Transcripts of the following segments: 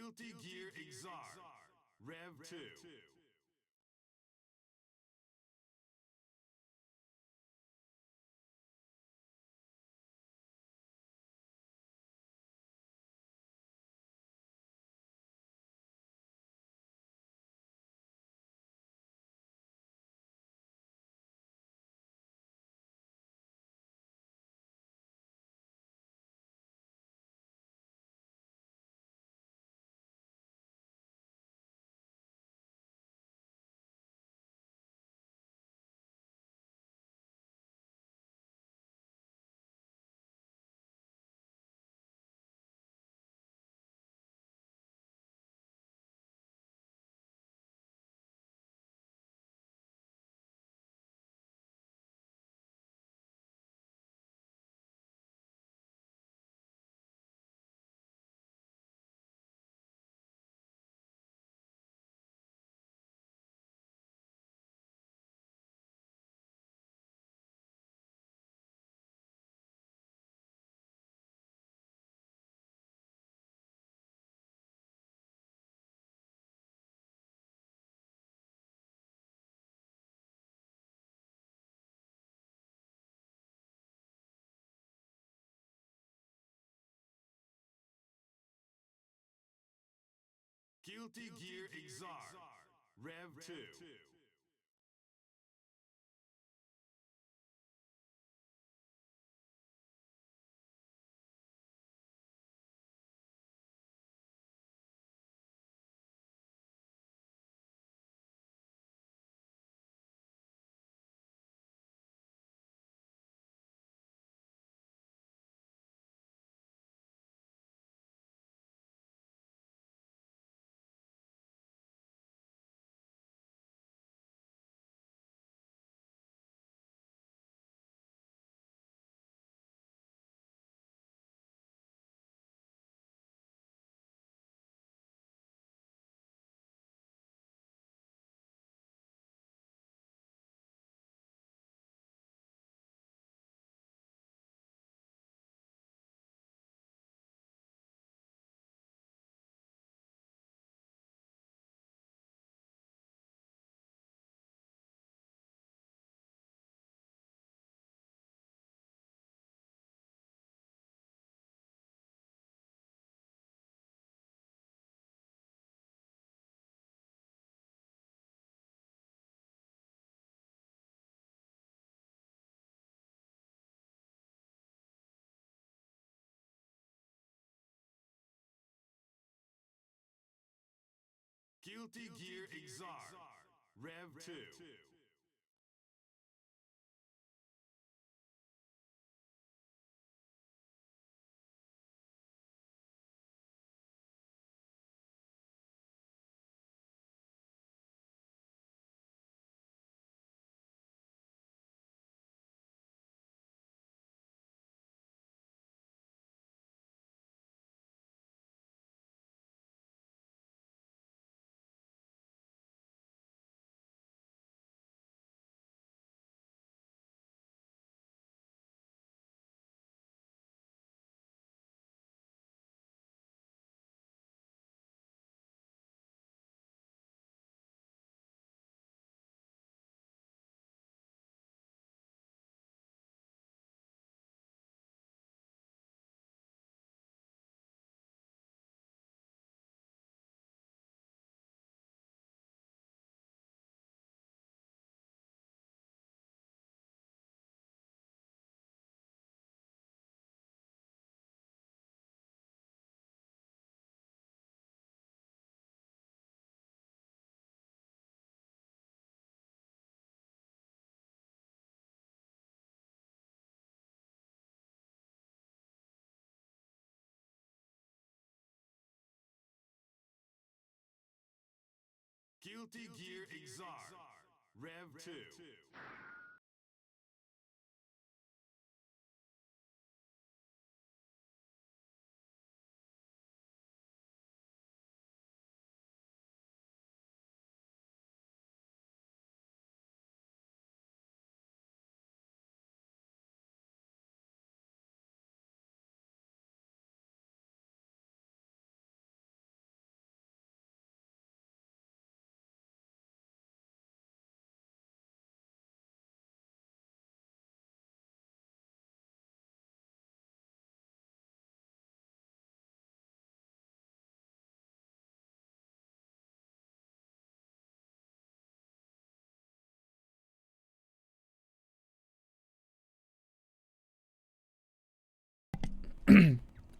Guilty Gear Exar, Rev 2. Guilty Gear Exar, Rev 2. Guilty Gear Exar, Rev 2. Guilty Gear Exar, Rev 2.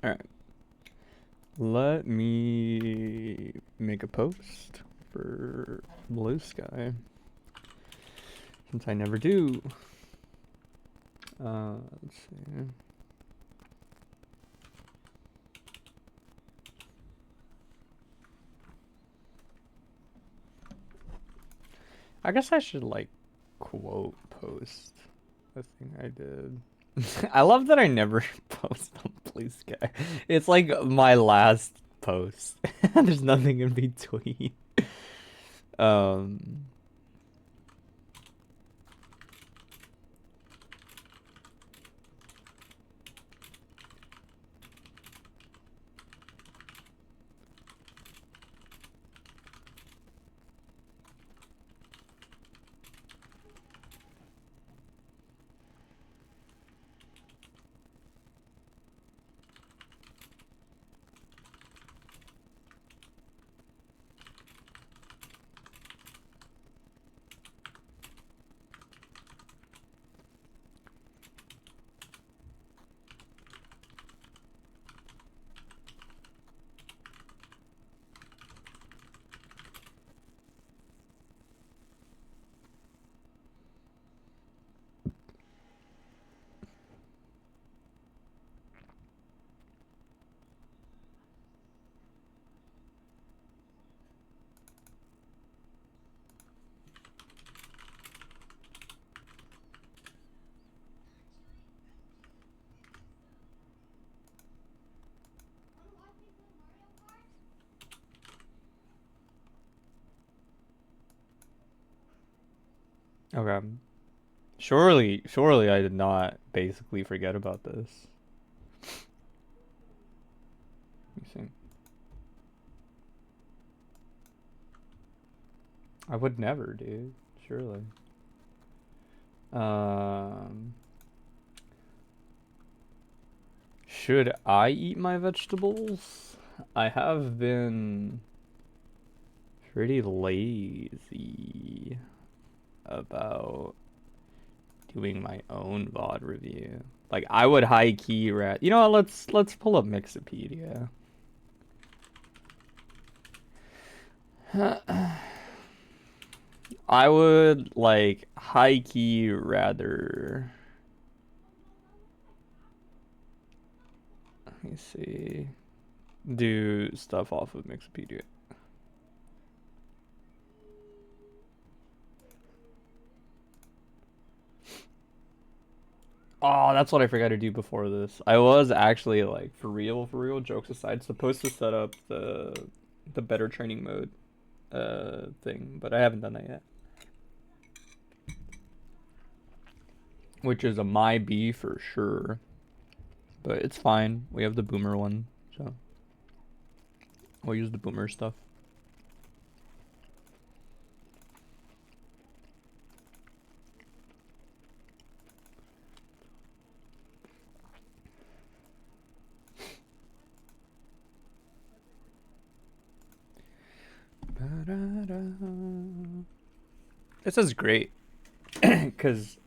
Alright. Let me make a post for Bluesky. Since I never do. Let's see. I guess I should like quote post the thing I did. I love that I never post on Bluesky. It's like my last post. There's nothing in between. Okay. Surely I did not basically forget about this. Let me see. I would never, dude. Surely. Should I eat my vegetables? I have been pretty lazy about doing my own VOD review. Like I would high key you know what, let's pull up Mixopedia. I would like high key rather, let me see, do stuff off of Mixopedia. Oh, that's what I forgot to do before this. I was actually like, for real, jokes aside, supposed to set up the better training mode thing, but I haven't done that yet. Which is a my B for sure. But it's fine. We have the boomer one, so we'll use the boomer stuff. This is great. Because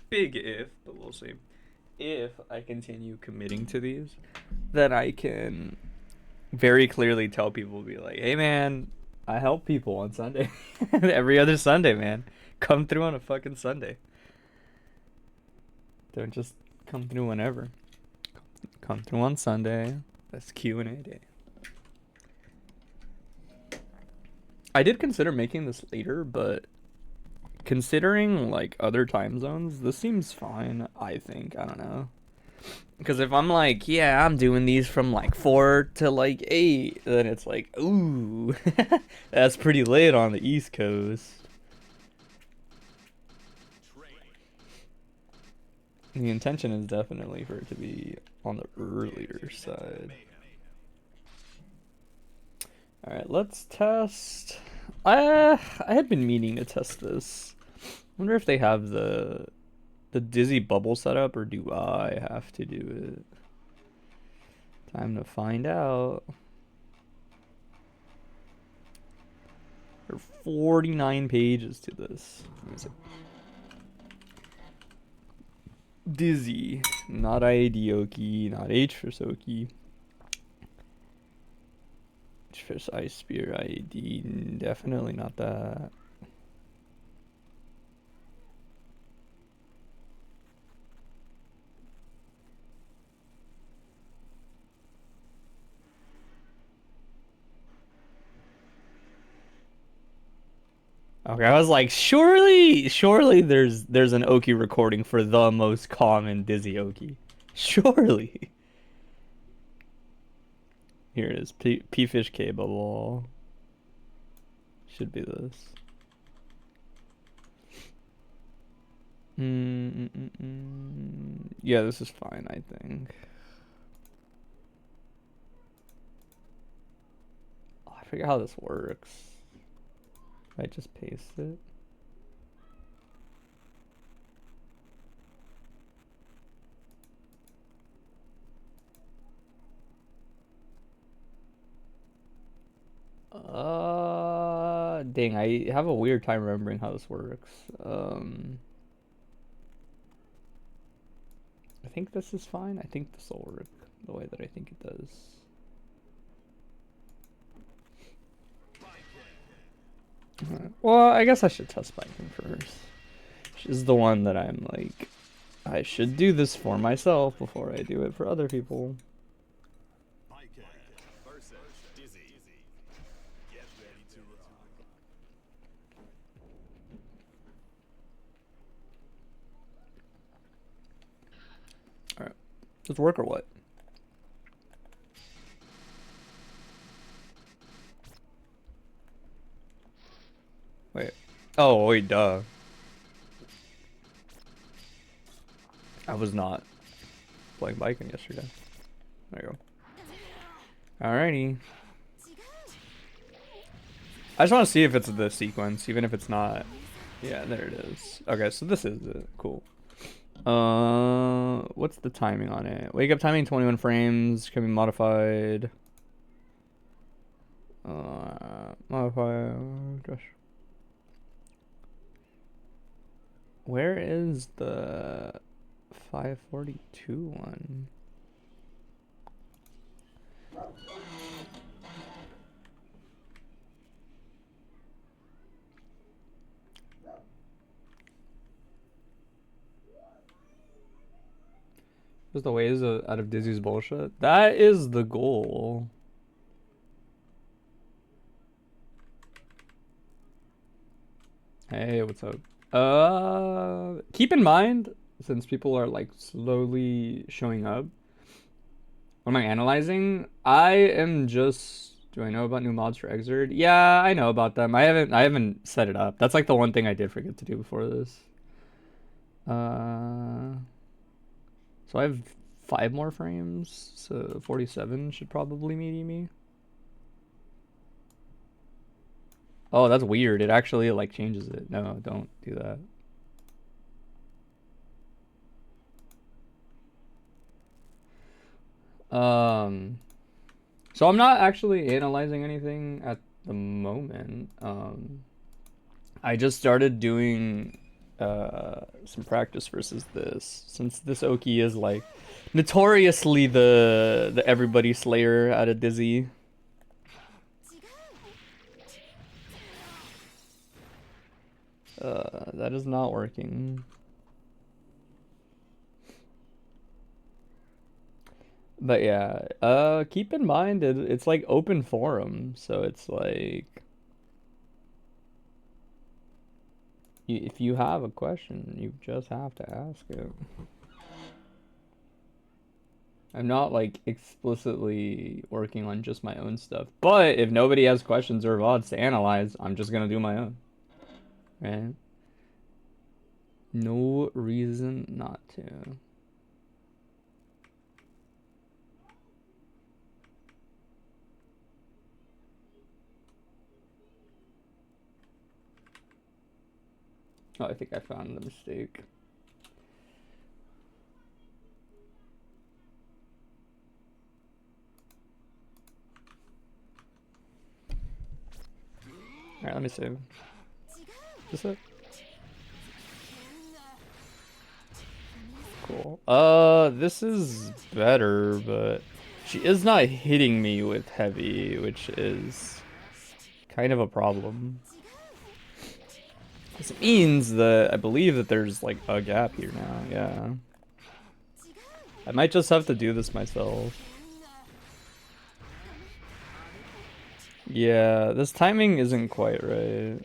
big if, but we'll see. If I continue committing to these, then I can very clearly tell people, be like, hey man, I help people on Sunday. Every other Sunday, man. Come through on a fucking Sunday. Don't just come through whenever. Come through on Sunday. That's Q&A day. I did consider making this later, but considering like other time zones, this seems fine, I think. I don't know. Because if I'm like, yeah, I'm doing these from like 4 to like 8, then it's like, ooh, that's pretty late on the East Coast. The intention is definitely for it to be on the earlier side. Alright, let's test. I had been meaning to test this. Wonder if they have the Dizzy bubble setup, or do I have to do it? Time to find out. There are 49 pages to this. Let me see. Dizzy. Not Idioki. Not H for Soki. H for Ice Spear ID. Definitely not that. Okay, I was like, surely there's an Oki recording for the most common Dizzy Oki. Surely. Here it is. P-Fish K bubble. Should be this. Yeah, this is fine, I think. Oh, I forget how this works. I just paste it. Dang, I have a weird time remembering how this works. I think this is fine. I think this will work the way that I think it does. Well, I guess I should test biking first. She's the one that I'm like, I should do this for myself before I do it for other people. Alright. Does it work or what? Wait. Oh, wait, duh. I was not playing biking yesterday. There you go. Alrighty. I just want to see if it's the sequence, even if it's not. Yeah, there it is. Okay, so this is it. Cool. What's the timing on it? Wake up timing 21 frames. Can be modified. Modify. Gosh. Where is the 542 one? Just the ways out of Dizzy's bullshit. That is the goal. Hey, what's up? Keep in mind, since people are like slowly showing up, what am I analyzing? I am just. Do I know about new mods for Xrd? Yeah, I know about them. I haven't set it up. That's like the one thing I did forget to do before this. So I have 5 more frames, so 47 should probably meet me. Oh, that's weird. It actually like changes it. No, don't do that. So I'm not actually analyzing anything at the moment. I just started doing some practice versus this, since this Oki is like notoriously the everybody slayer out of Dizzy. That is not working. But yeah, keep in mind it's like open forum, so it's like if you have a question, you just have to ask it. I'm not like explicitly working on just my own stuff, but if nobody has questions or VODs to analyze, I'm just gonna do my own. Right? No reason not to. Oh, I think I found the mistake. Alright, let me save. Is this it? cool. This is better, but she is not hitting me with heavy, which is kind of a problem. This means that I believe that there's like a gap here now, yeah. I might just have to do this myself. Yeah, this timing isn't quite right.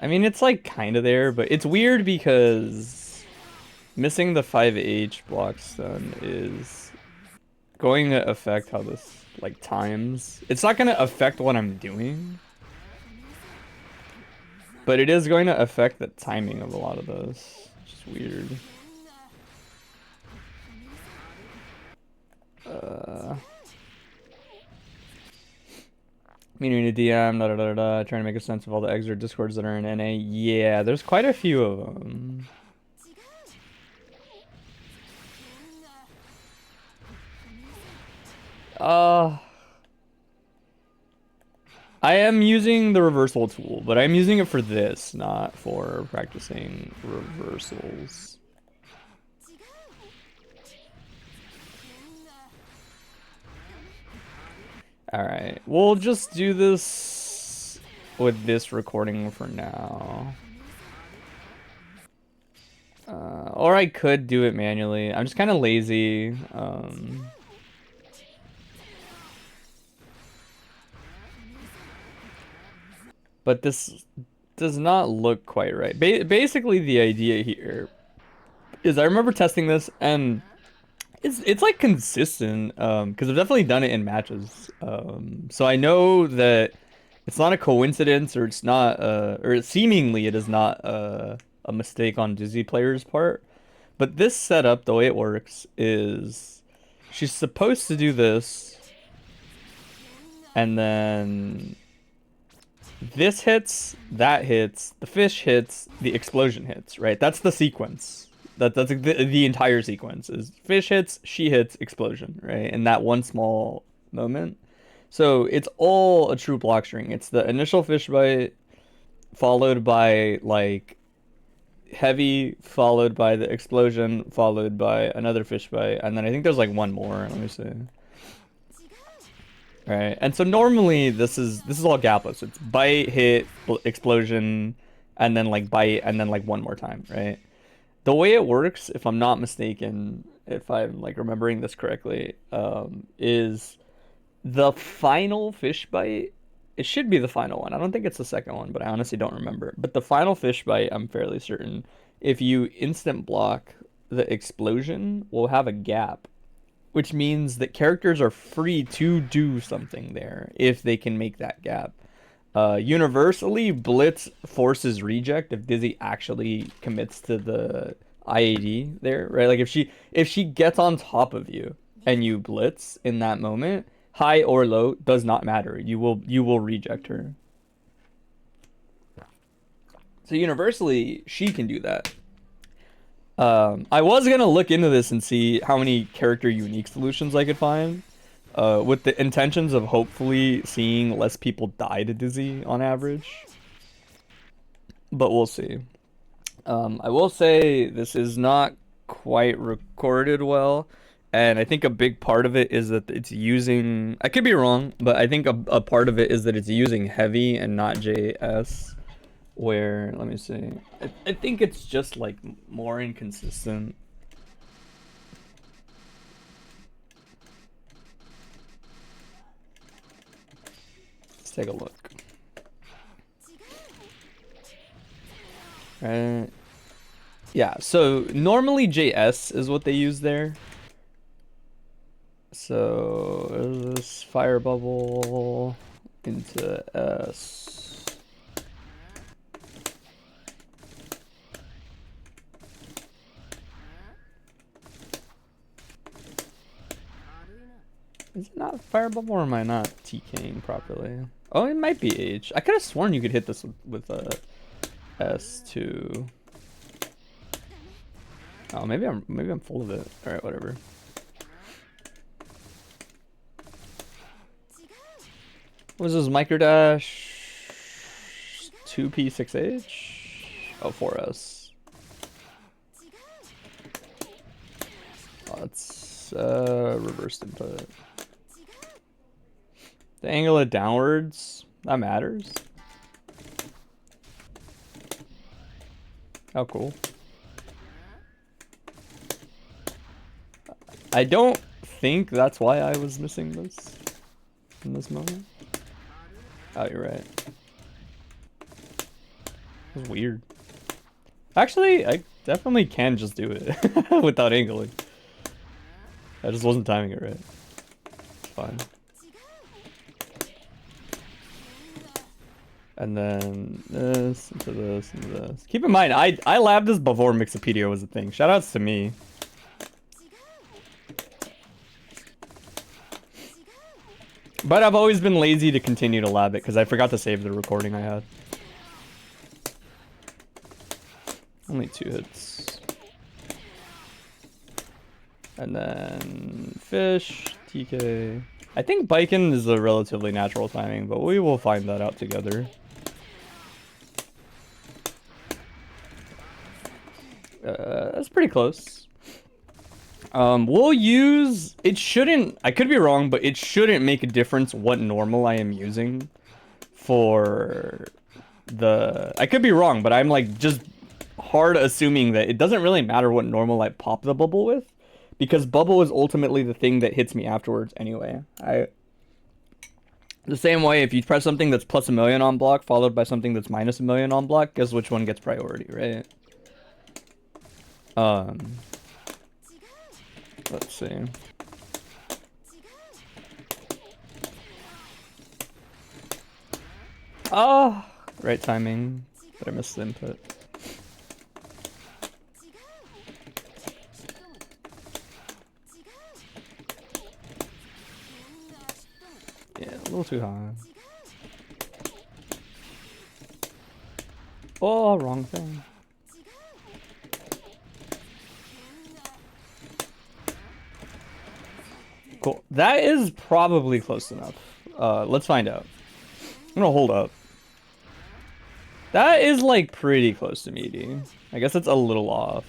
I mean, it's like kind of there, but it's weird because missing the 5H block stun is going to affect how this like times. It's not going to affect what I'm doing, but it is going to affect the timing of a lot of this, which is weird. Meaning a DM, trying to make a sense of all the extra discords that are in NA. Yeah, there's quite a few of them. I am using the reversal tool, but I'm using it for this, not for practicing reversals. Alright, we'll just do this with this recording for now. Or I could do it manually. I'm just kind of lazy. But this does not look quite right. Basically, the idea here is I remember testing this, and it's like consistent, because I've definitely done it in matches. So I know that it's not a coincidence, or it's not, or seemingly it is not a mistake on Dizzy player's part. But this setup, the way it works, is she's supposed to do this, and then this hits, that hits, the fish hits, the explosion hits, right? That's the sequence. That's the entire sequence is fish hits, she hits, explosion, right? In that one small moment. So it's all a true block string. It's the initial fish bite, followed by like heavy, followed by the explosion, followed by another fish bite, and then I think there's like one more. Let me see. Right, and so normally this is all gapless. It's bite, hit, explosion, and then like bite, and then like one more time, right? The way it works, if I'm not mistaken, if I'm like remembering this correctly, is the final fish bite. It should be the final one. I don't think it's the second one, but I honestly don't remember. But the final fish bite, I'm fairly certain, if you instant block the explosion, will have a gap, which means that characters are free to do something there if they can make that gap. Universally, Blitz forces reject if Dizzy actually commits to the IAD there, right? Like if she gets on top of you and you Blitz in that moment, high or low does not matter. You will reject her. So universally, she can do that. I was gonna look into this and see how many character unique solutions I could find, with the intentions of hopefully seeing less people die to Dizzy on average. But we'll see. I will say this is not quite recorded well, and I think a big part of it is that it's using, I could be wrong, but I think a part of it is that it's using heavy and not JS. Where, let me see, I think it's just like more inconsistent. Let's take a look. Yeah, so normally JS is what they use there. So this fire bubble into S. Is it not fire bubble, or am I not TKing properly? Oh, it might be H. I could have sworn you could hit this with a S2. Oh, maybe I'm full of it. All right, whatever. What is this, microdash 2P6H? Oh, 4S. Let's reverse input. The angle it downwards, that matters. Oh, cool. I don't think that's why I was missing this in this moment. Oh, you're right. It was weird. Actually, I definitely can just do it without angling. I just wasn't timing it right. It's fine. And then this, into this, into this. Keep in mind, I labbed this before Mixopedia was a thing. Shoutouts to me. But I've always been lazy to continue to lab it because I forgot to save the recording I had. Only 2 hits. And then fish, TK. I think biking is a relatively natural timing, but we will find that out together. That's pretty close. We'll use, it shouldn't, I could be wrong, but it shouldn't make a difference what normal I am using for the, I could be wrong, but I'm like just hard assuming that it doesn't really matter what normal I pop the bubble with, because bubble is ultimately the thing that hits me afterwards anyway. The same way, if you press something that's plus 1,000,000 on block followed by something that's minus 1,000,000 on block, guess which one gets priority, right? Let's see. Oh, right timing, but I missed the input. Yeah, a little too high. Oh, wrong thing. Cool. That is probably close enough. Let's find out. I'm gonna hold up. That is like pretty close to meaty. I guess it's a little off.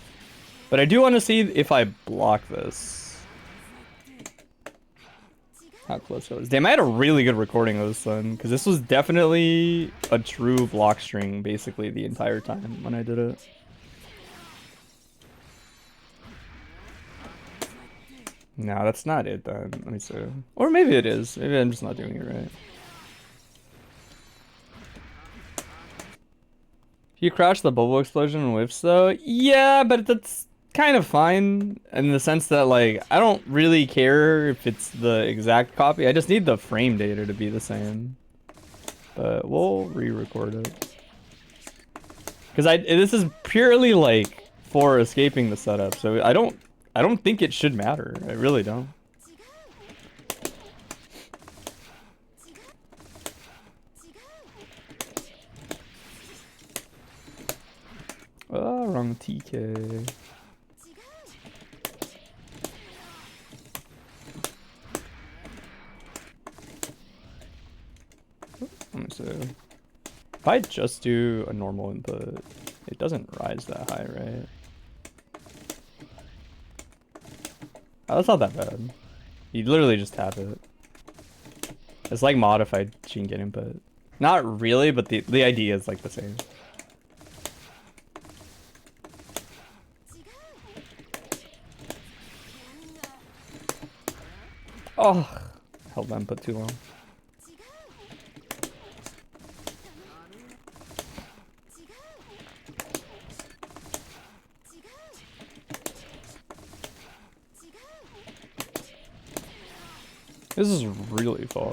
But I do want to see if I block this. How close it was. Damn, I had a really good recording of this one, because this was definitely a true block string basically the entire time when I did it. No, that's not it then. Let me see. Or maybe it is. Maybe I'm just not doing it right. If you crash the bubble explosion and whiffs though, yeah, but that's kind of fine in the sense that like I don't really care if it's the exact copy. I just need the frame data to be the same. But we'll re-record it. Because this is purely like for escaping the setup, so I don't think it should matter. I really don't. Oh, wrong TK. Let me see. If I just do a normal input, it doesn't rise that high, right? Oh, that's not that bad. You literally just tap it. It's like modified Shingen input. Not really, but the idea is like the same. Oh, held the input too long. This is really far.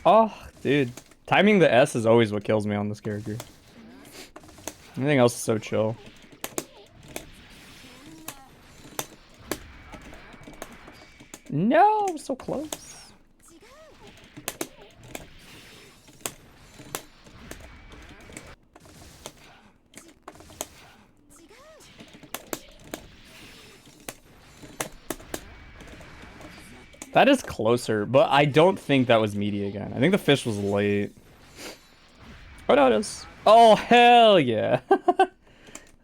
Oh, dude. Timing the S is always what kills me on this character. Everything else is so chill. No, so close. That is closer, but I don't think that was meaty again. I think the fish was late. Oh, no, it is. Oh, hell yeah.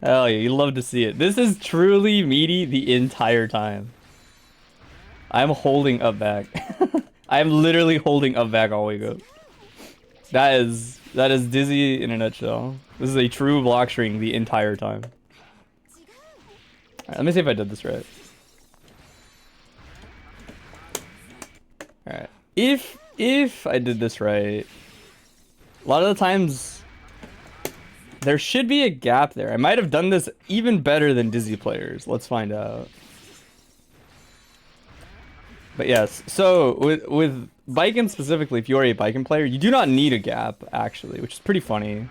Hell yeah, you love to see it. This is truly meaty the entire time. I'm holding up back. I'm literally holding up back all the way up. That is Dizzy in a nutshell. This is a true block string the entire time. Alright, let me see if I did this right. Alright. If I did this right, a lot of the times there should be a gap there. I might have done this even better than Dizzy players. Let's find out. But yes, so with Biken specifically, if you are a Biken player, you do not need a gap, actually, which is pretty funny,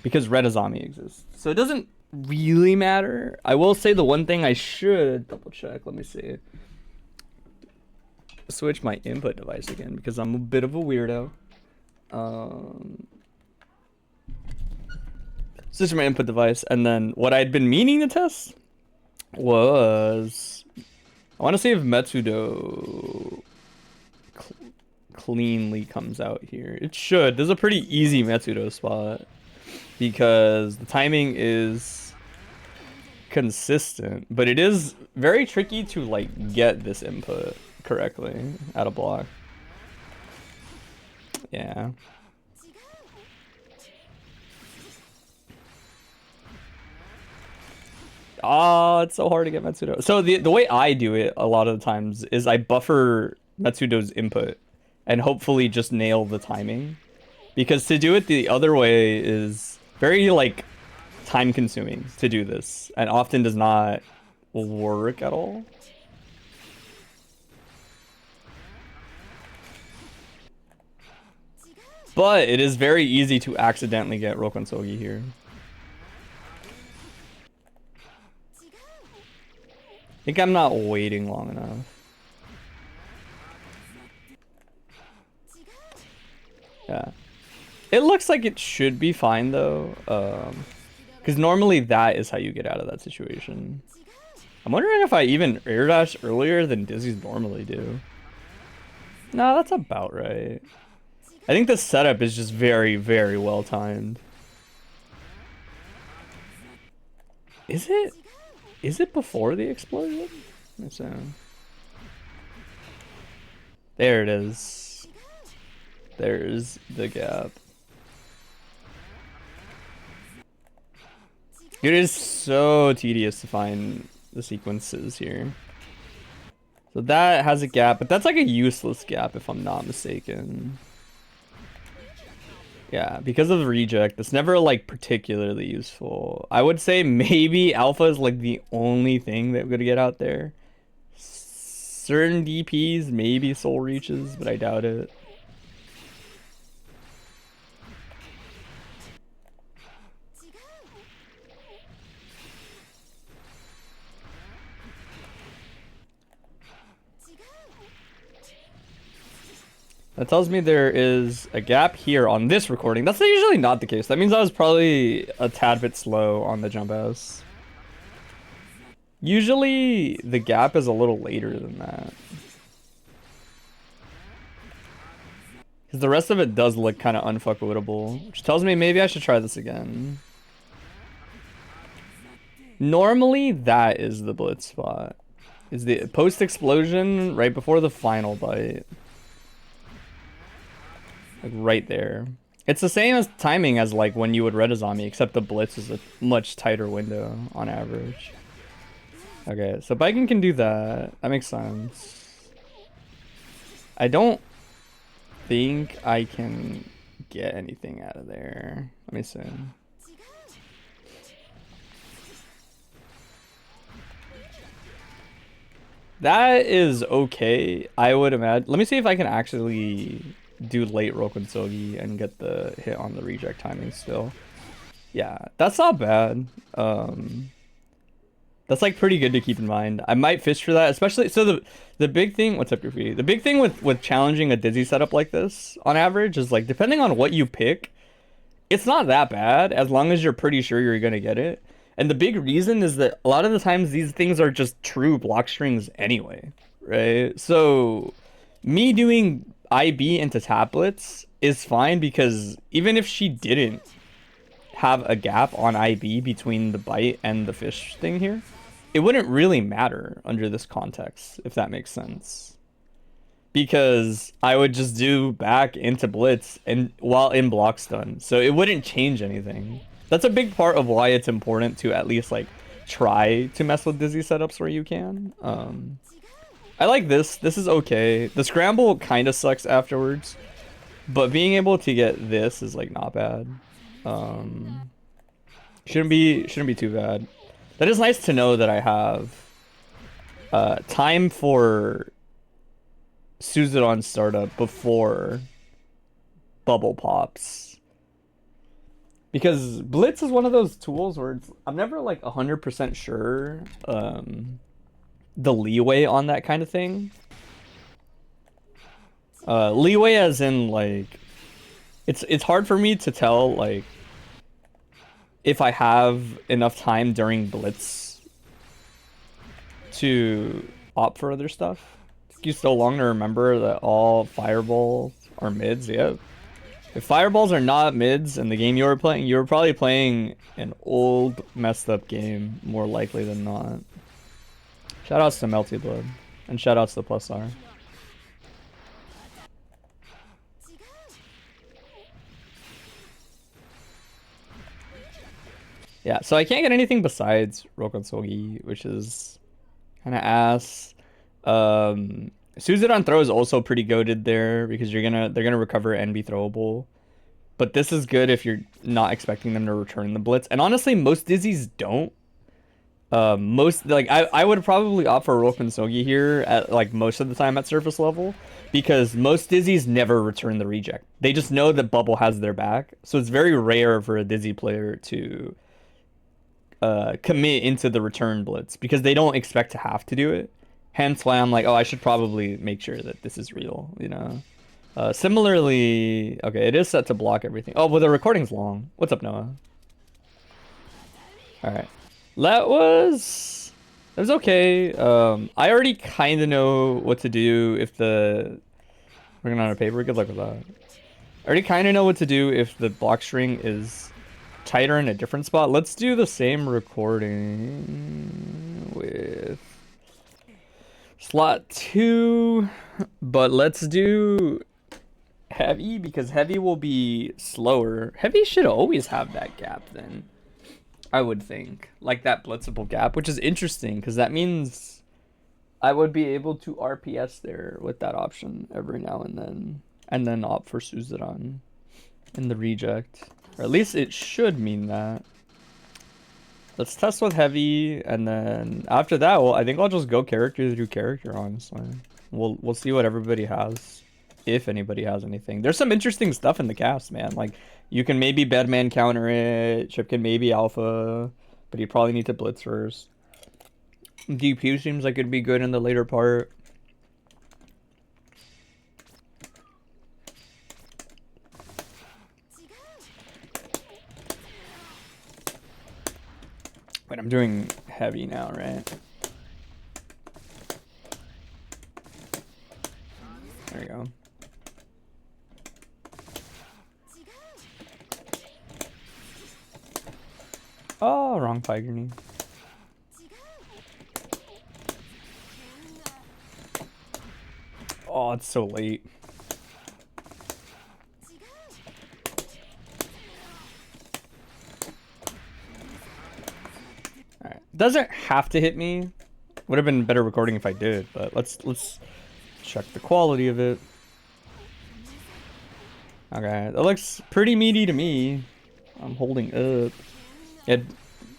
because Red Azami exists. So it doesn't really matter. I will say the one thing I should double check, let me see. Switch my input device again, because I'm a bit of a weirdo. Switch my input device, and then what I'd been meaning to test was... I want to see if Metsudo cleanly comes out here. It should. This is a pretty easy Metsudo spot because the timing is consistent, but it is very tricky to like get this input correctly at a block. Yeah. Oh, it's so hard to get Metsudo. So the way I do it a lot of the times is I buffer Metsudo's input and hopefully just nail the timing. Because to do it the other way is very like time consuming to do this and often does not work at all. But it is very easy to accidentally get Rokonsogi here. I think I'm not waiting long enough. Yeah. It looks like it should be fine though. Because normally that is how you get out of that situation. I'm wondering if I even air dash earlier than Dizzy's normally do. No, that's about right. I think the setup is just very, very well timed. Is it? Is it before the explosion? There it is. There's the gap. It is so tedious to find the sequences here. So that has a gap, but that's like a useless gap if I'm not mistaken. Yeah, because of the reject, it's never like particularly useful. I would say maybe alpha is like the only thing that we're gonna get out there. Certain DPs, maybe soul reaches, but I doubt it. That tells me there is a gap here on this recording. That's usually not the case. That means I was probably a tad bit slow on the jump house. Usually the gap is a little later than that. Because the rest of it does look kind of unfuckwittable, which tells me maybe I should try this again. Normally that is the blitz spot. Is the post-explosion right before the final bite. Like right there. It's the same as timing as like when you would red Azami, except the blitz is a much tighter window on average. Okay, so Biken can do that. That makes sense. I don't think I can get anything out of there. Let me see. That is okay, I would imagine. Let me see if I can actually do late Rokonsogi and get the hit on the reject timing still. Yeah, that's not bad. That's like pretty good to keep in mind. I might fish for that, especially so the big thing, what's up, Graffiti? The big thing with challenging a Dizzy setup like this on average is like depending on what you pick, it's not that bad as long as you're pretty sure you're gonna get it. And the big reason is that a lot of the times these things are just true block strings anyway, right? So me doing IB into tablets is fine because even if she didn't have a gap on IB between the bite and the fish thing here, it wouldn't really matter under this context, if that makes sense. Because I would just do back into blitz and while in block stun, so it wouldn't change anything. That's a big part of why it's important to at least like try to mess with dizzy setups where you can. I like this. This is okay. The scramble kind of sucks afterwards, but being able to get this is like not bad. Shouldn't be too bad. That is nice to know that I have time for Suzerain startup before bubble pops. Because Blitz is one of those tools where I'm never like 100% sure the leeway on that kind of thing. Leeway as in like it's hard for me to tell like if I have enough time during Blitz to opt for other stuff. It took you so long to remember that all fireballs are mids. Yep. If fireballs are not mids in the game you were playing, you were probably playing an old, messed up game, more likely than not. Shoutouts to Melty Blood, and shoutouts to Plus R. Yeah, so I can't get anything besides Rokonsogi, which is kind of ass. Suzerain throw is also pretty goated there because they're gonna recover and be throwable. But this is good if you're not expecting them to return the blitz. And honestly, most dizzies don't. Most like I would probably opt for Rokonsogi here at like most of the time at surface level because most dizzies never return the reject. They just know that Bubble has their back. So it's very rare for a dizzy player to commit into the return blitz because they don't expect to have to do it. Hence why I'm like, oh, I should probably make sure that this is real, you know? Similarly, okay, it is set to block everything. Oh, well, the recording's long. What's up, Noah? Alright. That was okay. I already kind of know what to do if the... Working on a paper? Good luck with that. I already kind of know what to do if the block string is tighter in a different spot. Let's do the same recording with slot 2, but let's do heavy because heavy will be slower. Heavy should always have that gap then, I would think, like that blitzable gap, which is interesting because that means I would be able to RPS there with that option every now and then opt for Suzerain in the reject. Or at least it should mean that. Let's test with heavy, and then after that, well, I think I'll just go character through character, honestly. We'll see what everybody has, if anybody has anything. There's some interesting stuff in the cast, man. Like, you can maybe Bedman counter it, Chip can maybe alpha, but you probably need to blitz first. DP seems like it'd be good in the later part. Wait, I'm doing heavy now, right? There you go. Oh, wrong Pygarny. Oh, it's so late. Alright. Doesn't have to hit me. Would have been better recording if I did, but let's check the quality of it. Okay, that looks pretty meaty to me. I'm holding up.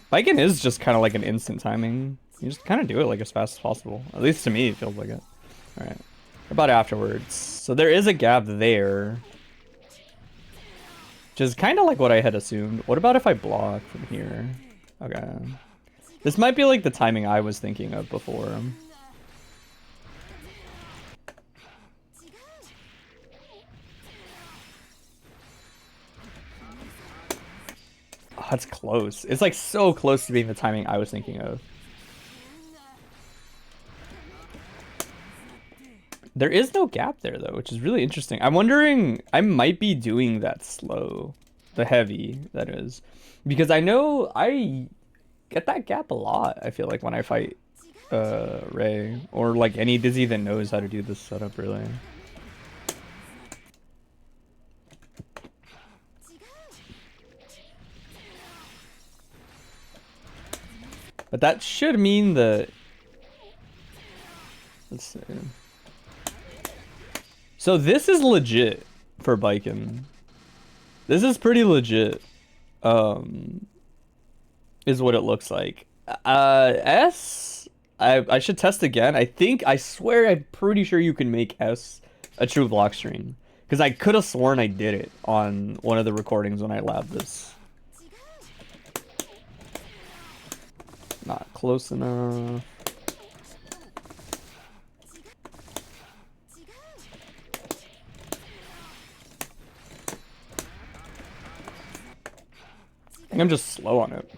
Biking is just kind of like an instant timing. You just kind of do it like as fast as possible. At least to me, it feels like it. Alright. What about afterwards? So there is a gap there. Which is kind of like what I had assumed. What about if I block from here? Okay. This might be like the timing I was thinking of before. Oh, that's close. It's like so close to being the timing I was thinking of. There is no gap there though, which is really interesting. I'm wondering, I might be doing that slow, the heavy that is, because I know I get that gap a lot. I feel like when I fight Ray or like any Dizzy that knows how to do this setup really. But that should mean that, let's see. So this is legit for biking. This is pretty legit. Is what it looks like. S, I should test again. I swear I'm pretty sure you can make S a true block stream. Because I could have sworn I did it on one of the recordings when I labbed this. Not close enough. I think I'm just slow on it.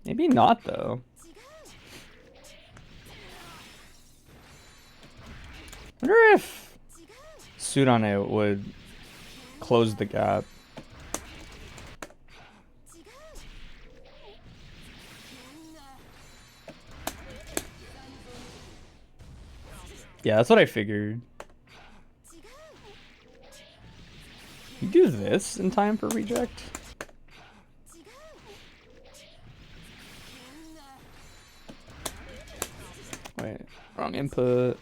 Maybe not though. Wonder if suit on it would close the gap. Yeah, that's what I figured. You do this in time for reject? Wait, wrong input.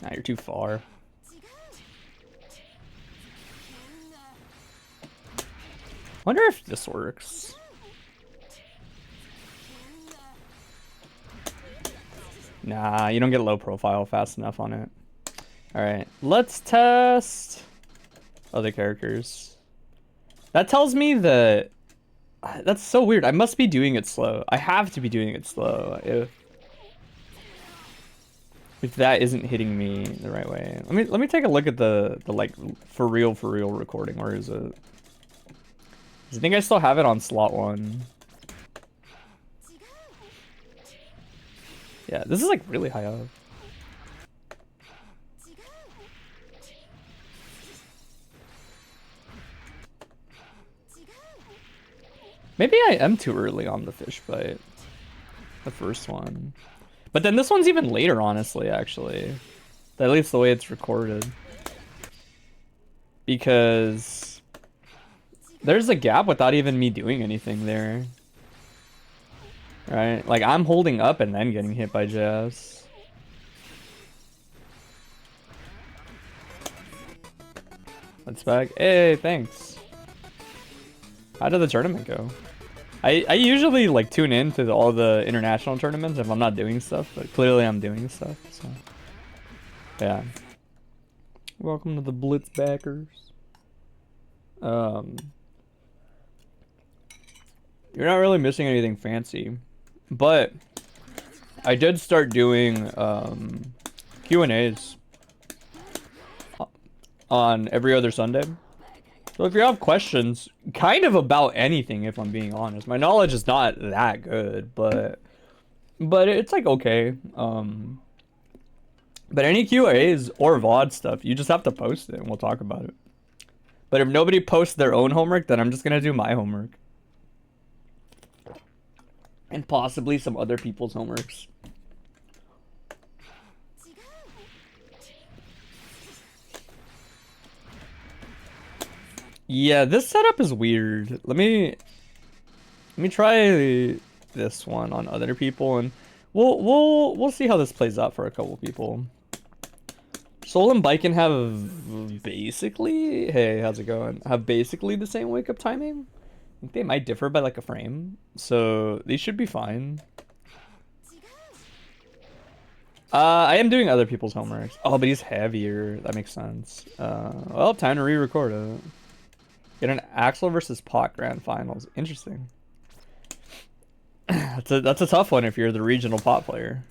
Nah, you're too far. Wonder if this works. Nah, you don't get low profile fast enough on it. Alright, let's test other characters. That tells me that... That's so weird. I must be doing it slow. I have to be doing it slow if that isn't hitting me the right way. Let me take a look at the like for real recording. Where is it? I think I still have it on slot 1. Yeah, this is like really high up. Maybe I am too early on the fish bite. The first one. But then this one's even later, honestly, actually. At least the way it's recorded. Because there's a gap without even me doing anything there. Right? Like, I'm holding up and then getting hit by Jazz. Let's back. Hey, thanks. How did the tournament go? I usually like tune in to all the international tournaments if I'm not doing stuff, but clearly I'm doing stuff, so yeah. Welcome to the Blitz backers. You're not really missing anything fancy, but I did start doing Q&As on every other Sunday. So if you have questions, kind of about anything, if I'm being honest, my knowledge is not that good, but it's like okay. But any QAs or VOD stuff, you just have to post it and we'll talk about it. But if nobody posts their own homework, then I'm just gonna do my homework. And possibly some other people's homeworks. Yeah, this setup is weird. Let me try this one on other people, and we'll see how this plays out for a couple people. Soul and Bike can have basically, hey, how's it going? Have basically the same wake up timing. I think they might differ by like a frame, so these should be fine. I am doing other people's homeworks. Oh, but he's heavier. That makes sense. Well, time to re-record it. Get an Axel versus Pot Grand Finals. Interesting. That's a tough one if you're the regional pot player.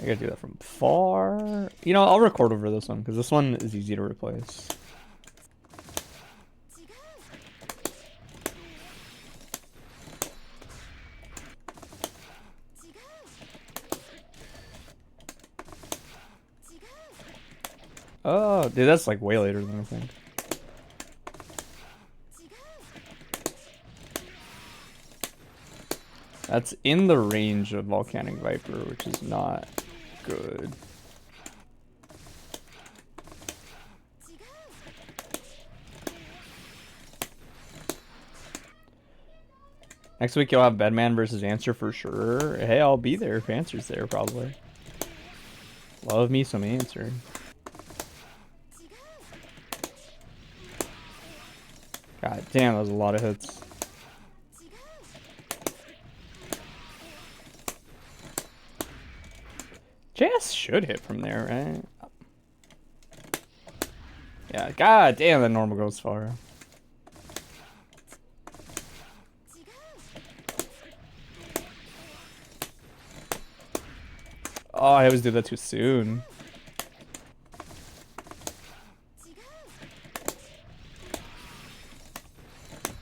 I gotta do that from far. You know, I'll record over this one because this one is easy to replace. Oh, dude, that's like way later than I think. That's in the range of Volcanic Viper, which is not good. Next week you'll have Bedman versus Answer for sure. Hey, I'll be there if Answer's there, probably. Love me some Answer. God damn, that was a lot of hits. JS should hit from there, right? Yeah, god damn, that normal goes far. Oh, I always do that too soon.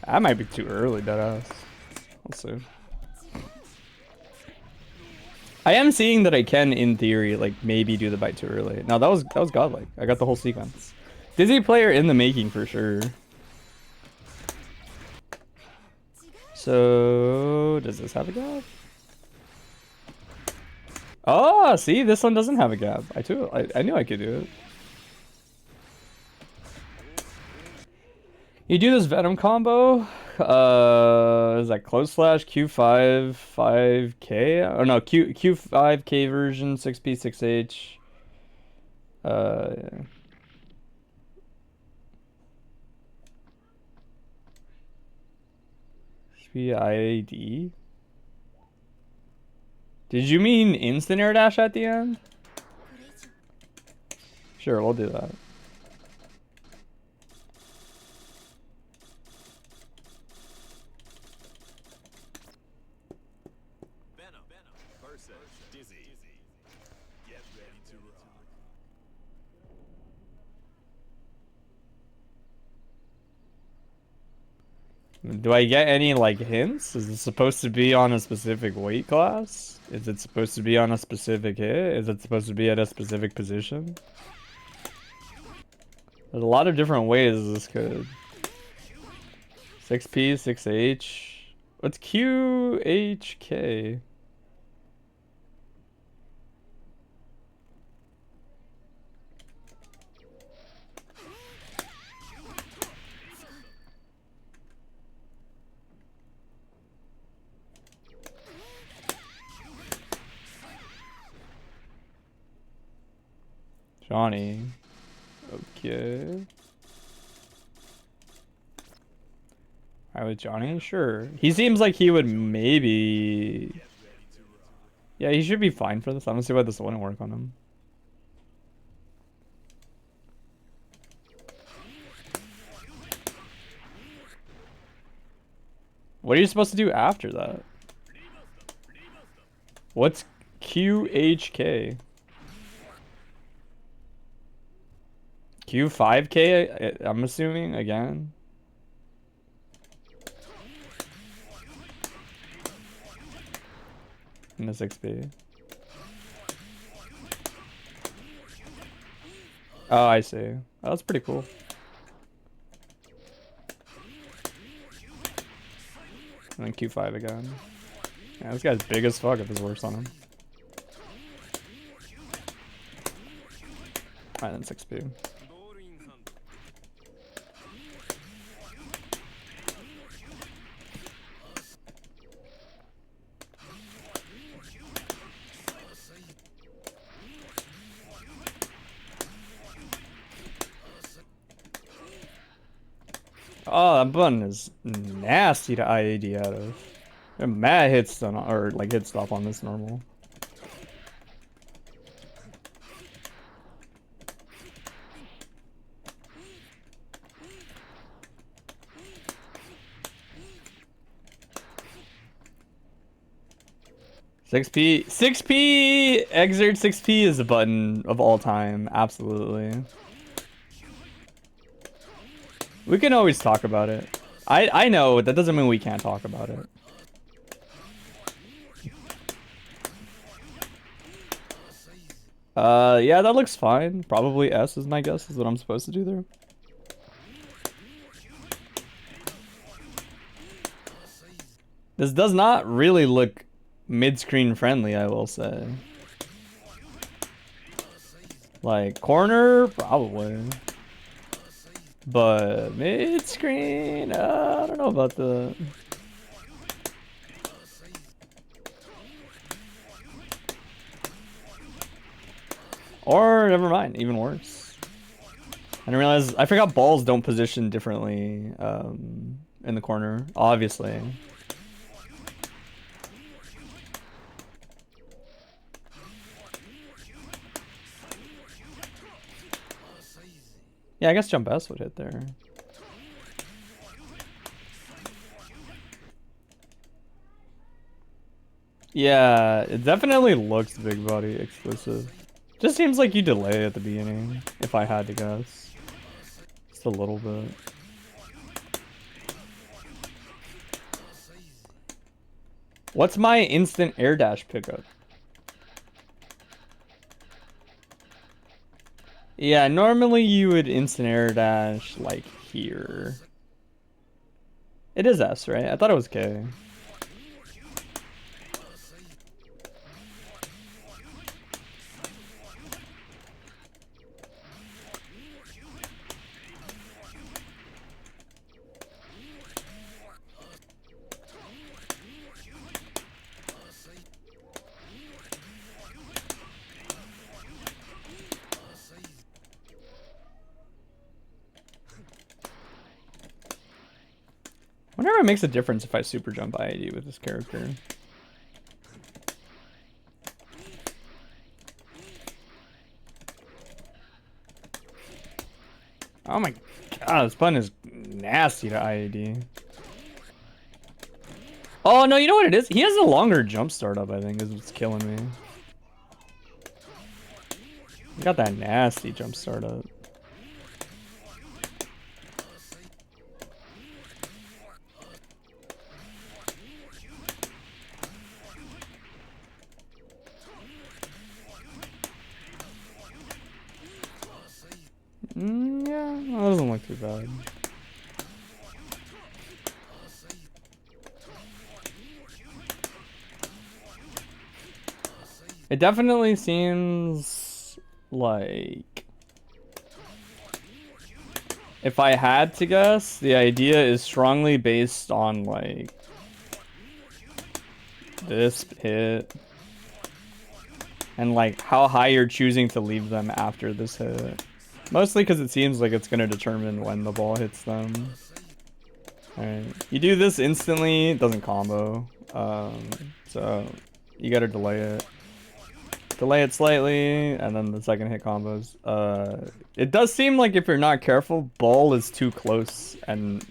That might be too early, deadass. We'll see. I am seeing that I can, in theory, like maybe do the bite too early. No, that was godlike. I got the whole sequence. Dizzy player in the making for sure. So does this have a gap? Oh, see, this one doesn't have a gap. I knew I could do it. You do this Venom combo. Is that close slash Q5 5K? Oh no, Q5K version 6P 6H. Yeah. IAD. Did you mean instant air dash at the end? Sure, we'll do that. Do I get any like hints? Is it supposed to be on a specific weight class? Is it supposed to be on a specific hit? Is it supposed to be at a specific position? There's a lot of different ways this could. 6P, 6H. What's QHK? Johnny. Okay. Alright, with Johnny? Sure. He seems like he would maybe... Yeah, he should be fine for this. I don't see why this wouldn't work on him. What are you supposed to do after that? What's QHK? Q5K, I'm assuming, again. In the 6B. Oh, I see. Oh, that's pretty cool. And then Q5 again. Yeah, this guy's big as fuck if this works on him. Alright, then 6B. Oh, that button is nasty to IAD out of. There are mad hits done, or like hit stop on this normal. 6p. 6p! Exert 6p is a button of all time. Absolutely. We can always talk about it. I know, that doesn't mean we can't talk about it. Yeah, that looks fine. Probably S is my guess, is what I'm supposed to do there. This does not really look mid-screen friendly, I will say. Like, corner? Probably. But mid-screen? I don't know about the... Or, never mind, even worse. I didn't realize... I forgot balls don't position differently in the corner, obviously. Yeah, I guess jump S would hit there. Yeah, it definitely looks big body exclusive. Just seems like you delay at the beginning, if I had to guess. Just a little bit. What's my instant air dash pickup? Yeah, normally you would instant air dash like here. It is S, right? I thought it was K. I wonder if it makes a difference if I super jump IID with this character. Oh my god, this button is nasty to IID. Oh no, you know what it is? He has a longer jump startup, I think, is what's killing me. He got that nasty jump startup. Yeah, that doesn't look too bad. It definitely seems like, if I had to guess, the idea is strongly based on like this hit and like how high you're choosing to leave them after this hit. Mostly because it seems like it's going to determine when the ball hits them. Alright, you do this instantly, it doesn't combo. So you gotta delay it. Delay it slightly, and then the second hit combos. It does seem like if you're not careful, ball is too close and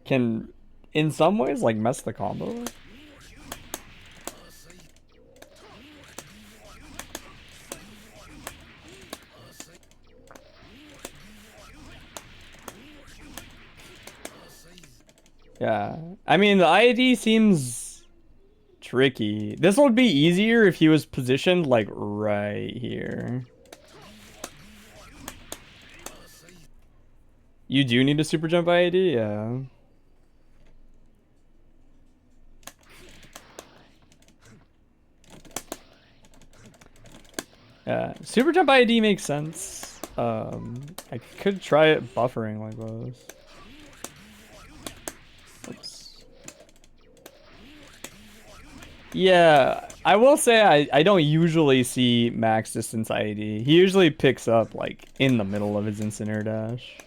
can, in some ways, like mess the combo. Yeah, I mean, the IID seems tricky. This would be easier if he was positioned like right here. You do need a super jump IID? Yeah. Yeah, super jump IID makes sense. I could try it buffering like this. Oops. Yeah, I will say I don't usually see max distance IID. He usually picks up like in the middle of his instant air dash.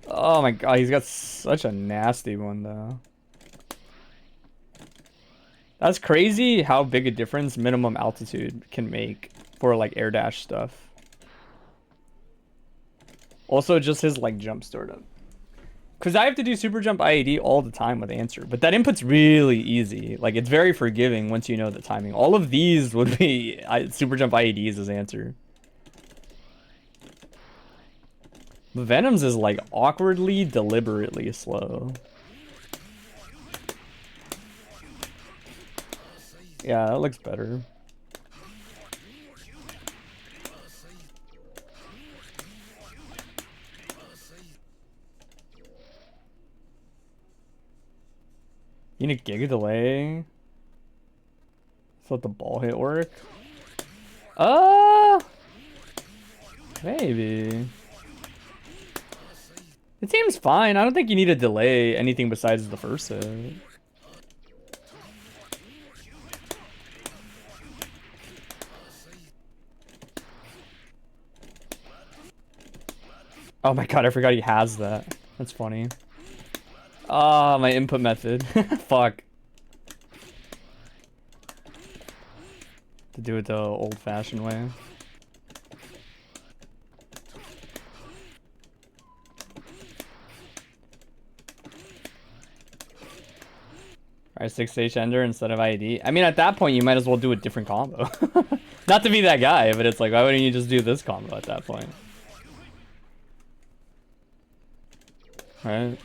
Oh my god, he's got such a nasty one though. That's crazy how big a difference minimum altitude can make for like air dash stuff. Also, just his like jump stored up. Because I have to do super jump IAD all the time with answer, but that input's really easy. Like, it's very forgiving once you know the timing. All of these would be super jump IADs as answer. The Venom's is like awkwardly, deliberately slow. Yeah, that looks better. You need a gig delay? So let the ball hit work? Maybe. It seems fine. I don't think you need to delay anything besides the first hit. Oh my god, I forgot he has that. That's funny. Ah, my input method. Fuck. To do it the old-fashioned way. Alright, 6H ender instead of IED. I mean, at that point, you might as well do a different combo. Not to be that guy, but it's like, why wouldn't you just do this combo at that point? Right?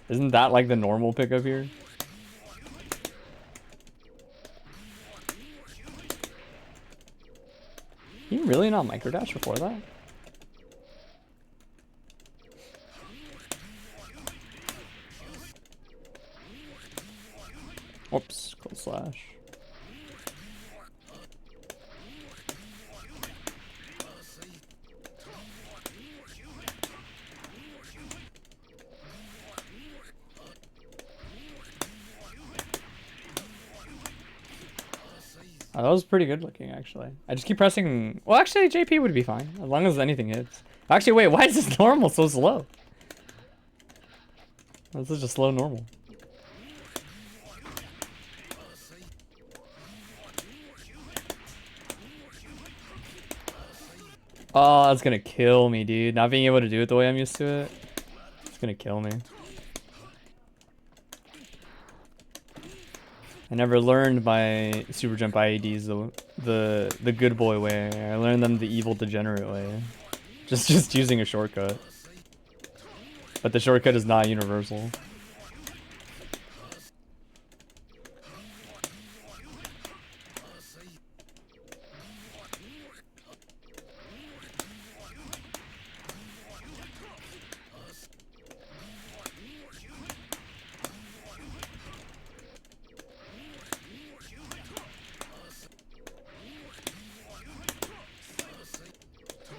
Isn't that like the normal pickup here? Can you really not microdash before that? Whoops, close slash. Oh, that was pretty good looking, actually. I just keep pressing... Well, actually, JP would be fine, as long as anything hits. Actually, wait, why is this normal so slow? This is just slow normal. Oh, that's gonna kill me, dude. Not being able to do it the way I'm used to it. It's gonna kill me. I never learned my super jump IEDs the good boy way. I learned them the evil degenerate way. Just using a shortcut. But the shortcut is not universal.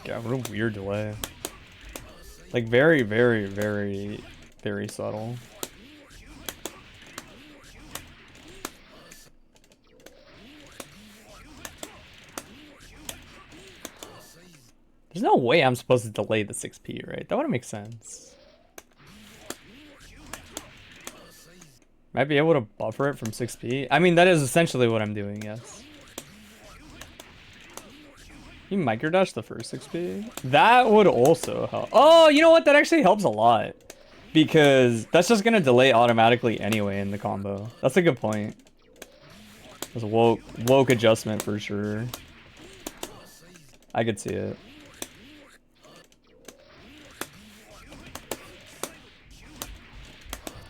Yeah, what a weird delay. Like very, very, very, very subtle. There's no way I'm supposed to delay the 6P, right? That wouldn't make sense. Might be able to buffer it from 6P. I mean, that is essentially what I'm doing, yes. You microdash the first 6P? That would also help. Oh, you know what? That actually helps a lot. Because that's just gonna delay automatically anyway in the combo. That's a good point. That's a woke adjustment for sure. I could see it.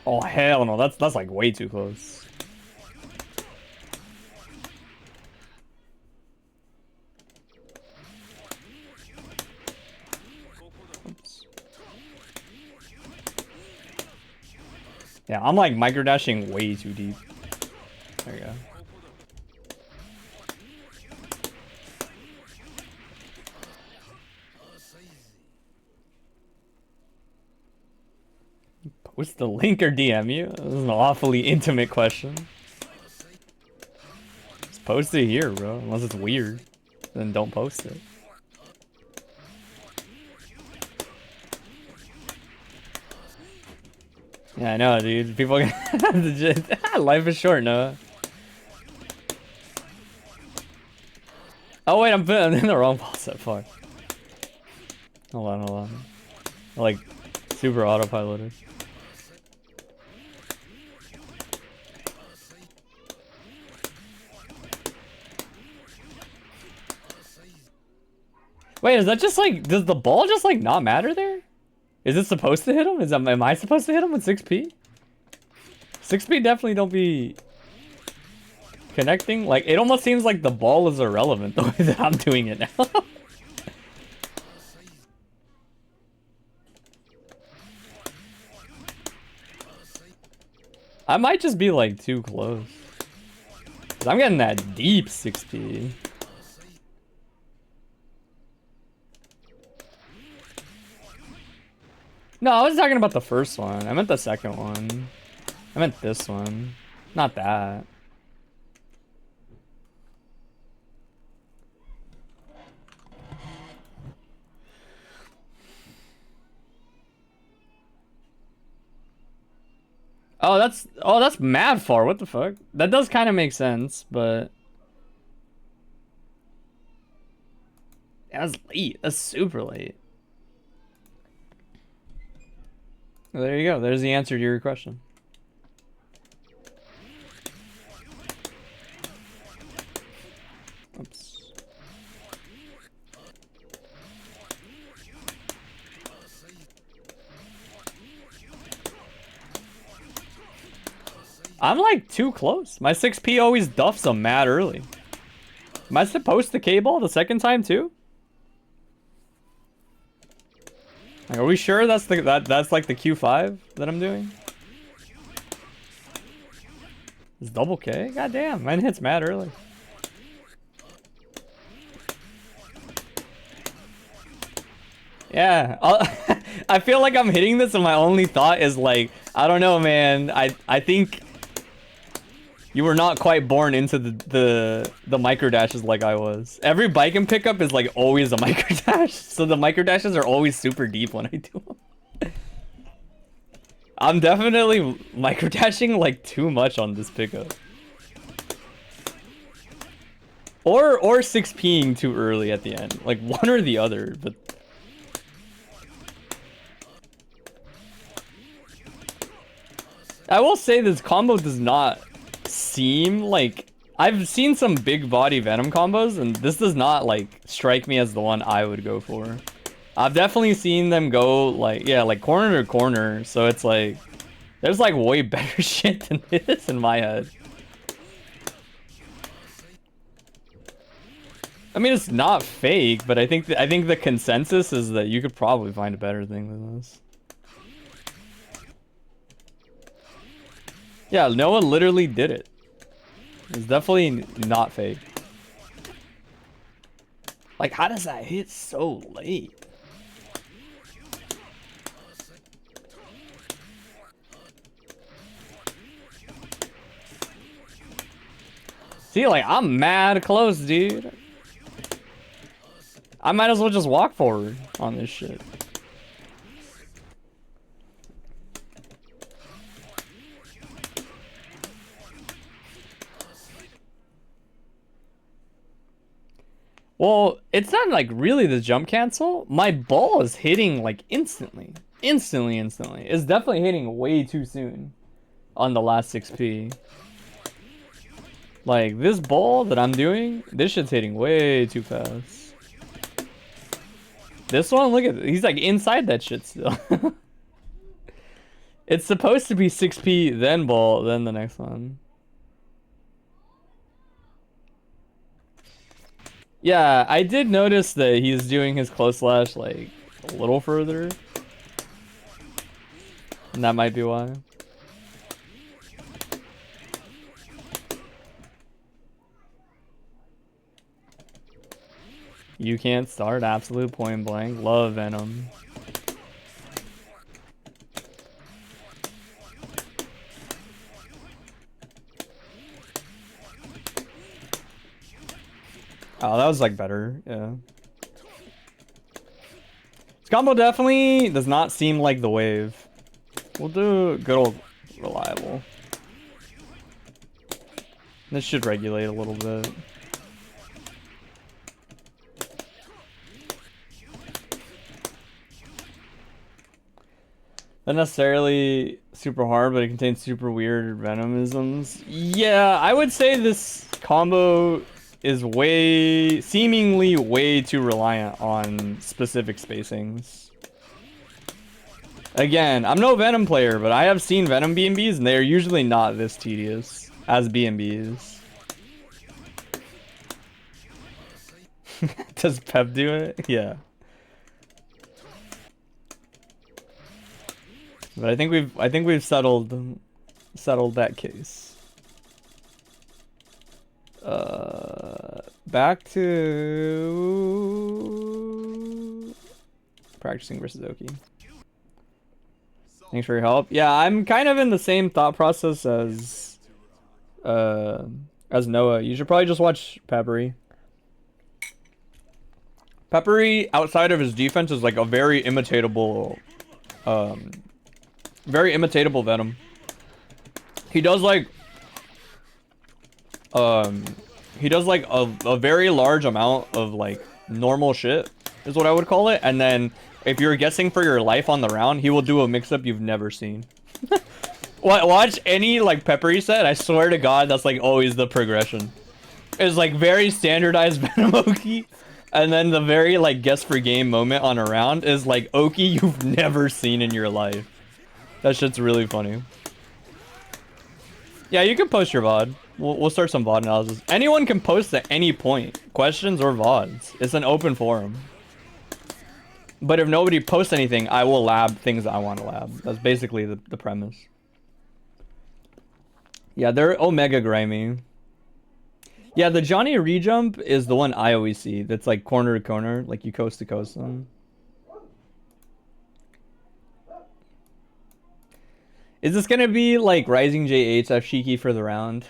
Oh hell no, that's like way too close. Yeah, I'm like microdashing way too deep. There you go. Post the link or DM you? This is an awfully intimate question. Just post it here, bro. Unless it's weird, then don't post it. Yeah, I know, dude. People life is short, Noah. Oh wait, I'm in the wrong ball set. Fuck. Hold on. Like, super autopiloted. Wait, is that just like, does the ball just like not matter there? Is it supposed to hit him? Am I supposed to hit him with 6P? 6P definitely don't be connecting. Like, it almost seems like the ball is irrelevant the way that I'm doing it now. I might just be like too close. 'Cause I'm getting that deep 6P. No, I was talking about the first one. I meant the second one. I meant this one. Not that. Oh, that's mad far. What the fuck? That does kind of make sense, but that's late. That's super late. Well, there you go. There's the answer to your question. Oops. I'm like too close. My 6P always duffs them mad early. Am I supposed to K-ball the second time too? Like, are we sure that's that's like the Q5 that I'm doing? It's double K? God damn, mine hits mad early. Yeah, I feel like I'm hitting this and my only thought is like, I don't know, man. I think you were not quite born into the micro dashes like I was. Every bike and pickup is like always a micro dash, so the micro dashes are always super deep when I do them. I'm definitely micro dashing like too much on this pickup. Or 6P'ing too early at the end, like one or the other, but. I will say this combo does not seem like... I've seen some big body Venom combos, and this does not, like, strike me as the one I would go for. I've definitely seen them go, like, yeah, like, corner to corner, so it's like... There's, like, way better shit than this in my head. I mean, it's not fake, but I think the consensus is that you could probably find a better thing than this. Yeah, Noah literally did it. It's definitely not fake. Like, how does that hit so late? See, like, I'm mad close, dude. I might as well just walk forward on this shit. Well, it's not like really the jump cancel. My ball is hitting like instantly. Instantly. It's definitely hitting way too soon on the last 6P. Like this ball that I'm doing, this shit's hitting way too fast. This one, look at it. He's like inside that shit still. It's supposed to be 6P, then ball, then the next one. Yeah, I did notice that he's doing his close slash like a little further. And that might be why. You can't start absolute point blank. Love Venom. Oh, that was like better, yeah. This combo definitely does not seem like the wave. We'll do good old reliable. This should regulate a little bit. Not necessarily super hard, but it contains super weird venomisms. Yeah, I would say this combo is seemingly way too reliant on specific spacings. Again, I'm no Venom player, but I have seen Venom B&Bs, and they are usually not this tedious as B&Bs. Does Pep do it? Yeah. But I think we've settled that case. Back to practicing versus Oki. Thanks for your help. Yeah, I'm kind of in the same thought process as Noah. You should probably just watch Peppery. Peppery, outside of his defense, is like a very imitatable Venom. He does like a very large amount of like normal shit is what I would call it, and then if you're guessing for your life on the round, he will do a mix-up you've never seen. Watch any like Peppery set, I swear to God, that's like always the progression. It's like very standardized Venom Oki, and then the very like guess for game moment on a round is like Oki you've never seen in your life. That shit's really funny. Yeah, you can post your VOD. We'll start some VOD analysis. Anyone can post at any point, questions or VODs. It's an open forum. But if nobody posts anything, I will lab things that I want to lab. That's basically the premise. Yeah, they're Omega grimy. Yeah, the Johnny rejump is the one I always see. That's like corner to corner, like you coast to coast them. Is this gonna be like Rising J8's Shiki for the round?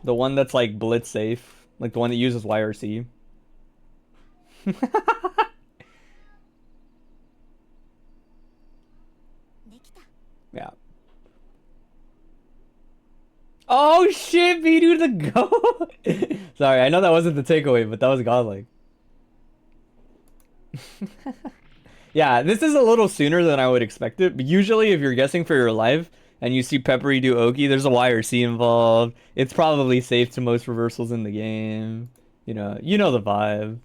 The one that's like blitz safe, like the one that uses YRC. Yeah. Oh shit, Vidu the go. Sorry, I know that wasn't the takeaway, but that was godlike. Yeah, this is a little sooner than I would expect it, but usually if you're guessing for your life and you see Peppery do Oki, there's a YRC involved. It's probably safe to most reversals in the game. You know the vibe.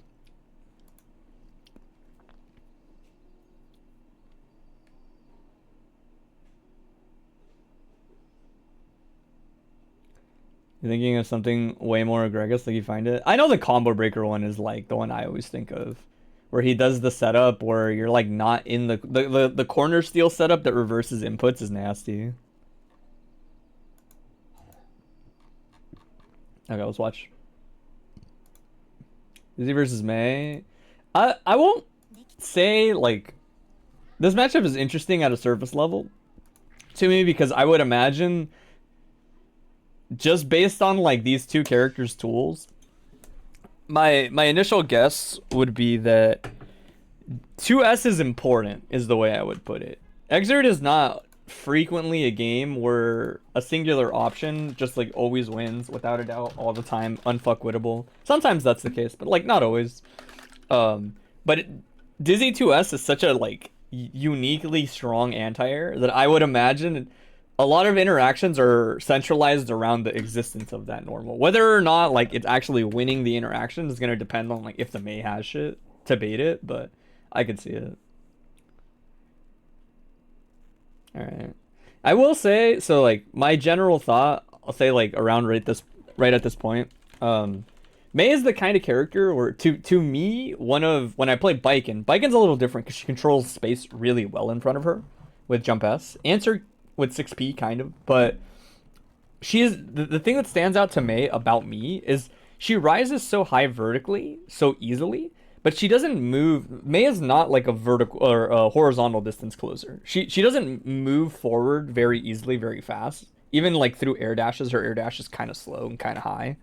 You're thinking of something way more egregious, like you find it? I know the combo breaker one is like the one I always think of, where he does the setup where you're like not in the corner steal setup that reverses inputs is nasty. Okay, let's watch. Izzy versus May. I won't say like this matchup is interesting at a surface level to me, because I would imagine just based on like these two characters' tools, my initial guess would be that 2S is important, is the way I would put it. Exert is not frequently a game where a singular option just like always wins without a doubt all the time, unfuckwittable. Sometimes that's the case, but like not always. But Dizzy 2S is such a like uniquely strong anti-air that I would imagine a lot of interactions are centralized around the existence of that normal. Whether or not like it's actually winning the interaction is going to depend on like if the May has shit to bait it, but I could see it. All right. I will say, so like my general thought, I'll say like around right at this point, May is the kind of character where to me, when I play Biken's a little different because she controls space really well in front of her with Jump S. Answer with 6P kind of, but she is the thing that stands out to May about me is she rises so high vertically so easily, but she doesn't move. May is not like a vertical or a horizontal distance closer. She doesn't move forward very easily, very fast. Even like through air dashes, her air dash is kind of slow and kind of high,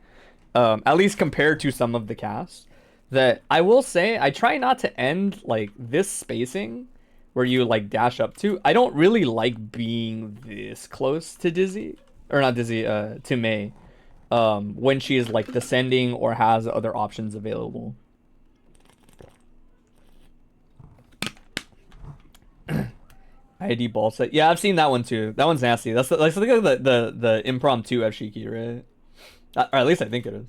at least compared to some of the casts. That I will say, I try not to end like this spacing where you like dash up to. I don't really like being this close to Dizzy, or not Dizzy, to May, when she is like descending or has other options available. ID ball set. Yeah, I've seen that one too. That one's nasty. That's like the impromptu Ashiki, right? Or at least I think it is.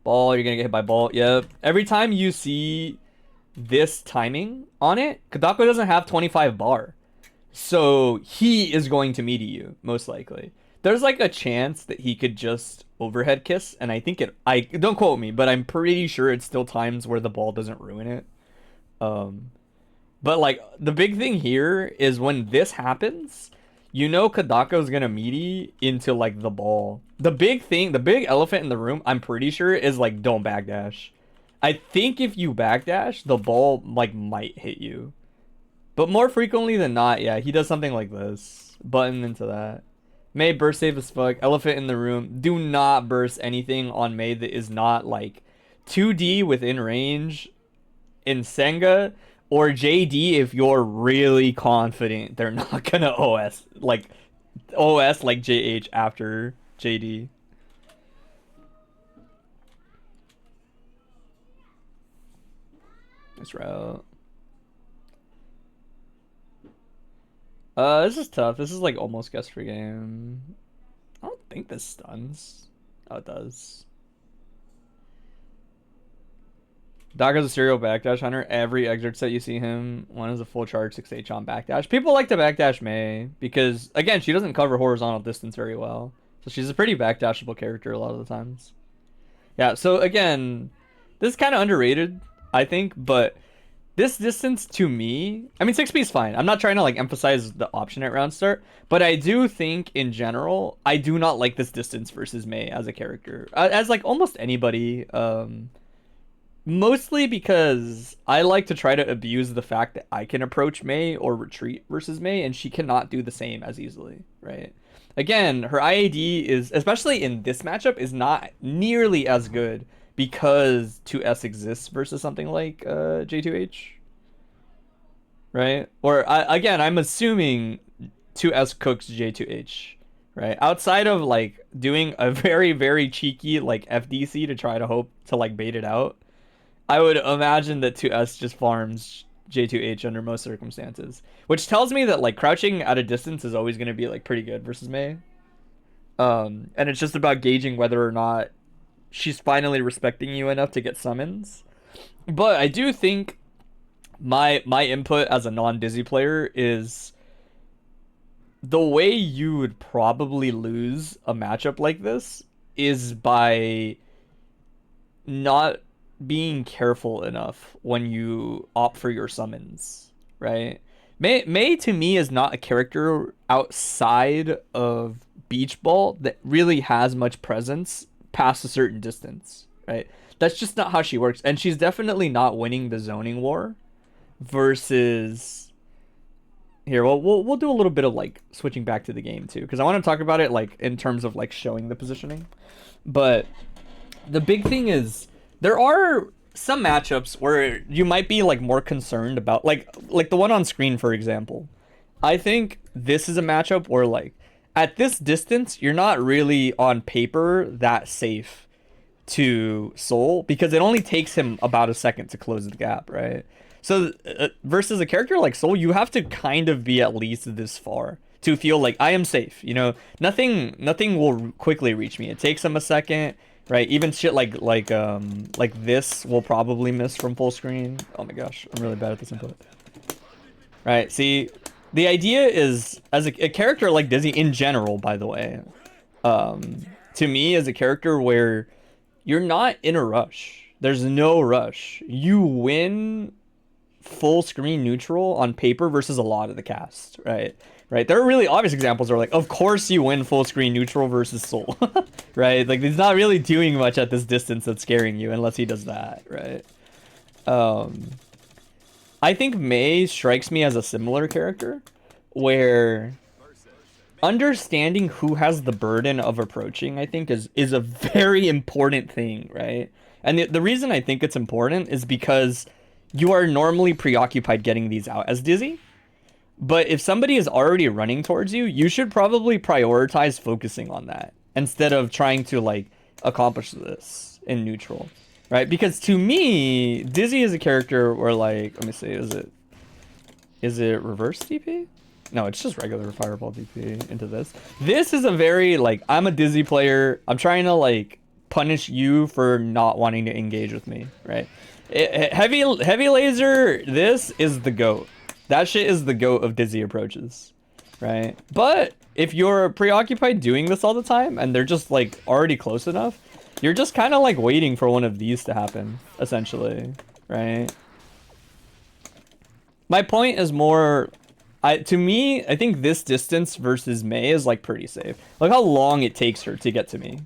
Ball, you're gonna get hit by ball. Yep. Every time you see this timing on it, Kedako doesn't have 25 bar. So he is going to meet you, most likely. There's like a chance that he could just overhead kiss, and I think I don't quote me, but I'm pretty sure it's still times where the ball doesn't ruin it. But like the big thing here is when this happens, you know Kedako's gonna meaty into like the ball. The big elephant in the room, I'm pretty sure, is like don't backdash. I think if you backdash, the ball like might hit you. But more frequently than not, yeah, he does something like this. Button into that. May burst safe as fuck. Elephant in the room. Do not burst anything on May that is not like 2D within range in Senga, or JD if you're really confident they're not gonna OS like JH after JD. Nice route. This is tough. This is like almost guess for game. I don't think this stuns. Oh, it does. Daga's a serial backdash hunter. Every exert set you see him, one is a full charge 6H on backdash. People like to backdash May because, again, she doesn't cover horizontal distance very well. So she's a pretty backdashable character a lot of the times. Yeah, so again, this is kind of underrated, I think, but this distance to me, I mean, 6P is fine. I'm not trying to like emphasize the option at round start, but I do think in general, I do not like this distance versus May as a character. As like almost anybody, mostly because I like to try to abuse the fact that I can approach May or retreat versus May, and she cannot do the same as easily, right? Again, her IAD is, especially in this matchup, is not nearly as good because 2S exists versus something like J2H, right? Or again, I'm assuming 2S cooks J2H, right? Outside of like doing a very, very cheeky like FDC to try to hope to like bait it out, I would imagine that 2S just farms J2H under most circumstances, which tells me that like crouching at a distance is always going to be like pretty good versus May. And it's just about gauging whether or not she's finally respecting you enough to get summons. But I do think my input as a non-Dizzy player is the way you would probably lose a matchup like this is by not being careful enough when you opt for your summons, right? May to me is not a character outside of Beach Ball that really has much presence past a certain distance, right? That's just not how she works, and she's definitely not winning the zoning war versus here. Well, we'll do a little bit of like switching back to the game too, because I want to talk about it like in terms of like showing the positioning. But the big thing is there are some matchups where you might be like more concerned about like the one on screen, for example. I think this is a matchup where like at this distance, you're not really on paper that safe to Soul because it only takes him about a second to close the gap, right? So versus a character like Soul, you have to kind of be at least this far to feel like I am safe. You know, nothing will quickly reach me. It takes him a second, right? Even shit like this will probably miss from full screen. Oh my gosh, I'm really bad at this input. Right, see, the idea is, as a character like Dizzy in general, by the way, to me, as a character where you're not in a rush. There's no rush. You win full screen neutral on paper versus a lot of the cast, right? Right. There are really obvious examples where, like, of course you win full screen neutral versus Soul, right? Like, he's not really doing much at this distance that's scaring you unless he does that, right? I think May strikes me as a similar character where understanding who has the burden of approaching, I think, is a very important thing, right? And the reason I think it's important is because you are normally preoccupied getting these out as Dizzy. But if somebody is already running towards you, you should probably prioritize focusing on that instead of trying to, like, accomplish this in neutral, right? Because to me, Dizzy is a character where, like, let me see, is it? Is it reverse DP? No, it's just regular fireball DP into this. This is a very, like, I'm a Dizzy player. I'm trying to, like, punish you for not wanting to engage with me, right? Heavy laser, this is the GOAT. That shit is the GOAT of Dizzy approaches, right? But if you're preoccupied doing this all the time and they're just, like, already close enough, you're just kind of, like, waiting for one of these to happen, essentially, right? My point is more... to me, I think this distance versus Mei is, like, pretty safe. Look how long it takes her to get to me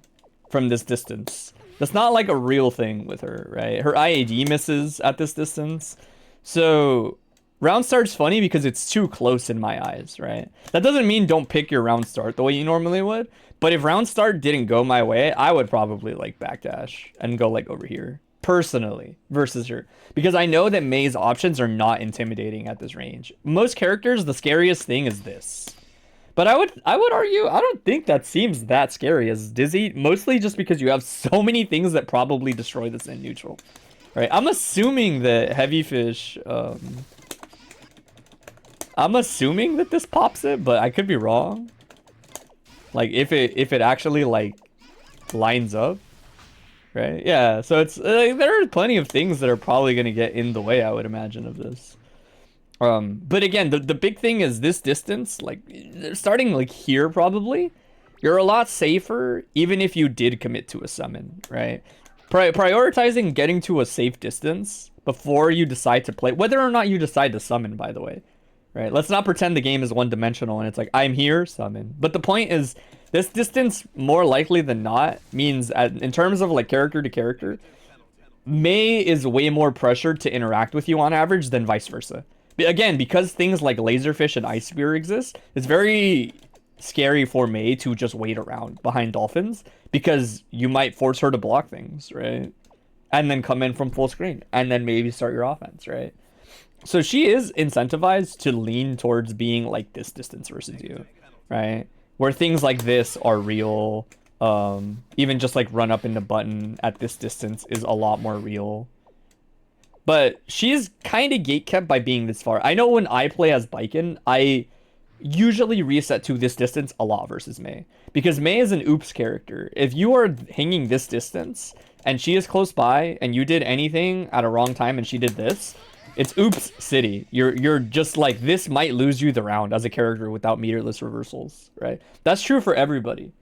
from this distance. That's not, like, a real thing with her, right? Her IAD misses at this distance. So, round start's funny because it's too close in my eyes, right? That doesn't mean don't pick your round start the way you normally would. But if round start didn't go my way, I would probably, like, backdash and go, like, over here. Personally, versus her. Because I know that Mei's options are not intimidating at this range. Most characters, the scariest thing is this. But I would argue, I don't think that seems that scary as Dizzy, mostly just because you have so many things that probably destroy this in neutral. Right? I'm assuming that Heavy Fish, I'm assuming that this pops it, but I could be wrong. Like, if it actually, like, lines up. Right? Yeah, so it's there are plenty of things that are probably going to get in the way, I would imagine, of this. But again, the big thing is this distance, like, starting, like, here probably, you're a lot safer even if you did commit to a summon, right? Prioritizing getting to a safe distance before you decide to play, whether or not you decide to summon, by the way, right? Let's not pretend the game is one-dimensional and it's like, I'm here, summon. But the point is, this distance, more likely than not, means in terms of, like, character to character, Mei is way more pressured to interact with you on average than vice versa. Again, because things like Laserfish and Ice Spear exist, it's very scary for Mei to just wait around behind Dolphins because you might force her to block things, right? And then come in from full screen and then maybe start your offense, right? So she is incentivized to lean towards being, like, this distance versus you, right? Where things like this are real. Even just, like, run up into button at this distance is a lot more real. But she's kind of gatekept by being this far. I know when I play as Baiken, I usually reset to this distance a lot versus Mei. Because Mei is an oops character. If you are hanging this distance, and she is close by, and you did anything at a wrong time and she did this, it's oops city. You're just like, this might lose you the round as a character without meterless reversals, right? That's true for everybody.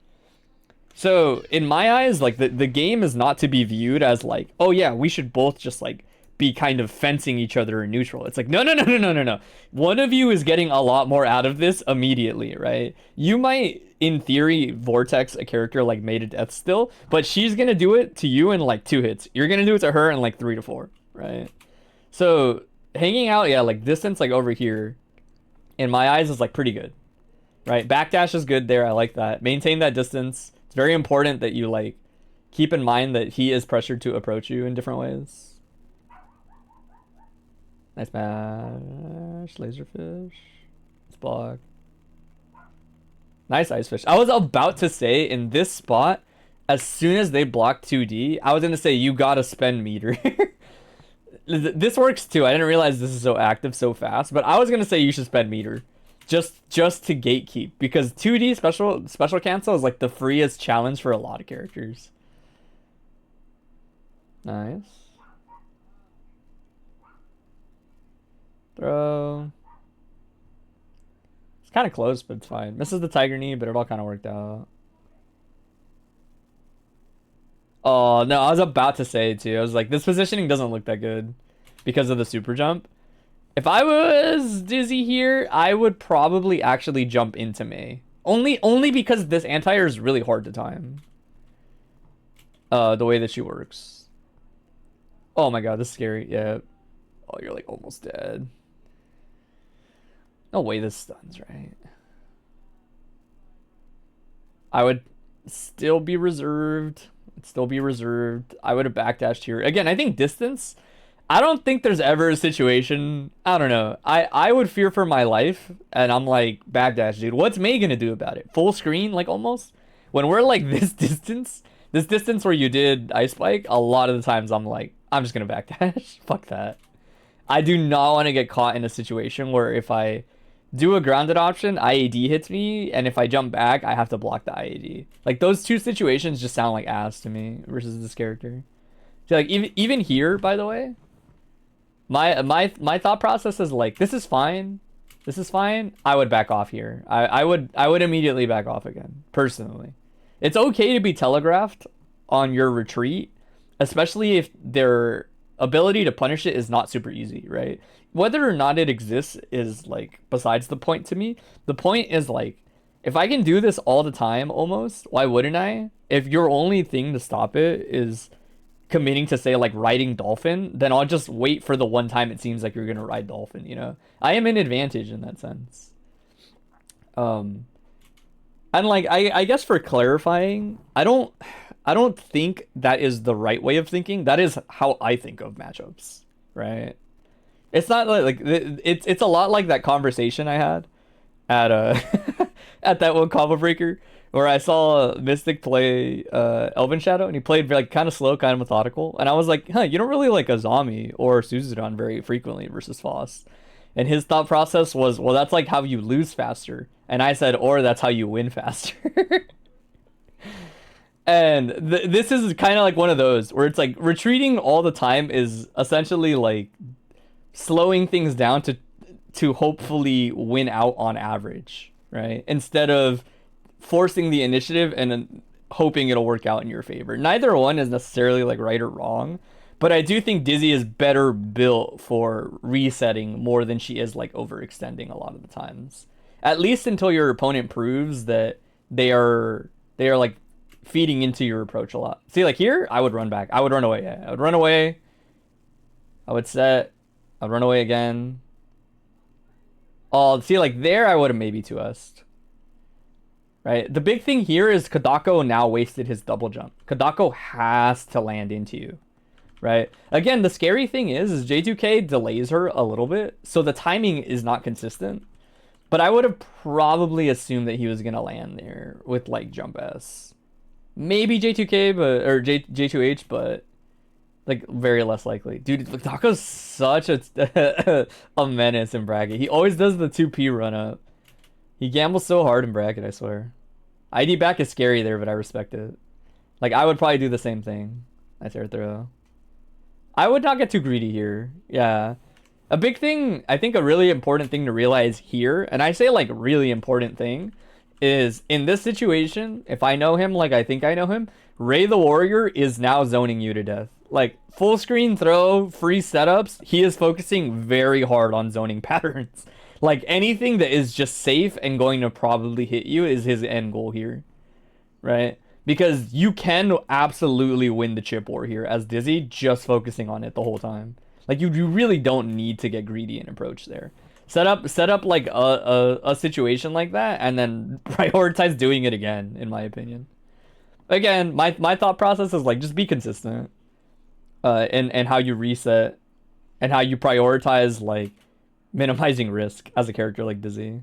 So in my eyes, like, the game is not to be viewed as like, oh yeah, we should both just, like, be kind of fencing each other in neutral. It's like, no. One of you is getting a lot more out of this immediately, right? You might, in theory, vortex a character like Mei to death still, but she's gonna do it to you in, like, 2 hits. You're gonna do it to her in, like, 3 to 4, right? So hanging out, yeah, like, distance, like, over here, in my eyes, is, like, pretty good, right? Backdash is good there. I like that. Maintain that distance. It's very important that you, like, keep in mind that he is pressured to approach you in different ways. Nice mash. Laserfish. Let's block. Nice Ice Fish. I was about to say, in this spot, as soon as they block 2D, I was going to say, you gotta spend meter. This works too. I didn't realize this is so active so fast, but I was gonna say you should spend meter, just to gatekeep, because 2D special cancel is, like, the freest challenge for a lot of characters. Nice. Throw. It's kind of close, but it's fine. Misses the Tiger Knee, but it all kind of worked out. Oh, no, I was about to say it too. I was like, this positioning doesn't look that good because of the super jump. If I was Dizzy here, I would probably actually jump into Mei. Only because this anti-air is really hard to time. The way that she works. Oh my god, this is scary. Yeah. Oh, you're, like, almost dead. No way this stuns, right? I would still be reserved. I would have backdashed here. Again, I think distance, I don't think there's ever a situation, I don't know. I would fear for my life, and I'm like, backdash, dude. What's Mei gonna do about it? Full screen, like, almost? When we're, like, this distance where you did Ice Spike, a lot of the times I'm like, I'm just gonna backdash. Fuck that. I do not want to get caught in a situation where if I do a grounded option, IAD hits me, and if I jump back, I have to block the IAD. Like, those two situations just sound like ass to me versus this character. So, like, even here, by the way, my thought process is like, this is fine. This is fine. I would back off here. I would immediately back off again, personally. It's okay to be telegraphed on your retreat, especially if their ability to punish it is not super easy, right? Whether or not it exists is like besides the point to me. The point is like, if I can do this all the time almost, why wouldn't I? If your only thing to stop it is committing to say like riding dolphin, then I'll just wait for the one time it seems like you're gonna ride dolphin, you know? I am an advantage in that sense. And like I guess for clarifying, I don't think that is the right way of thinking. That is how I think of matchups, right? It's not like it's a lot like that conversation I had at at that one combo breaker where I saw Mystic play Elven Shadow, and he played like kind of slow, kind of methodical, and I was like, huh, you don't really like Azami or Suzuran very frequently versus Foss. And his thought process was, well, that's like how you lose faster. And I said, or that's how you win faster. And this is kind of like one of those where it's like retreating all the time is essentially like slowing things down to hopefully win out on average, right? Instead of forcing the initiative and hoping it'll work out in your favor. Neither one is necessarily like right or wrong, but I do think Dizzy is better built for resetting more than she is like overextending a lot of the times. At least until your opponent proves that they are like feeding into your approach a lot. See, like here, I would run back. I would run away. Yeah, I would run away. I would set. I'd run away again. Oh, see, like there, I would have maybe 2S'd. Right? The big thing here is Kedako now wasted his double jump. Kedako has to land into you. Right? Again, the scary thing is J2K delays her a little bit, so the timing is not consistent. But I would have probably assumed that he was going to land there with, like, jump S. Maybe J2K, or J2H, but, like, very less likely. Dude, Kedako's such a menace in bracket. He always does the 2P run-up. He gambles so hard in bracket, I swear. ID back is scary there, but I respect it. Like, I would probably do the same thing. Nice air throw. I would not get too greedy here. Yeah. A big thing, I think a really important thing to realize here, and I say like really important thing, is in this situation, if I know him like I think I know him, Ray the Warrior is now zoning you to death. Like full screen throw, free setups, he is focusing very hard on zoning patterns. Like anything that is just safe and going to probably hit you is his end goal here. Right? Because you can absolutely win the chip war here as Dizzy, just focusing on it the whole time. Like you really don't need to get greedy and approach there. Set up like a situation like that and then prioritize doing it again, in my opinion. Again, my thought process is like just be consistent. And how you reset and how you prioritize like minimizing risk as a character like Dizzy.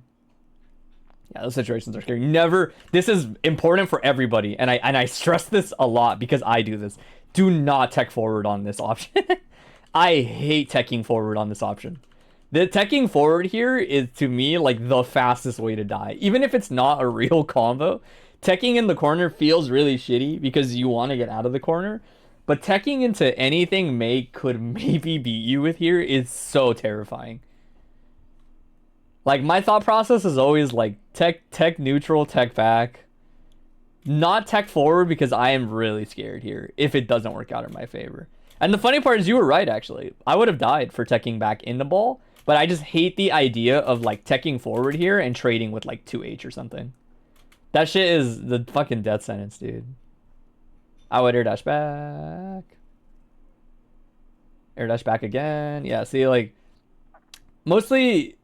Yeah, those situations are scary. Never. This is important for everybody, and I stress this a lot because I do this. Do not tech forward on this option. I hate teching forward on this option. The teching forward here is to me like the fastest way to die. Even if it's not a real combo, teching in the corner feels really shitty because you want to get out of the corner. But teching into anything May could maybe beat you with here is so terrifying. Like, my thought process is always, like, tech neutral, tech back. Not tech forward because I am really scared here if it doesn't work out in my favor. And the funny part is you were right, actually. I would have died for teching back in the ball, but I just hate the idea of, like, teching forward here and trading with, like, 2H or something. That shit is the fucking death sentence, dude. I would air dash back. Air dash back again. Yeah, see, like, mostly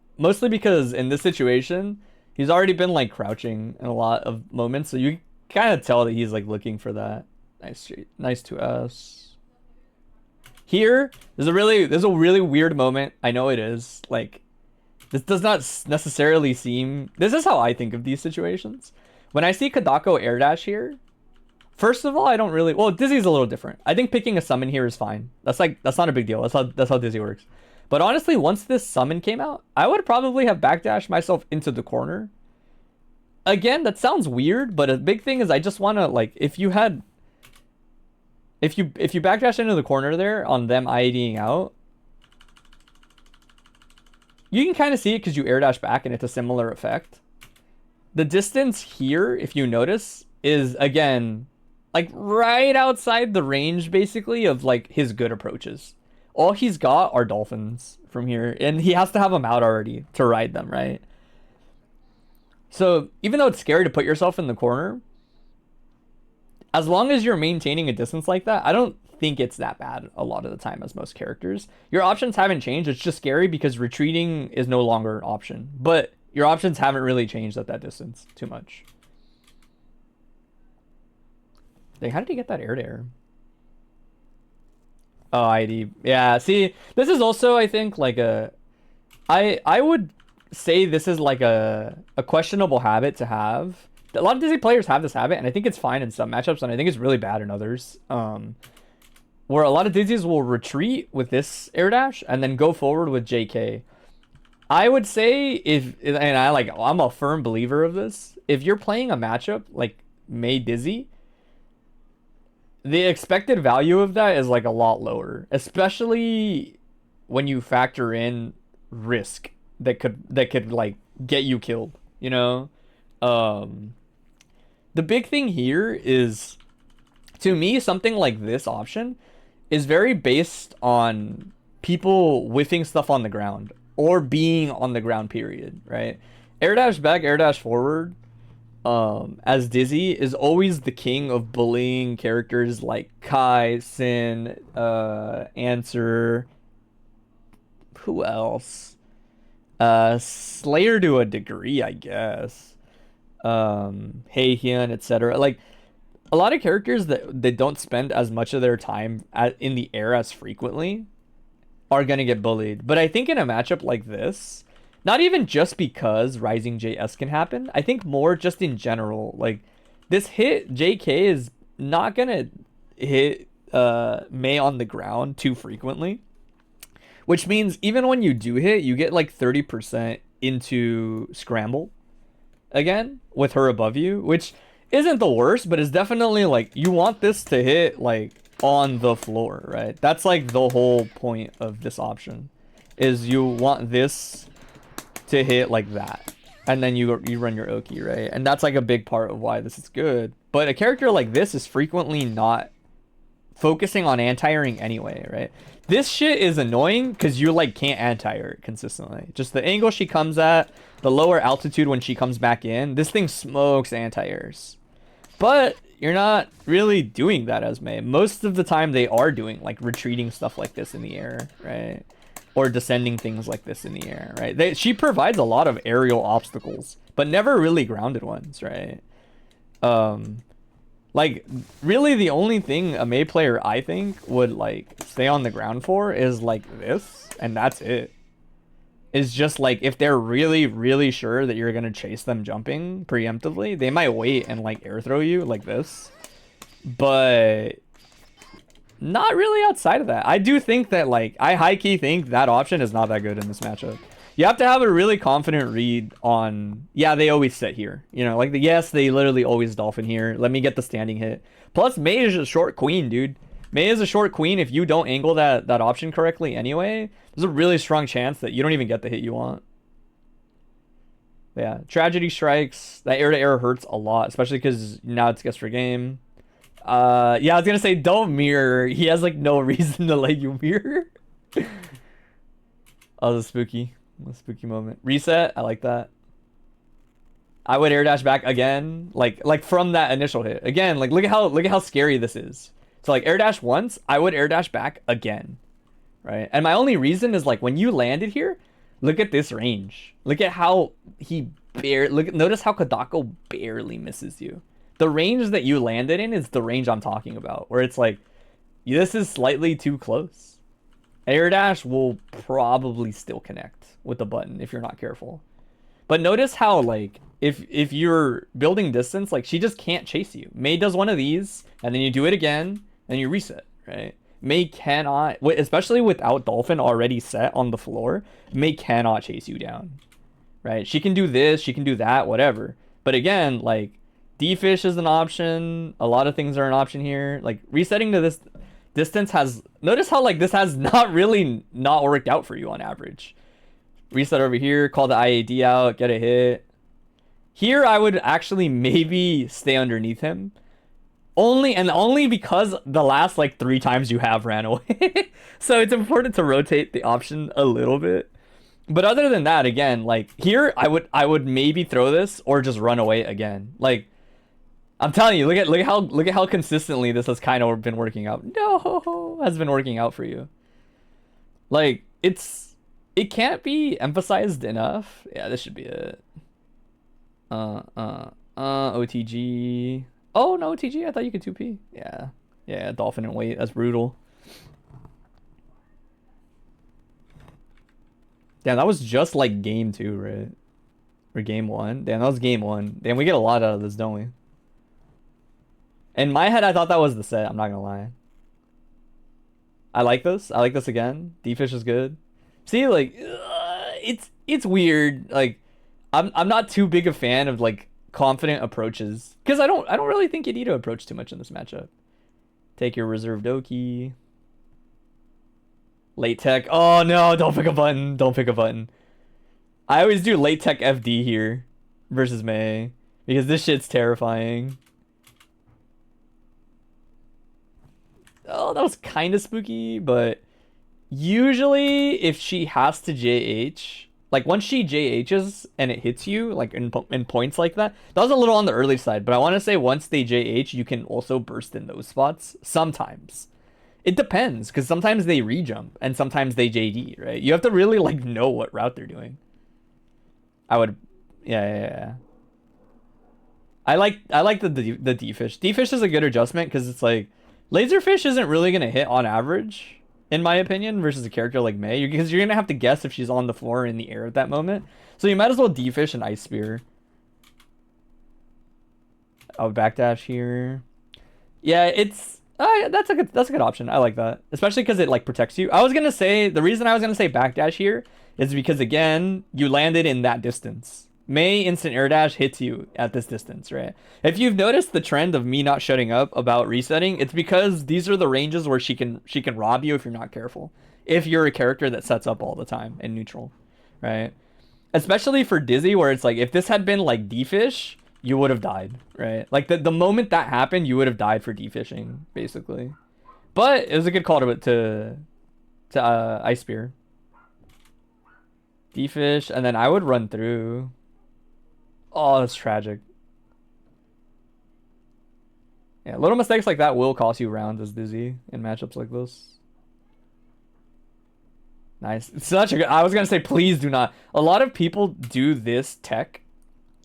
because in this situation, he's already been like crouching in a lot of moments, so you kind of tell that he's like looking for that. Nice to us. Here, there's a really weird moment. I know it is. Like, this does not necessarily seem. This is how I think of these situations. When I see Kedako air dash here, first of all, I don't really. Well, Dizzy's a little different. I think picking a summon here is fine. That's not a big deal. That's how Dizzy works. But honestly, once this summon came out, I would probably have backdashed myself into the corner. Again, that sounds weird, but a big thing is I just want to, like, if you backdash into the corner there on them IDing out, you can kind of see it because you air dash back and it's a similar effect. The distance here, if you notice, is, again, like right outside the range, basically, of like his good approaches. All he's got are dolphins from here, and he has to have them out already to ride them, right? So even though it's scary to put yourself in the corner, as long as you're maintaining a distance like that, I don't think it's that bad a lot of the time as most characters. Your options haven't changed. It's just scary because retreating is no longer an option. But your options haven't really changed at that distance too much. Dang, how did he get that air to air? Oh, ID. Yeah, see, this is also, I think, like a... I would say this is like a questionable habit to have. A lot of Disney players have this habit, and I think it's fine in some matchups, and I think it's really bad in others. Where a lot of Dizzies will retreat with this air dash and then go forward with JK. I would say I'm a firm believer of this. If you're playing a matchup like Mei Dizzy, the expected value of that is like a lot lower, especially when you factor in risk that could like get you killed, you know? The big thing here is, to me, something like this option is very based on people whiffing stuff on the ground or being on the ground, period, right? Air dash back, air dash forward, as Dizzy is always the king of bullying characters like Kai, Sin, Answer, who else? Slayer to a degree, I guess. Heihyun, etc. Like, a lot of characters that don't spend as much of their time in the air as frequently are gonna get bullied. But I think in a matchup like this, not even just because Rising JS can happen, I think more just in general, like, this hit JK is not gonna hit Mei on the ground too frequently. Which means even when you do hit, you get like 30% into scramble again with her above you, which isn't the worst, but is definitely like, you want this to hit like on the floor, right? That's like the whole point of this option, is you want this to hit like that, and then you run your Oki, right? And that's like a big part of why this is good. But a character like this is frequently not focusing on anti-airing anyway, right? This shit is annoying because you like can't anti-air it consistently. Just the angle she comes at, the lower altitude when she comes back in, this thing smokes anti-airs. But you're not really doing that as Mei. Most of the time they are doing like retreating stuff like this in the air, right? Or descending things like this in the air, right? She provides a lot of aerial obstacles, but never really grounded ones, right? Like, really the only thing a Mei player, I think, would like stay on the ground for is like this, and that's it. Is just like, if they're really, really sure that you're gonna chase them jumping preemptively, they might wait and like air throw you like this. But not really outside of that. I do think that, like, I high-key think that option is not that good in this matchup. You have to have a really confident read on, yeah, they always sit here. You know, like, yes, they literally always dolphin here. Let me get the standing hit. Plus, Mei is a short queen, dude. Mei is a short queen. If you don't angle that option correctly anyway, there's a really strong chance that you don't even get the hit you want. But yeah, tragedy strikes. That air-to-air hurts a lot, especially because now it's guess for game. Yeah, I was gonna say don't mirror. He has like no reason to let you mirror. Oh, the spooky moment. Reset. I like that. I would air dash back again, like from that initial hit. Again, like look at how scary this is. So like air dash once, I would air dash back again, right? And my only reason is like when you landed here, look at this range. Look at how notice how Kedako barely misses you. The range that you landed in is the range I'm talking about, where it's like, this is slightly too close. Air dash will probably still connect with the button if you're not careful. But notice how, like, if you're building distance, like, she just can't chase you. Mei does one of these, and then you do it again, and you reset, right? Mei cannot, especially without Dolphin already set on the floor, Mei cannot chase you down, right? She can do this, she can do that, whatever. But again, like, D-Fish is an option. A lot of things are an option here. Like, resetting to this distance has... Notice how, like, this has not really not worked out for you on average. Reset over here, call the IAD out, get a hit. Here, I would actually maybe stay underneath him. Only because the last, like, 3 times you have ran away. So it's important to rotate the option a little bit. But other than that, again, like, here, I would maybe throw this or just run away again. Like, I'm telling you, look at how consistently this has kind of been working out. No, has been working out for you. Like, it can't be emphasized enough. Yeah, this should be it. OTG. Oh, no OTG. I thought you could 2P. Yeah, Dolphin and wait. That's brutal. Damn, that was just like game 2, right? Or game 1. Damn, that was game 1. Damn, we get a lot out of this, don't we? In my head, I thought that was the set. I'm not gonna lie. I like this. I like this again. D-Fish is good. See, like, it's weird. Like, I'm not too big a fan of, like, confident approaches, because I don't really think you need to approach too much in this matchup. Take your reserved Oki. Late tech. Oh no, don't pick a button. Don't pick a button. I always do late tech FD here versus Mei, because this shit's terrifying. Oh, that was kind of spooky, but usually if she has to JH, like once she JHs and it hits you, like in points like that was a little on the early side, but I want to say once they JH, you can also burst in those spots sometimes. It depends, because sometimes they rejump and sometimes they JD, right? You have to really like know what route they're doing. I would, yeah. I like the D-Fish. D-Fish is a good adjustment because it's like Laserfish isn't really gonna hit on average, in my opinion, versus a character like Mei, because you're gonna have to guess if she's on the floor or in the air at that moment. So you might as well D-Fish and Ice Spear. I'll backdash here. Yeah, it's that's a good option. I like that, especially because it like protects you. I was gonna say the reason I was gonna say backdash here is because again you landed in that distance. Mei instant air dash hits you at this distance, right? If you've noticed the trend of me not shutting up about resetting, it's because these are the ranges where she can rob you if you're not careful. If you're a character that sets up all the time in neutral, right? Especially for Dizzy, where it's like if this had been like D-Fish, you would have died, right? Like the moment that happened, you would have died for D-Fishing, basically. But it was a good call to Ice Spear. D-Fish, and then I would run through. Oh, that's tragic. Yeah, little mistakes like that will cost you rounds as Dizzy in matchups like this. Nice. It's such a good... I was going to say, please do not. A lot of people do this tech,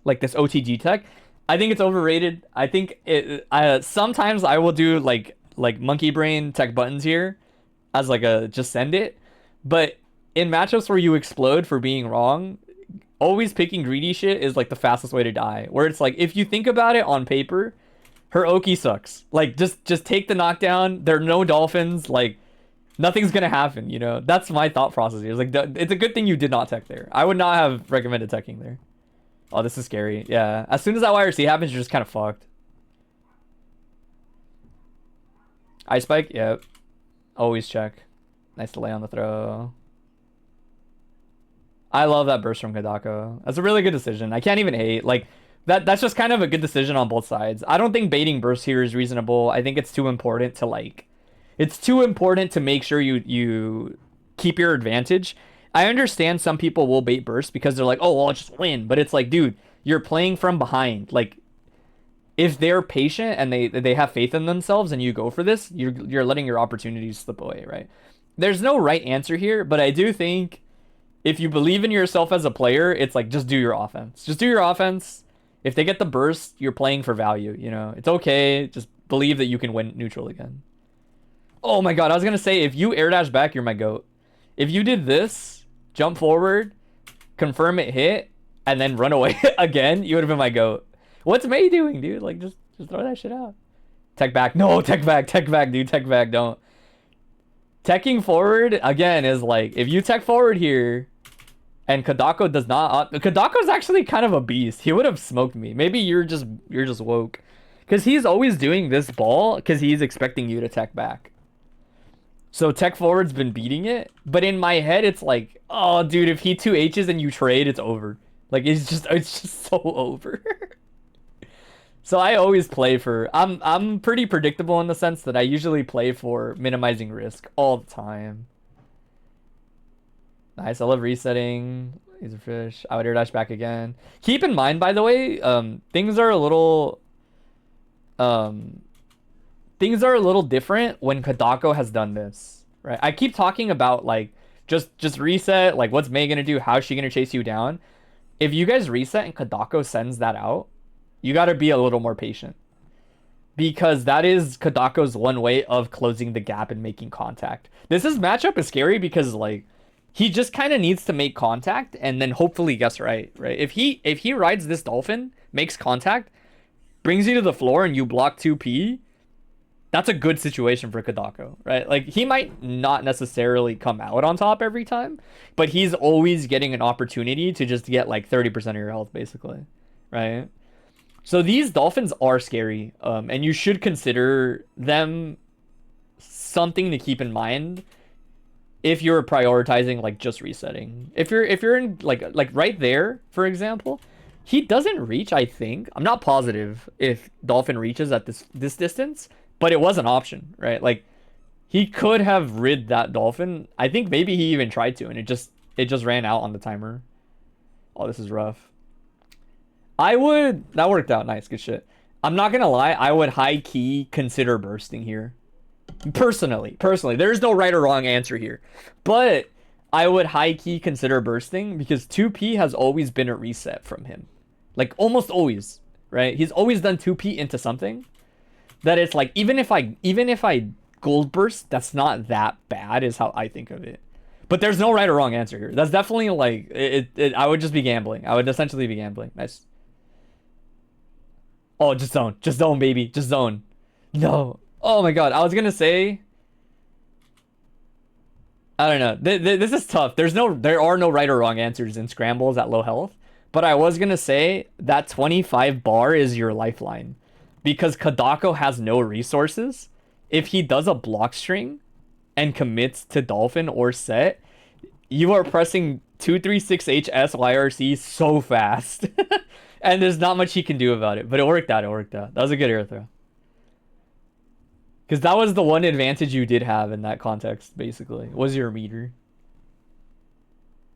like this OTG tech. I think it's overrated. I think it... sometimes I will do like monkey brain tech buttons here as like a just send it. But in matchups where you explode for being wrong, always picking greedy shit is like the fastest way to die. Where it's like, if you think about it on paper, her Oki sucks. Like, just take the knockdown. There are no dolphins. Like, nothing's gonna happen, you know? That's my thought process here. It's like, it's a good thing you did not tech there. I would not have recommended teching there. Oh, this is scary. Yeah. As soon as that YRC happens, you're just kind of fucked. Ice Spike? Yep. Always check. Nice delay on the throw. I love that burst from Kedako. That's a really good decision. I can't even hate. Like, that's just kind of a good decision on both sides. I don't think baiting burst here is reasonable. I think it's too important to, like... It's too important to make sure you keep your advantage. I understand some people will bait burst because they're like, oh, well, I'll just win. But it's like, dude, you're playing from behind. Like, if they're patient and they have faith in themselves and you go for this, you're letting your opportunities slip away, right? There's no right answer here, but I do think if you believe in yourself as a player, it's like, just do your offense. Just do your offense. If they get the burst, you're playing for value, you know? It's okay. Just believe that you can win neutral again. Oh my god, I was going to say, if you air dash back, you're my GOAT. If you did this, jump forward, confirm it hit, and then run away again, you would have been my GOAT. What's Mei doing, dude? Like, just throw that shit out. Tech back. No, tech back, dude. Tech back, don't. Teching forward, again, is like, if you tech forward here, and Kedako does not... Kedako's actually kind of a beast. He would have smoked me. Maybe you're just woke. Because he's always doing this ball because he's expecting you to tech back. So tech forward's been beating it. But in my head, it's like, oh, dude, if he 2H's and you trade, it's over. Like, it's just so over. So I always play for... I'm pretty predictable in the sense that I usually play for minimizing risk all the time. Nice, I love resetting. These are fish. I would air dash back again. Keep in mind, by the way, things are a little different when Kedako has done this, right? I keep talking about like just reset, like what's Mei gonna do? How's she gonna chase you down? If you guys reset and Kedako sends that out, you gotta be a little more patient. Because that is Kedako's one way of closing the gap and making contact. This matchup is scary because like he just kind of needs to make contact and then hopefully guess right? If he rides this dolphin, makes contact, brings you to the floor and you block 2P, that's a good situation for Kedako, right? Like he might not necessarily come out on top every time, but he's always getting an opportunity to just get like 30% of your health basically, right? So these dolphins are scary, and you should consider them something to keep in mind if you're prioritizing like just resetting. If you're in like right there, for example, he doesn't reach, I think. I'm not positive if dolphin reaches at this distance, but it was an option, right? Like he could have rid that dolphin. I think maybe he even tried to, and it just ran out on the timer. Oh, this is rough. That worked out nice, good shit. I'm not gonna lie, I would high key consider bursting here. Personally, there's no right or wrong answer here, but I would high key consider bursting because 2P has always been a reset from him, like almost always, right? He's always done 2P into something that it's like even if I gold burst, that's not that bad is how I think of it. But there's no right or wrong answer here. That's definitely like I would just be gambling. I would essentially be gambling. Nice. Oh, just zone, baby, just zone. No. Oh my god, I was gonna say, I don't know. This is tough. There are no right or wrong answers in scrambles at low health. But I was gonna say that 25 bar is your lifeline, because Kedako has no resources. If he does a block string and commits to dolphin or set, you are pressing 236HS YRC so fast. And there's not much he can do about it. But it worked out. That was a good air throw. Because that was the one advantage you did have in that context, basically, was your meter.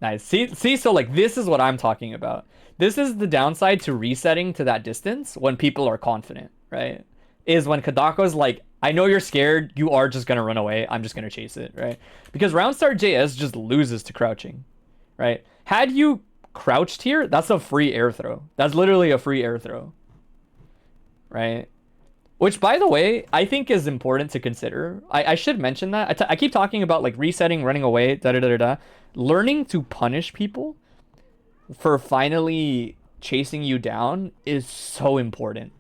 Nice. See, so like this is what I'm talking about. This is the downside to resetting to that distance when people are confident, right? Is when Kedako's like, I know you're scared, you are just gonna run away, I'm just gonna chase it, right? Because round start JS just loses to crouching, right? Had you crouched here, that's a free air throw. That's literally a free air throw, right? Which, by the way, I think is important to consider. I should mention that. I keep talking about like resetting, running away, da-da-da-da-da. Learning to punish people for finally chasing you down is so important.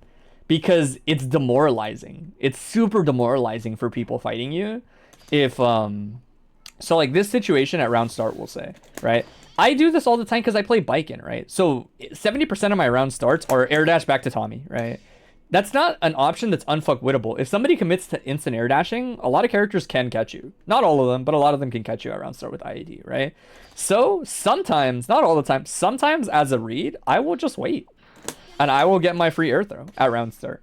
Because it's demoralizing. It's super demoralizing for people fighting you. If, so like this situation at round start, we'll say, right? I do this all the time because I play Biken, right? So 70% of my round starts are air dash back to Tommy, right? That's not an option that's unfuckwittable. If somebody commits to instant air dashing, a lot of characters can catch you. Not all of them, but a lot of them can catch you at round start with IED, right? So sometimes, not all the time, sometimes as a read, I will just wait. And I will get my free air throw at round start,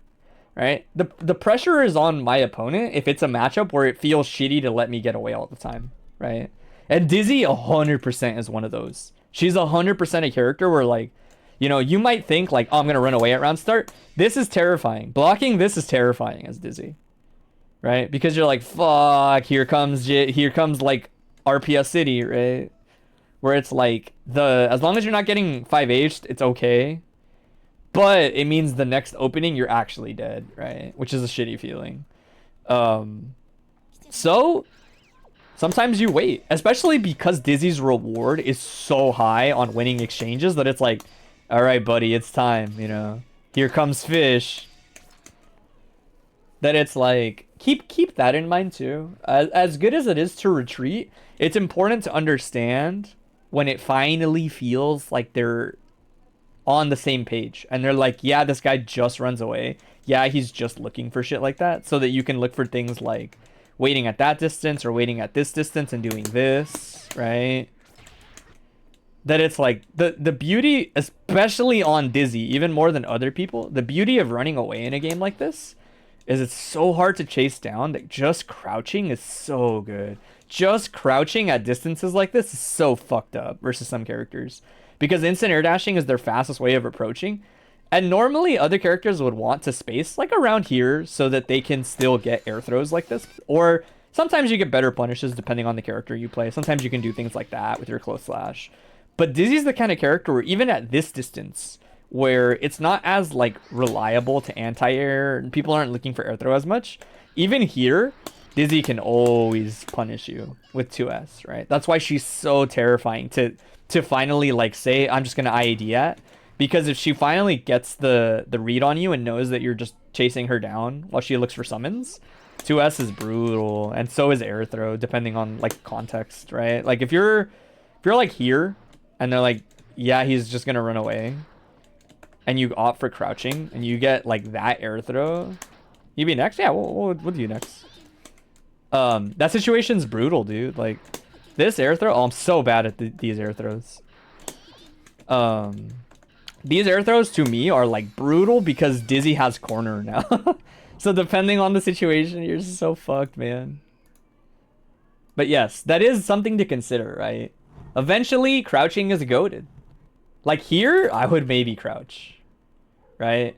right? The pressure is on my opponent if it's a matchup where it feels shitty to let me get away all the time, right? And Dizzy 100% is one of those. She's 100% a character where like, you know, you might think like, oh, I'm going to run away at round start. This is terrifying. Blocking this is terrifying as Dizzy, right? Because you're like, fuck, here comes like RPS City, right? Where it's like, as long as you're not getting 5H'd, it's okay. But it means the next opening, you're actually dead, right? Which is a shitty feeling. So sometimes you wait, especially because Dizzy's reward is so high on winning exchanges that it's like, all right, buddy, it's time, you know. Here comes fish. That it's like keep that in mind too. As good as it is to retreat, it's important to understand when it finally feels like they're on the same page and they're like, yeah, this guy just runs away. Yeah, he's just looking for shit like that, so that you can look for things like waiting at that distance or waiting at this distance and doing this, right? That it's like the beauty, especially on Dizzy, even more than other people, the beauty of running away in a game like this is it's so hard to chase down that just crouching is so good. Just crouching at distances like this is so fucked up versus some characters. Because instant air dashing is their fastest way of approaching. And normally other characters would want to space like around here so that they can still get air throws like this. Or sometimes you get better punishes depending on the character you play. Sometimes you can do things like that with your close slash. But Dizzy's the kind of character where even at this distance, where it's not as like reliable to anti-air and people aren't looking for air throw as much, even here, Dizzy can always punish you with 2S, right? That's why she's so terrifying to finally like say, I'm just gonna IAD at. Because if she finally gets the read on you and knows that you're just chasing her down while she looks for summons, 2S is brutal, and so is air throw, depending on like context, right? Like if you're like here, and they're like, yeah, he's just gonna run away, and you opt for crouching, and you get like that air throw, you be next? Yeah, we'll do you next. That situation's brutal, dude. Like this air throw, oh, I'm so bad at these air throws. These air throws to me are like brutal because Dizzy has corner now. So depending on the situation, you're so fucked, man. But yes, that is something to consider, right? Eventually, crouching is goated. Like here, I would maybe crouch, right?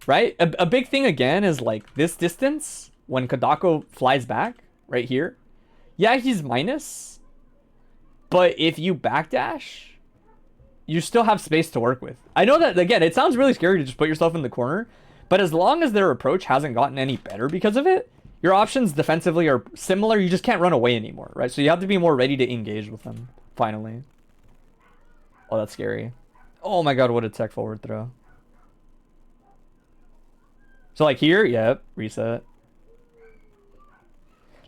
Right? A big thing again is like this distance when Kedako flies back right here. Yeah, he's minus, but if you backdash, you still have space to work with. I know that, again, it sounds really scary to just put yourself in the corner, but as long as their approach hasn't gotten any better because of it, your options defensively are similar. You just can't run away anymore, right? So you have to be more ready to engage with them, finally. Oh, that's scary. Oh my god, what a tech forward throw. So like here, yep, reset.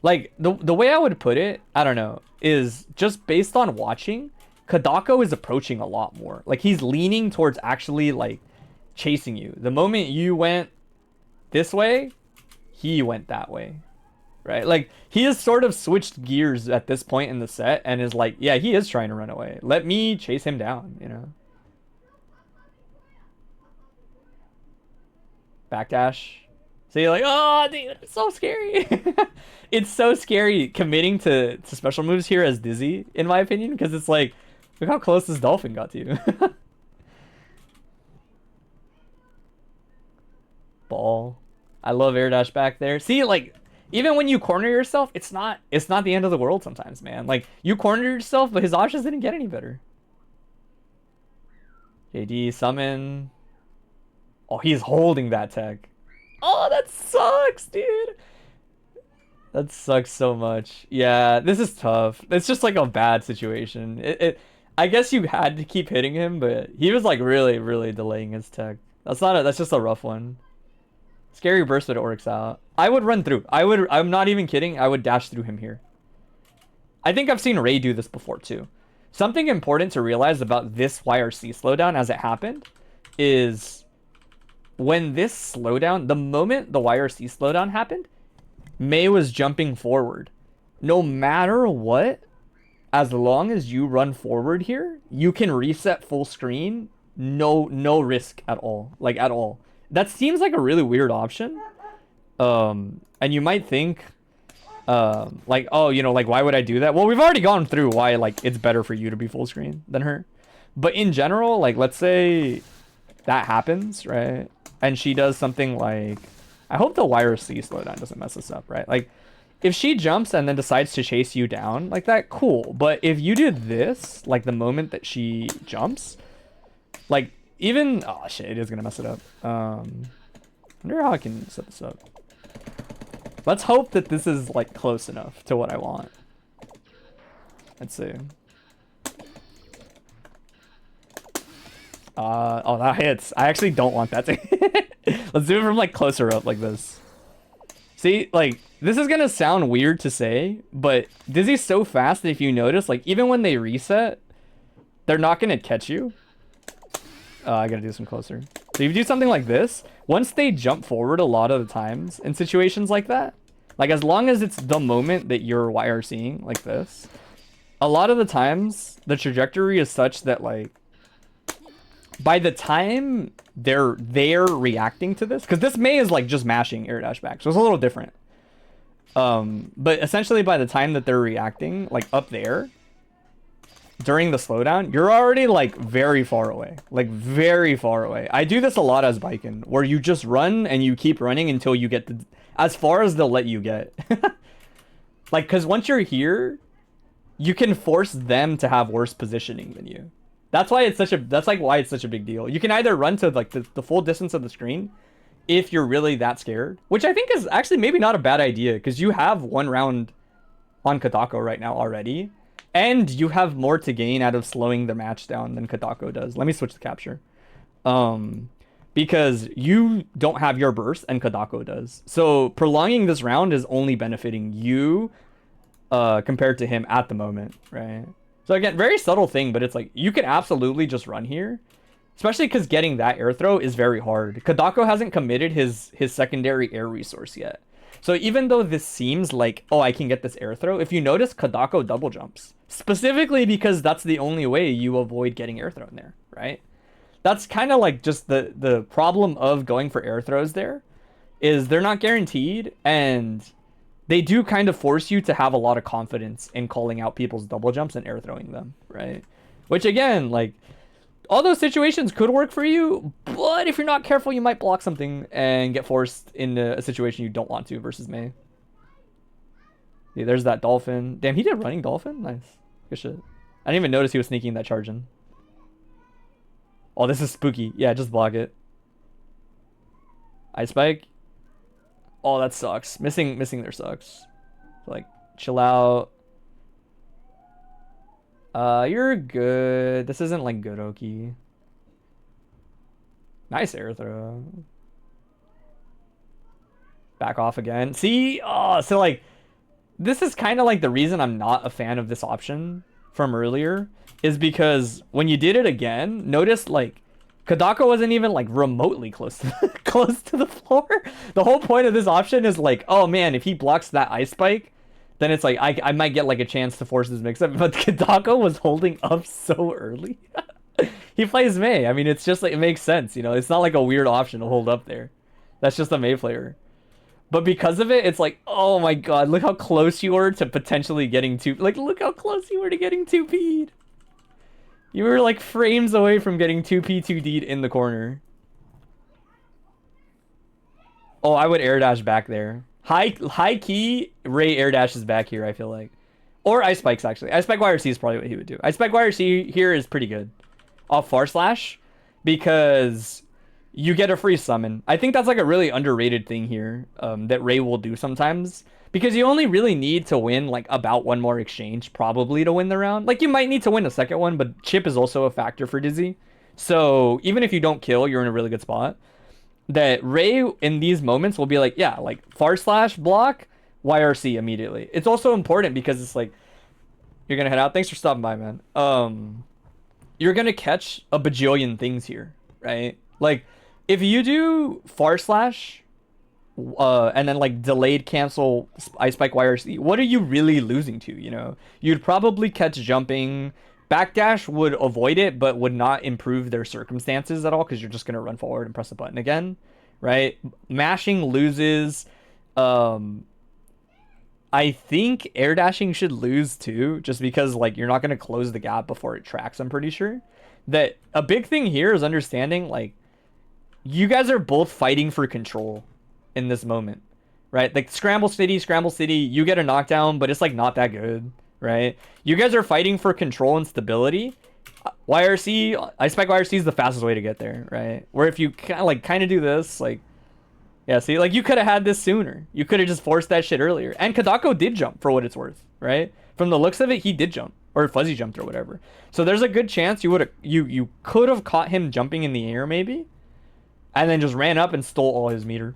Like, the way I would put it, I don't know, is just based on watching, Kedako is approaching a lot more. Like, he's leaning towards actually, like, chasing you. The moment you went this way, he went that way, right? Like, he has sort of switched gears at this point in the set and is like, yeah, he is trying to run away. Let me chase him down, you know? Backdash. So you're like, oh, dude, it's so scary. It's so scary committing to special moves here as Dizzy, in my opinion, because it's like, look how close this dolphin got to you. Ball. I love air dash back there. See, like, even when you corner yourself, it's not the end of the world sometimes, man. Like, you cornered yourself, but his options didn't get any better. JD, summon. Oh, he's holding that tech. Oh, that sucks, dude. That sucks so much. Yeah, this is tough. It's just like a bad situation. I guess you had to keep hitting him, but he was like really, really delaying his tech. That's just a rough one. Scary burst, but it works out. I would run through. I'm not even kidding. I would dash through him here. I think I've seen Ray do this before too. Something important to realize about this YRC slowdown as it happened is when this slowdown, the moment the YRC slowdown happened, Mei was jumping forward. No matter what, as long as you run forward here, you can reset full screen. No risk at all. Like, at all. That seems like a really weird option. And you might think, like, oh, you know, like, why would I do that? Well, we've already gone through why, like, it's better for you to be full screen than her. But in general, like, let's say that happens, right? And she does something like, I hope the YRC slowdown doesn't mess us up, right? Like, if she jumps and then decides to chase you down like that, cool. But if you did this, like the moment that she jumps, like even, oh shit, it is gonna mess it up. I wonder how I can set this up. Let's hope that this is like close enough to what I want. Let's see. Oh, that hits. I actually don't want that to hit. Let's do it from like closer up like this. See, like, this is gonna sound weird to say, but Dizzy's so fast that if you notice, like, even when they reset, they're not gonna catch you. I gotta do some closer. So if you do something like this, once they jump forward a lot of the times in situations like that, like as long as it's the moment that you're YRCing like this, a lot of the times the trajectory is such that like by the time they're reacting to this, because this Mei is like just mashing air dash back, so it's a little different. But essentially by the time that they're reacting, like up there, during the slowdown, you're already like very far away. Like very far away. I do this a lot as biking, where you just run and you keep running until you get as far as they'll let you get. Like, because once you're here, you can force them to have worse positioning than you. That's why it's such a, that's like why it's such a big deal. You can either run to like the full distance of the screen if you're really that scared, which I think is actually maybe not a bad idea, because you have one round on Kedako right now already, and you have more to gain out of slowing the match down than Kedako does. Let me switch the capture. Because you don't have your burst and Kedako does. So prolonging this round is only benefiting you compared to him at the moment, right? So again, very subtle thing, but it's like you can absolutely just run here, especially because getting that air throw is very hard. Kedako hasn't committed his secondary air resource yet. So even though this seems like, oh, I can get this air throw, if you notice, Kedako double jumps. Specifically because that's the only way you avoid getting air thrown there, right? That's kind of like just the problem of going for air throws there, is they're not guaranteed, and they do kind of force you to have a lot of confidence in calling out people's double jumps and air throwing them, right? Which again, like, all those situations could work for you, but if you're not careful, you might block something and get forced into a situation you don't want to versus Mei. Yeah, there's that dolphin. Damn, he did running dolphin? Nice. Good shit. I didn't even notice he was sneaking that charge in. Oh, this is spooky. Yeah, just block it. Ice spike. Oh, that sucks. Missing there sucks. Like, chill out. You're good. This isn't like good Oki. Nice air throw. Back off again. See? Oh, so like, this is kind of like the reason I'm not a fan of this option from earlier, is because when you did it again, notice like Kedako wasn't even like remotely close to close to the floor. The whole point of this option is like, oh man, if he blocks that ice spike, then it's like I might get like a chance to force this mix up. But Kedako was holding up so early. He plays Mei. I mean, it's just like, it makes sense, you know. It's not like a weird option to hold up there. That's just a Mei player. But because of it, it's like, oh my god, look how close you were to potentially getting two. Like, look how close you were to getting 2P'd. You were like frames away from getting 2P 2D'd in the corner. Oh, I would air dash back there. High key, Ray air dashes back here, I feel like. Or Ice Spikes, actually. Ice Spike YRC is probably what he would do. Ice Spike YRC here is pretty good. Off Far Slash, because you get a free summon. I think that's like a really underrated thing here, that Ray will do sometimes. Because you only really need to win like about one more exchange, probably, to win the round. Like, you might need to win a second one, but chip is also a factor for Dizzy. So even if you don't kill, you're in a really good spot. That Ray in these moments will be like, yeah, like Far Slash block, YRC immediately. It's also important because it's like, you're gonna head out. Thanks for stopping by, man. You're gonna catch a bajillion things here, right? Like, if you do Far Slash, and then like delayed cancel Ice Spike YRC, what are you really losing to, you know? You'd probably catch jumping. Backdash would avoid it, but would not improve their circumstances at all, because you're just going to run forward and press a button again, right? Mashing loses. I think air dashing should lose too, just because like you're not going to close the gap before it tracks, I'm pretty sure. That a big thing here is understanding like you guys are both fighting for control in this moment, right? Like Scramble City, you get a knockdown, but it's like not that good. Right? You guys are fighting for control and stability. YRC, Ice Spike YRC is the fastest way to get there, right? Where if you kind of do this, like, yeah, see, like you could have had this sooner. You could have just forced that shit earlier. And Kedako did jump for what it's worth, right? From the looks of it, he did jump, or fuzzy jumped or whatever. So there's a good chance you could have caught him jumping in the air maybe. and then just ran up and stole all his meter,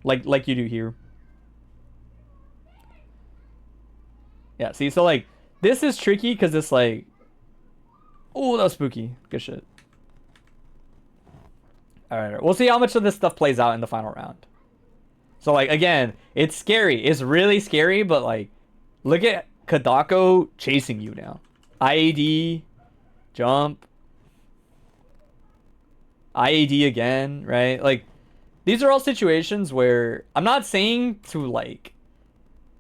like you do here. Yeah, see, so like this is tricky because it's like, oh, that was spooky. Good shit. All right, we'll see how much of this stuff plays out in the final round. So like again, it's scary. It's really scary, but like, look at Kedako chasing you now. IAD, jump. IAD again, right? Like, these are all situations where I'm not saying to like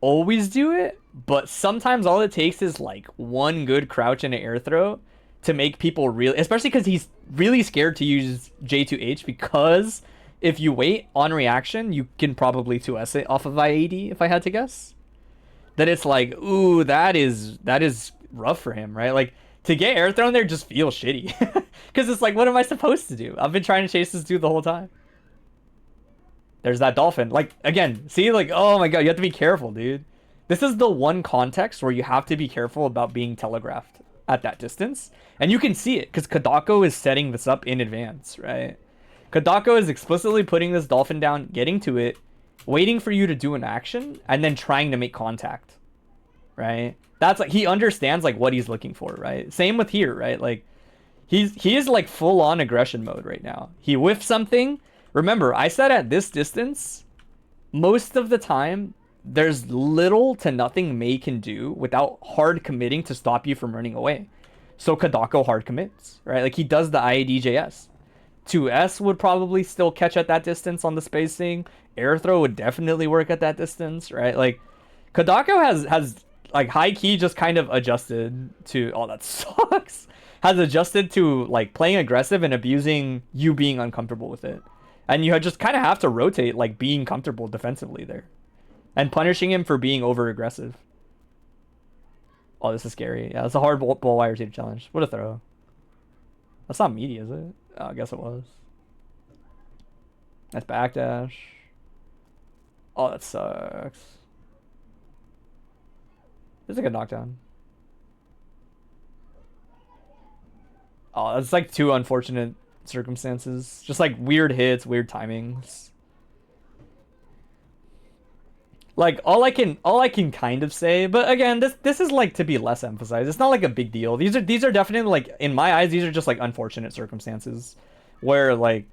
always do it, but sometimes all it takes is like one good crouch and an air throw to make people really, especially because he's really scared to use J2H, because if you wait on reaction, you can probably 2S it off of IAD, if I had to guess. Then it's like, ooh, that is rough for him, right? Like, to get air thrown there just feels shitty. Because it's like, what am I supposed to do? I've been trying to chase this dude the whole time. There's that dolphin. Like, again, see, like, oh my god, you have to be careful, dude. This is the one context where you have to be careful about being telegraphed at that distance. And you can see it, because Kedako is setting this up in advance, right? Kedako is explicitly putting this dolphin down, getting to it, waiting for you to do an action, and then trying to make contact, right? That's like, he understands like what he's looking for, right? Same with here, right? Like, he is like full on aggression mode right now. He whiffs something. Remember, I said at this distance, most of the time, there's little to nothing Mei can do without hard committing to stop you from running away. So Kedako hard commits, right? Like, he does the IADJS. 2S would probably still catch at that distance on the spacing. Air throw would definitely work at that distance, right? Like, Kedako has like high key just kind of adjusted to, oh, that sucks. Has adjusted to like playing aggressive and abusing you being uncomfortable with it. And you just kind of have to rotate like being comfortable defensively there. And punishing him for being over aggressive. Oh, this is scary. Yeah, that's a hard ball wire team challenge. What a throw. That's not meaty, is it? Oh, I guess it was. That's backdash. Oh, that sucks. This is a good knockdown. Oh, that's like two unfortunate circumstances. Just like weird hits, weird timings. Like, all I can kind of say, but again, this is like to be less emphasized. It's not like a big deal. These are definitely like, in my eyes, these are just like unfortunate circumstances where like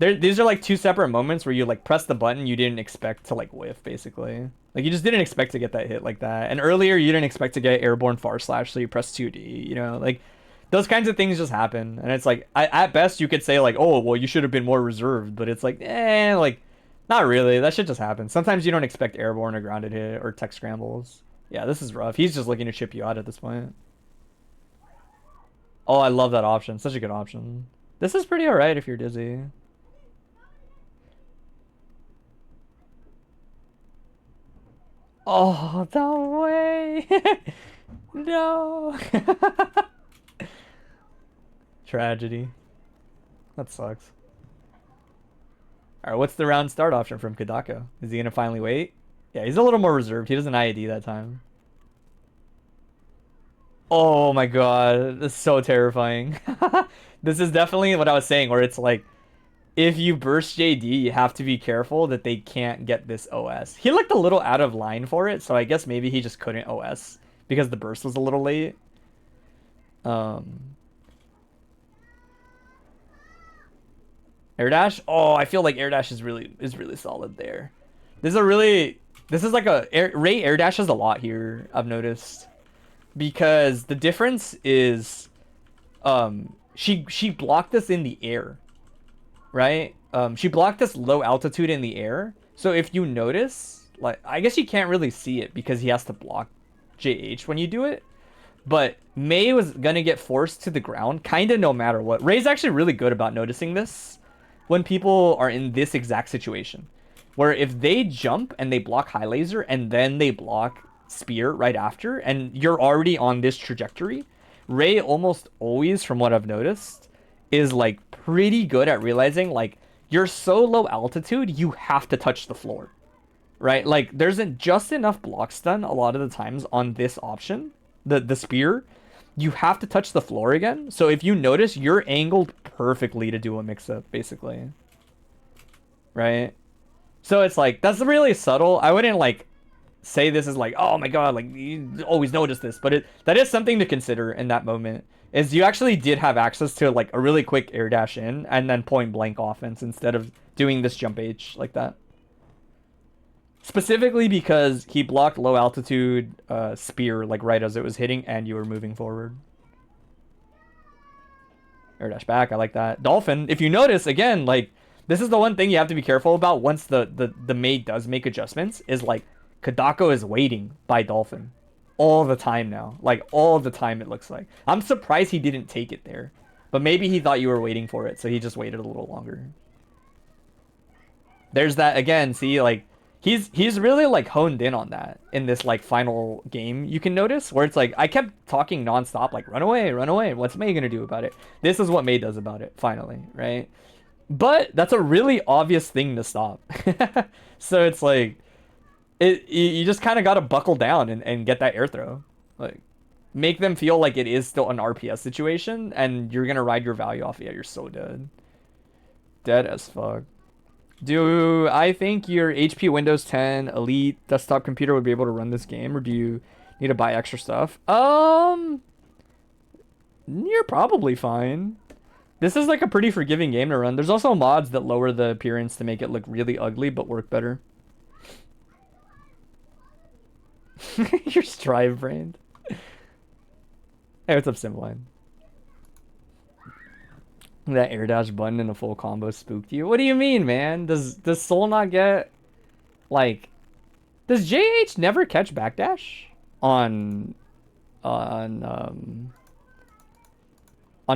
these are like two separate moments where you like press the button you didn't expect to like whiff, basically. Like, you just didn't expect to get that hit like that. And earlier you didn't expect to get airborne far slash, so you press 2D, you know, like those kinds of things just happen. And it's like, at best you could say like, oh, well, you should have been more reserved, but it's like, like, not really. That shit just happens. Sometimes you don't expect airborne or grounded hit or tech scrambles. Yeah, this is rough. He's just looking to chip you out at this point. Oh, I love that option. Such a good option. This is pretty alright if you're dizzy. Oh, no way. No. Tragedy. That sucks. Alright, what's the round start option from Kedako? Is he gonna finally wait? Yeah, he's a little more reserved. He doesn't IAD that time. Oh my god, that's so terrifying. This is definitely what I was saying, where it's like, if you burst JD, you have to be careful that they can't get this OS. He looked a little out of line for it, so I guess maybe he just couldn't OS because the burst was a little late. Air dash? Oh, I feel like air dash is really solid there. This is like Ray air dashes a lot here, I've noticed. Because the difference is she blocked this in the air. Right? She blocked this low altitude in the air. So if you notice, like, I guess you can't really see it because he has to block JH when you do it. But Mei was gonna get forced to the ground kind of no matter what. Ray's actually really good about noticing this when people are in this exact situation, where if they jump and they block high laser and then they block spear right after, and you're already on this trajectory, Ray almost always, from what I've noticed, is like pretty good at realizing like you're so low altitude you have to touch the floor, right? Like, there's just enough block stun a lot of the times on this option, the spear. You have to touch the floor again. So if you notice, you're angled perfectly to do a mix-up, basically. right? So it's like, that's really subtle. I wouldn't like say this is like, oh my god, like you always notice this, but that is something to consider in that moment. Is you actually did have access to like a really quick air dash in and then point blank offense instead of doing this jump H like that. Specifically because he blocked low altitude spear like right as it was hitting and you were moving forward. Air dash back, I like that. Dolphin, if you notice, again, like, this is the one thing you have to be careful about once the maid does make adjustments, is like, Kedako is waiting by Dolphin. All the time now. Like, all the time it looks like. I'm surprised he didn't take it there. But maybe he thought you were waiting for it, so he just waited a little longer. There's that, again, see, like, he's really, like, honed in on that in this, like, final game, you can notice, where it's like, I kept talking nonstop, like, run away, what's Mei gonna do about it? This is what Mei does about it, finally, right? But that's a really obvious thing to stop. So it's like, you just kind of gotta buckle down and get that air throw. Like, make them feel like it is still an RPS situation, and you're gonna ride your value off. Yeah, you're so dead. Dead as fuck. Do I think your HP Windows 10 Elite desktop computer would be able to run this game, or do you need to buy extra stuff? You're probably fine. This is like a pretty forgiving game to run. There's also mods that lower the appearance to make it look really ugly but work better. You're strive brained. Hey, what's up, Simline? That air dash button in a full combo spooked you. What do you mean, man? Does Soul not get like? Does JH never catch backdash on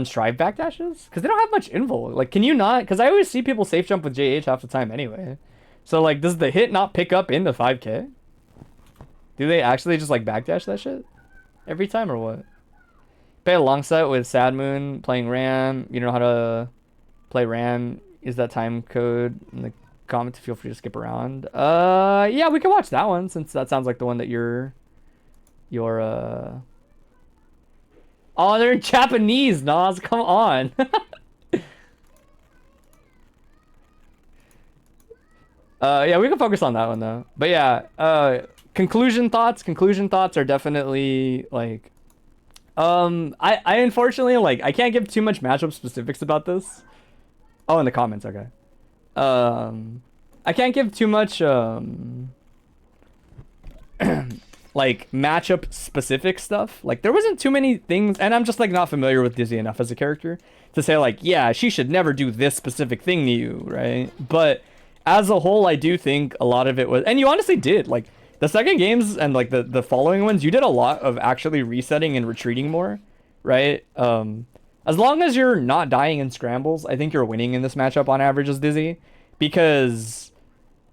strive backdashes? Because they don't have much invul. Like, can you not? Because I always see people safe jump with JH half the time anyway. So like, does the hit not pick up into 5K? Do they actually just like backdash that shit every time or what? Play a long set with Sad Moon playing Ram. You know how to play Ram. Is that time code in the comment? Feel free to skip around. Yeah, we can watch that one since that sounds like the one that you're Oh, they're in Japanese, Gnoz. Come on. Yeah, we can focus on that one though. But yeah, conclusion thoughts are definitely like I unfortunately like I can't give too much matchup specifics about this. Oh, in the comments, okay. I can't give too much like matchup specific stuff. Like there wasn't too many things, and I'm just like not familiar with Dizzy enough as a character to say like, yeah, she should never do this specific thing to you, right? But as a whole, I do think a lot of it was, and you honestly did, like the second games and like the following ones, you did a lot of actually resetting and retreating more, right? As long as you're not dying in scrambles, I think you're winning in this matchup on average as Dizzy, because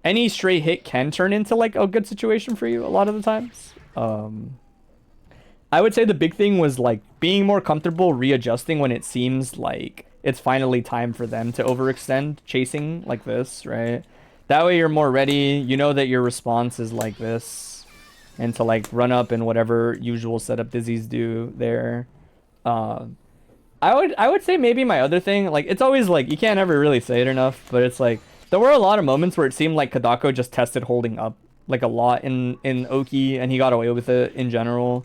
any stray hit can turn into like a good situation for you a lot of the times. I would say the big thing was like being more comfortable readjusting when it seems like it's finally time for them to overextend chasing like this, right? That way you're more ready. You know that your response is like this, and to like run up and whatever usual setup Dizzies do there. I would say maybe my other thing, like it's always like you can't ever really say it enough, but it's like there were a lot of moments where it seemed like Kedako just tested holding up like a lot in Oki, and he got away with it in general.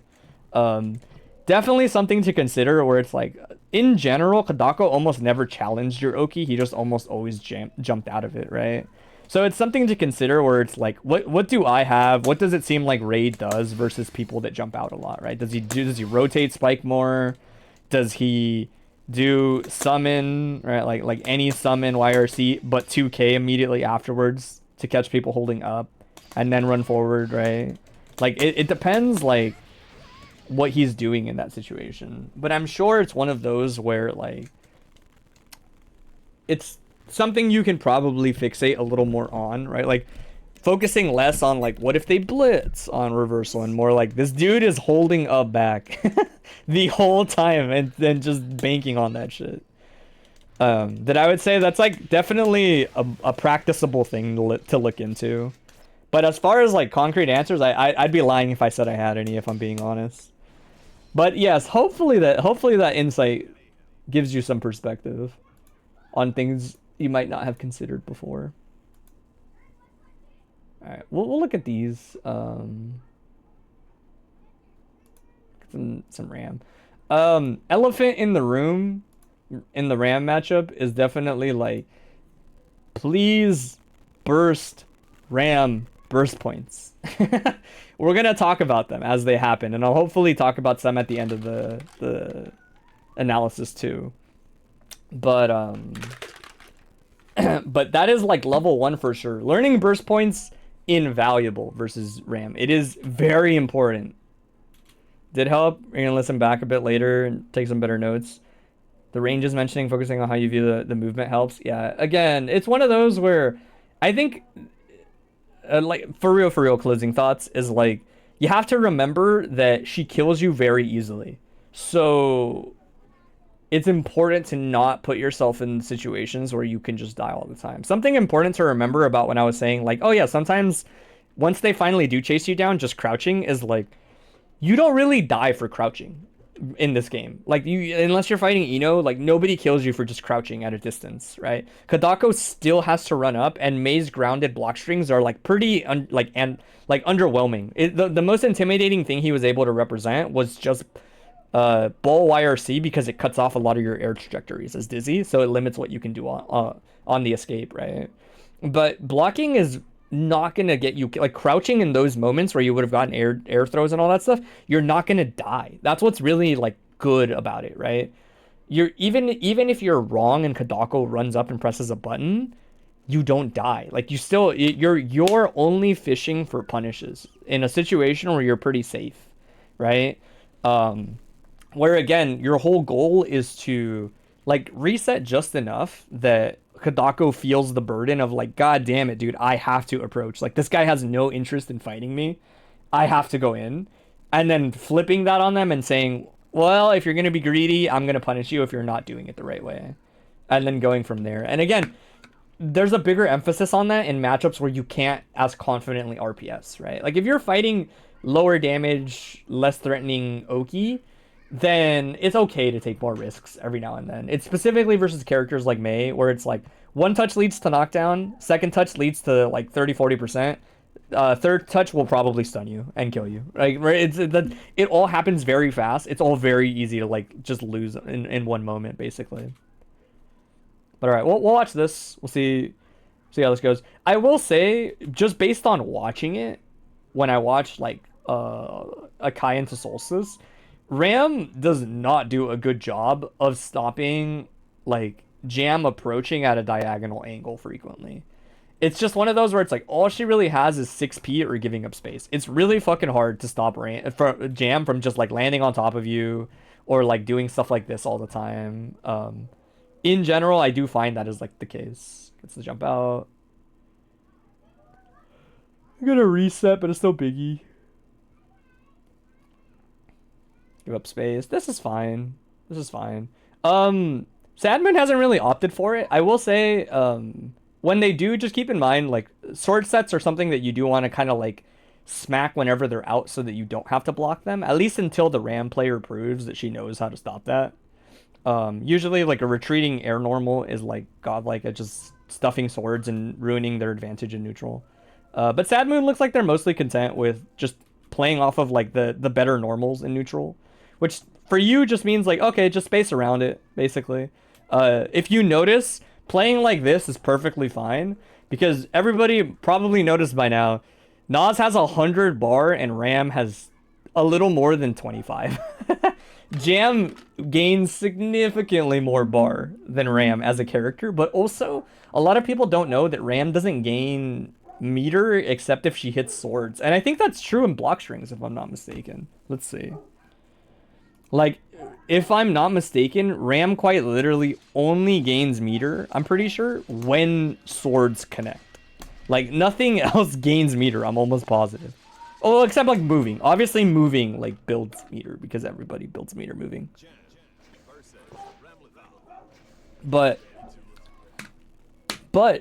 Definitely something to consider where it's like in general Kedako almost never challenged your Oki. He just almost always jumped out of it, right? So it's something to consider where it's like, what do I have? What does it seem like Raid does versus people that jump out a lot, right? Does he rotate spike more? Does he do summon, right? Like any summon YRC, but 2K immediately afterwards to catch people holding up and then run forward, right? Like it depends like what he's doing in that situation. But I'm sure it's one of those where like it's something you can probably fixate a little more on, right? Like focusing less on like what if they blitz on reversal and more like this dude is holding up back the whole time and then just banking on that shit. That I would say that's like definitely a practicable thing to look into. But as far as like concrete answers, I'd be lying if I said I had any, if I'm being honest. But yes, hopefully that insight gives you some perspective on things you might not have considered before. All right, we'll look at these. Some Ram. Elephant in the room in the Ram matchup is definitely like, please burst Ram burst points. We're gonna talk about them as they happen, and I'll hopefully talk about some at the end of the analysis too. But but that is like level 1 for sure. Learning burst points, invaluable versus Ram. It is very important. Did help. You're gonna listen back a bit later and take some better notes. The range is mentioning focusing on how you view the movement helps. Yeah, again, it's one of those where I think like for real closing thoughts is like, you have to remember that she kills you very easily. So it's important to not put yourself in situations where you can just die all the time. Something important to remember about when I was saying like, oh yeah, sometimes once they finally do chase you down, just crouching is like, you don't really die for crouching in this game. Like, you, unless you're fighting Ino, like nobody kills you for just crouching at a distance, right? Kedako still has to run up, and Mei's grounded block strings are like pretty underwhelming. The most intimidating thing he was able to represent was just ball YRC, because it cuts off a lot of your air trajectories as Dizzy, so it limits what you can do on the escape, right? But blocking is not gonna get you, like crouching in those moments where you would have gotten air throws and all that stuff, you're not gonna die. That's what's really like good about it, right? You're even if you're wrong and Kedako runs up and presses a button, you don't die. Like, you still, you're only fishing for punishes in a situation where you're pretty safe, right? Where again, your whole goal is to like reset just enough that Kedako feels the burden of like, God damn it, dude, I have to approach. Like, this guy has no interest in fighting me. I have to go in. And then flipping that on them and saying, well, if you're going to be greedy, I'm going to punish you if you're not doing it the right way. And then going from there. And again, there's a bigger emphasis on that in matchups where you can't as confidently RPS, right? Like, if you're fighting lower damage, less threatening Oki, then it's okay to take more risks every now and then. It's specifically versus characters like Mei, where it's like, one touch leads to knockdown, second touch leads to like 30-40%, third touch will probably stun you and kill you. Like, it all happens very fast. It's all very easy to like just lose in one moment, basically. But all right, we'll watch this. We'll see how this goes. I will say, just based on watching it, when I watched like Akai into Solstice, Ram does not do a good job of stopping like Jam approaching at a diagonal angle frequently. It's just one of those where it's like, all she really has is 6p or giving up space. It's really fucking hard to stop Jam from just like landing on top of you or like doing stuff like this all the time. In general, I do find that is like the case. Gets the jump out. I'm gonna reset, but it's still biggie. Give up space. This is fine. Sadman hasn't really opted for it. I will say, when they do, just keep in mind, like, sword sets are something that you do want to kind of, like, smack whenever they're out so that you don't have to block them. At least until the Ram player proves that she knows how to stop that. Usually, like, a retreating air normal is, like, godlike at just stuffing swords and ruining their advantage in neutral. But Sad Moon looks like they're mostly content with just playing off of, like, the better normals in neutral. Which, for you, just means, like, okay, just space around it, basically. If you notice, playing like this is perfectly fine. Because everybody probably noticed by now, Gnoz has 100 bar and Ram has a little more than 25. Jam gains significantly more bar than Ram as a character. But also, a lot of people don't know that Ram doesn't gain meter except if she hits swords. And I think that's true in block strings, if I'm not mistaken. Let's see. Like, if I'm not mistaken, Ram quite literally only gains meter, I'm pretty sure, when swords connect. Like, nothing else gains meter, I'm almost positive. Oh, except, like, moving. Obviously, moving, like, builds meter, because everybody builds meter moving. But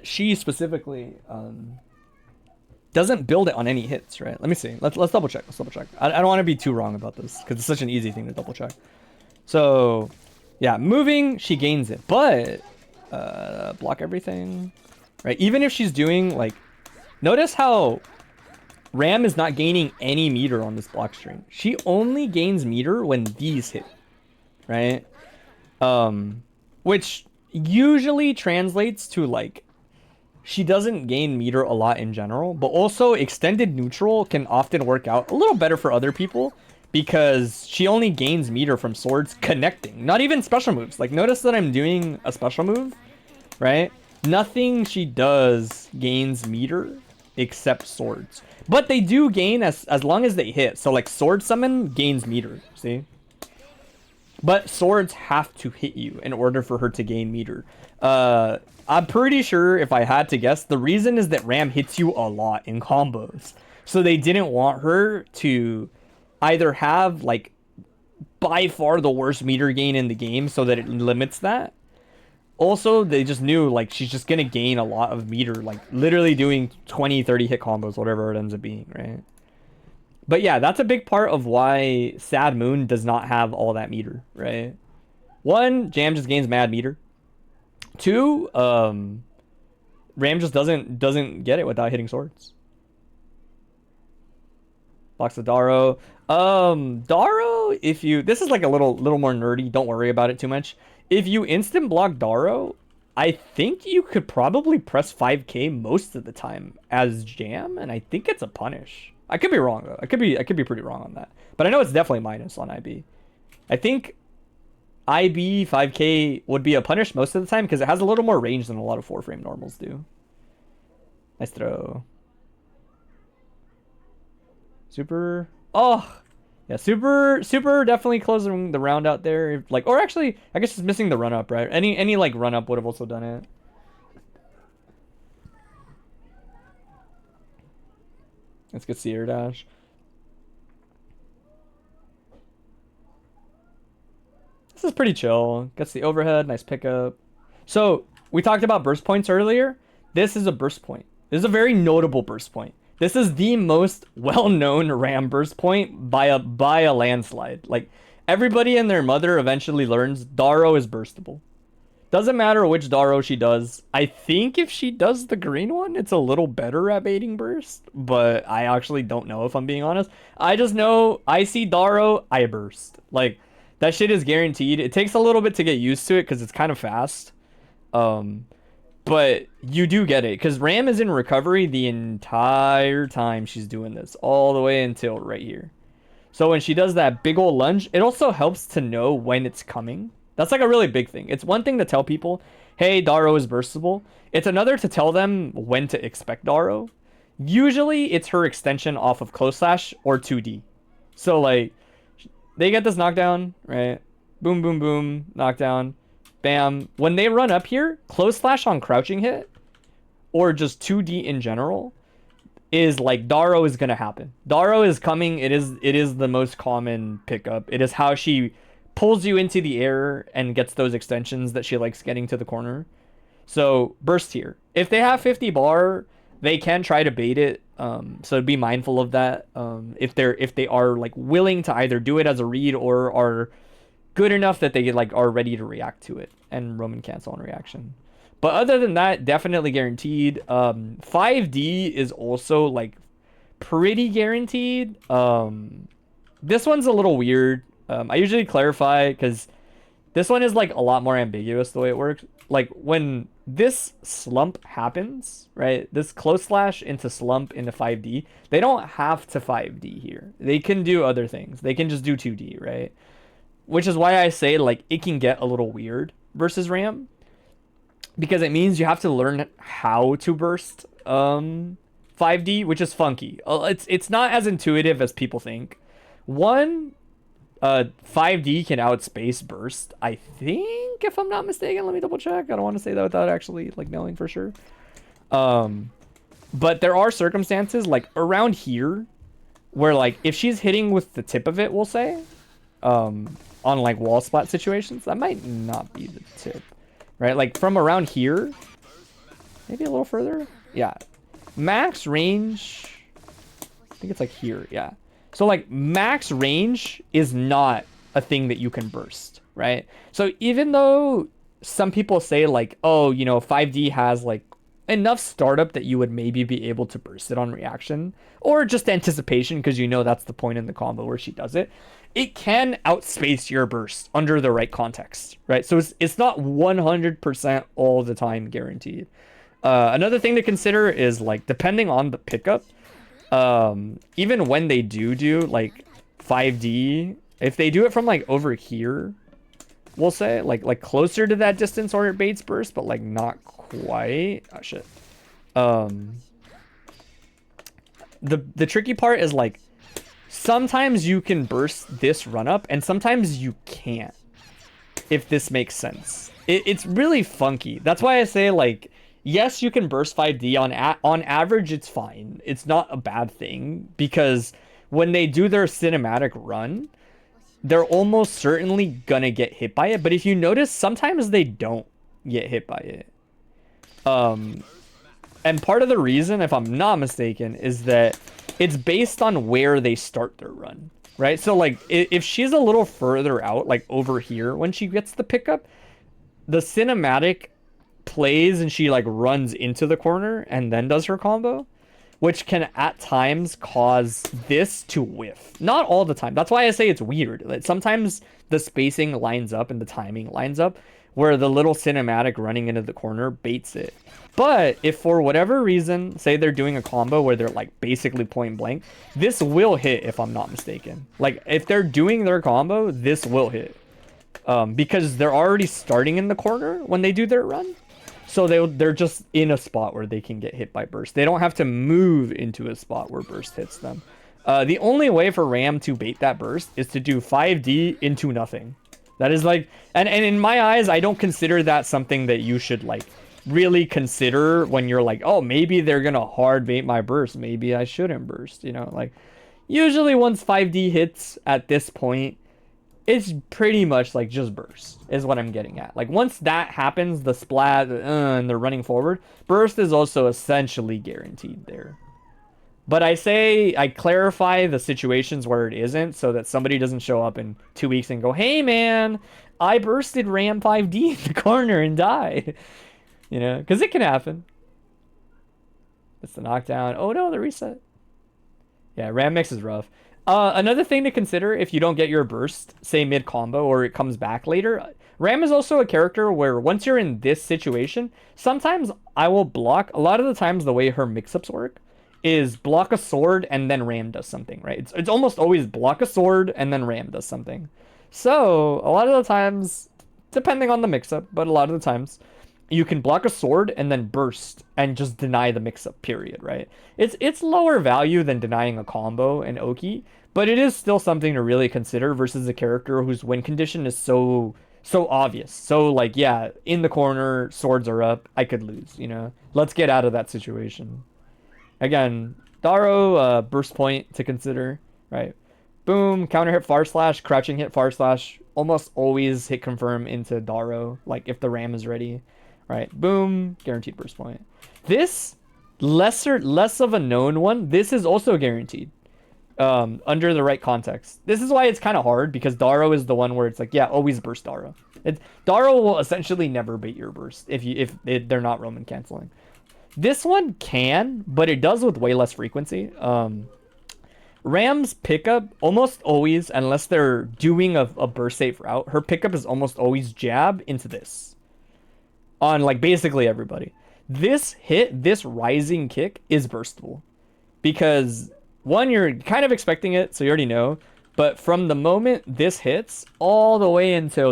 she specifically, doesn't build it on any hits, right? Let me see. Let's double check. I don't want to be too wrong about this because it's such an easy thing to double check. So, yeah, moving, she gains it, but block everything, right? Even if she's doing like Notice how Ram is not gaining any meter on this block string. She only gains meter when these hit, right? Which usually translates to like she doesn't gain meter a lot in general, but also extended neutral can often work out a little better for other people because she only gains meter from swords connecting, not even special moves. Like notice that I'm doing a special move, right? Nothing she does gains meter except swords. But they do gain as long as they hit. So like sword summon gains meter, see? But swords have to hit you in order for her to gain meter. I'm pretty sure if I had to guess, the reason is that Ram hits you a lot in combos. So they didn't want her to either have like by far the worst meter gain in the game so that it limits that. Also, they just knew like she's just going to gain a lot of meter, like literally doing 20, 30 hit combos, whatever it ends up being, right? But yeah, that's a big part of why Sad Moon does not have all that meter, right? One, Jam just gains mad meter. Two, Ram just doesn't get it without hitting swords. Blocks the Daro. Daro, if you... This is like a little more nerdy. Don't worry about it too much. If you instant block Daro, I think you could probably press 5k most of the time as Jam, and I think it's a punish. I could be wrong, though. I could be pretty wrong on that. But I know it's definitely minus on IB. I think IB 5k would be a punish most of the time because it has a little more range than a lot of 4-frame normals do. Nice throw. Super. Oh! Yeah, super definitely closing the round out there. Like, or actually, I guess it's missing the run-up, right? Any like run-up would have also done it. Let's get Seer Dash. This is pretty chill. Gets the overhead, nice pickup. So, we talked about burst points earlier. This is a burst point. This is a very notable burst point. This is the most well-known Ram burst point by a landslide. Like, everybody and their mother eventually learns Daro is burstable. Doesn't matter which Daro she does. I think if she does the green one, it's a little better at baiting burst. But I actually don't know if I'm being honest. I just know I see Daro, I burst. Like, that shit is guaranteed. It takes a little bit to get used to it because it's kind of fast. But you do get it because Ram is in recovery the entire time she's doing this, all the way until right here. So when she does that big old lunge, it also helps to know when it's coming. That's like a really big thing. It's one thing to tell people, hey, Daro is burstable. It's another to tell them when to expect Daro. Usually it's her extension off of close slash or 2D. So like they get this knockdown, right? Boom, boom, boom, knockdown. Bam. When they run up here, close slash on crouching hit, or just 2D in general, is like Daro is gonna happen. Daro is coming. It is the most common pickup. It is how she pulls you into the air and gets those extensions that she likes getting to the corner. So burst here. If they have 50 bar, they can try to bait it. So be mindful of that. If they are like willing to either do it as a read or are good enough that they like are ready to react to it and Roman cancel on reaction. But other than that, definitely guaranteed. 5D is also like pretty guaranteed. This one's a little weird. I usually clarify because this one is like a lot more ambiguous the way it works. Like when this slump happens, right? This close slash into slump into 5D, they don't have to 5D here. They can do other things. They can just do 2D, right? Which is why I say like it can get a little weird versus Ram. Because it means you have to learn how to burst 5D, which is funky. It's not as intuitive as people think. 5D can outspace burst, I think, if I'm not mistaken. Let me double check. I don't want to say that without actually like knowing for sure. But there are circumstances like around here where like if she's hitting with the tip of it, we'll say, on like wall splat situations, that might not be the tip, right? Like from around here, maybe a little further. Yeah, max range, I think it's like here. Yeah, so like max range is not a thing that you can burst, right? So even though some people say like, oh, you know, 5D has like enough startup that you would maybe be able to burst it on reaction, or just anticipation because you know that's the point in the combo where she does it. It can outspace your burst under the right context, right? So it's not 100% all the time guaranteed. Another thing to consider is like depending on the pickup, even when they do like 5D, if they do it from like over here, we'll say like closer to that distance or it baits burst, but like not quite. Oh shit. The tricky part is like sometimes you can burst this run up and sometimes you can't, if this makes sense. It's really funky. That's why I say like yes, you can burst 5D on average. It's fine. It's not a bad thing because when they do their cinematic run, they're almost certainly gonna get hit by it. But if you notice, sometimes they don't get hit by it. And part of the reason, if I'm not mistaken, is that it's based on where they start their run, right? So like if she's a little further out, like over here when she gets the pickup, the cinematic plays and she like runs into the corner and then does her combo, which can at times cause this to whiff. Not all the time. That's why I say it's weird. Like, sometimes the spacing lines up and the timing lines up where the little cinematic running into the corner baits it. But if for whatever reason, say they're doing a combo where they're like basically point blank, this will hit if I'm not mistaken. Like if they're doing their combo, this will hit. Because they're already starting in the corner when they do their run. So they're just in a spot where they can get hit by burst. They don't have to move into a spot where burst hits them. The only way for Ram to bait that burst is to do 5D into nothing. That is like, and in my eyes, I don't consider that something that you should like really consider when you're like, oh, maybe they're gonna hard bait my burst. Maybe I shouldn't burst, you know, like usually once 5D hits at this point, it's pretty much like just burst is what I'm getting at. Like once that happens, the splat and they're running forward, burst is also essentially guaranteed there. But I clarify the situations where it isn't so that somebody doesn't show up in 2 weeks and go, hey man, I bursted Ram 5D in the corner and die. You know, because it can happen. It's the knockdown. Oh no, the reset. Yeah, Ram mix is rough. Another thing to consider if you don't get your burst, say mid-combo, or it comes back later, Ram is also a character where once you're in this situation, sometimes I will block. A lot of the times the way her mix-ups work is block a sword and then Ram does something, right? It's almost always block a sword and then Ram does something. So a lot of the times, depending on the mix-up, but a lot of the times, you can block a sword and then burst and just deny the mix-up, period, right? It's lower value than denying a combo in Oki, but it is still something to really consider versus a character whose win condition is so obvious. So, like, yeah, in the corner, swords are up, I could lose, you know? Let's get out of that situation. Again, Daro, burst point to consider, right? Boom, counter hit far slash, crouching hit far slash, almost always hit confirm into Daro, like if the Ram is ready. Right, boom, guaranteed burst point. This, less of a known one, this is also guaranteed under the right context. This is why it's kind of hard, because Daro is the one where it's like, yeah, always burst Daro. Daro will essentially never bait your burst if they're not Roman canceling. This one can, but it does with way less frequency. Ram's pickup, almost always, unless they're doing a burst safe route, her pickup is almost always jab into this. On like basically everybody. This hit, this rising kick is burstable. Because one, you're kind of expecting it, so you already know. But from the moment this hits, all the way until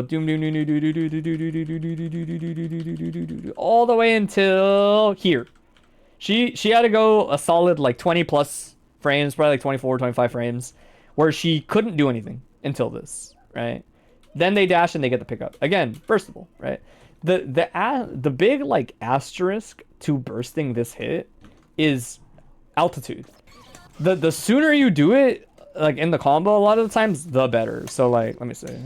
all the way until here. She had to go a solid like 20 plus frames, probably like 24, 25 frames, where she couldn't do anything until this, right? Then they dash and they get the pickup. Again, burstable, right? The big like asterisk to bursting this hit is altitude. The sooner you do it like in the combo, a lot of the times the better. So like, let me see.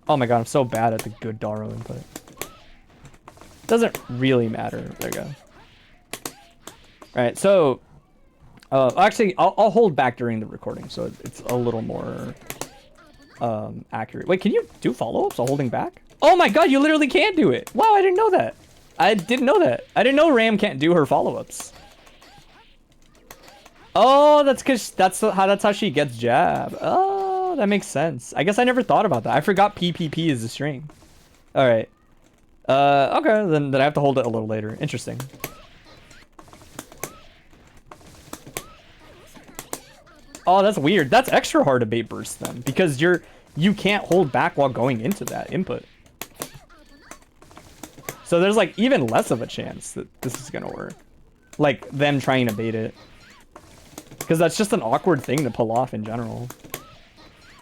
Oh my god, I'm so bad at the good Daro input. Doesn't really matter. There you go. Alright, so actually, I'll hold back during the recording, so it's a little more accurate. Wait, can you do follow-ups while holding back? Oh my god, you literally can't do it. Wow, I didn't know that. I didn't know that. I didn't know Ram can't do her follow-ups. Oh, that's because that's how she gets jab. Oh, that makes sense. I guess I never thought about that. I forgot PPP is a string. All right. Okay, then I have to hold it a little later. Interesting. Oh, that's weird. That's extra hard to bait burst then, because you can't hold back while going into that input. So there's like even less of a chance that this is gonna work. Like them trying to bait it. Because that's just an awkward thing to pull off in general.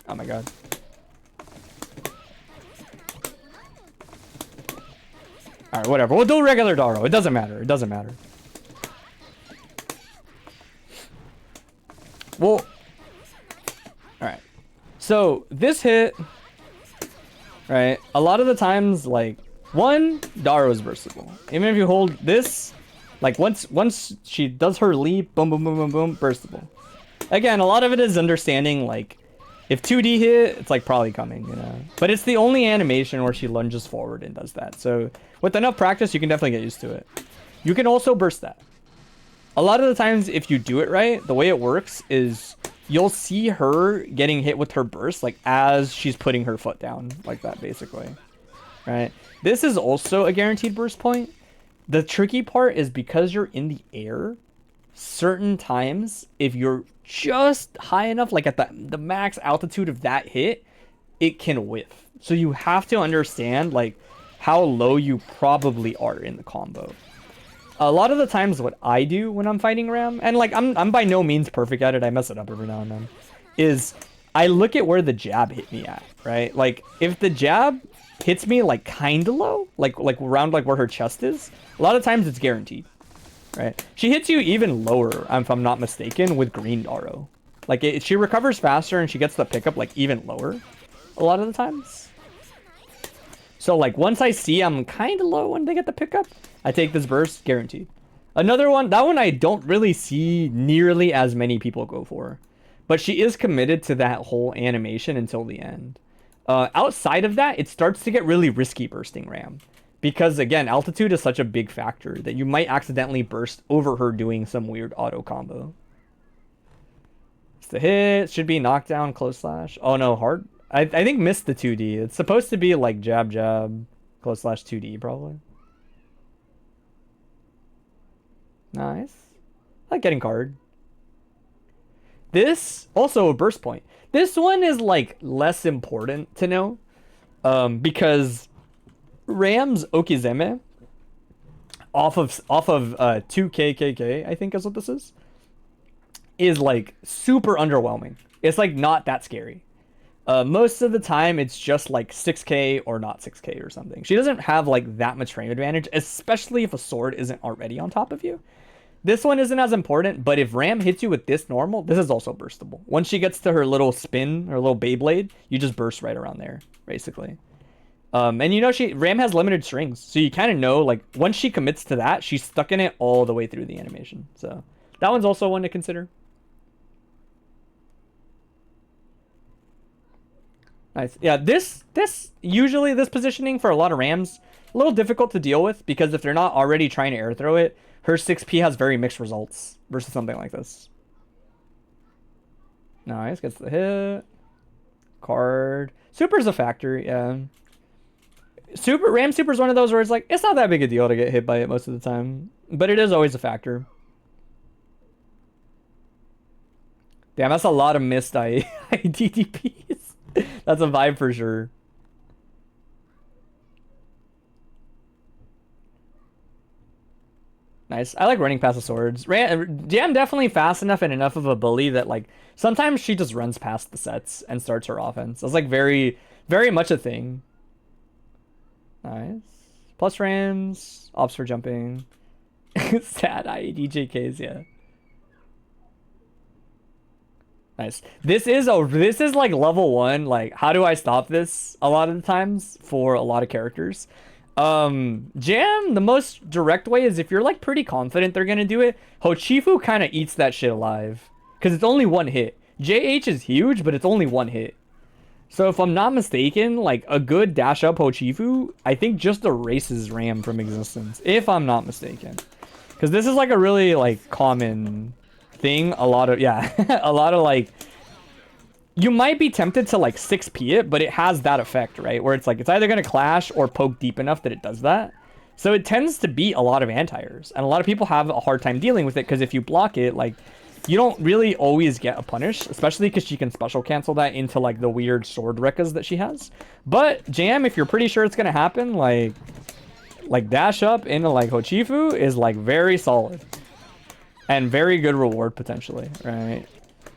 Oh my god. Alright, whatever. We'll do regular Daro. It doesn't matter. It doesn't matter. Well, alright. So, this hit, right, a lot of the times, like, one, Daro is burstable. Even if you hold this, like, once she does her leap, boom, boom, boom, boom, boom, burstable. Again, a lot of it is understanding, like, if 2D hit, it's, like, probably coming, you know? But it's the only animation where she lunges forward and does that. So, with enough practice, you can definitely get used to it. You can also burst that. A lot of the times, if you do it right, the way it works is you'll see her getting hit with her burst, like, as she's putting her foot down, like that, basically. Right? This is also a guaranteed burst point. The tricky part is because you're in the air, certain times, if you're just high enough, like at the max altitude of that hit, it can whiff. So you have to understand, like, how low you probably are in the combo. A lot of the times what I do when I'm fighting Ram, and like I'm by no means perfect at it, I mess it up every now and then, is I look at where the jab hit me at, right? Like if the jab hits me like kind of low, like around like where her chest is, a lot of times it's guaranteed, right? She hits you even lower, if I'm not mistaken, with green Daro. Like she recovers faster and she gets the pickup like even lower a lot of the times. So like once I see I'm kind of low when they get the pickup, I take this burst, guaranteed. Another one, that one I don't really see nearly as many people go for. But she is committed to that whole animation until the end. Outside of that, it starts to get really risky bursting Ram. Because again, altitude is such a big factor that you might accidentally burst over her doing some weird auto combo. It's the hit, should be knockdown, close slash. Oh no, hard. I think missed the 2D. It's supposed to be like jab, jab, close slash 2D probably. Nice. I like getting card. This, also a burst point. This one is like less important to know. Because Ram's Okizeme off of 2KKK, I think is what this is like super underwhelming. It's like not that scary. Most of the time it's just like 6k or not 6k or something. She doesn't have like that much frame advantage, especially if a sword isn't already on top of you. This one isn't as important, but if Ram hits you with this normal, this is also burstable. Once she gets to her little spin, her little Beyblade, you just burst right around there, basically. And you know, Ram has limited strings, so you kind of know, like, once she commits to that, she's stuck in it all the way through the animation. So that one's also one to consider. Nice. Yeah, this usually this positioning for a lot of Rams, a little difficult to deal with, because if they're not already trying to air throw it, her 6P has very mixed results versus something like this. Nice, gets the hit. Card. Super's a factor, yeah. Ram Super's one of those where it's like, it's not that big a deal to get hit by it most of the time. But it is always a factor. Damn, that's a lot of missed IDDPs. That's a vibe for sure. Nice. I like running past the swords. Jam definitely fast enough and enough of a bully that like sometimes she just runs past the sets and starts her offense. That's like very, very much a thing. Nice. Plus Rams, ops for jumping. Sad IEDJKs, yeah. Nice. This is like level 1. Like, how do I stop this? A lot of the times for a lot of characters. Jam, the most direct way is if you're like pretty confident they're gonna do it, Hochifu kind of eats that shit alive. Because it's only one hit. JH is huge, but it's only one hit. So if I'm not mistaken, like a good dash up Hochifu, I think just erases Ram from existence. If I'm not mistaken. Because this is like a really like common thing. A lot of, yeah, a lot of like, you might be tempted to like 6p it, but it has that effect, right? Where it's like, it's either going to clash or poke deep enough that it does that. So it tends to beat a lot of anti-airs. And a lot of people have a hard time dealing with it because if you block it, like, you don't really always get a punish, especially because she can special cancel that into like the weird sword rekkas that she has. But Jam, if you're pretty sure it's going to happen, like dash up into like Hochifu is like very solid. And very good reward potentially, right?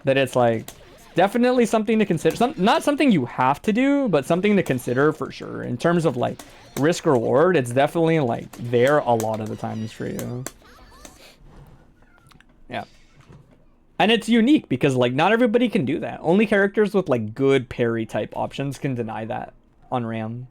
That it's like definitely something to consider. Not something you have to do, but something to consider for sure. In terms of like risk reward, it's definitely like there a lot of the times for you. Yeah. And it's unique because like not everybody can do that. Only characters with like good parry type options can deny that on Ram.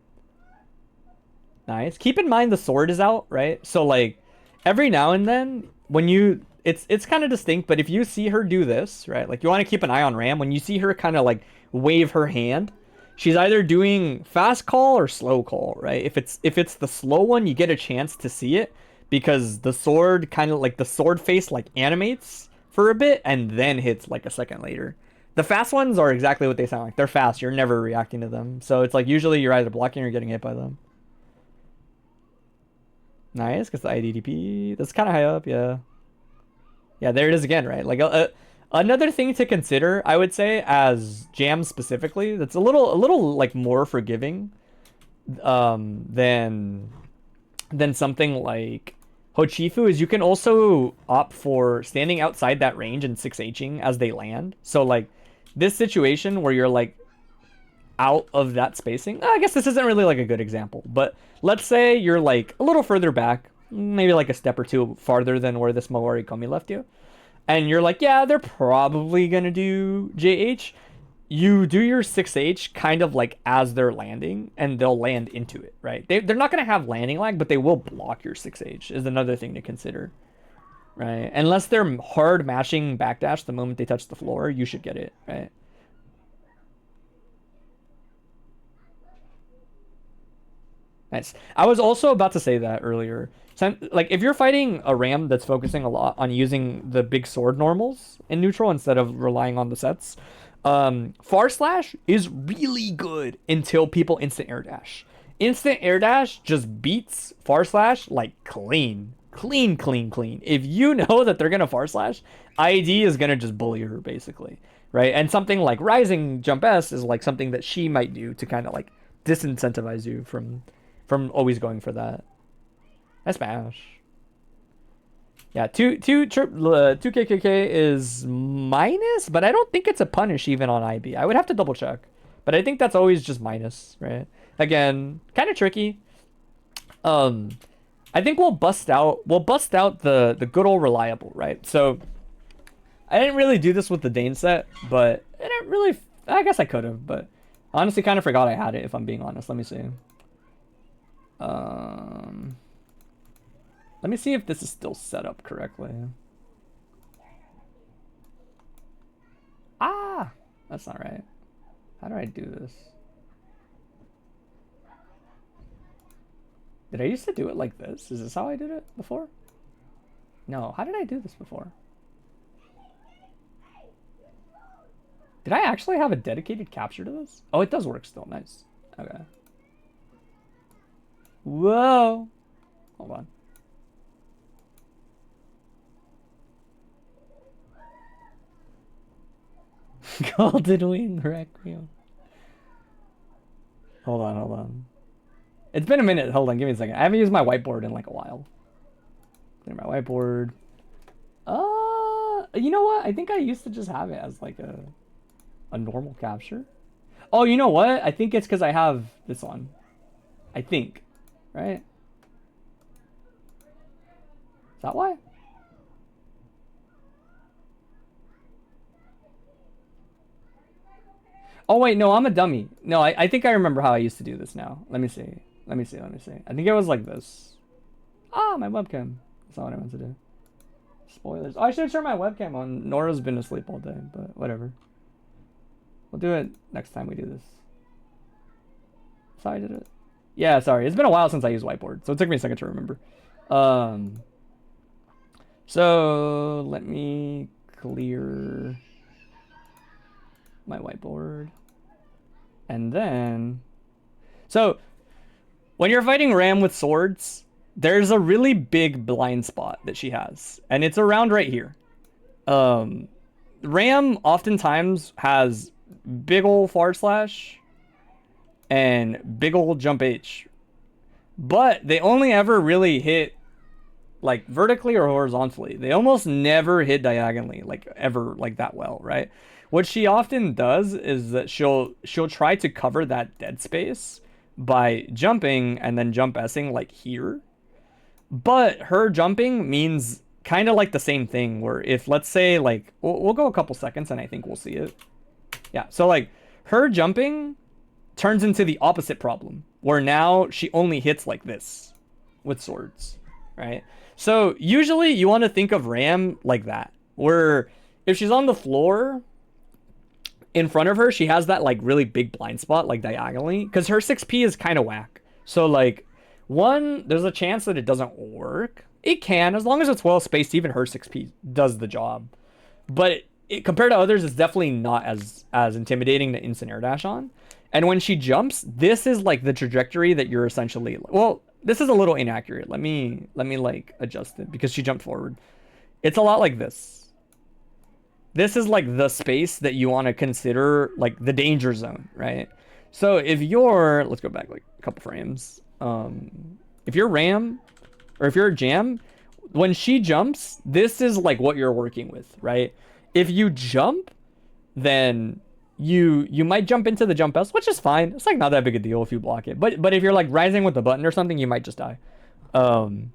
Nice. Keep in mind the sword is out, right? So like every now and then when you it's kind of distinct, but if you see her do this, right? Like you want to keep an eye on Ram when you see her kind of like wave her hand. She's either doing fast call or slow call, right? If it's the slow one, you get a chance to see it because the sword kind of like the sword face like animates for a bit and then hits like a second later. The fast ones are exactly what they sound like. They're fast. You're never reacting to them. So it's like usually you're either blocking or getting hit by them. Nice, because the IDDP, that's kind of high up, yeah. Yeah, there it is again, right? Like another thing to consider, I would say, as Jam specifically, that's a little like more forgiving than something like Hochifu is you can also opt for standing outside that range and 6Hing as they land. So like this situation where you're like out of that spacing, I guess this isn't really like a good example, but let's say you're like a little further back, maybe like a step or two farther than where this Mawari Komi left you, and you're like, yeah, they're probably gonna do JH. You do your 6H kind of like as they're landing, and they'll land into it, right? They're not gonna have landing lag, but they will block your 6H is another thing to consider, right? Unless they're hard matching backdash the moment they touch the floor, you should get it, right? Nice. I was also about to say that earlier. So, like, if you're fighting a Ram that's focusing a lot on using the big sword normals in neutral instead of relying on the sets, Far Slash is really good until people instant air dash. Instant air dash just beats Far Slash like clean. Clean, clean, clean. If you know that they're going to Far Slash, ID is going to just bully her, basically. Right? And something like Rising Jump S is like something that she might do to kind of like disincentivize you from always going for that. I smash. Yeah, 2KKK is minus, but I don't think it's a punish even on IB. I would have to double check, but I think that's always just minus, right? Again, kind of tricky. I think we'll bust out the good old reliable, right? So I didn't really do this with the Dane set, but I didn't really. I guess I could have, but honestly, kind of forgot I had it. If I'm being honest, let me see. Let me see if this is still set up correctly. Ah, that's not right. How do I do this? Did I used to do it like this? Is this how I did it before? No, how did I do this before? Did I actually have a dedicated capture to this? Oh, it does work still. Nice. Okay. Whoa. Hold on. Golden Wing Requiem. Hold on. It's been a minute. Hold on, give me a second. I haven't used my whiteboard in like a while. Clear my whiteboard. You know what? I think I used to just have it as like a normal capture. Oh, you know what? I think it's because I have this on. I think. Right? Is that why? Oh wait, no, I'm a dummy. No, I think I remember how I used to do this now. Let me see. I think it was like this. Ah, my webcam. That's not what I meant to do. Spoilers. Oh, I should have turned my webcam on. Nora's been asleep all day, but whatever. We'll do it next time we do this. left-sided it? Yeah, sorry. It's been a while since I used whiteboard, so it took me a second to remember. So let me clear my whiteboard. And then... So, when you're fighting Ram with swords, there's a really big blind spot that she has. And it's around right here. Ram oftentimes has big ol' / and big ol' jump H. But they only ever really hit like vertically or horizontally. They almost never hit diagonally, like ever, like that well, right? What she often does is that she'll try to cover that dead space by jumping and then jump S-ing like here. But her jumping means kind of like the same thing, where if, let's say, like, we'll go a couple seconds and I think we'll see it. Yeah, so like her jumping turns into the opposite problem, where now she only hits like this with swords, right? So usually you want to think of Ram like that, where if she's on the floor in front of her, she has that like really big blind spot like diagonally, because her 6P is kind of whack. So like, one, there's a chance that it doesn't work. It can, as long as it's well spaced. Even her 6P does the job, but compared to others, it's definitely not as intimidating to instant air dash on. And when she jumps, this is like the trajectory that you're essentially, well, this is a little inaccurate. Let me like adjust it, because she jumped forward. It's a lot like this. This is like the space that you want to consider like the danger zone, right? So if you're, let's go back like a couple frames. If you're Ram or if you're a Jam, when she jumps, this is like what you're working with, right? If you jump, then you might jump into the jump S, which is fine. It's like not that big a deal if you block it. But if you're like rising with the button or something, you might just die. And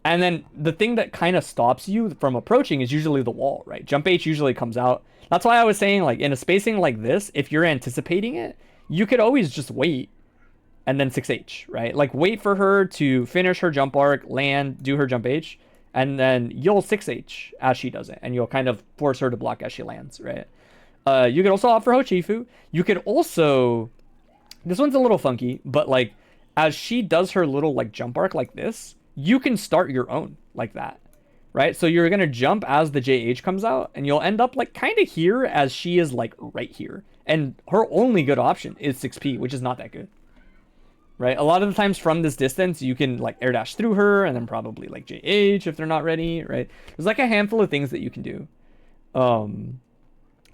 then the thing that kind of stops you from approaching is usually the wall, right? Jump H usually comes out. That's why I was saying, like, in a spacing like this, if you're anticipating it, you could always just wait and then 6H, right? Like, wait for her to finish her jump arc, land, do her jump H, and then you'll 6H as she does it, and you'll kind of force her to block as she lands, right? You could also opt for Hochifu. You could also... This one's a little funky, but, like, as she does her little, like, jump arc like this, you can start your own like that, right? So you're going to jump as the JH comes out, and you'll end up, like, kind of here as she is, like, right here. And her only good option is 6P, which is not that good, right? A lot of the times from this distance, you can, like, air dash through her, and then probably, like, JH if they're not ready, right? There's, like, a handful of things that you can do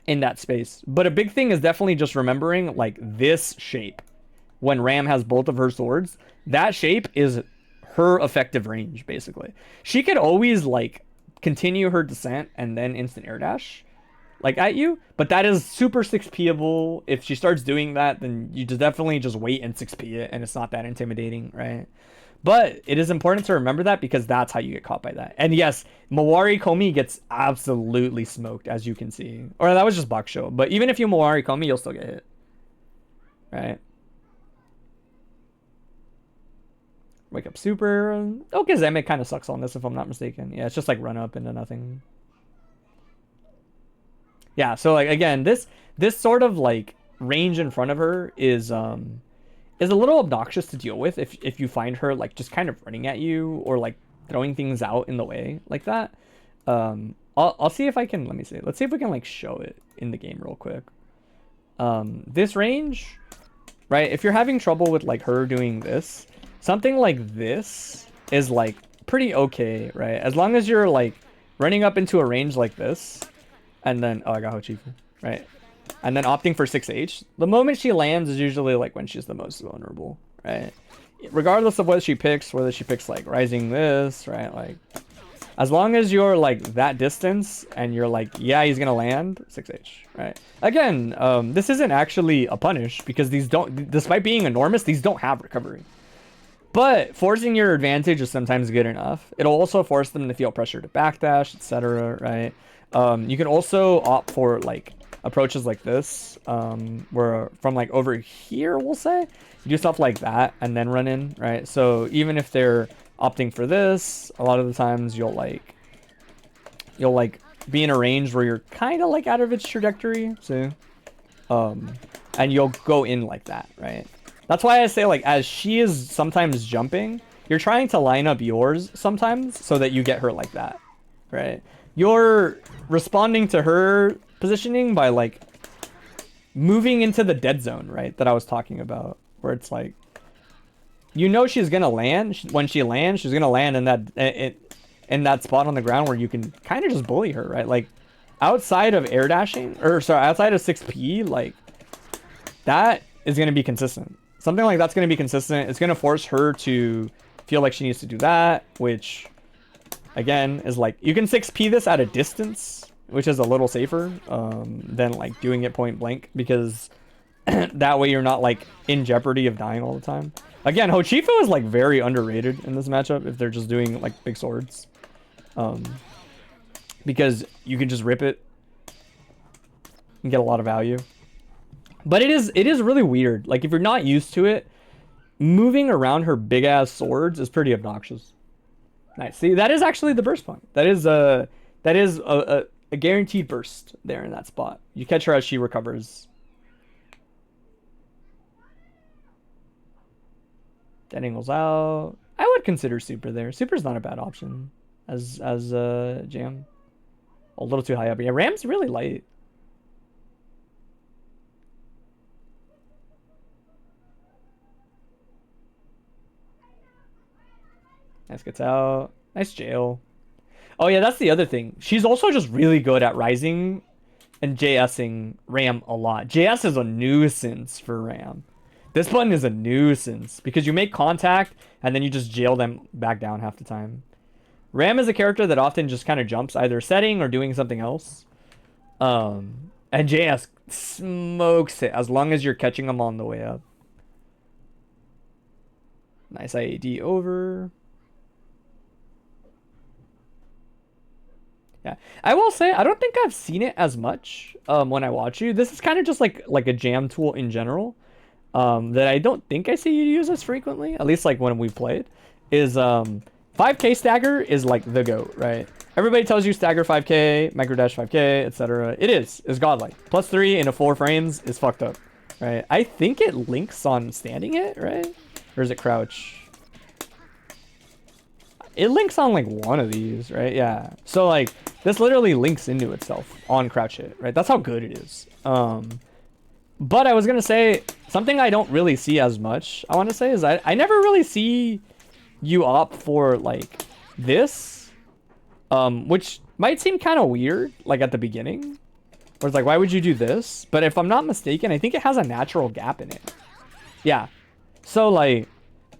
in that space. But a big thing is definitely just remembering, like, this shape. When Ram has both of her swords, that shape is her effective range, basically. She could always, like, continue her descent and then instant air dash, like, at you, but that is super 6P-able. If she starts doing that, then you just definitely just wait and 6P it, and it's not that intimidating, right? But it is important to remember that, because that's how you get caught by that. And yes, Mawari Komi gets absolutely smoked, as you can see. Or that was just Bakusho, but even if you Mawari Komi, you'll still get hit, right? Wake up super. Okazeme kind of sucks on this, if I'm not mistaken. Yeah, it's just like run up into nothing. Yeah, so like again, this sort of like range in front of her is a little obnoxious to deal with if you find her like just kind of running at you or like throwing things out in the way like that. I'll see if I can, let me see. Let's see if we can like show it in the game real quick. This range, right? If you're having trouble with like her doing this, something like this is like pretty okay, right? As long as you're like running up into a range like this, and then, oh, I got Hochifu, right? And then opting for 6H. The moment she lands is usually like when she's the most vulnerable, right? Regardless of what she picks, whether she picks like rising this, right? Like, as long as you're like that distance and you're like, yeah, he's gonna land, 6H, right? Again, this isn't actually a punish, because these don't, despite being enormous, these don't have recovery. But forcing your advantage is sometimes good enough. It'll also force them to feel pressure to backdash, etc., right? You can also opt for like approaches like this, where from like over here, we'll say, you do stuff like that and then run in, right? So even if they're opting for this, a lot of the times you'll like be in a range where you're kind of like out of its trajectory, so and you'll go in like that, right? That's why I say, like, as she is sometimes jumping, you're trying to line up yours sometimes so that you get her like that, right? You're responding to her positioning by, like, moving into the dead zone, right? That I was talking about, where it's like, you know she's gonna land. When she lands, she's gonna land in that spot on the ground where you can kind of just bully her, right? Like, outside of air dashing, or sorry, outside of 6P, like, that is gonna be consistent. Something like that's gonna be consistent. It's gonna force her to feel like she needs to do that, which, again, is like, you can 6P this at a distance, which is a little safer than, like, doing it point blank, because that way you're not, like, in jeopardy of dying all the time. Again, Hochifu is, like, very underrated in this matchup if they're just doing, like, big swords. Because you can just rip it and get a lot of value. But it is really weird. Like, if you're not used to it, moving around her big-ass swords is pretty obnoxious. Nice. See, that is actually the burst point. That is a guaranteed burst there in that spot. You catch her as she recovers. Dead angles out. I would consider super there. Super's not a bad option as jam. A little too high up. Yeah, Ram's really light. Nice gets out. Nice jail. Oh yeah, that's the other thing. She's also just really good at rising and JSing Ram a lot. JS is a nuisance for Ram. This button is a nuisance because you make contact and then you just jail them back down half the time. Ram is a character that often just kind of jumps either setting or doing something else. And JS smokes it as long as you're catching them on the way up. Nice IAD over. Yeah, I will say I don't think I've seen it as much when I watch you. This is kind of just like a jam tool in general that I don't think I see you use as frequently, at least like when we played, is 5k stagger is like the GOAT, right? Everybody tells you stagger 5k, micro dash 5k, etc. It is godlike. +3 into 4 frames is fucked up, right? I think it links on standing it, right? Or is it crouch? It links on like one of these, right? Yeah. So like this literally links into itself on crouch hit, right? That's how good it is. But I was gonna say something I don't really see as much. I want to say is I never really see you opt for like this, which might seem kind of weird, like at the beginning, where it's like, why would you do this? But if I'm not mistaken, I think it has a natural gap in it. Yeah. So like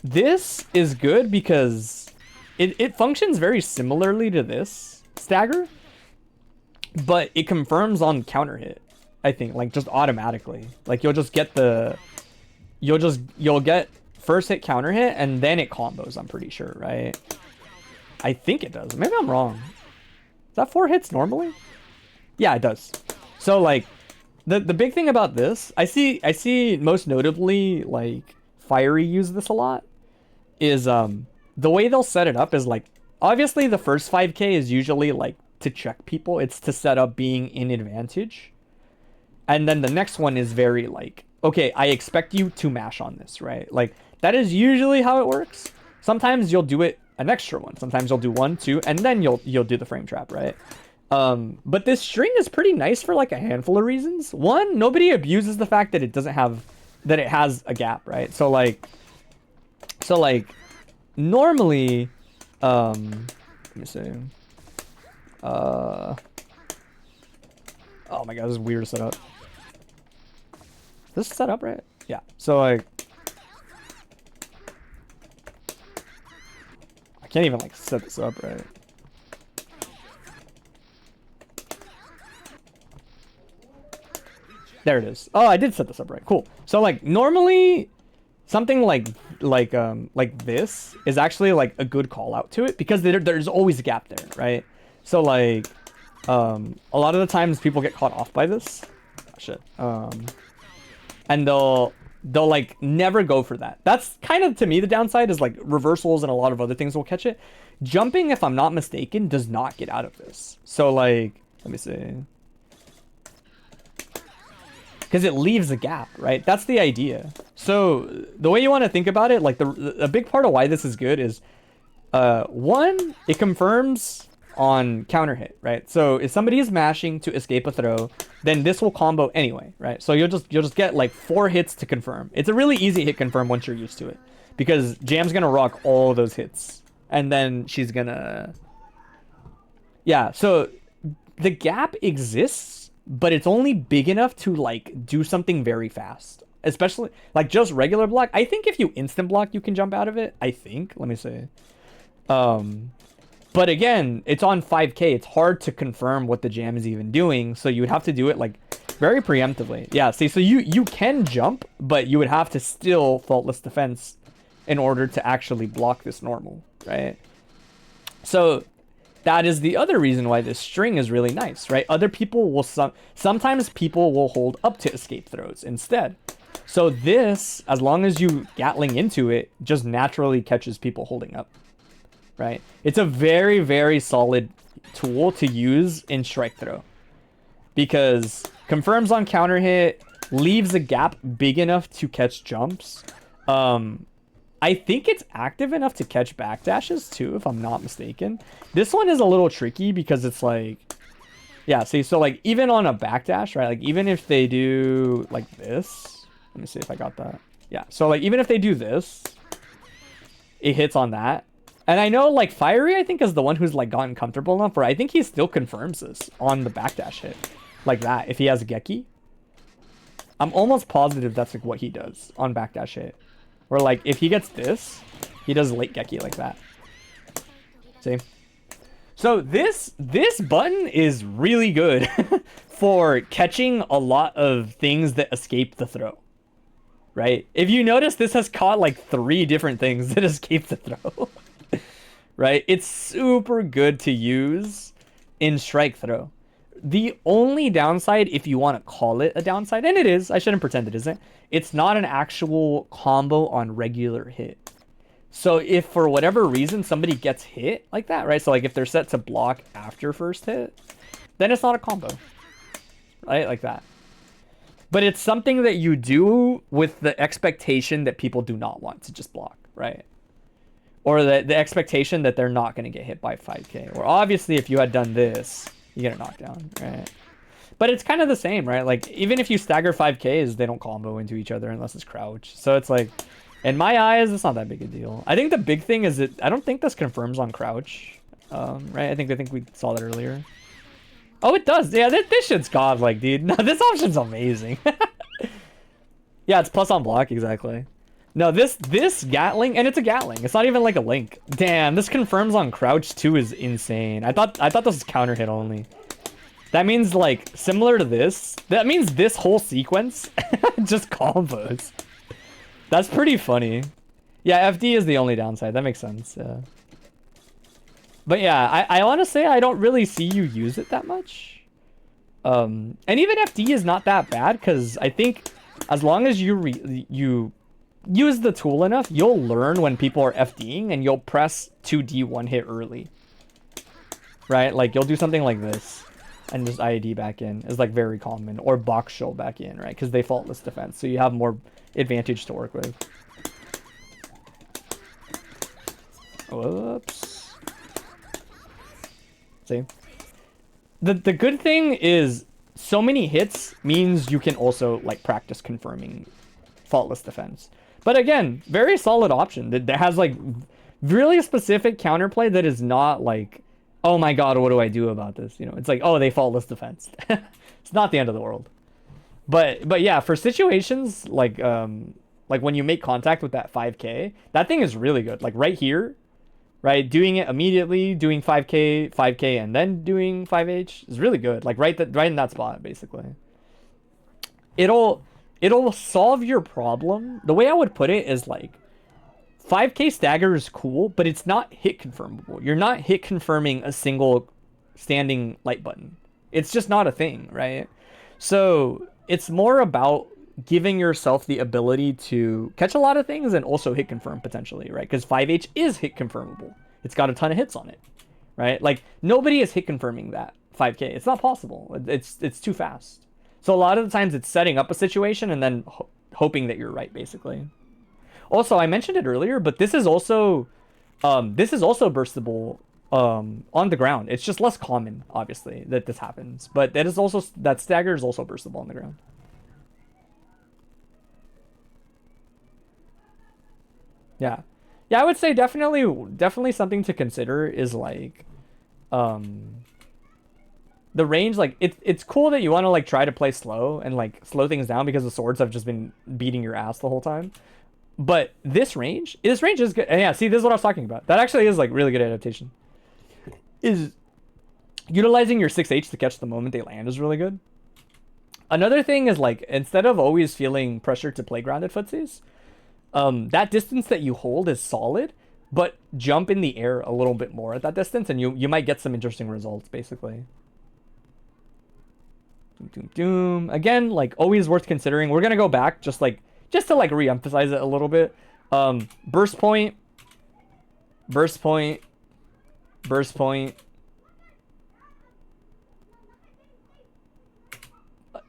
this is good because it functions very similarly to this stagger, but it confirms on counter hit, I think, like just automatically. Like you'll get first hit counter hit and then it combos, I'm pretty sure, right? I think it does. Maybe I'm wrong. Is that 4 hits normally? Yeah, it does. So like the big thing about this, I see most notably like Fiery use this a lot, is the way they'll set it up is like, obviously the first 5k is usually like to check people. It's to set up being in advantage. And then the next one is very like, okay, I expect you to mash on this, right? Like that is usually how it works. Sometimes you'll do it an extra one. Sometimes you'll do 1, 2, and then you'll do the frame trap, right? But this string is pretty nice for like a handful of reasons. One, nobody abuses the fact that it has a gap, right? So like normally, let me see. Oh my god, this is weird to set up. This is set up right? Yeah. So like, I can't even like set this up right. There it is. Oh, I did set this up right. Cool. So like normally something like this is actually like a good call out to it because there's always a gap there, right? So like a lot of the times people get caught off by this. Oh, shit. And they'll like never go for that. That's kind of, to me, the downside is like reversals and a lot of other things will catch it. Jumping, if I'm not mistaken, does not get out of this. So like, let me see. Because it leaves a gap, right? That's the idea. So the way you want to think about it, like a big part of why this is good is, one, it confirms on counter hit, right? So if somebody is mashing to escape a throw, then this will combo anyway, right? So you'll just get like 4 hits to confirm. It's a really easy hit confirm once you're used to it, because Jam's gonna rock all those hits, and then she's gonna, yeah. So the gap exists, but it's only big enough to like do something very fast. Especially like just regular block. I think if you instant block, you can jump out of it. I think. Let me see. But again, it's on 5k. It's hard to confirm what the jam is even doing. So you would have to do it like very preemptively. Yeah. See, so you can jump, but you would have to still faultless defense in order to actually block this normal, right? So that is the other reason why this string is really nice, right? Other people will sometimes people will hold up to escape throws instead. So this, as long as you Gatling into it, just naturally catches people holding up, right? It's a very, very solid tool to use in strike throw, because confirms on counter hit, leaves a gap big enough to catch jumps. I think it's active enough to catch backdashes too, if I'm not mistaken. This one is a little tricky because it's like, yeah, see, so like even on a backdash, right? Like even if they do like this, let me see if I got that. Yeah, so like even if they do this, it hits on that. And I know like Fiery, I think, is the one who's like gotten comfortable enough where I think he still confirms this on the backdash hit. Like that, if he has a Geki. I'm almost positive that's like what he does on backdash hit. Or like if he gets this, he does late Geki like that. See? So this button is really good for catching a lot of things that escape the throw. Right? If you notice, this has caught like 3 different things that escape the throw. Right? It's super good to use in strike throw. The only downside, if you want to call it a downside, and it is, I shouldn't pretend it isn't, it's not an actual combo on regular hit. So if for whatever reason somebody gets hit like that, right? So like if they're set to block after first hit, then it's not a combo. Right? Like that. But it's something that you do with the expectation that people do not want to just block, right? Or the expectation that they're not going to get hit by 5k. Or obviously if you had done this, you get a knockdown, right? But it's kind of the same, right? Like even if you stagger 5ks, they don't combo into each other unless it's crouch. So it's like, in my eyes, it's not that big a deal. I think the big thing is that I don't think this confirms on crouch, right? I think we saw that earlier. Oh, it does. Yeah, this shit's godlike, dude. No, this option's amazing. Yeah, it's plus on block, exactly. No, this Gatling, and it's a Gatling. It's not even like a link. Damn, this confirms on crouch too is insane. I thought this was counter hit only. That means like similar to this. That means this whole sequence just combos. That's pretty funny. Yeah, FD is the only downside. That makes sense. Yeah. But yeah, I want to say I don't really see you use it that much. And even FD is not that bad, because I think as long as you use the tool enough, you'll learn when people are FDing and you'll press 2D one hit early. Right? Like you'll do something like this and just IAD back in is like very common, or box show back in, right? Because they faultless defense, so you have more advantage to work with. Whoops. See? The good thing is so many hits means you can also like practice confirming faultless defense. But again, very solid option that has like really specific counterplay that is not like, oh my god, what do I do about this? You know, it's like, oh, they faultless defense. It's not the end of the world. But yeah, for situations like when you make contact with that 5k, that thing is really good. Like right here, right? Doing it immediately, doing 5k, and then doing 5h is really good. Like right in that spot, basically. It'll solve your problem. The way I would put it is like 5k stagger is cool, but it's not hit confirmable. You're not hit confirming a single standing light button. It's just not a thing, right? So it's more about giving yourself the ability to catch a lot of things and also hit confirm potentially, right? Because 5h is hit confirmable. It's got a ton of hits on it, right? Like nobody is hit confirming that 5k. It's not possible. It's too fast. So a lot of the times it's setting up a situation and then hoping that you're right, basically. Also, I mentioned it earlier, but this is also burstable on the ground. It's just less common, obviously, that this happens. But that stagger is also burstable on the ground. Yeah. Yeah, I would say definitely something to consider is like the range. Like it's cool that you want to like try to play slow and like slow things down because the swords have just been beating your ass the whole time. But this range is good. And yeah, see, this is what I was talking about. That actually is like really good adaptation. Is utilizing your 6H to catch the moment they land is really good. Another thing is like instead of always feeling pressure to play grounded footsies, that distance that you hold is solid, but jump in the air a little bit more at that distance, and you might get some interesting results, basically. Doom, doom, doom. Again, like always worth considering. We're gonna go back just to like re-emphasize it a little bit. Burst point, burst point, burst point.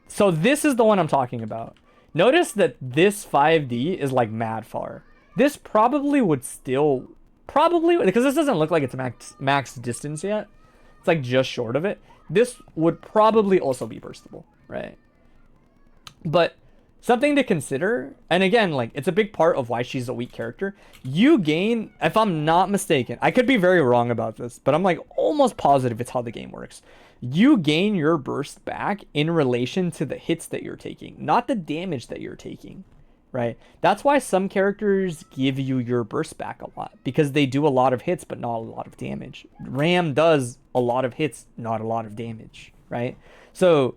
So this is the one I'm talking about. Notice that this 5D is like mad far. This probably would still, because this doesn't look like it's max distance yet. It's like just short of it. This would probably also be burstable, right? But something to consider, and again, like it's a big part of why she's a weak character. You gain, if I'm not mistaken, I could be very wrong about this, but I'm like almost positive it's how the game works. You gain your burst back in relation to the hits that you're taking, not the damage that you're taking, right? That's why some characters give you your burst back a lot, because they do a lot of hits but not a lot of damage. Ram does a lot of hits, not a lot of damage, right? So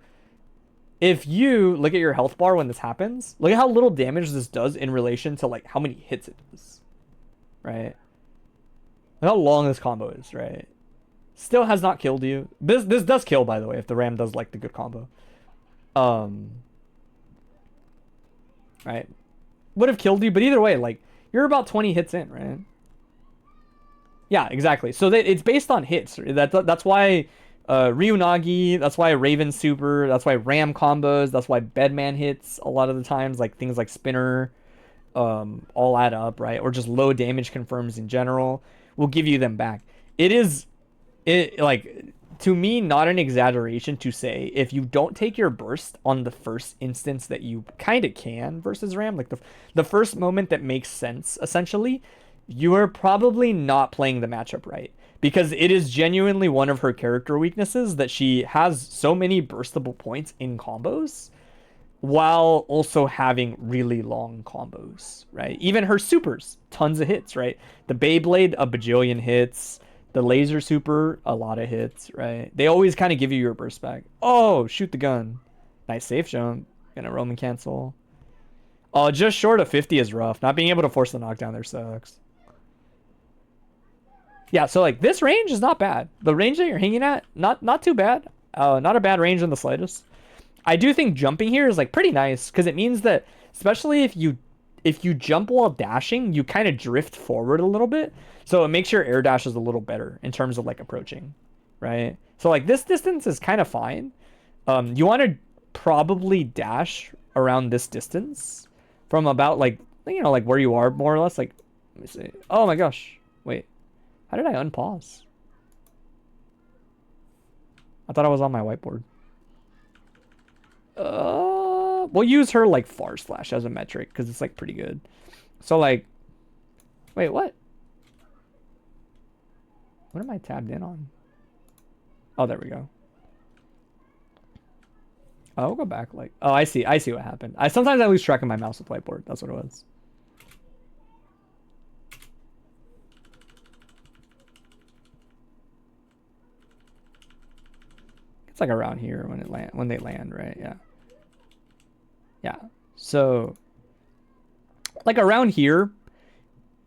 if you look at your health bar when this happens, look at how little damage this does in relation to like how many hits it does, right? Look how long this combo is, right? Still has not killed you. This does kill, by the way, if the Ram does like the good combo. Right. Would have killed you, but either way, like you're about 20 hits in, right? Yeah, exactly. So it's based on hits. That's why Ryunagi, that's why Raven Super, that's why Ram combos, that's why Bedman hits a lot of the times, like things like Spinner, all add up, right? Or just low damage confirms in general will give you them back. Like to me, not an exaggeration to say if you don't take your burst on the first instance that you kind of can versus Ram, like the first moment that makes sense, essentially, you are probably not playing the matchup right, because it is genuinely one of her character weaknesses that she has so many burstable points in combos while also having really long combos, right? Even her supers, tons of hits, right? The Beyblade, a bajillion hits. The laser super, a lot of hits, right? They always kind of give you your burst back. Oh, shoot the gun. Nice safe jump. Gonna Roman cancel. Oh, just short of 50 is rough. Not being able to force the knockdown there sucks. Yeah, so like this range is not bad. The range that you're hanging at, not too bad. Not a bad range in the slightest. I do think jumping here is like pretty nice, because it means that, especially if you jump while dashing, you kind of drift forward a little bit. So it makes your air dashes a little better in terms of like approaching, right? So like this distance is kind of fine. You want to probably dash around this distance from about like, you know, like where you are more or less. Like, let me see. Oh my gosh. Wait, how did I unpause? I thought I was on my whiteboard. We'll use her like far slash as a metric because it's like pretty good. So like, wait, what? What am I tabbed in on? Oh, there we go. Oh, we'll go back like, oh, I see what happened. Sometimes I lose track of my mouse with whiteboard. That's what it was. It's like around here when they land, right? Yeah. Yeah. So like around here,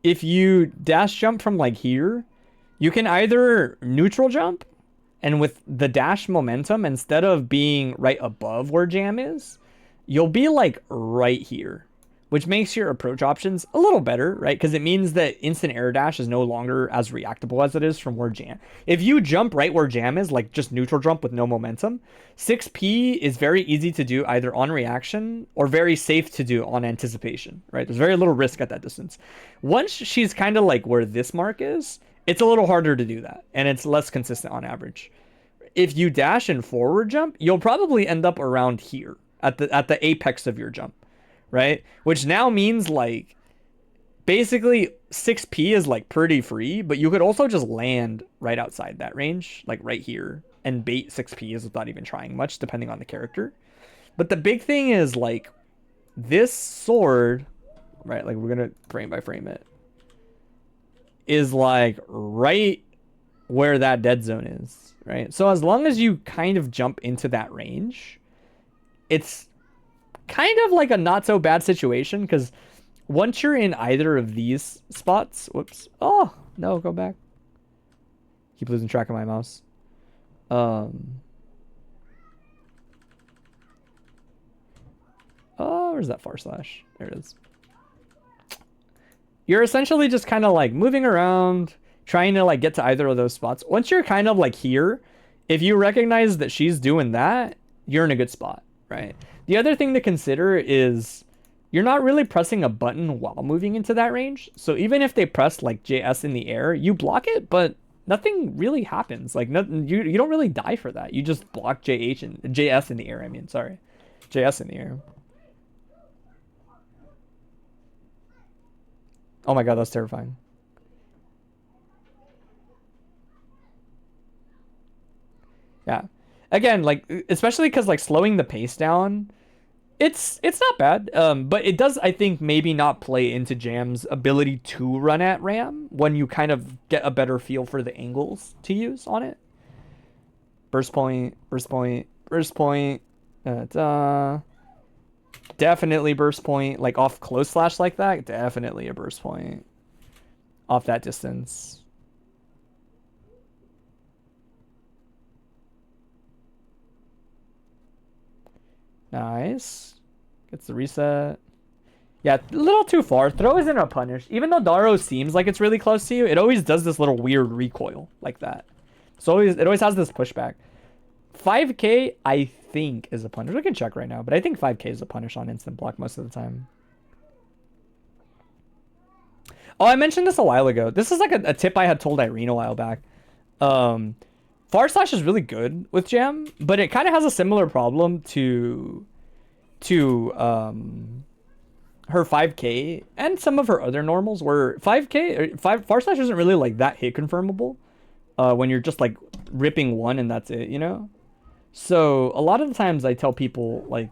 if you dash jump from like here, you can either neutral jump, and with the dash momentum, instead of being right above where jam is, you'll be like right here, which makes your approach options a little better, right? Because it means that instant air dash is no longer as reactable as it is from where jam. If you jump right where jam is, like just neutral jump with no momentum, 6P is very easy to do either on reaction or very safe to do on anticipation, right? There's very little risk at that distance. Once she's kind of like where this mark is, it's a little harder to do that, and it's less consistent on average. If you dash and forward jump, you'll probably end up around here at the apex of your jump, right? Which now means like basically 6P is like pretty free, but you could also just land right outside that range, like right here, and bait 6P is without even trying much, depending on the character. But the big thing is like this sword, right? Like we're gonna frame by frame it, is like right where that dead zone is, right? So as long as you kind of jump into that range, it's kind of like a not so bad situation, because once you're in either of these spots, whoops, oh no, go back, keep losing track of my mouse. Oh, where's that far slash? There it is. You're essentially just kind of like moving around, trying to like get to either of those spots. Once you're kind of like here, if you recognize that she's doing that, you're in a good spot, right? The other thing to consider is you're not really pressing a button while moving into that range. So even if they press like JS in the air, you block it, but nothing really happens. Like nothing, you don't really die for that. You just block JH and JS in the air. I mean, sorry, JS in the air. Oh my god, that's terrifying. Yeah. Again, like, especially because, like, slowing the pace down, it's not bad. But it does, I think, maybe not play into Jam's ability to run at RAM when you kind of get a better feel for the angles to use on it. Burst point, burst point, burst point. Definitely burst point. Like, off close slash like that, definitely a burst point. Off that distance. Nice. Gets the reset. Yeah, a little too far. Throw isn't a punish. Even though Daro seems like it's really close to you, it always does this little weird recoil like that. So it always has this pushback. 5K, I think, is a punish. We can check right now, but I think 5K is a punish on instant block most of the time. Oh, I mentioned this a while ago. This is like a tip I had told Irene a while back. Far slash is really good with Jam, but it kind of has a similar problem to her 5K and some of her other normals, where 5K far slash isn't really like that hit confirmable when you're just like ripping one and that's it, you know? So a lot of the times I tell people, like,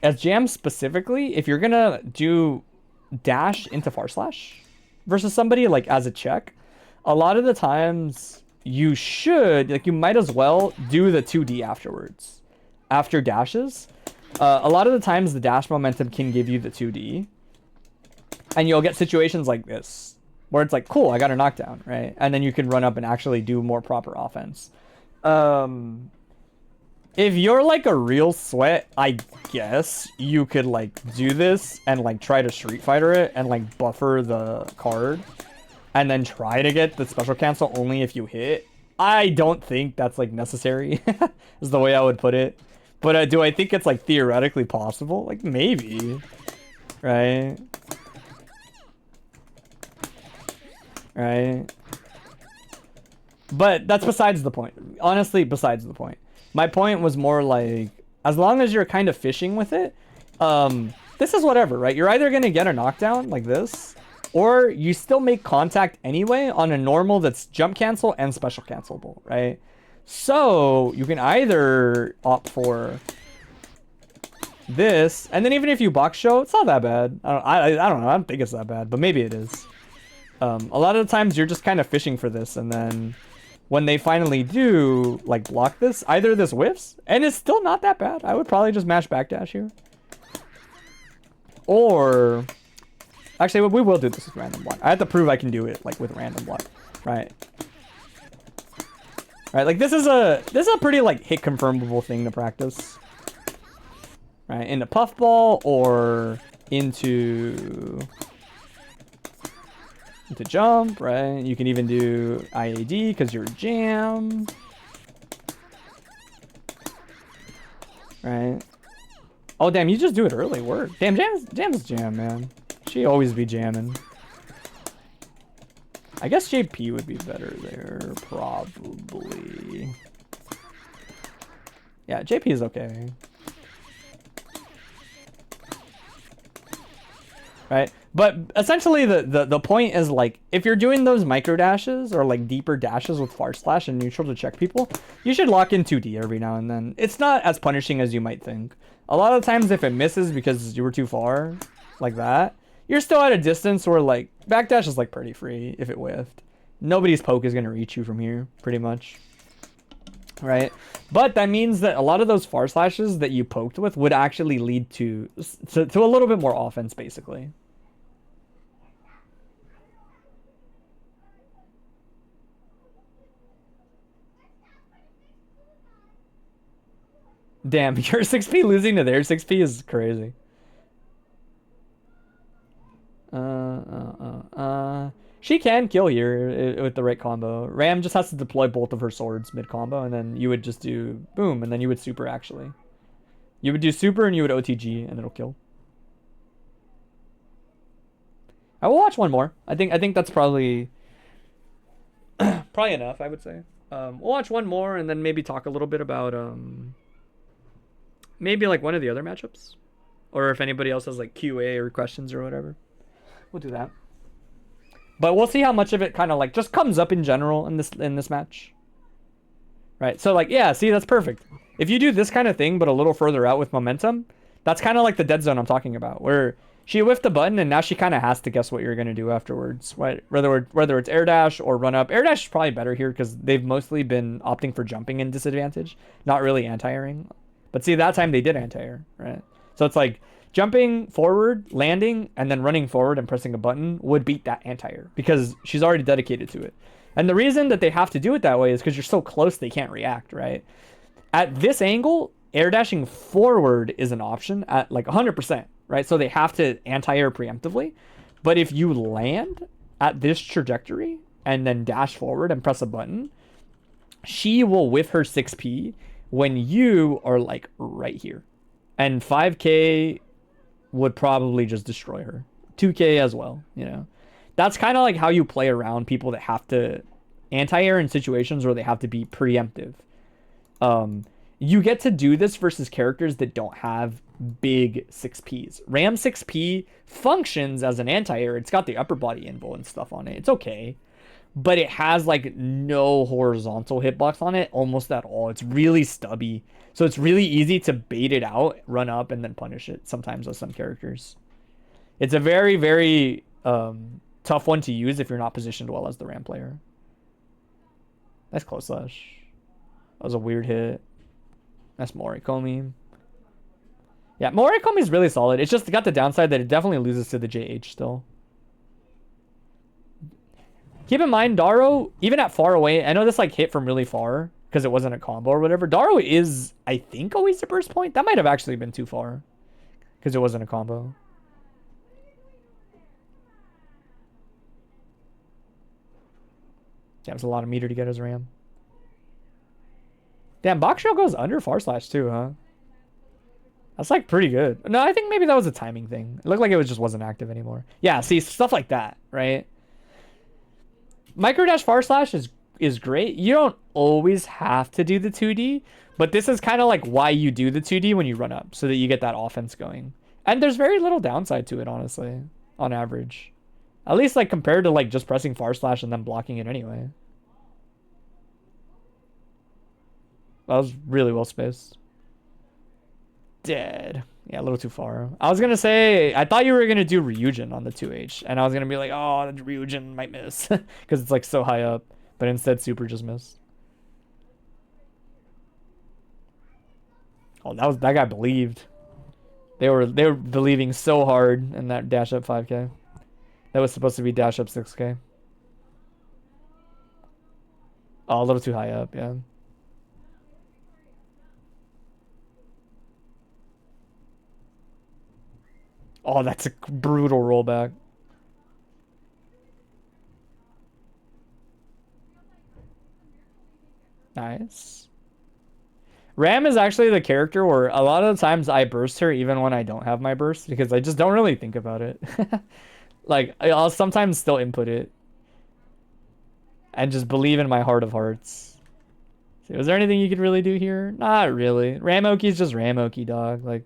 as Jam specifically, if you're gonna do dash into far slash versus somebody like as a check, a lot of the times you should, like, you might as well do the 2D afterwards, after dashes. A lot of the times the dash momentum can give you the 2D, and you'll get situations like this where it's like, cool, I got a knockdown, right? And then you can run up and actually do more proper offense. If you're like a real sweat, I guess you could like do this and like try to Street Fighter it and like buffer the card and then try to get the special cancel only if you hit. I don't think that's like necessary is the way I would put it. But do I think it's like theoretically possible? Like maybe, right? Right? But that's besides the point. Honestly, besides the point. My point was more like, as long as you're kind of fishing with it, this is whatever, right? You're either going to get a knockdown like this, or you still make contact anyway on a normal that's jump cancel and special cancelable, right? So you can either opt for this, and then even if you box show, it's not that bad. I don't know. I don't think it's that bad, but maybe it is. A lot of the times you're just kind of fishing for this, and then when they finally do like block this, either this whiffs, and it's still not that bad. I would probably just mash backdash here. Or actually, we will do this with random block. I have to prove I can do it like with random block, right? Right, like this is a pretty like hit confirmable thing to practice. Right, into puffball or into jump, right? You can even do IAD because you're jam. Right? Oh, damn, you just do it early. Work. Damn, Jam's jam, man. She always be jamming. I guess JP would be better there, probably. Yeah, JP is okay. Right? But essentially the point is, like, if you're doing those micro dashes or like deeper dashes with far slash and neutral to check people, you should lock in 2D every now and then. It's not as punishing as you might think. A lot of times if it misses because you were too far, like that, you're still at a distance where, like, backdash is like pretty free if it whiffed. Nobody's poke is gonna reach you from here, pretty much. Right? But that means that a lot of those far slashes that you poked with would actually lead to a little bit more offense, basically. Damn, your 6P losing to their 6P is crazy. She can kill here with the right combo. Ram just has to deploy both of her swords mid-combo, and then you would just do boom, and then you would super, actually. You would do super, and you would OTG, and it'll kill. I will watch one more. I think that's probably enough, I would say. We'll watch one more, and then maybe talk a little bit about maybe like one of the other matchups, or if anybody else has like QA or questions or whatever, we'll do that. But we'll see how much of it kind of like just comes up in general in this match. Right? So like, yeah, see, that's perfect. If you do this kind of thing but a little further out with momentum, that's kind of like the dead zone I'm talking about, where she whiffed the button and now she kind of has to guess what you're going to do afterwards. Right? Whether it's air dash or run up. Air dash is probably better here because they've mostly been opting for jumping in disadvantage, not really anti-airing. But see, that time they did anti-air, right? So it's like jumping forward, landing, and then running forward and pressing a button would beat that anti-air because she's already dedicated to it. And the reason that they have to do it that way is because you're so close they can't react, right? At this angle, air dashing forward is an option at like 100%, right? So they have to anti-air preemptively. But if you land at this trajectory and then dash forward and press a button, she will whiff her 6P when you are like right here. And 5K would probably just destroy her. 2K as well, you know. That's kind of like how you play around people that have to anti-air in situations where they have to be preemptive. You get to do this versus characters that don't have big 6Ps. Ram 6P functions as an anti-air. It's got the upper body invo and stuff on it. It's okay. But it has like no horizontal hitbox on it almost at all. It's really stubby. So it's really easy to bait it out, run up, and then punish it sometimes with some characters. It's a very, very tough one to use if you're not positioned well as the Ram player. That's close slash. That was a weird hit. That's Morikomi. Yeah, Morikomi is really solid. It's just got the downside that it definitely loses to the JH still. Keep in mind, Daro, even at far away, I know this like hit from really far because it wasn't a combo or whatever. Daro is, I think, always the burst point. That might have actually been too far because it wasn't a combo. Yeah, it was a lot of meter to get as Ram. Damn, Bakusho goes under far slash too, huh? That's like pretty good. No, I think maybe that was a timing thing. It looked like it just wasn't active anymore. Yeah, see, stuff like that, right? Micro dash far slash is great. You don't always have to do the 2D, but this is kind of like why you do the 2D when you run up, so that you get that offense going. And there's very little downside to it, honestly, on average. At least like compared to like just pressing far slash and then blocking it anyway. That was really well spaced. Dead. Yeah, a little too far. I was going to say, I thought you were going to do Ryujin on the 2H. And I was going to be like, oh, the Ryujin might miss. Because it's like so high up. But instead, Super just missed. Oh, that guy believed. They were believing so hard in that dash up 5K. That was supposed to be dash up 6K. Oh, a little too high up, yeah. Oh, that's a brutal rollback. Nice. Ram is actually the character where a lot of the times I burst her even when I don't have my burst because I just don't really think about it. Like, I'll sometimes still input it and just believe in my heart of hearts. So, is there anything you could really do here? Not really. Ramoki's just Ramoki, dog. Like,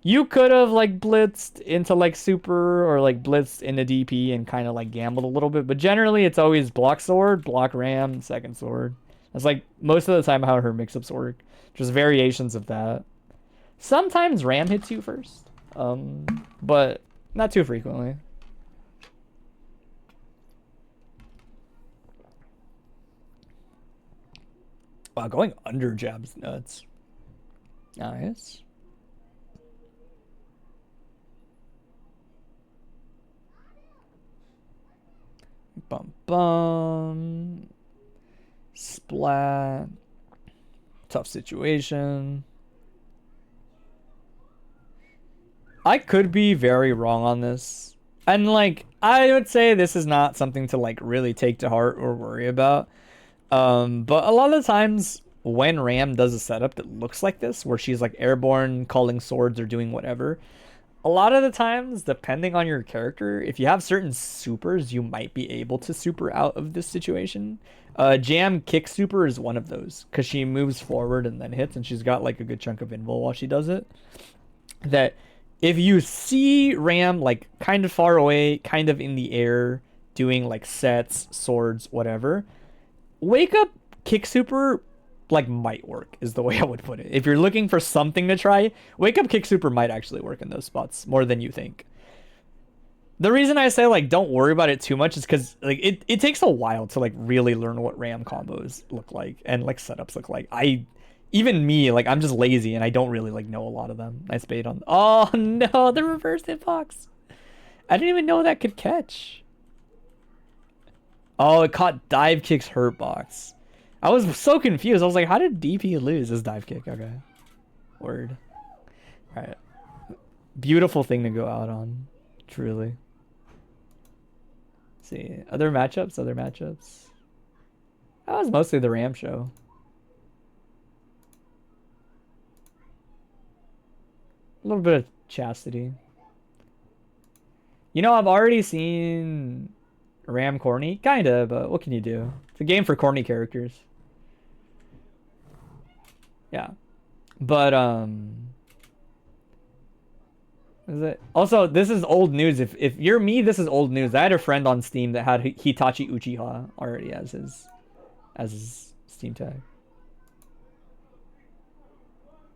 you could have, like, blitzed into, like, super or, like, blitzed into DP and kind of, like, gambled a little bit. But generally, it's always block sword, block ram, second sword. That's, like, most of the time how her mix-ups work. Just variations of that. Sometimes ram hits you first. But not too frequently. Wow, going under jab's nuts. Nice. Bum bum. Splat. Tough situation. I could be very wrong on this. And like, I would say this is not something to like really take to heart or worry about. But a lot of the times when Ram does a setup that looks like this, where she's like airborne, calling swords or doing whatever, a lot of the times, depending on your character, if you have certain supers, you might be able to super out of this situation. Jam kick super is one of those because she moves forward and then hits, and she's got like a good chunk of invul while she does it. That if you see Ram like kind of far away, kind of in the air, doing like sets, swords, whatever, wake up kick super like might work is the way I would put it. If you're looking for something to try, wake up kick super might actually work in those spots more than you think. The reason I say like don't worry about it too much is because like it takes a while to like really learn what Ram combos look like and like setups look like. Even me, like I'm just lazy and I don't really like know a lot of them. Nice bait on. Oh no, the reverse hitbox. I didn't even know that could catch. Oh, it caught dive kick's hurt box. I was so confused. I was like, how did DP lose his dive kick? Okay. Word. Alright. Beautiful thing to go out on. Truly. Let's see. Other matchups? That was mostly the Ram show. A little bit of chastity. You know, I've already seen Ram corny. Kinda, but what can you do? It's a game for corny characters. Yeah. But, is it? Also, this is old news. If you're me, this is old news. I had a friend on Steam that had Hitachi Uchiha already as his Steam tag.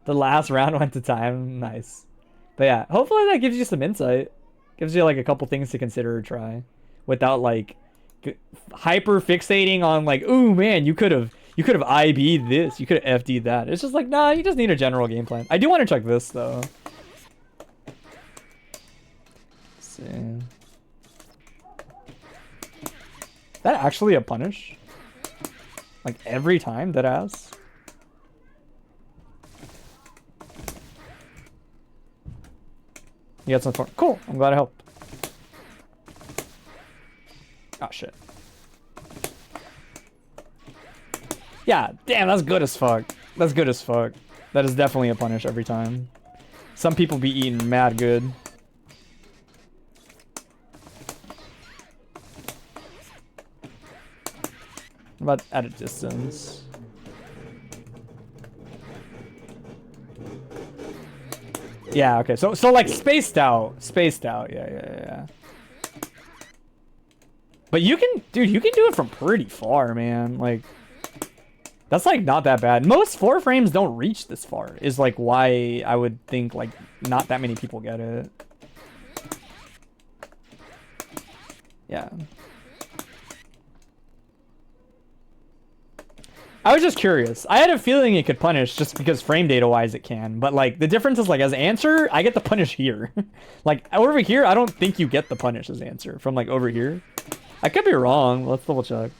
The last round went to time. Nice. But yeah, hopefully that gives you some insight. Gives you like a couple things to consider or try. Without like hyper fixating on like, ooh man, you could have IB'd this, you could have FD'd that. It's just like, nah, you just need a general game plan. I do want to check this though. Let's see. That actually a punish? Like every time, that ass? You got some fun. Cool, I'm glad I helped. Oh shit. Yeah, damn, that's good as fuck. That's good as fuck. That is definitely a punish every time. Some people be eating mad good. What about at a distance? Yeah, okay. So like spaced out. Yeah. But you can, dude, you can do it from pretty far, man. Like, that's like not that bad. Most 4 frames don't reach this far, is like why I would think like not that many people get it. Yeah. I was just curious. I had a feeling it could punish just because frame data wise it can, but like the difference is like as answer, I get the punish here. Like over here, I don't think you get the punish as answer from like over here. I could be wrong. Let's double check.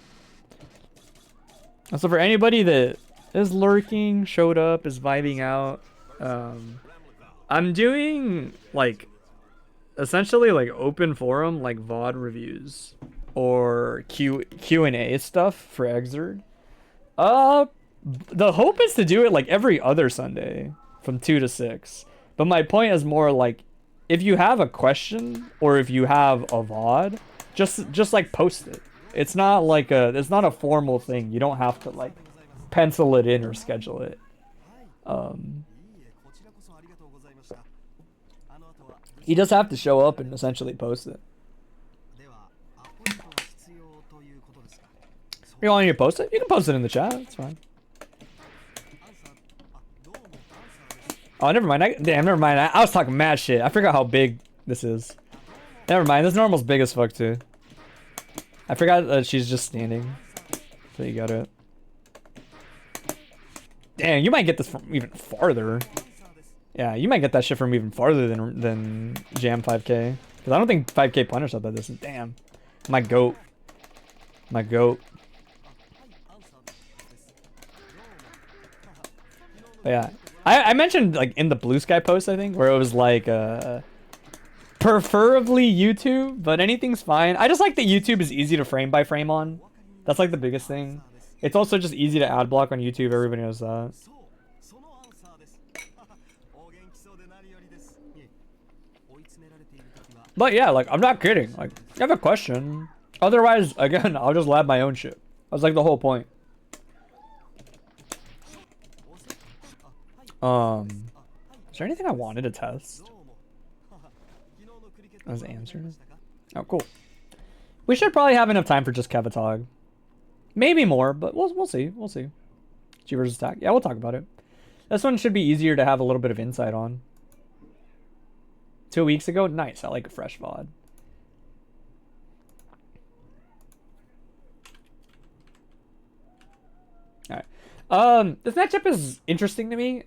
So for anybody that is lurking, showed up, is vibing out, I'm doing like essentially like open forum, like VOD reviews or Q&A stuff for Exerd. The hope is to do it like every other Sunday from 2 to 6. But my point is more like, if you have a question or if you have a VOD, just like post it. It's not a formal thing. You don't have to like pencil it in or schedule it. He just have to show up and essentially post it. You want me to post it? You can post it in the chat. It's fine. Oh, never mind. Never mind. I was talking mad shit. I forgot how big this is. Never mind. This normal's big as fuck too. I forgot that she's just standing. So you got it. Damn, you might get this from even farther. Yeah, you might get that shit from even farther than Jam 5K. Because I don't think 5K punish up at this. Damn. My goat. My goat. But yeah. I mentioned like in the Blue Sky post, I think, where it was like preferably YouTube, but anything's fine. I just like that YouTube is easy to frame by frame on. That's like the biggest thing. It's also just easy to ad block on YouTube. Everybody knows that. But yeah, like I'm not kidding. Like I have a question. Otherwise, again, I'll just lab my own shit. That's like the whole point. Is there anything I wanted to test? As answers. Oh, cool. We should probably have enough time for just Kevatog. Maybe more, but we'll see. We'll see. G versus attack. Yeah, we'll talk about it. This one should be easier to have a little bit of insight on. 2 weeks ago? Nice. I like a fresh VOD. Alright. This matchup is interesting to me.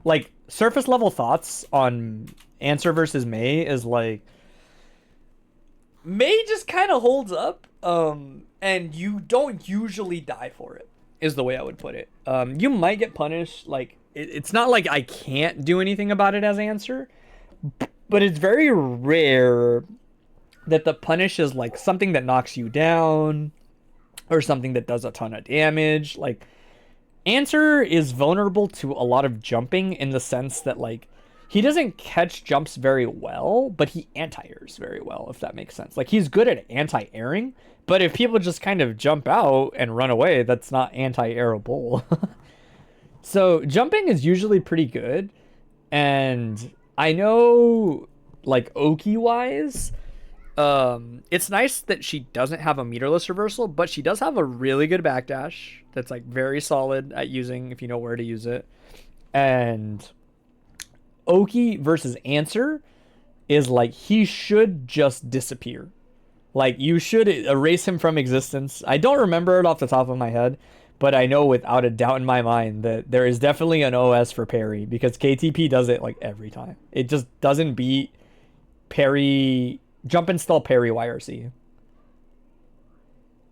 Like, surface level thoughts on Answer versus Mei is like... Mei just kind of holds up, and you don't usually die for it, is the way I would put it. You might get punished, like, it's not like I can't do anything about it as Answer, but it's very rare that the punish is, like, something that knocks you down, or something that does a ton of damage. Like, Answer is vulnerable to a lot of jumping in the sense that, like, he doesn't catch jumps very well, but he anti-airs very well, if that makes sense. Like, he's good at anti-airing, but if people just kind of jump out and run away, that's not anti-airable. So, jumping is usually pretty good, and I know, like, Oki-wise, it's nice that she doesn't have a meterless reversal, but she does have a really good backdash that's, like, very solid at using if you know where to use it. And Oki versus Answer is like, he should just disappear. Like, you should erase him from existence. I don't remember it off the top of my head, but I know without a doubt in my mind that there is definitely an OS for parry, because KTP does it like every time. It just doesn't beat parry, jump and stall parry YRC.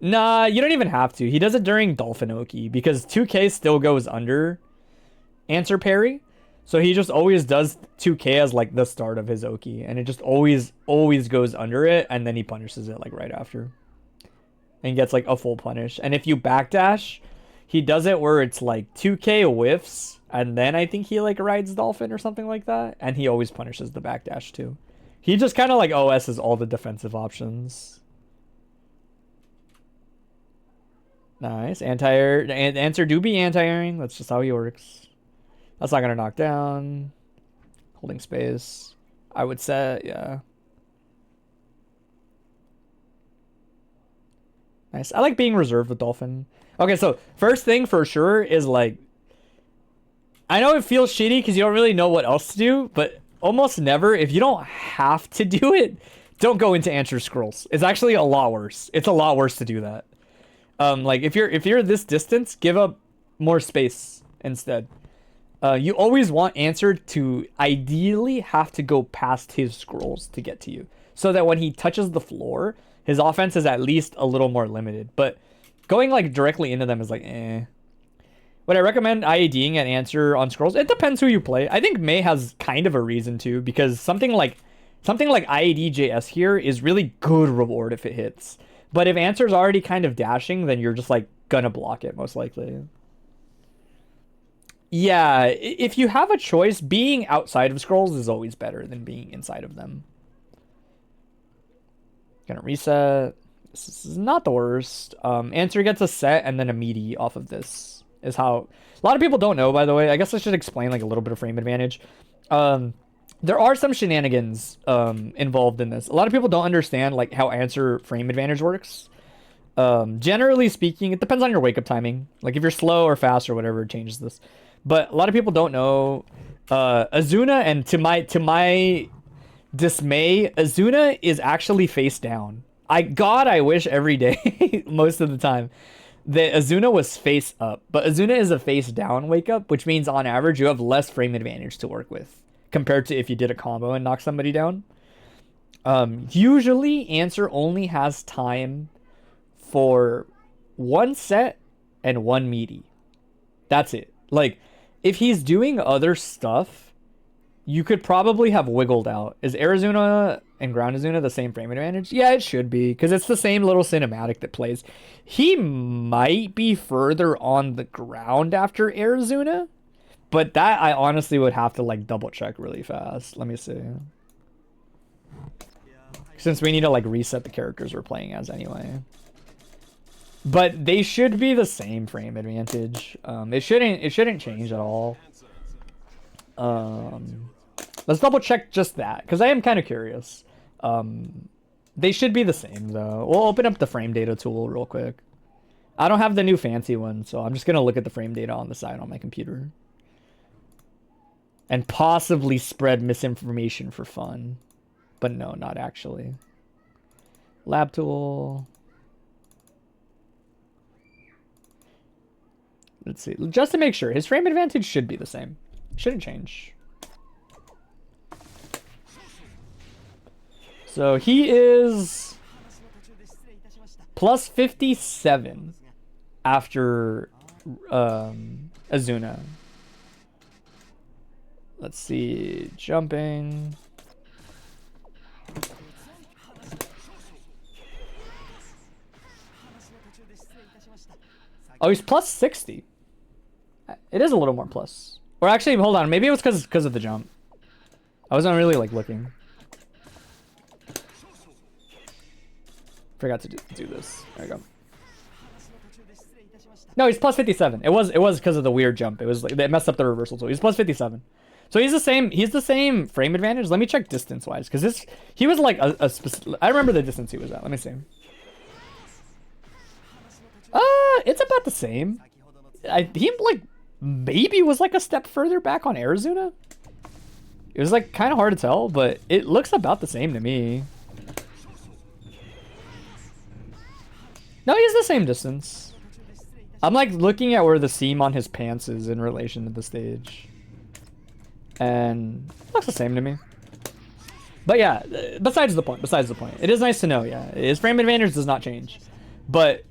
Nah, you don't even have to. He does it during Dolphin Oki, because 2K still goes under Answer parry. So he just always does 2K as like the start of his Oki, and it just always goes under it, and then he punishes it like right after. And gets like a full punish. And if you backdash, he does it where it's like 2K whiffs, and then I think he like rides Dolphin or something like that, and he always punishes the backdash too. He just kind of like OS's all the defensive options. Nice. Anti-air. Answer do be anti-airing. That's just how he works. That's not going to knock down. Holding space. I would say, yeah. Nice. I like being reserved with Dolphin. Okay, so first thing for sure is like... I know it feels shitty because you don't really know what else to do, but almost never, if you don't have to do it, don't go into Answer Scrolls. It's actually a lot worse. It's a lot worse to do that. Like, if you're this distance, give up more space instead. You always want Answer to ideally have to go past his scrolls to get to you, so that when he touches the floor, his offense is at least a little more limited. But going like directly into them is like, eh. Would I recommend IADing at Answer on scrolls? It depends who you play. I think Mei has kind of a reason to, because something like something like IADJS here is really good reward if it hits. But if answer's already kind of dashing, then you're just like gonna block it most likely. Yeah, if you have a choice, being outside of scrolls is always better than being inside of them. Gonna reset. This is not the worst. Answer gets a set and then a meaty off of this. Is how a lot of people don't know, by the way. I guess I should explain like a little bit of frame advantage. There are some shenanigans involved in this. A lot of people don't understand like how answer frame advantage works. Generally speaking, it depends on your wake up timing. Like if you're slow or fast or whatever, it changes this. But a lot of people don't know Azuna, and to my dismay, Azuna is actually face down. I wish every day, most of the time, that Azuna was face up. But Azuna is a face down wake up, which means on average you have less frame advantage to work with compared to if you did a combo and knock somebody down. Usually answer only has time for one set and one meaty. That's it. Like if he's doing other stuff, you could probably have wiggled out. Is Arizuna and Ground Azuna the same frame advantage? Yeah, it should be, because it's the same little cinematic that plays. He might be further on the ground after Arizuna, but that I honestly would have to like double check really fast. Let me see. Since we need to like reset the characters we're playing as anyway. But they should be the same frame advantage. It shouldn't change at all. Let's double check just that, because I am kind of curious. They should be the same though. We'll open up the frame data tool real quick. I don't have the new fancy one, so I'm just gonna look at the frame data on the side on my computer. And possibly spread misinformation for fun. But no, not actually. Lab tool. Let's see. Just to make sure, his frame advantage should be the same. Shouldn't change. So he is plus 57 after Azuna. Let's see. Jumping. Oh, he's plus 60. It is a little more plus. Or actually, hold on. Maybe it was because of the jump. I wasn't really like looking. Forgot to do this. There we go. No, he's plus 57. It was because of the weird jump. It was like it messed up the reversal tool. He's plus 57. So he's the same frame advantage. Let me check distance wise, because he was like a specific. I remember the distance he was at. Let me see. It's about the same. He like maybe was like a step further back on Arizuna. It was like kind of hard to tell, but it looks about the same to me. No, he's the same distance. I'm like looking at where the seam on his pants is in relation to the stage. And it looks the same to me. But yeah, besides the point. It is nice to know, yeah. His frame advantage does not change. But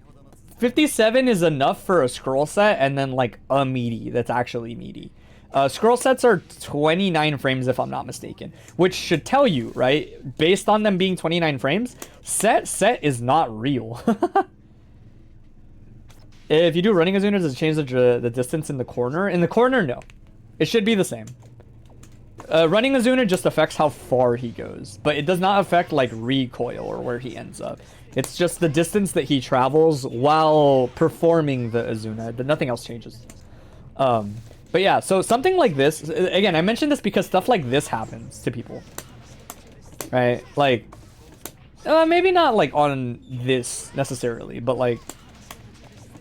57 is enough for a scroll set and then like a meaty that's actually meaty. Scroll sets are 29 frames if I'm not mistaken, which should tell you, right? Based on them being 29 frames, set is not real. If you do running Azuna, does it change the distance in the corner? In the corner, no. It should be the same. Running Azuna just affects how far he goes, but it does not affect like recoil or where he ends up. It's just the distance that he travels while performing the Azuna, but nothing else changes. But yeah, so something like this, again, I mentioned this because stuff like this happens to people, right? Like, maybe not like on this necessarily, but like,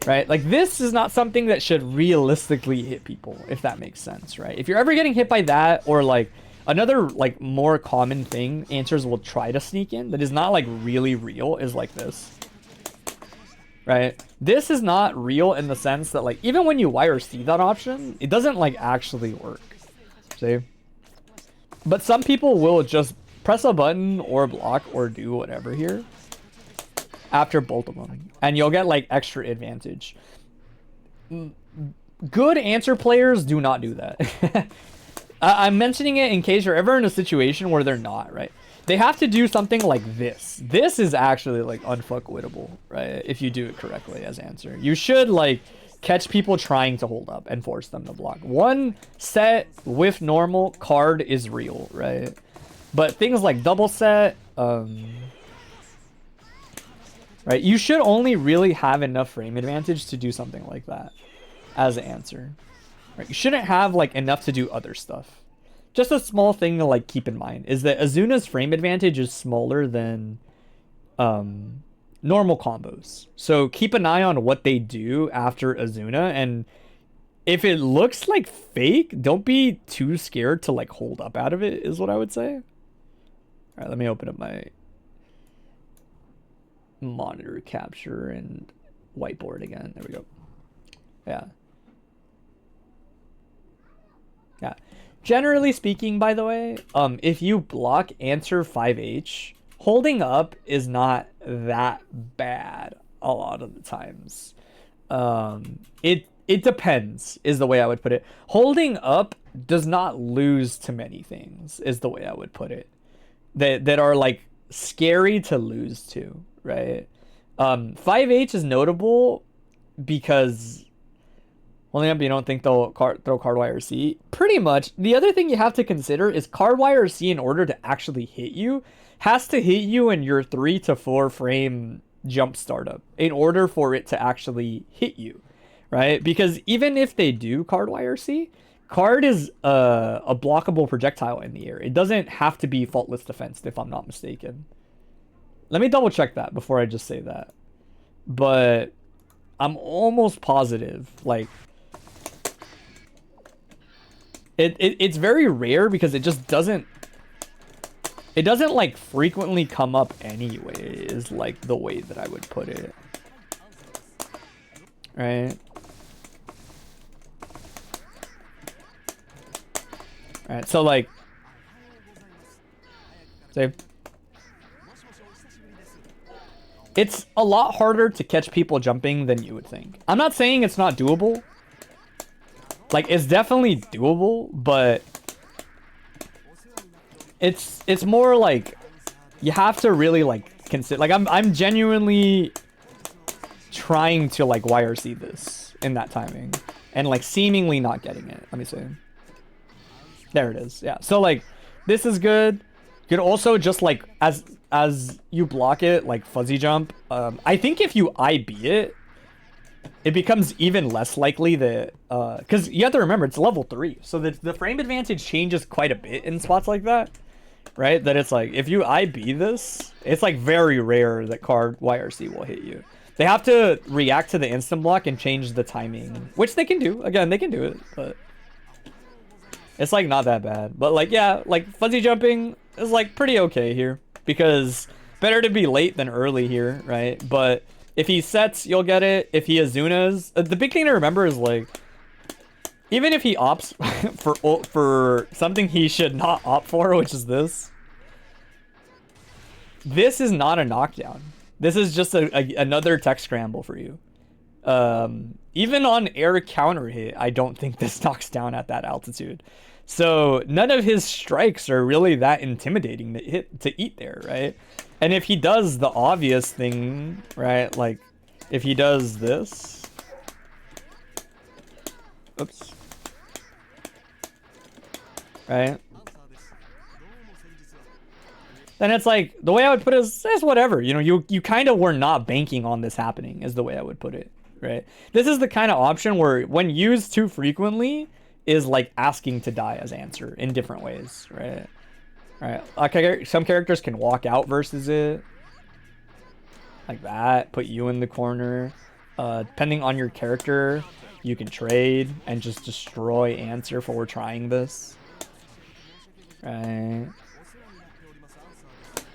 right? Like this is not something that should realistically hit people, if that makes sense, right? If you're ever getting hit by that, or like another like more common thing answers will try to sneak in that is not like really real is like this, right? This is not real in the sense that like even when you wire see that option, it doesn't like actually work. See? But some people will just press a button or block or do whatever here after both of them, and you'll get like extra advantage. Good answer players do not do that. I'm mentioning it in case you're ever in a situation where they're not, right? They have to do something like this. This is actually like unfuckwittable, right? If you do it correctly as answer. You should like catch people trying to hold up and force them to block. One set with normal card is real, right? But things like double set, right? You should only really have enough frame advantage to do something like that as an answer. Right? You shouldn't have like enough to do other stuff. Just a small thing to like keep in mind is that Azuna's frame advantage is smaller than normal combos. So keep an eye on what they do after Azuna, and if it looks like fake, don't be too scared to like hold up out of it, is what I would say. All right, let me open up my monitor capture and whiteboard again. There we go. Yeah. Yeah. Generally speaking, by the way, if you block answer 5H, holding up is not that bad a lot of the times. It depends, is the way I would put it. Holding up does not lose to many things, is the way I would put it. That are like scary to lose to, right? 5H is notable because only up you don't think they'll throw Cardwire C. Pretty much. The other thing you have to consider is Cardwire C, in order to actually hit you, has to hit you in your 3 to 4 frame jump startup in order for it to actually hit you, right? Because even if they do Cardwire C, Card is a blockable projectile in the air. It doesn't have to be faultless defense, if I'm not mistaken. Let me double check that before I just say that. But I'm almost positive, like, it's very rare because it just doesn't like frequently come up anyway, is like the way that I would put it. Right? Alright, so like save. It's a lot harder to catch people jumping than you would think. I'm not saying it's not doable. Like, it's definitely doable, but it's more like you have to really like consider. Like, I'm genuinely trying to like YRC this in that timing and like seemingly not getting it. Let me see. There it is. Yeah. So like this is good. You could also just like as you block it, like fuzzy jump. I think if you IB it, it becomes even less likely that because you have to remember it's level 3, so the frame advantage changes quite a bit in spots like that, right? That it's like if you IB this, it's like very rare that card YRC will hit you. They have to react to the instant block and change the timing, which they can do. Again, they can do it, but it's like not that bad. But like, yeah, like fuzzy jumping is like pretty okay here because better to be late than early here, right? But if he sets, you'll get it. If he Azunas, the big thing to remember is like, even if he opts for something he should not opt for, which is this is not a knockdown. This is just another tech scramble for you. Even on air counter hit, I don't think this knocks down at that altitude. So none of his strikes are really that intimidating to eat there, right? And if he does the obvious thing, right? Like if he does this, oops, right? Then it's like, the way I would put it is whatever. You know, you kind of were not banking on this happening, is the way I would put it, right? This is the kind of option where, when used too frequently, is like asking to die as answer in different ways, right? Right. Okay, some characters can walk out versus it. Like that, put you in the corner. Depending on your character, you can trade and just destroy answer for trying this. Right.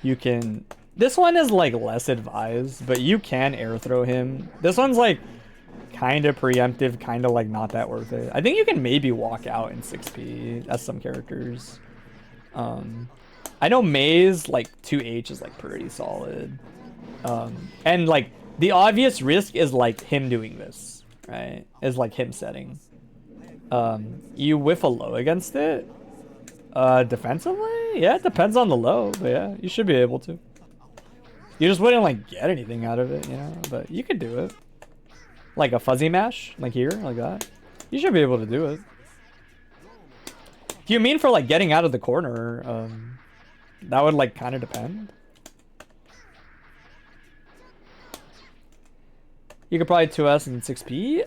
You can... This one is like less advised, but you can air throw him. This one's like kind of preemptive, kind of like not that worth it. I think you can maybe walk out in 6p. That's some characters. I know Maze like 2H is like pretty solid. And like the obvious risk is like him doing this, right? Is like him setting. You whiff a low against it. Defensively? yeah, it depends on the low, but yeah, you should be able to. You just wouldn't like get anything out of it, you know, but you could do it. Like a fuzzy mash, like here, like that. You should be able to do it. If you mean for like getting out of the corner, that would like kind of depend. You could probably 2S and 6P.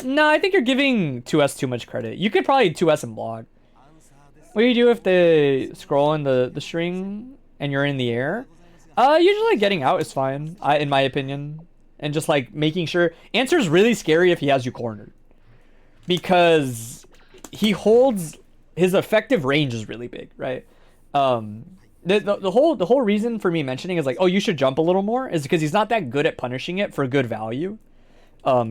No, I think you're giving 2S too much credit. You could probably 2S and block. What do you do if they scroll in the string and you're in the air? Usually getting out is fine, in my opinion. And just like making sure. Answer's really scary if he has you cornered. Because he holds, his effective range is really big, right? The whole reason for me mentioning is like, oh, you should jump a little more, is because he's not that good at punishing it for good value.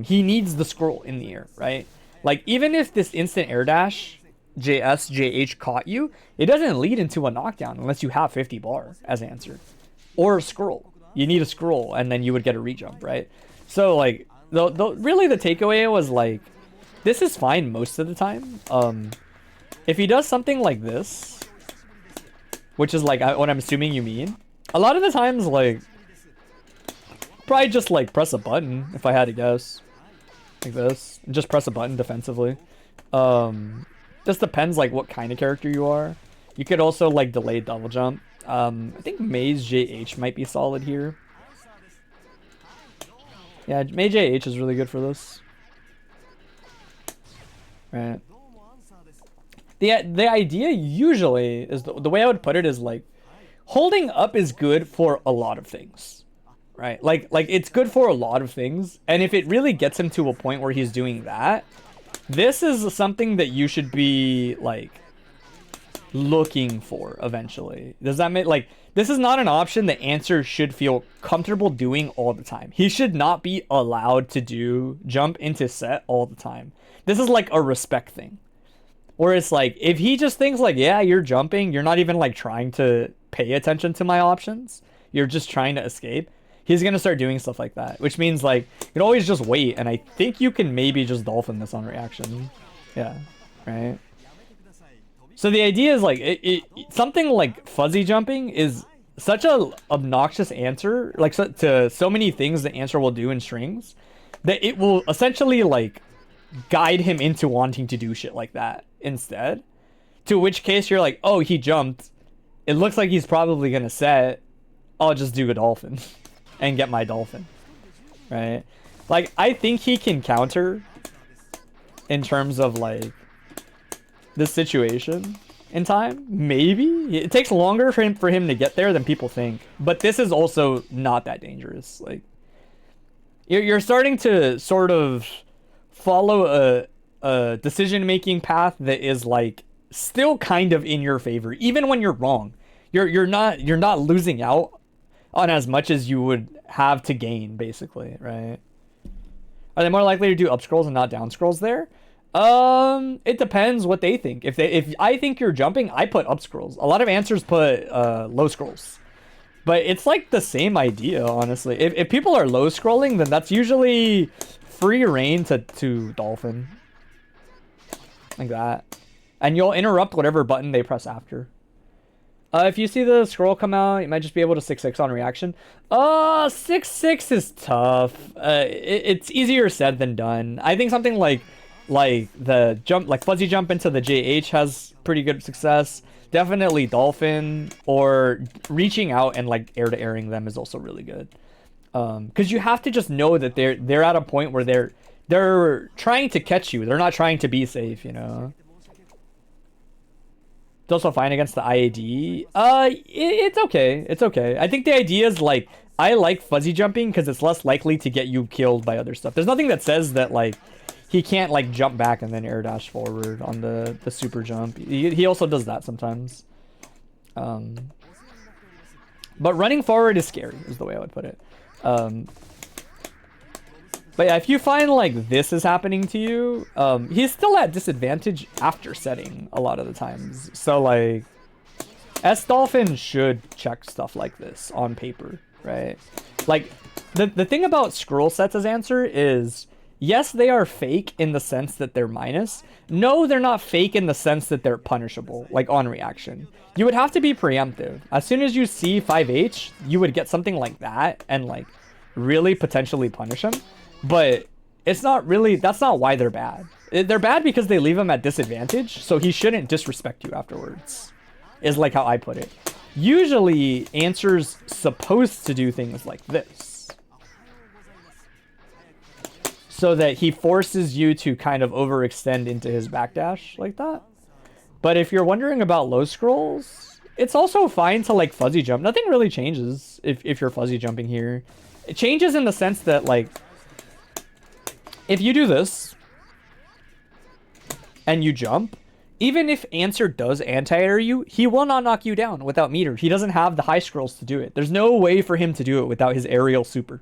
He needs the scroll in the air, right? Like, even if this instant air dash, JS, JH caught you, it doesn't lead into a knockdown unless you have 50 bar as answer. Or a scroll. You need a scroll, and then you would get a rejump, right? So, like, really the takeaway was, like, this is fine most of the time. If he does something like this, which is, like, what I'm assuming you mean, a lot of the times, like, probably just, like, press a button, if I had to guess. Like this. And just press a button defensively. Just depends, like, what kind of character you are. You could also, like, delay double jump. I think Maze JH might be solid here. Yeah, Maze JH is really good for this. Right. The idea usually is, the way I would put it is, like, holding up is good for a lot of things. Right? Like it's good for a lot of things. And if it really gets him to a point where he's doing that, this is something that you should be, like, looking for eventually. Does that make, like, this is not an option that Answer should feel comfortable doing all the time. He should not be allowed to do jump into set all the time. This is like a respect thing. Where it's like, if he just thinks like, yeah, you're jumping, you're not even like trying to pay attention to my options, you're just trying to escape, he's gonna start doing stuff like that. Which means, like, you can always just wait, and I think you can maybe just dolphin this on reaction. Yeah, right? So the idea is, like, something like fuzzy jumping is such a obnoxious answer, like, to so many things the answer will do in strings, that it will essentially, like, guide him into wanting to do shit like that instead. To which case you're like, oh, he jumped. It looks like he's probably gonna set. I'll just do a dolphin and get my dolphin, right? Like, I think he can counter in terms of, like, this situation in time. Maybe it takes longer for him to get there than people think, but this is also not that dangerous. Like, you're starting to sort of follow a decision-making path that is, like, still kind of in your favor, even when you're wrong. You're not losing out on as much as you would have to gain, basically, right? Are they more likely to do up scrolls and not down scrolls there? It depends what they think. If I think you're jumping, I put up scrolls. A lot of answers put low scrolls. But it's like the same idea, honestly. If people are low scrolling, then that's usually free reign to dolphin. Like that. And you'll interrupt whatever button they press after. If you see the scroll come out, you might just be able to 6-6 on reaction. 6-6 is tough. It's easier said than done. I think something like the jump, like fuzzy jump into the JH has pretty good success. Definitely dolphin, or reaching out and like air to airing them is also really good. Because you have to just know that they're at a point where they're trying to catch you. They're not trying to be safe, you know. It's also fine against the IAD. It's okay. It's okay. I think the idea is, like, I like fuzzy jumping because it's less likely to get you killed by other stuff. There's nothing that says that, like, he can't, like, jump back and then air dash forward on the super jump. He also does that sometimes. But running forward is scary, is the way I would put it. But yeah, if you find, like, this is happening to you, he's still at disadvantage after setting a lot of the times. So, like, S-Dolphin should check stuff like this on paper, right? Like, the thing about scroll sets as answer is Yes, they are fake in the sense that they're minus. No, they're not fake in the sense that they're punishable, like on reaction. You would have to be preemptive. As soon as you see 5H, you would get something like that and like really potentially punish him. But it's not really, that's not why they're bad. They're bad because they leave him at disadvantage, so he shouldn't disrespect you afterwards, is like how I put it. Usually, Answer's supposed to do things like this, so that he forces you to kind of overextend into his backdash like that. But if you're wondering about low scrolls, it's also fine to like fuzzy jump. Nothing really changes if you're fuzzy jumping here. It changes in the sense that like, if you do this and you jump, even if Answer does anti-air you, he will not knock you down without meter. He doesn't have the high scrolls to do it. There's no way for him to do it without his aerial super.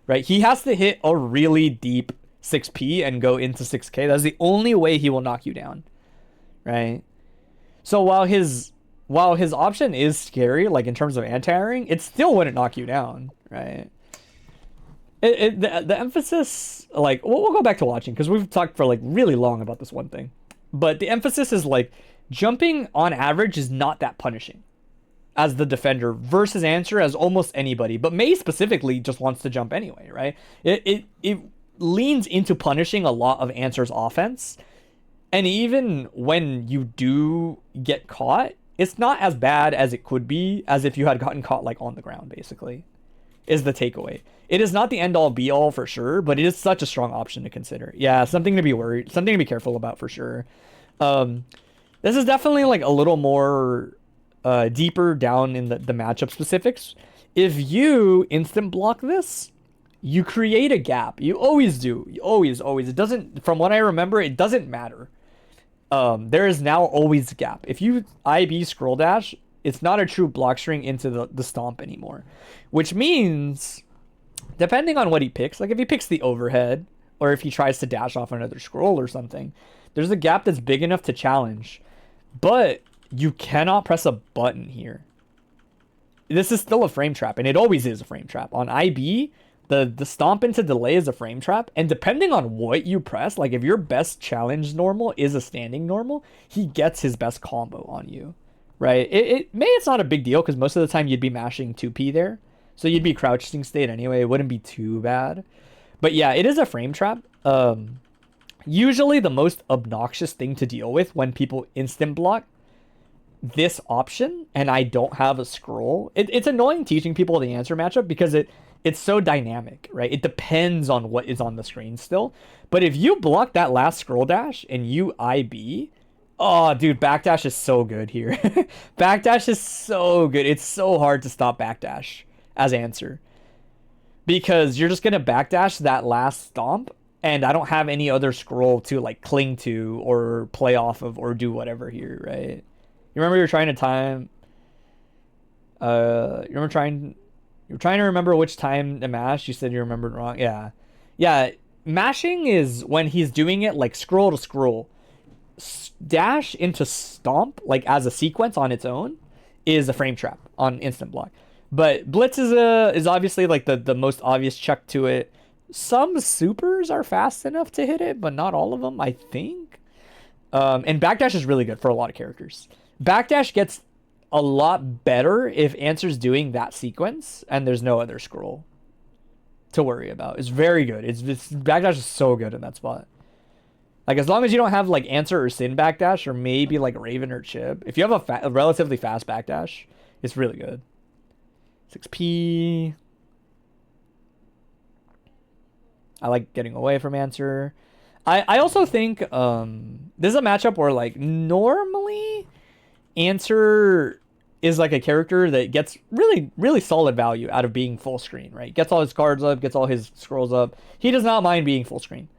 Right? He has to hit a really deep 6p and go into 6k. That's the only way he will knock you down. Right? So while his option is scary, like in terms of anti-airing, it still wouldn't knock you down. Right? The emphasis, like, we'll go back to watching because we've talked for like really long about this one thing. But the emphasis is like, jumping on average is not that punishing as the defender versus Answer as almost anybody. But Mei specifically just wants to jump anyway, right? It leans into punishing a lot of Answer's offense. And even when you do get caught, it's not as bad as it could be as if you had gotten caught like on the ground, basically, is the takeaway. It is not the end-all be-all for sure, but it is such a strong option to consider. Yeah, something to be careful about for sure. This is definitely like a little more deeper down in the matchup specifics. If you instant block this, you create a gap. You always do. You always. It doesn't, from what I remember, it doesn't matter. There is now always a gap. If you IB scroll dash, it's not a true block string into the stomp anymore. Which means, depending on what he picks, like if he picks the overhead, or if he tries to dash off another scroll or something, there's a gap that's big enough to challenge. But you cannot press a button here. This is still a frame trap, and it always is a frame trap. On IB, the stomp into delay is a frame trap, and depending on what you press, like if your best challenge normal is a standing normal, he gets his best combo on you, right? It's not a big deal, because most of the time you'd be mashing 2p there, so you'd be crouching state anyway. It wouldn't be too bad. But yeah, it is a frame trap. Usually the most obnoxious thing to deal with when people instant block this option and I don't have a scroll, it's annoying teaching people the Answer matchup because it's so dynamic, right? It depends on what is on the screen still. But if you block that last scroll dash and you IB, oh dude, backdash is so good here. Backdash is so good. It's so hard to stop backdash as Answer, because you're just gonna backdash that last stomp and I don't have any other scroll to like cling to or play off of or do whatever here, right? You remember you're trying to time. You're trying to remember which time to mash. You said you remembered wrong. Yeah. Mashing is when he's doing it like scroll to scroll. Dash into stomp like as a sequence on its own is a frame trap on instant block. But blitz is obviously like the most obvious check to it. Some supers are fast enough to hit it, but not all of them, I think. And backdash is really good for a lot of characters. Backdash gets a lot better if Answer's doing that sequence and there's no other scroll to worry about. It's very good. It's backdash is so good in that spot. Like as long as you don't have like Answer or Sin backdash, or maybe like Raven or Chip, if you have a relatively fast backdash, it's really good. 6p. I like getting away from Answer. I also think this is a matchup where like normally Answer is like a character that gets really, really solid value out of being full screen, right? Gets all his cards up, gets all his scrolls up. He does not mind being full screen.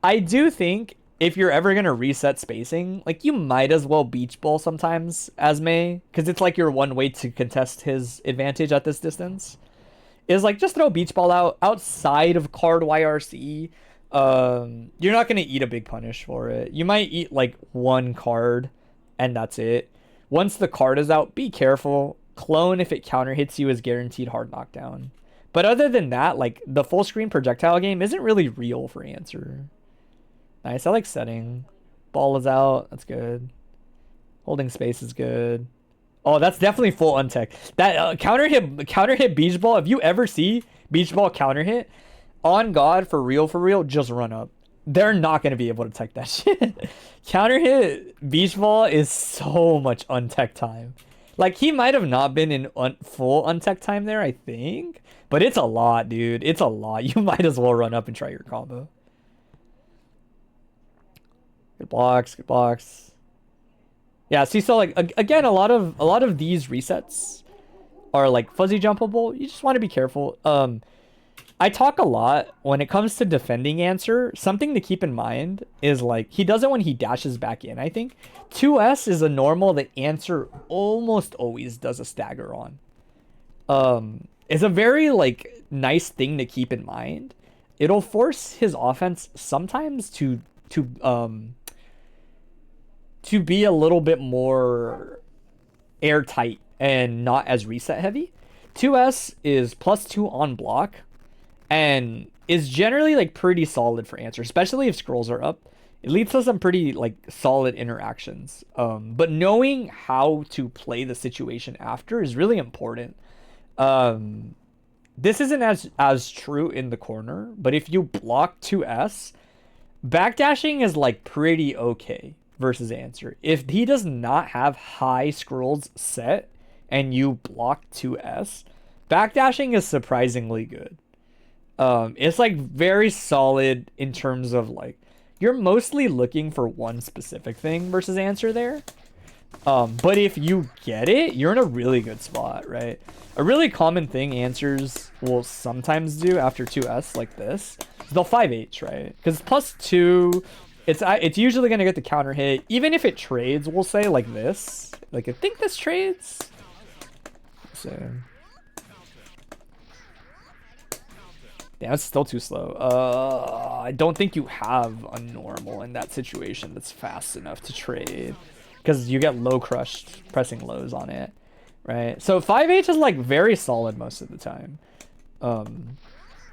I do think if you're ever going to reset spacing, like you might as well beach ball sometimes as Mei, because it's like your one way to contest his advantage at this distance. Is like just throw beach ball out outside of card YRC. You're not going to eat a big punish for it. You might eat like one card and that's it. Once the card is out, be careful. Clone, if it counter hits you, is guaranteed hard knockdown. But other than that, like, the full screen projectile game isn't really real for answer. Nice, I like setting. Ball is out, that's good. Holding space is good. Oh, that's definitely full untech. That counter hit beach ball. If you ever see beach ball counter hit, on God, for real, just run up. They're not going to be able to tech that shit. Counter hit beach ball is so much untech time. Like, he might have not been in full untech time there, I think. But it's a lot, dude. It's a lot. You might as well run up and try your combo. Good blocks, good blocks. Yeah, see, so like again, a lot of these resets are like fuzzy jumpable. You just want to be careful. I talk a lot when it comes to defending answer. Something to keep in mind is like he does it when he dashes back in. I think 2S is a normal that answer almost always does a stagger on. It's a very like nice thing to keep in mind. It'll force his offense sometimes to be a little bit more airtight and not as reset heavy. 2S is +2 on block and is generally like pretty solid for answer, especially if scrolls are up. It leads to some pretty like solid interactions. But knowing how to play the situation after is really important. This isn't as true in the corner, but if you block 2S, backdashing is like pretty okay versus answer. If he does not have high scrolls set and you block 2S, backdashing is surprisingly good. It's like very solid in terms of like you're mostly looking for one specific thing versus answer there. But if you get it, you're in a really good spot, right? A really common thing answers will sometimes do after 2S like this, they'll 5H, right? Because +2, it's usually going to get the counter hit. Even if it trades, we'll say like this. Like, I think this trades. So, damn, it's still too slow. I don't think you have a normal in that situation that's fast enough to trade. Because you get low crushed pressing lows on it, right? So 5H is like very solid most of the time.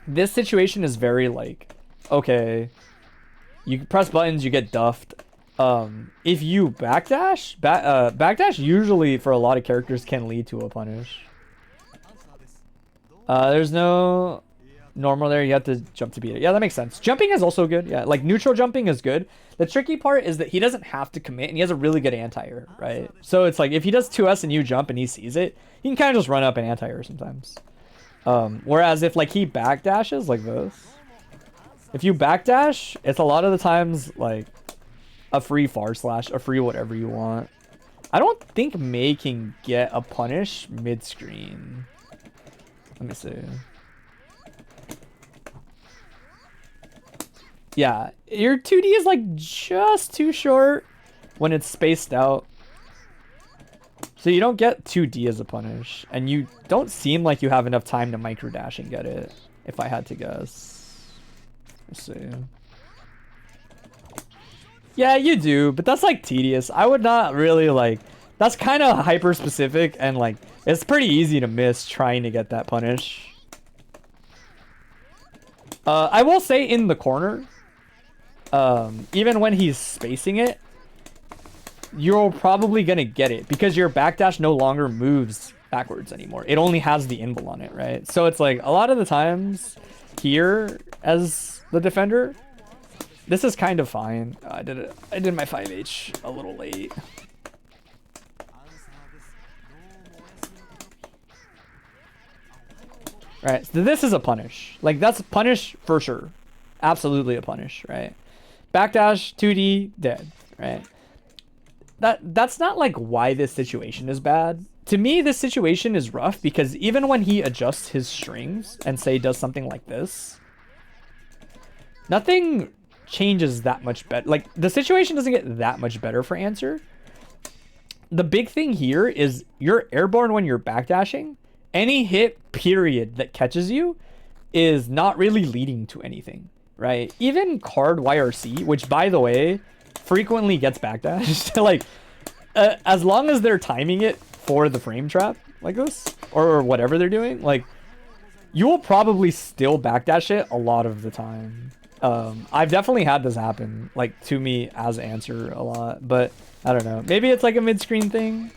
This situation is very like, okay, you press buttons, you get duffed. If you backdash, backdash usually for a lot of characters can lead to a punish. There's no normal there. You have to jump to beat it. Yeah, that makes sense. Jumping is also good. Yeah, like neutral jumping is good. The tricky part is that he doesn't have to commit and he has a really good anti-air, right? So it's like if he does 2S and you jump and he sees it, he can kind of just run up and anti-air sometimes. Whereas if like he backdashes like this, if you backdash, it's a lot of the times like a free far slash, a free whatever you want. I don't think Mei can get a punish mid-screen. Let me see. Yeah, your 2D is like just too short when it's spaced out. So you don't get 2D as a punish. And you don't seem like you have enough time to micro dash and get it, if I had to guess. Let's see. Yeah, you do, but that's like tedious. I would not really like... That's kind of hyper specific and like it's pretty easy to miss trying to get that punish. I will say in the corner, even when he's spacing it, you're probably gonna get it because your backdash no longer moves backwards anymore. It only has the invul on it, right? So it's like a lot of the times here as the defender, this is kind of fine. I did my 5H a little late. Right, so this is a punish. Like, that's a punish for sure. Absolutely a punish, right? Backdash, 2D, dead, right? That's not like why this situation is bad. To me, this situation is rough because even when he adjusts his strings and say does something like this, nothing changes that much better. Like, the situation doesn't get that much better for answer. The big thing here is you're airborne when you're backdashing. Any hit period that catches you is not really leading to anything, right? Even card YRC, which by the way frequently gets backdashed, like as long as they're timing it for the frame trap like this or whatever they're doing, like you will probably still backdash it a lot of the time. I've definitely had this happen, like, to me as answer a lot, but I don't know. Maybe it's like a mid-screen thing.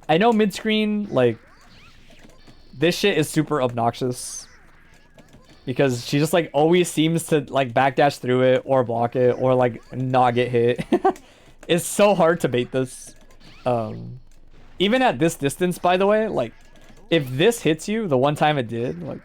I know mid-screen, like, this shit is super obnoxious because she just, like, always seems to, like, backdash through it or block it or, like, not get hit. It's so hard to bait this. Even at this distance, by the way, like, if this hits you the one time it did, like,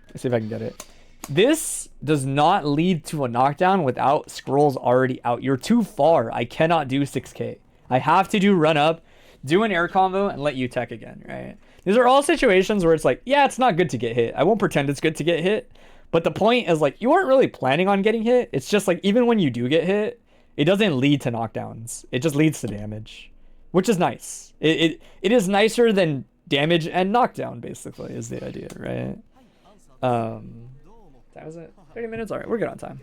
let's see if I can get it. This does not lead to a knockdown without scrolls already out. You're too far. I cannot do 6k. I have to do run up, do an air combo, and let you tech again, right? These are all situations where it's like, yeah, it's not good to get hit. I won't pretend it's good to get hit. But the point is, like, you weren't really planning on getting hit. It's just, like, even when you do get hit, it doesn't lead to knockdowns. It just leads to damage, which is nice. It is nicer than damage and knockdown, basically, is the idea, right? That was it. 30 minutes? All right, we're good on time.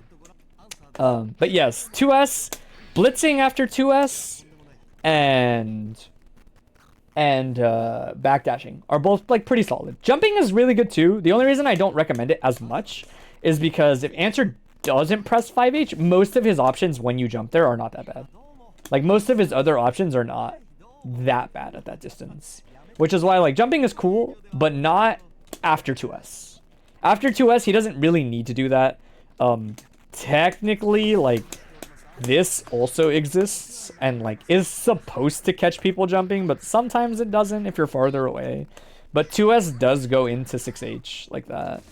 But yes, 2S, blitzing after 2S, and backdashing are both, like, pretty solid. Jumping is really good too. The only reason I don't recommend it as much is because if answer doesn't press 5H, most of his options when you jump there are not that bad. Like, most of his other options are not that bad at that distance, which is why, like, jumping is cool, but not after 2S. After 2S, he doesn't really need to do that. Technically, like, this also exists and, like, is supposed to catch people jumping, but sometimes it doesn't if you're farther away. But 2S does go into 6H like that.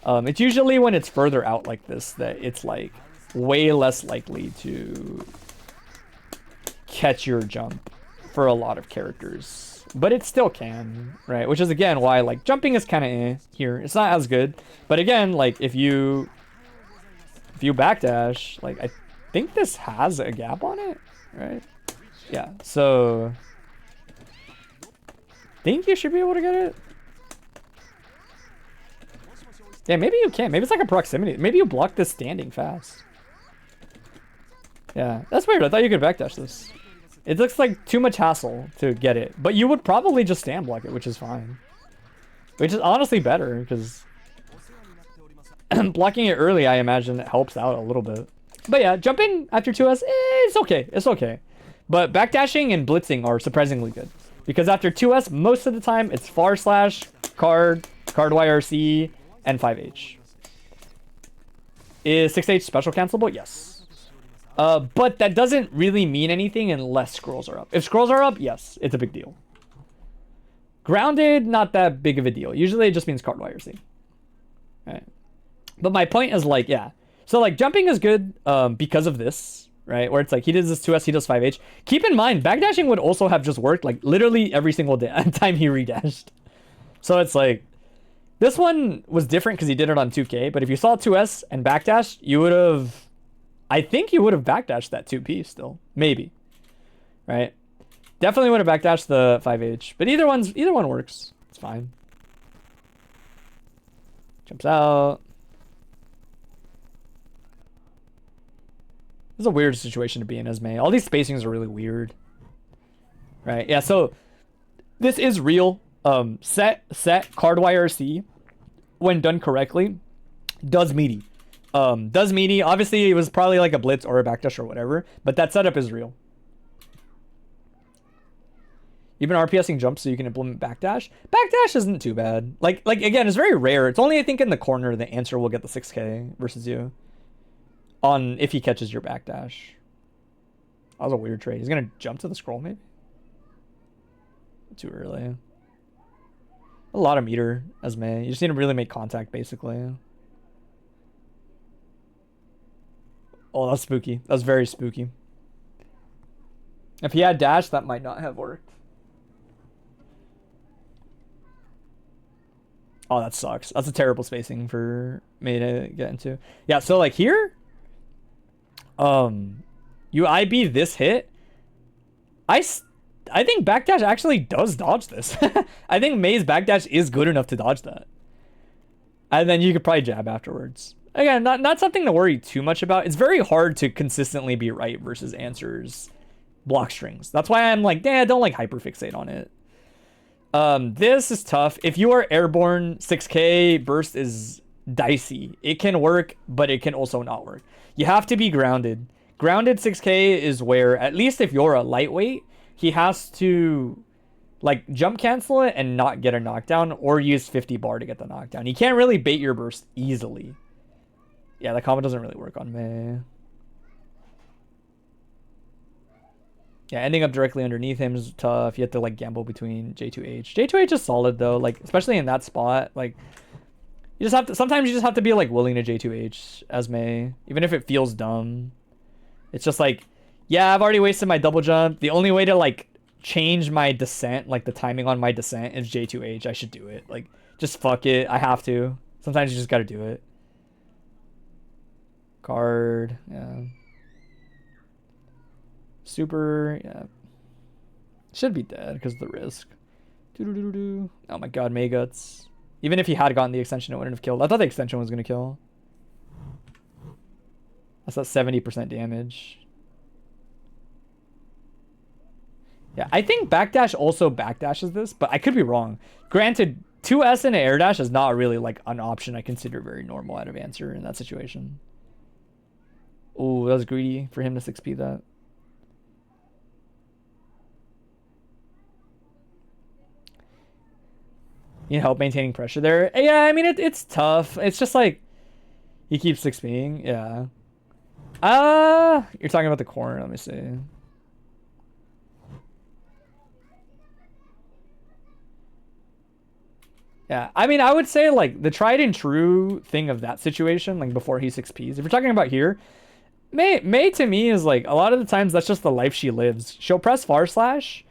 It's usually when it's further out like this that it's, like, way less likely to catch your jump for a lot of characters. But it still can, right? Which is, again, why, like, jumping is kind of here. It's not as good. But again, like, if you backdash, like, I think this has a gap on it, right? Yeah, so I think you should be able to get it. Yeah, maybe you can. Maybe it's like a proximity. Maybe you block this standing fast. Yeah, that's weird. I thought you could backdash this. It looks like too much hassle to get it, but you would probably just stand block it, which is fine. Which is honestly better, because blocking it early, I imagine, it helps out a little bit. But yeah, jumping after 2S, it's okay. It's okay. But backdashing and blitzing are surprisingly good. Because after 2S, most of the time, it's far slash, card YRC, and 5H. Is 6H special cancelable? Yes. But that doesn't really mean anything unless scrolls are up. If scrolls are up, yes, it's a big deal. Grounded, not that big of a deal. Usually it just means card YRC. Right. But my point is, like, yeah. So, like, jumping is good because of this, right? Where it's like, he does this 2S, he does 5H. Keep in mind, backdashing would also have just worked, like, literally every single time he redashed. So it's like, this one was different because he did it on 2K. But if you saw 2S and backdash, you would have... I think you would have backdashed that 2P still. Maybe. Right? Definitely would have backdashed the 5H. But either one works. It's fine. Jumps out. This is a weird situation to be in as May. All these spacings are really weird. Right? Yeah, so this is real. Set card YRC, when done correctly, does meaty. Does meaty. Obviously, it was probably like a blitz or a backdash or whatever, but that setup is real. Even RPSing jumps so you can implement backdash. Backdash isn't too bad. Like again, it's very rare. It's only, I think, in the corner the answer will get the 6K versus you. On if he catches your backdash. That was a weird trade. He's gonna jump to the scroll, maybe? Too early. A lot of meter as May. You just need to really make contact, basically. Oh, that's spooky. That's very spooky. If he had dash, that might not have worked. Oh, that sucks. That's a terrible spacing for me to get into. Yeah, so like here, you IB this hit. I think backdash actually does dodge this. I think May's backdash is good enough to dodge that. And then you could probably jab afterwards. Again, not something to worry too much about. It's very hard to consistently be right versus answers block strings. That's why I'm like, don't like hyperfixate on it. This is tough. If you are airborne, 6k burst is dicey. It can work, but it can also not work. You have to be grounded. Grounded 6k is where, at least if you're a lightweight, he has to like jump cancel it and not get a knockdown, or use 50 bar to get the knockdown. He can't really bait your burst easily. Yeah, the combo doesn't really work on me. Yeah, ending up directly underneath him is tough. You have to like gamble between J2H. J2H is solid though, like especially in that spot. Like you just have to, sometimes you just have to be like willing to J2H as May, even if it feels dumb. It's just like, yeah, I've already wasted my double jump. The only way to like change my descent, like the timing on my descent, is J2H. I should do it. Like just fuck it. I have to. Sometimes you just got to do it. Card, yeah. Super, yeah. Should be dead because of the risk. Oh my god, Mayguts. Even if he had gotten the extension, it wouldn't have killed. I thought the extension was going to kill. That's that 70% damage. Yeah, I think backdash also backdashes this, but I could be wrong. Granted, 2S and an air dash is not really like an option I consider very normal out of answer in that situation. Oh, that was greedy for him to 6p that. You know, help maintaining pressure there. Yeah, I mean, it's tough. It's just like, he keeps 6ping. Yeah. You're talking about the corner. Let me see. Yeah, I mean, I would say like the tried and true thing of that situation, like before he 6Ps, if you're talking about here, May to me is like, a lot of the times that's just the life she lives. She'll press far slash,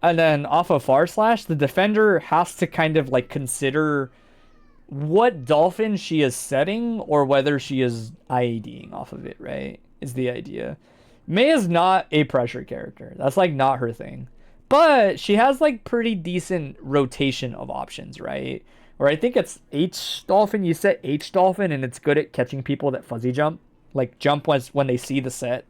and then off of far slash, the defender has to kind of like consider what dolphin she is setting or whether she is IADing off of it, right? Is the idea. May is not a pressure character. That's like not her thing. But she has like pretty decent rotation of options, right? Or I think it's H dolphin. You set H dolphin and it's good at catching people that fuzzy jump. Like jump when they see the set.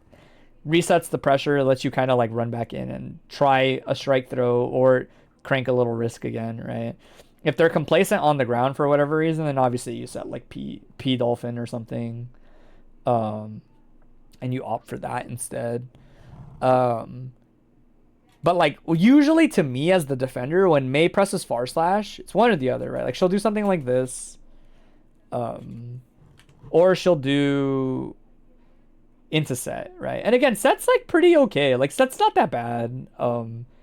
Resets the pressure, lets you kind of like run back in and try a strike throw or crank a little risk again, right? If they're complacent on the ground for whatever reason, then obviously you set like P dolphin or something. And you opt for that instead. But like usually to me as the defender, when May presses far slash, it's one or the other, right? Like she'll do something like this. Or she'll do into set, right? And again, set's like pretty okay. Like set's not that bad.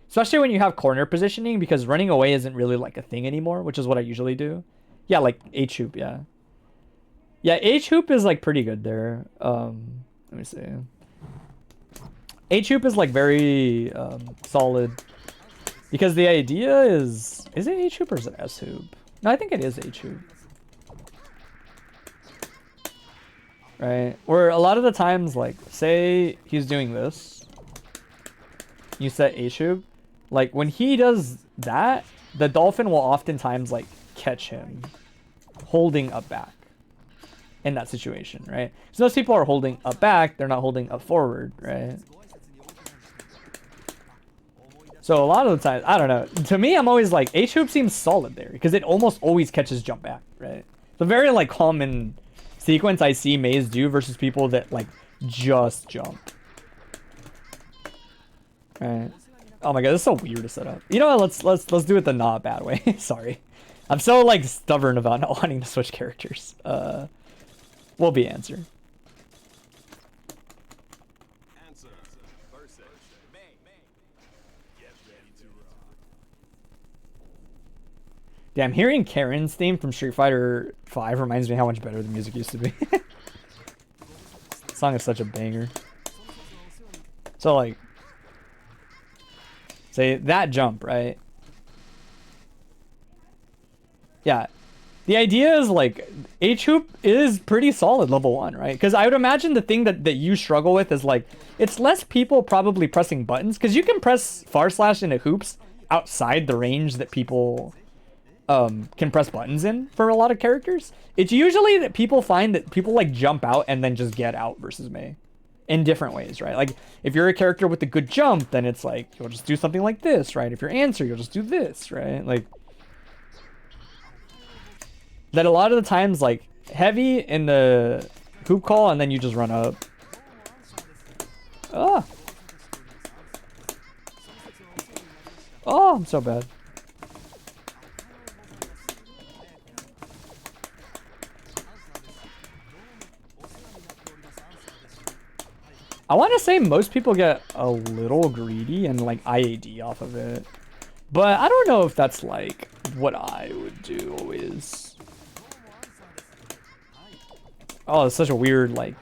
Especially when you have corner positioning, because running away isn't really like a thing anymore, which is what I usually do. Yeah, like H hoop, yeah. Yeah, H hoop is like pretty good there. Let me see. H hoop is like very solid, because the idea is it H hoop or is it S hoop? No, I think it is H hoop. Right? Or a lot of the times, like say he's doing this, you set H hoop, like when he does that, the dolphin will oftentimes like catch him holding up back in that situation, right? So those people are holding up back, they're not holding up forward, right? So a lot of the time, I don't know. To me, I'm always like, H-hoop seems solid there, because it almost always catches jump back, right? It's a very like common sequence I see Maze do versus people that like just jump. Right. Oh my god, this is so weird to set up. You know what, let's do it the not bad way. Sorry. I'm so like stubborn about not wanting to switch characters. Will be answer. Damn, hearing Karen's theme from Street Fighter 5 reminds me how much better the music used to be. The song is such a banger. So like, say that jump, right? Yeah. The idea is like, H-hoop is pretty solid level 1, right? Because I would imagine the thing that you struggle with is like, it's less people probably pressing buttons, because you can press far slash into hoops outside the range that people can press buttons in for a lot of characters. It's usually that people find that people like jump out and then just get out versus May. in different ways, right? Like if you're a character with a good jump, then it's like you'll just do something like this, right? If you're answer, you'll just do this, right? Like that a lot of the times, like heavy in the hoop call, and then you just run up. Oh, oh, I'm so bad. I want to say most people get a little greedy and like IAD off of it, but I don't know if that's like what I would do always. Oh, it's such a weird like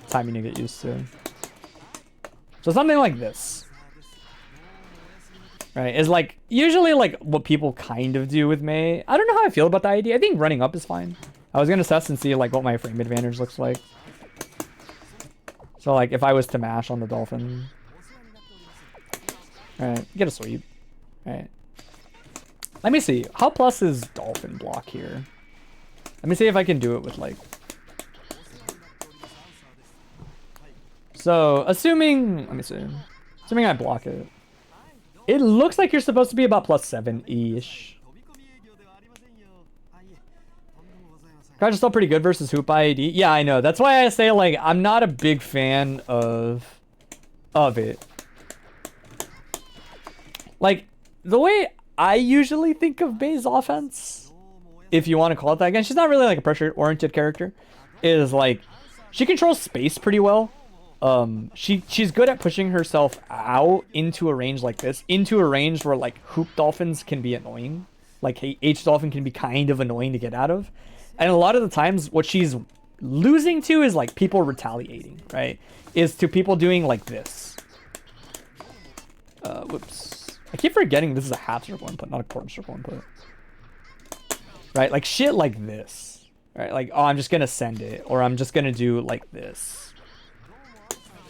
timing to get used to. So something like this, right, is like usually like what people kind of do with Mei. I don't know how I feel about the IAD. I think running up is fine. I was gonna test and see like what my frame advantage looks like. So like if I was to mash on the dolphin. Alright, get a sweep. Alright. Let me see. How plus is dolphin block here? Let me see if I can do it with like... So, assuming... Let me see. Assuming I block it. It looks like you're supposed to be about plus 7-ish. Crouch is still pretty good versus Hoop IAD. Yeah, I know. That's why I say, like, I'm not a big fan of it. Like, the way I usually think of Mei's offense, if you want to call it that, again, she's not really, like, a pressure-oriented character, is, like, she controls space pretty well. She's good at pushing herself out into a range like this, into a range where, like, Hoop Dolphins can be annoying. Like, H Dolphin can be kind of annoying to get out of. And a lot of the times, what she's losing to is, like, people retaliating, right? Is to people doing, like, this. Whoops. I keep forgetting this is a half circle input, not a quarter circle input. Right? Like, shit like this. Right? Like, oh, I'm just gonna send it. Or I'm just gonna do, like, this.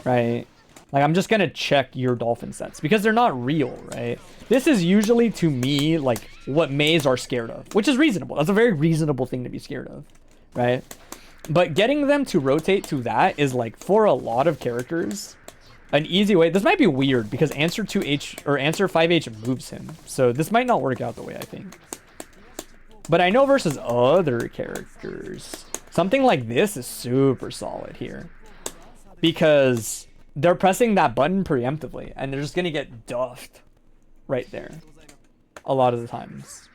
Right? Like, I'm just gonna check your dolphin sets. Because they're not real, right? This is usually, to me, like, what Meis are scared of. Which is reasonable. That's a very reasonable thing to be scared of. Right? But getting them to rotate to that is, like, for a lot of characters, an easy way. This might be weird, because answer 2H, or answer 5H moves him. So this might not work out the way I think. But I know versus other characters, something like this is super solid here. Because they're pressing that button preemptively, and they're just gonna get duffed right there a lot of the times.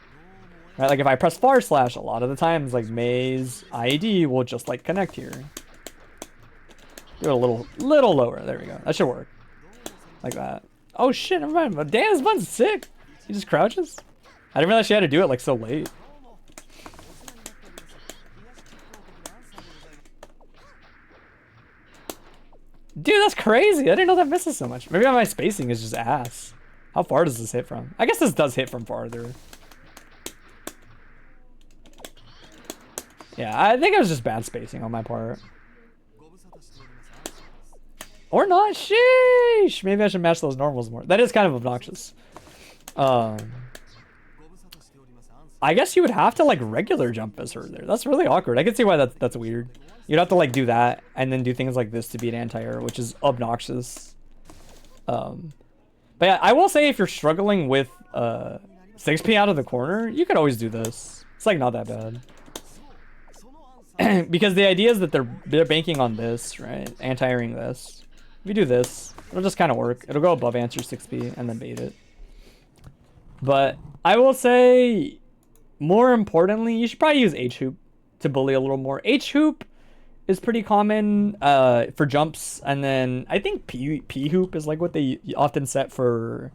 Right, like if I press far slash, a lot of the times, like Mei's IED will just like connect here. Do it a little lower. There we go. That should work. Like that. Oh shit, never mind. But damn, this button's sick. He just crouches. I didn't realize she had to do it like so late. Dude, that's crazy. I didn't know that misses so much. Maybe my spacing is just ass. How far does this hit from? I guess this does hit from farther. Yeah, I think it was just bad spacing on my part. Or not. Sheesh. Maybe I should match those normals more. That is kind of obnoxious. I guess you would have to like regular jump as her there. That's really awkward. I can see why that's weird. You'd have to like do that and then do things like this to beat anti-air, which is obnoxious. But yeah, I will say if you're struggling with 6P out of the corner, you could always do this. It's like not that bad. Because the idea is that they're banking on this, right? Anti-airing this. If you do this, it'll just kind of work. It'll go above answer 6P and then bait it. But I will say, more importantly, you should probably use H-hoop to bully a little more. H-hoop is pretty common for jumps, and then I think P-hoop is like what they often set for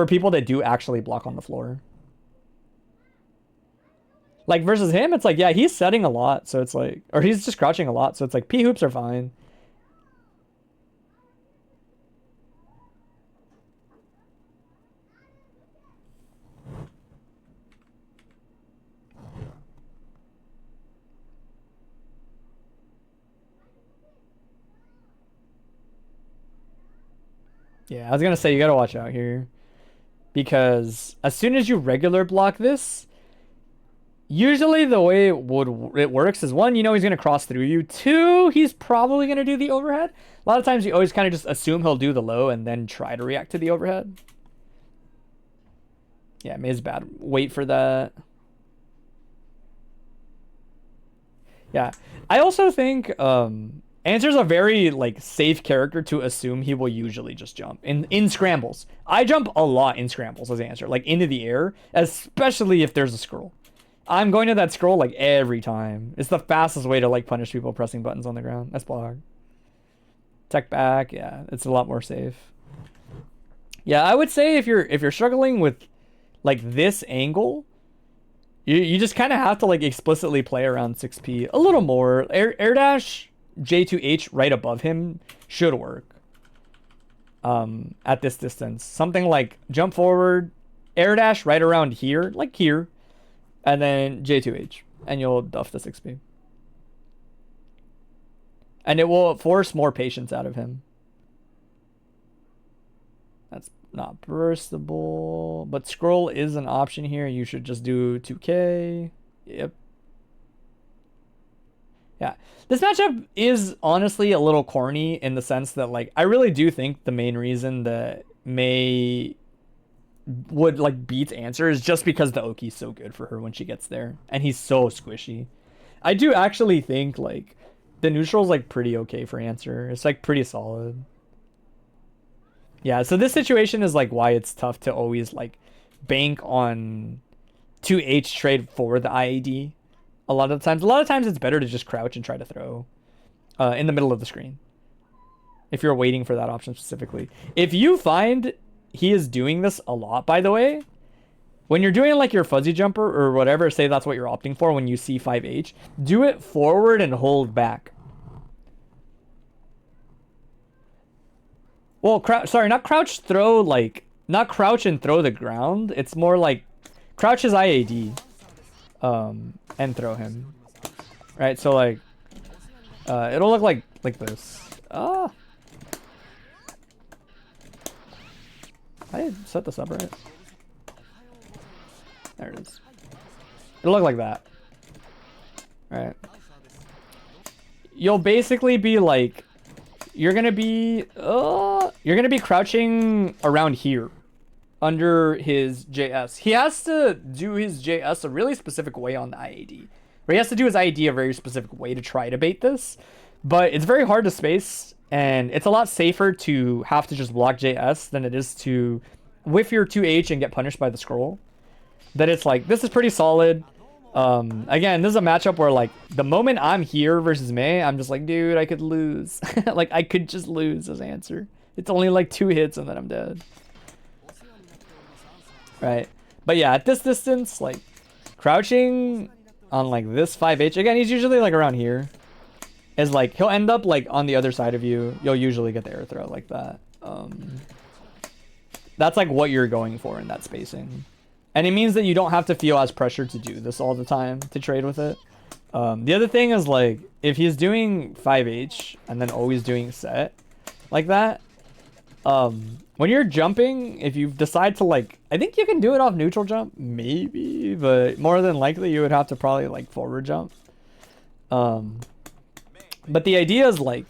people that do actually block on the floor. Like versus him, it's like, yeah, he's setting a lot, so it's like, or he's just crouching a lot, so it's like P-hoops are fine. Yeah, I was gonna say you gotta watch out here, because as soon as you regular block this, Usually the way it works is, one, you know he's going to cross through you. Two, he's probably going to do the overhead. A lot of times you always kind of just assume he'll do the low and then try to react to the overhead. Yeah, May's bad. Wait for that. Yeah. I also think Answer's a very like safe character to assume he will usually just jump in scrambles. I jump a lot in scrambles as Answer, like into the air, especially if there's a scroll. I'm going to that scroll like every time. It's the fastest way to like punish people pressing buttons on the ground. That's block. Tech back, yeah, it's a lot more safe. Yeah, I would say if you're struggling with like this angle, you just kind of have to like explicitly play around 6p a little more. Air dash J2H right above him should work. At this distance, something like jump forward, air dash right around here, like here. And then J2H, and you'll duff the 6p. And it will force more patience out of him. That's not burstable, but scroll is an option here. You should just do 2k. Yep. Yeah. This matchup is honestly a little corny in the sense that, like, I really do think the main reason that May would like beat Answer is just because the Oki's so good for her when she gets there, and he's so squishy. I do actually think like the neutral's like pretty okay for Answer. It's like pretty solid. Yeah, so this situation is like why it's tough to always like bank on 2H trade for the IAD. A lot of times it's better to just crouch and try to throw in the middle of the screen if you're waiting for that option specifically. If you find he is doing this a lot, by the way, when you're doing like your fuzzy jumper or whatever, say that's what you're opting for when you see 5H, do it forward and hold back. Well, sorry, not crouch, throw, like, not crouch and throw the ground. It's more like crouch his IAD and throw him. Right, so like, it'll look like this. Ah. I did set this up right. There it is. It'll look like that. Right. You'll basically be like, you're gonna be crouching around here under his JS. He has to do his JS a really specific way on the IAD. Or he has to do his IAD a very specific way to try to bait this. But it's very hard to space, and it's a lot safer to have to just block JS than it is to whiff your 2H and get punished by the scroll. That it's like, this is pretty solid. Again, this is a matchup where like the moment I'm here versus May, I'm just like, dude, I could lose. Like I could just lose as Answer. It's only like 2 hits and then I'm dead. Right. But yeah, at this distance, like crouching on like this 5H, again, he's usually like around here. Is like, he'll end up like on the other side of you. You'll usually get the air throw like that. That's like what you're going for in that spacing. And it means that you don't have to feel as pressured to do this all the time to trade with it. The other thing is like, if he's doing 5H and then always doing set like that, when you're jumping, if you decide to like, I think you can do it off neutral jump, maybe, but more than likely you would have to probably like forward jump. But the idea is like,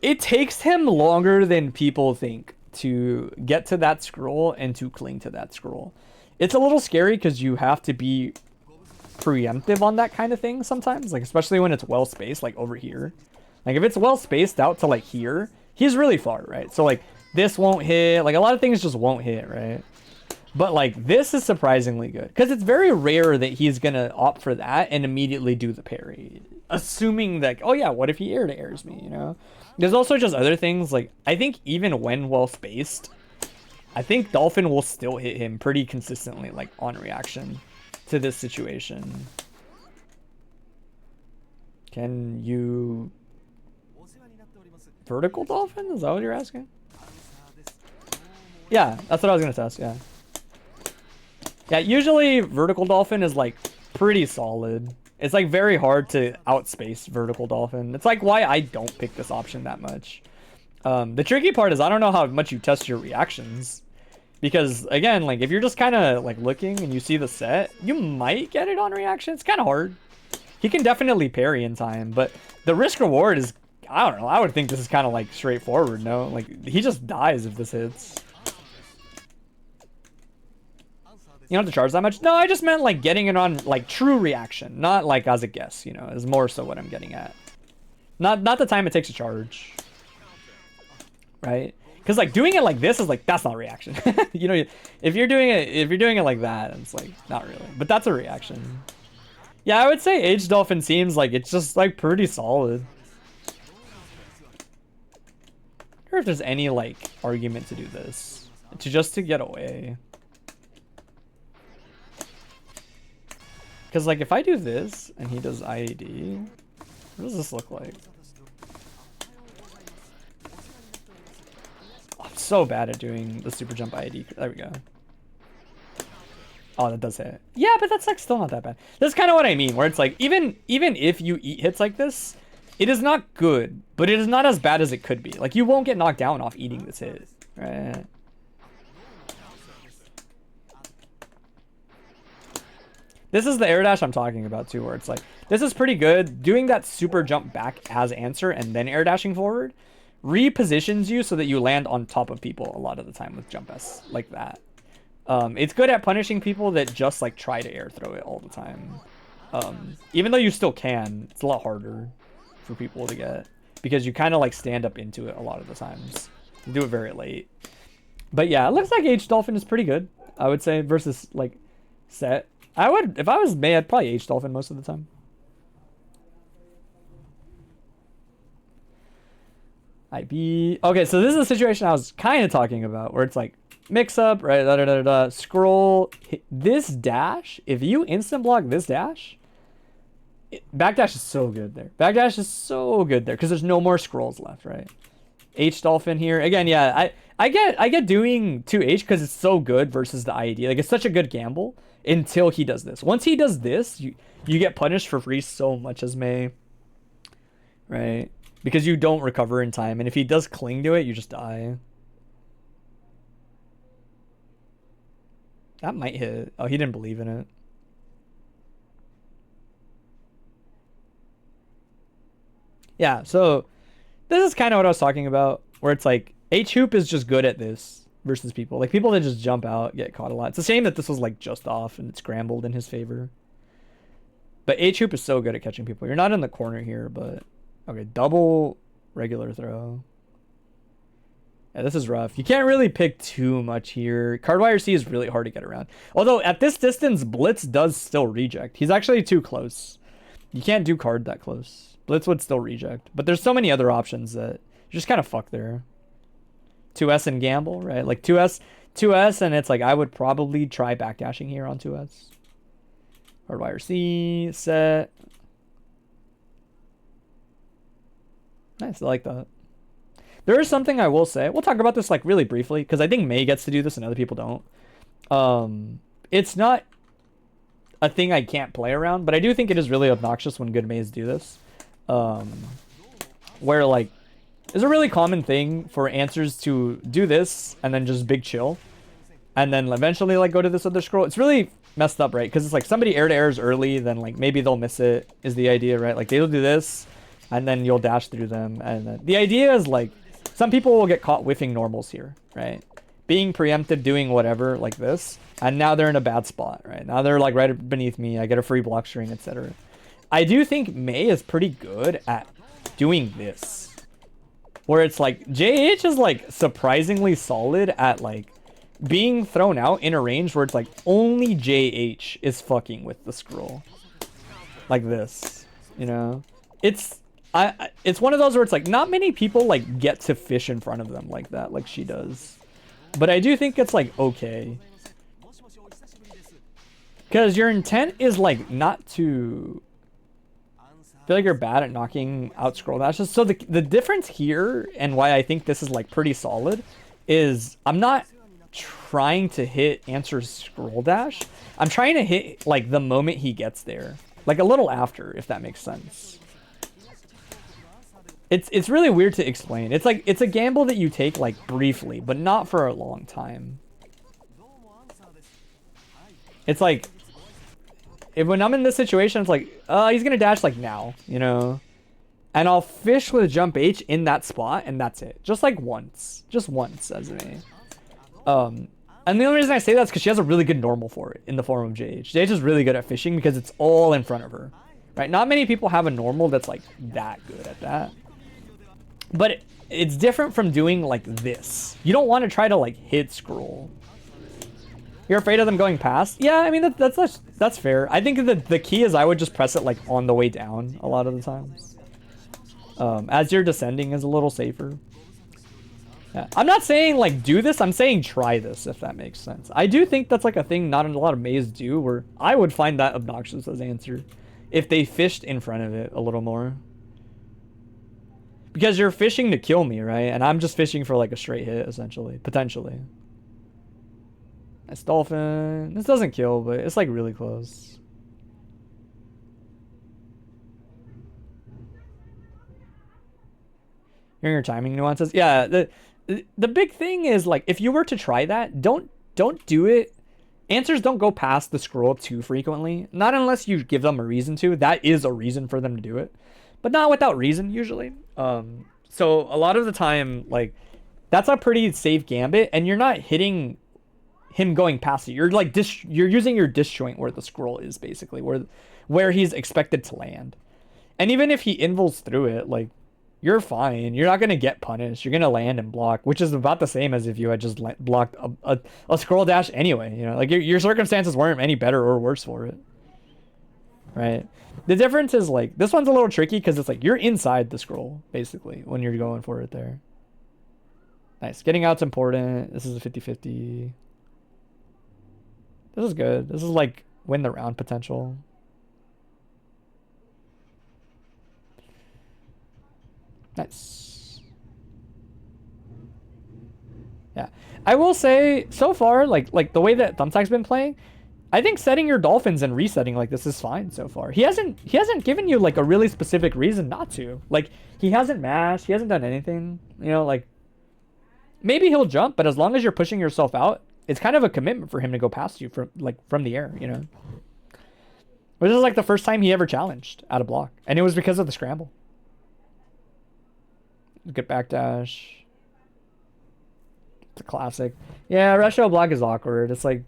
it takes him longer than people think to get to that scroll and to cling to that scroll. It's a little scary because you have to be preemptive on that kind of thing sometimes, like especially when it's well spaced, like over here. Like if it's well spaced out to like here, he's really far, right? So like this won't hit, like a lot of things just won't hit, right? But like this is surprisingly good because it's very rare that he's gonna opt for that and immediately do the parry, assuming that, oh yeah, what if he air to airs me, you know? There's also just other things, like I think even when well spaced, I think Dolphin will still hit him pretty consistently, like on reaction to this situation. Can you vertical Dolphin? Is that what you're asking? Yeah, that's what I was gonna test. Yeah. Yeah, usually vertical Dolphin is like pretty solid. It's like very hard to outspace vertical Dolphin. It's like why I don't pick this option that much. The tricky part is I don't know how much you test your reactions, Because again, like if you're just kind of like looking and you see the set, you might get it on reaction. It's kind of hard. He can definitely parry in time, but the risk reward is, I don't know. I would think this is kind of like straightforward. No, like he just dies if this hits. You don't have to charge that much. No, I just meant like getting it on like true reaction, not like as a guess. You know, is more so what I'm getting at. Not the time it takes to charge, right? Because like doing it like this is like, that's not a reaction. You know, if you're doing it like that, it's like not really. But that's a reaction. Yeah, I would say Aged Dolphin seems like it's just like pretty solid. I wonder if there's any like argument to do this, to get away. Because like if I do this and he does IAD, what does this look like? Oh, I'm so bad at doing the super jump IAD. There we go. Oh, that does hit. Yeah, but that's like still not that bad. That's kind of what I mean, where it's like even if you eat hits like this, it is not good, but it is not as bad as it could be. Like you won't get knocked down off eating this hit, right? This is the air dash I'm talking about too, where it's like, this is pretty good. Doing that super jump back as answer and then air dashing forward repositions you so that you land on top of people a lot of the time with jump S like that. It's good at punishing people that just like try to air throw it all the time. Even though you still can, it's a lot harder for people to get because you kind of like stand up into it a lot of the times. You do it very late. But yeah, it looks like H Dolphin is pretty good, I would say, versus like set. I would, if I was May, I'd probably H Dolphin most of the time. Okay, so this is a situation I was kind of talking about where it's like mix up, right? Scroll this dash. If you instant block this dash, backdash is so good there. Backdash is so good there because there's no more scrolls left, right? H Dolphin here again. Yeah, I get doing 2H because it's so good versus the IED. Like it's such a good gamble until he does this. Once he does this, you get punished for free so much as May, right? Because you don't recover in time, and if he does cling to it, you just die. That might hit. Oh, he didn't believe in it. Yeah, so this is kind of what I was talking about, where it's like H-Hoop is just good at this versus people. Like people that just jump out get caught a lot. It's a shame that this was like just off and it scrambled in his favor. But H-Hoop is so good at catching people. You're not in the corner here, but okay, double regular throw. Yeah, this is rough. You can't really pick too much here. Cardwire C is really hard to get around. Although at this distance, Blitz does still reject. He's actually too close. You can't do card that close. Blitz would still reject. But there's so many other options that you're just kind of fucked there. 2S and gamble, right? Like 2S and it's like I would probably try backdashing here on 2S. Hardwire C, set. Nice, I like that. There is something I will say. We'll talk about this like really briefly because I think May gets to do this and other people don't. It's not a thing I can't play around, but I do think it is really obnoxious when good Mays do this. Where like it's a really common thing for answers to do this and then just big chill and then eventually like go to this other scroll. It's really messed up, right? Because it's like somebody air to airs early, then like maybe they'll miss it is the idea, right? Like they'll do this and then you'll dash through them, and then the idea is like some people will get caught whiffing normals here, right? Being preempted, doing whatever like this, and now they're in a bad spot, right? Now they're like right beneath me, I get a free block string, etc. I do think May is pretty good at doing this, where it's like JH is like surprisingly solid at like being thrown out in a range where it's like only JH is fucking with the scroll like this, you know? It's one of those where it's like not many people like get to fish in front of them like that, like she does. But I do think it's like okay. Because your intent is like not to feel like you're bad at knocking out scroll dashes. So the difference here and why I think this is like pretty solid is I'm not trying to hit answer scroll dash. I'm trying to hit like the moment he gets there. Like a little after, if that makes sense. It's really weird to explain. It's like it's a gamble that you take like briefly, but not for a long time. It's like, when I'm in this situation, it's like, he's gonna dash like now, you know? And I'll fish with jump H in that spot, and that's it. Just like once. Just once, as me. And the only reason I say that is because she has a really good normal for it in the form of JH. JH is really good at fishing because it's all in front of her. Right? Not many people have a normal that's like that good at that. But it's different from doing like this. You don't want to try to like hit scroll. You're afraid of them going past? Yeah, I mean, that's fair. I think that the key is I would just press it like on the way down a lot of the times. As you're descending is a little safer. Yeah. I'm not saying like do this, I'm saying try this, if that makes sense. I do think that's like a thing not a lot of maze do, where I would find that obnoxious as answer if they fished in front of it a little more. Because you're fishing to kill me, right? And I'm just fishing for like a straight hit, essentially, potentially. Nice dolphin. This doesn't kill, but it's like really close. Hearing your timing nuances. Yeah, the big thing is like if you were to try that, don't do it. Answers don't go past the scroll too frequently. Not unless you give them a reason to. That is a reason for them to do it. But not without reason usually. So a lot of the time, like that's a pretty safe gambit, and you're not hitting him going past it. You're like you're using your disjoint where the scroll is basically where he's expected to land. And even if he invulls through it, like you're fine. You're not gonna get punished. You're gonna land and block, which is about the same as if you had just blocked a scroll dash anyway. You know, like your circumstances weren't any better or worse for it, right? The difference is like this one's a little tricky because it's like you're inside the scroll basically when you're going for it there. Nice. Getting out's important. This is a 50-50. This is good. This is like win the round potential. Nice. Yeah. I will say so far, like the way that Thumbtack's been playing, I think setting your dolphins and resetting like this is fine so far. He hasn't given you like a really specific reason not to. Like he hasn't mashed, he hasn't done anything. You know, like maybe he'll jump, but as long as you're pushing yourself out, it's kind of a commitment for him to go past you from the air, you know. Which is like the first time he ever challenged out of block, and it was because of the scramble. Good backdash. It's a classic. Yeah, Rusho block is awkward. It's like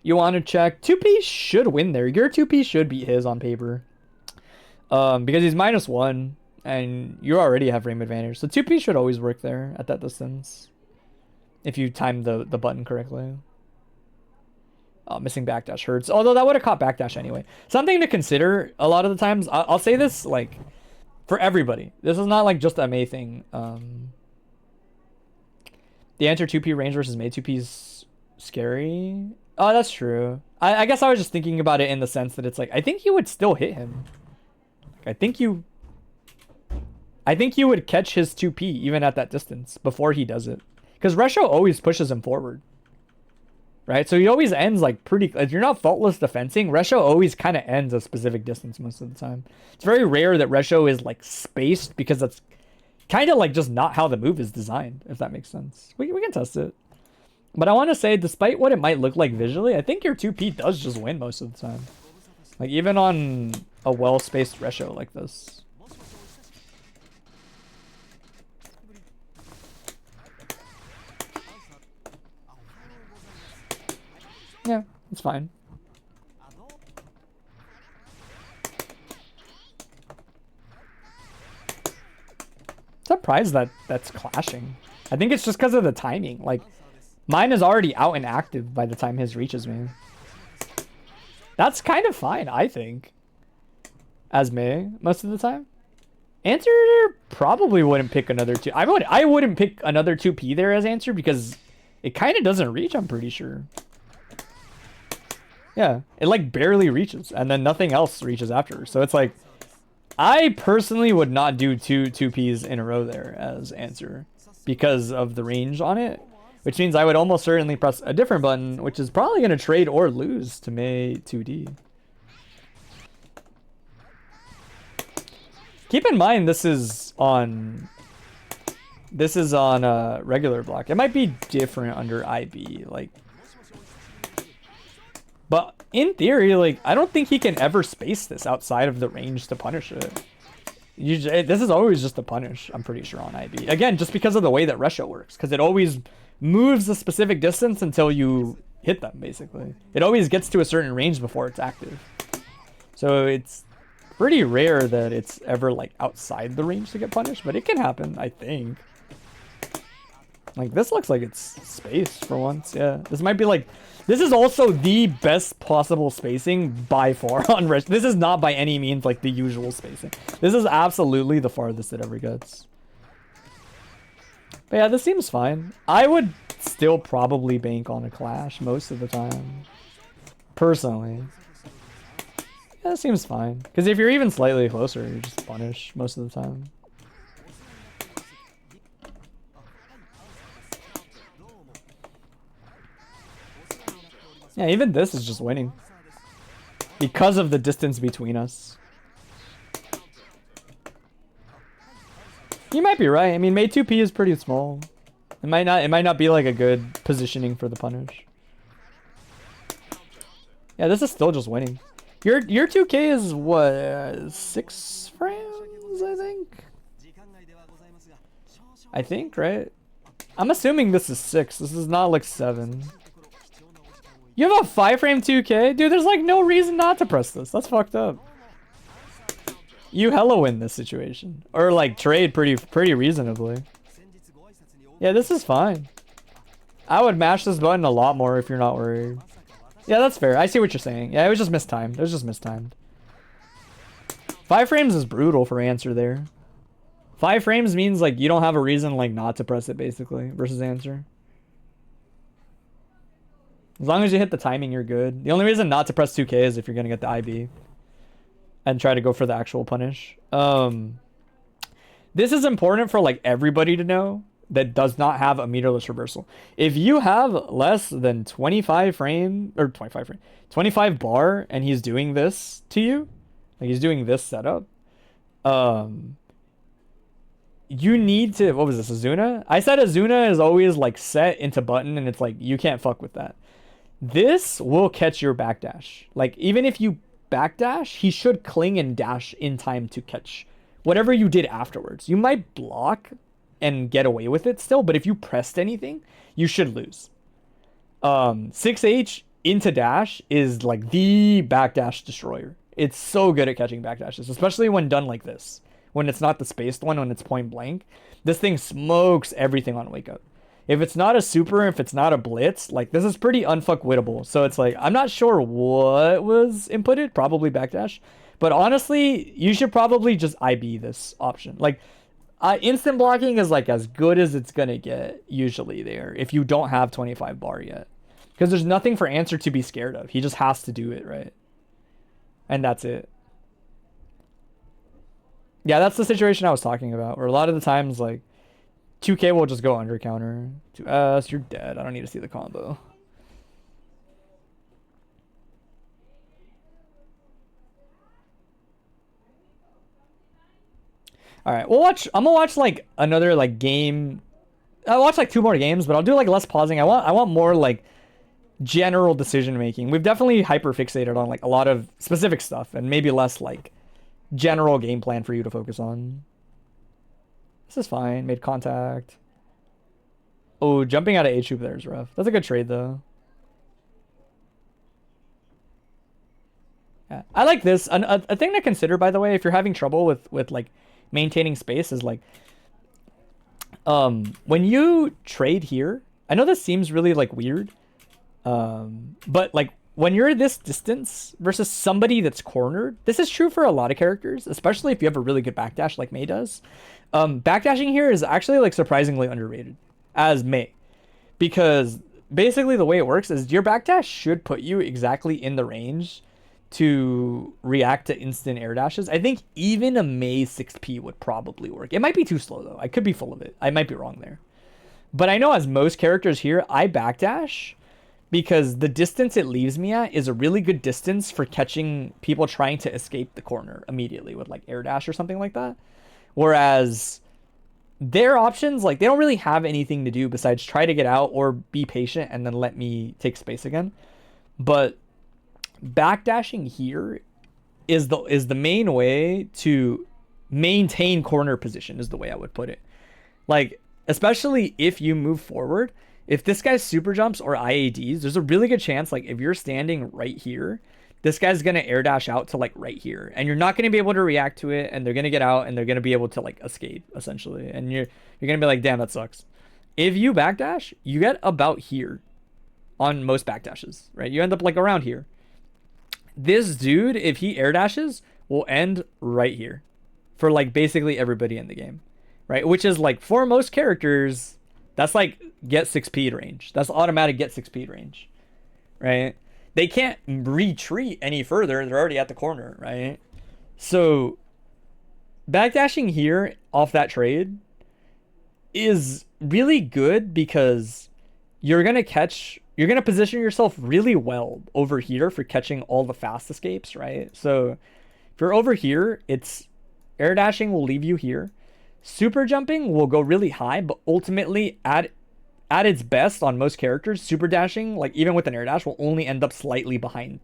you want to check. 2P should win there. Your 2P should beat his on paper. Because he's -1 and you already have frame advantage. So 2P should always work there at that distance. If you time the button correctly. Missing backdash hurts. Although that would have caught backdash anyway. Something to consider a lot of the times. I'll say this like for everybody. This is not like just a May thing. The answer 2P range versus May 2P is scary. Oh, that's true. I guess I was just thinking about it in the sense that it's like I think you would still hit him. I think you would catch his 2P even at that distance before he does it. Because Resho always pushes him forward. Right? So he always ends like pretty... If you're not faultless defensing, Resho always kind of ends a specific distance most of the time. It's very rare that Resho is like spaced because that's kind of like just not how the move is designed, if that makes sense. We can test it. But I want to say, despite what it might look like visually, I think your 2P does just win most of the time. Like even on a well-spaced Resho like this. Yeah, it's fine. Surprised that that's clashing. I think it's just because of the timing. Like, mine is already out and active by the time his reaches me. That's kind of fine, I think. As May, most of the time. Answer probably wouldn't pick another 2. I wouldn't pick another 2P there as answer because it kind of doesn't reach, I'm pretty sure. Yeah, it like barely reaches, and then nothing else reaches after. So it's like, I personally would not do two 2Ps in a row there as answer because of the range on it, which means I would almost certainly press a different button, which is probably going to trade or lose to May 2D. Keep in mind this is on regular block. It might be different under IB, like. But in theory, like, I don't think he can ever space this outside of the range to punish it. This is always just a punish, I'm pretty sure, on IB. Again, just because of the way that Resho works. Because it always moves a specific distance until you hit them, basically. It always gets to a certain range before it's active. So it's pretty rare that it's ever, like, outside the range to get punished. But it can happen, I think. Like, this looks like it's spaced for once, yeah. This might be, like... This is also the best possible spacing by far on Resho. This is not by any means, like, the usual spacing. This is absolutely the farthest it ever gets. But yeah, this seems fine. I would still probably bank on a clash most of the time. Personally. Yeah, it seems fine. Because if you're even slightly closer, you just punish most of the time. Yeah, even this is just winning. Because of the distance between us. You might be right. I mean, Mei 2P is pretty small. It might not be like a good positioning for the punish. Yeah, this is still just winning. Your 2K is what, 6 frames, I think? I think, right? I'm assuming this is 6. This is not like 7. You have a 5 frame 2K? Dude, there's like no reason not to press this. That's fucked up. You hella win this situation. Or like trade pretty reasonably. Yeah, this is fine. I would mash this button a lot more if you're not worried. Yeah, that's fair. I see what you're saying. Yeah, it was just mistimed. It was just mistimed. 5 frames is brutal for answer there. 5 frames means like you don't have a reason like not to press it basically versus answer. As long as you hit the timing, you're good. The only reason not to press 2K is if you're going to get the IB. And try to go for the actual punish. This is important for like everybody to know that does not have a meterless reversal. If you have less than 25 bar and he's doing this to you, like he's doing this setup, you need to, what was this, Azuna? I said Azuna is always like set into button and it's like, you can't fuck with that. This will catch your backdash. Like, even if you backdash, he should cling and dash in time to catch whatever you did afterwards. You might block and get away with it still, but if you pressed anything, you should lose. 6H into dash is like the backdash destroyer. It's so good at catching backdashes, especially when done like this. When it's not the spaced one, when it's point blank. This thing smokes everything on wake up. If it's not a super, if it's not a blitz, like this is pretty unfuckwittable. So it's like, I'm not sure what was inputted, probably backdash. But honestly, you should probably just IB this option. Like, instant blocking is like as good as it's gonna get usually there if you don't have 25 bar yet. Because there's nothing for answer to be scared of. He just has to do it, right? And that's it. Yeah, that's the situation I was talking about. Where a lot of the times, like, 2K will just go under counter. To us, you're dead. I don't need to see the combo. Alright, I'm gonna watch like another like game. I'll watch like 2 more games, but I'll do like less pausing. I want more like general decision making. We've definitely hyper fixated on like a lot of specific stuff and maybe less like general game plan for you to focus on. This is fine. Made contact. Oh, jumping out of H-hoop there is rough. That's a good trade, though. Yeah, I like this. A thing to consider, by the way, if you're having trouble with like maintaining space is like, when you trade here, I know this seems really like weird, but like when you're this distance versus somebody that's cornered, this is true for a lot of characters, especially if you have a really good backdash like Mei does. Backdashing here is actually like surprisingly underrated as Mei, because basically the way it works is your backdash should put you exactly in the range to react to instant air dashes. I think even a Mei 6P would probably work. It might be too slow though. I could be full of it. I might be wrong there. But I know as most characters here, I backdash because the distance it leaves me at is a really good distance for catching people trying to escape the corner immediately with like air dash or something like that. Whereas their options, like they don't really have anything to do besides try to get out or be patient and then let me take space again. But backdashing here is the main way to maintain corner position, is the way I would put it. Like, especially if you move forward, if this guy's super jumps or IADs, there's a really good chance, like, if you're standing right here, this guy's going to air dash out to, like, right here. And you're not going to be able to react to it, and they're going to get out, and they're going to be able to, like, escape, essentially. And you're going to be like, damn, that sucks. If you backdash, you get about here on most backdashes, right? You end up, like, around here. This dude, if he air dashes, will end right here for, like, basically everybody in the game, right? Which is, like, for most characters, that's, like, get 6P range. That's automatic get 6P range, right? They can't retreat any further. They're already at the corner, right? So backdashing here off that trade is really good because you're going to position yourself really well over here for catching all the fast escapes, right? So if you're over here, it's air dashing will leave you here. Super jumping will go really high, but ultimately at its best on most characters, super dashing, like even with an air dash, will only end up slightly behind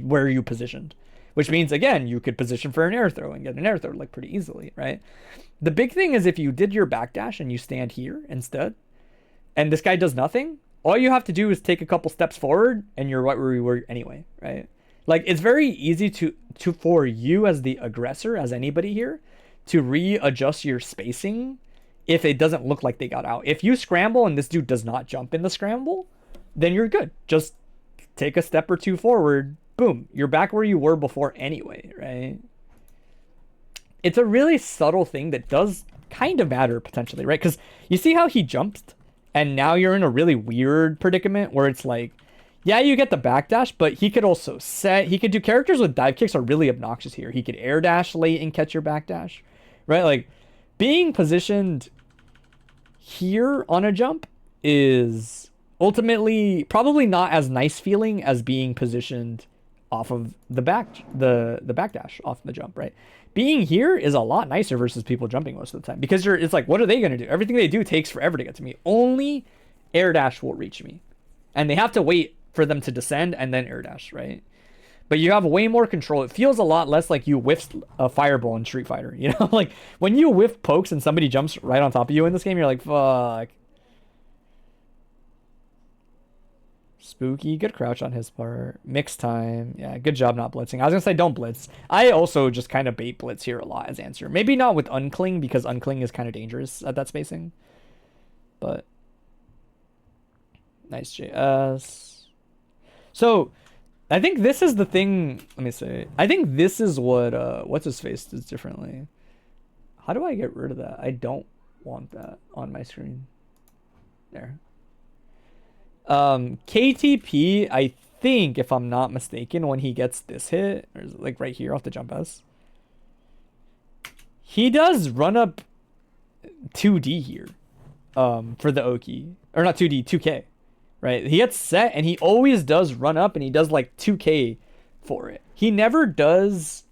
where you positioned. Which means, again, you could position for an air throw and get an air throw like pretty easily, right? The big thing is if you did your backdash and you stand here instead, and this guy does nothing, all you have to do is take a couple steps forward and you're right where you were anyway, right? Like, it's very easy to for you as the aggressor, as anybody here, to readjust your spacing if it doesn't look like they got out. If you scramble and this dude does not jump in the scramble, then you're good. Just take a step or two forward, boom, you're back where you were before anyway, right? It's a really subtle thing that does kind of matter potentially, right? Because you see how he jumped, and now you're in a really weird predicament where it's like, yeah, you get the backdash, but he could also he could do characters with dive kicks are really obnoxious here. He could air dash late and catch your backdash, right? Like, being positioned here on a jump is ultimately probably not as nice feeling as being positioned off of the backdash off the jump, right? Being here is a lot nicer versus people jumping most of the time because it's like, what are they going to do? Everything they do takes forever to get to me. Only air dash will reach me, and they have to wait for them to descend and then air dash, right? But you have way more control. It feels a lot less like you whiffed a fireball in Street Fighter, you know? Like, when you whiff pokes and somebody jumps right on top of you in this game, you're like, fuck. Spooky, good crouch on his part. Mix time. Yeah, good job not blitzing. I was gonna say don't blitz. I also just kind of bait blitz here a lot as answer. Maybe not with uncling because uncling is kind of dangerous at that spacing. But nice JS. So I think this is the thing. Let me say. I think this is what what's his face does differently. How do I get rid of that? I don't want that on my screen. There. KTP, I think, if I'm not mistaken, when he gets this hit, or is it like right here off the jump S, he does run up 2D here, for the Oki, or not 2D, 2K, right? He gets set and he always does run up and he does like 2K for it. He never does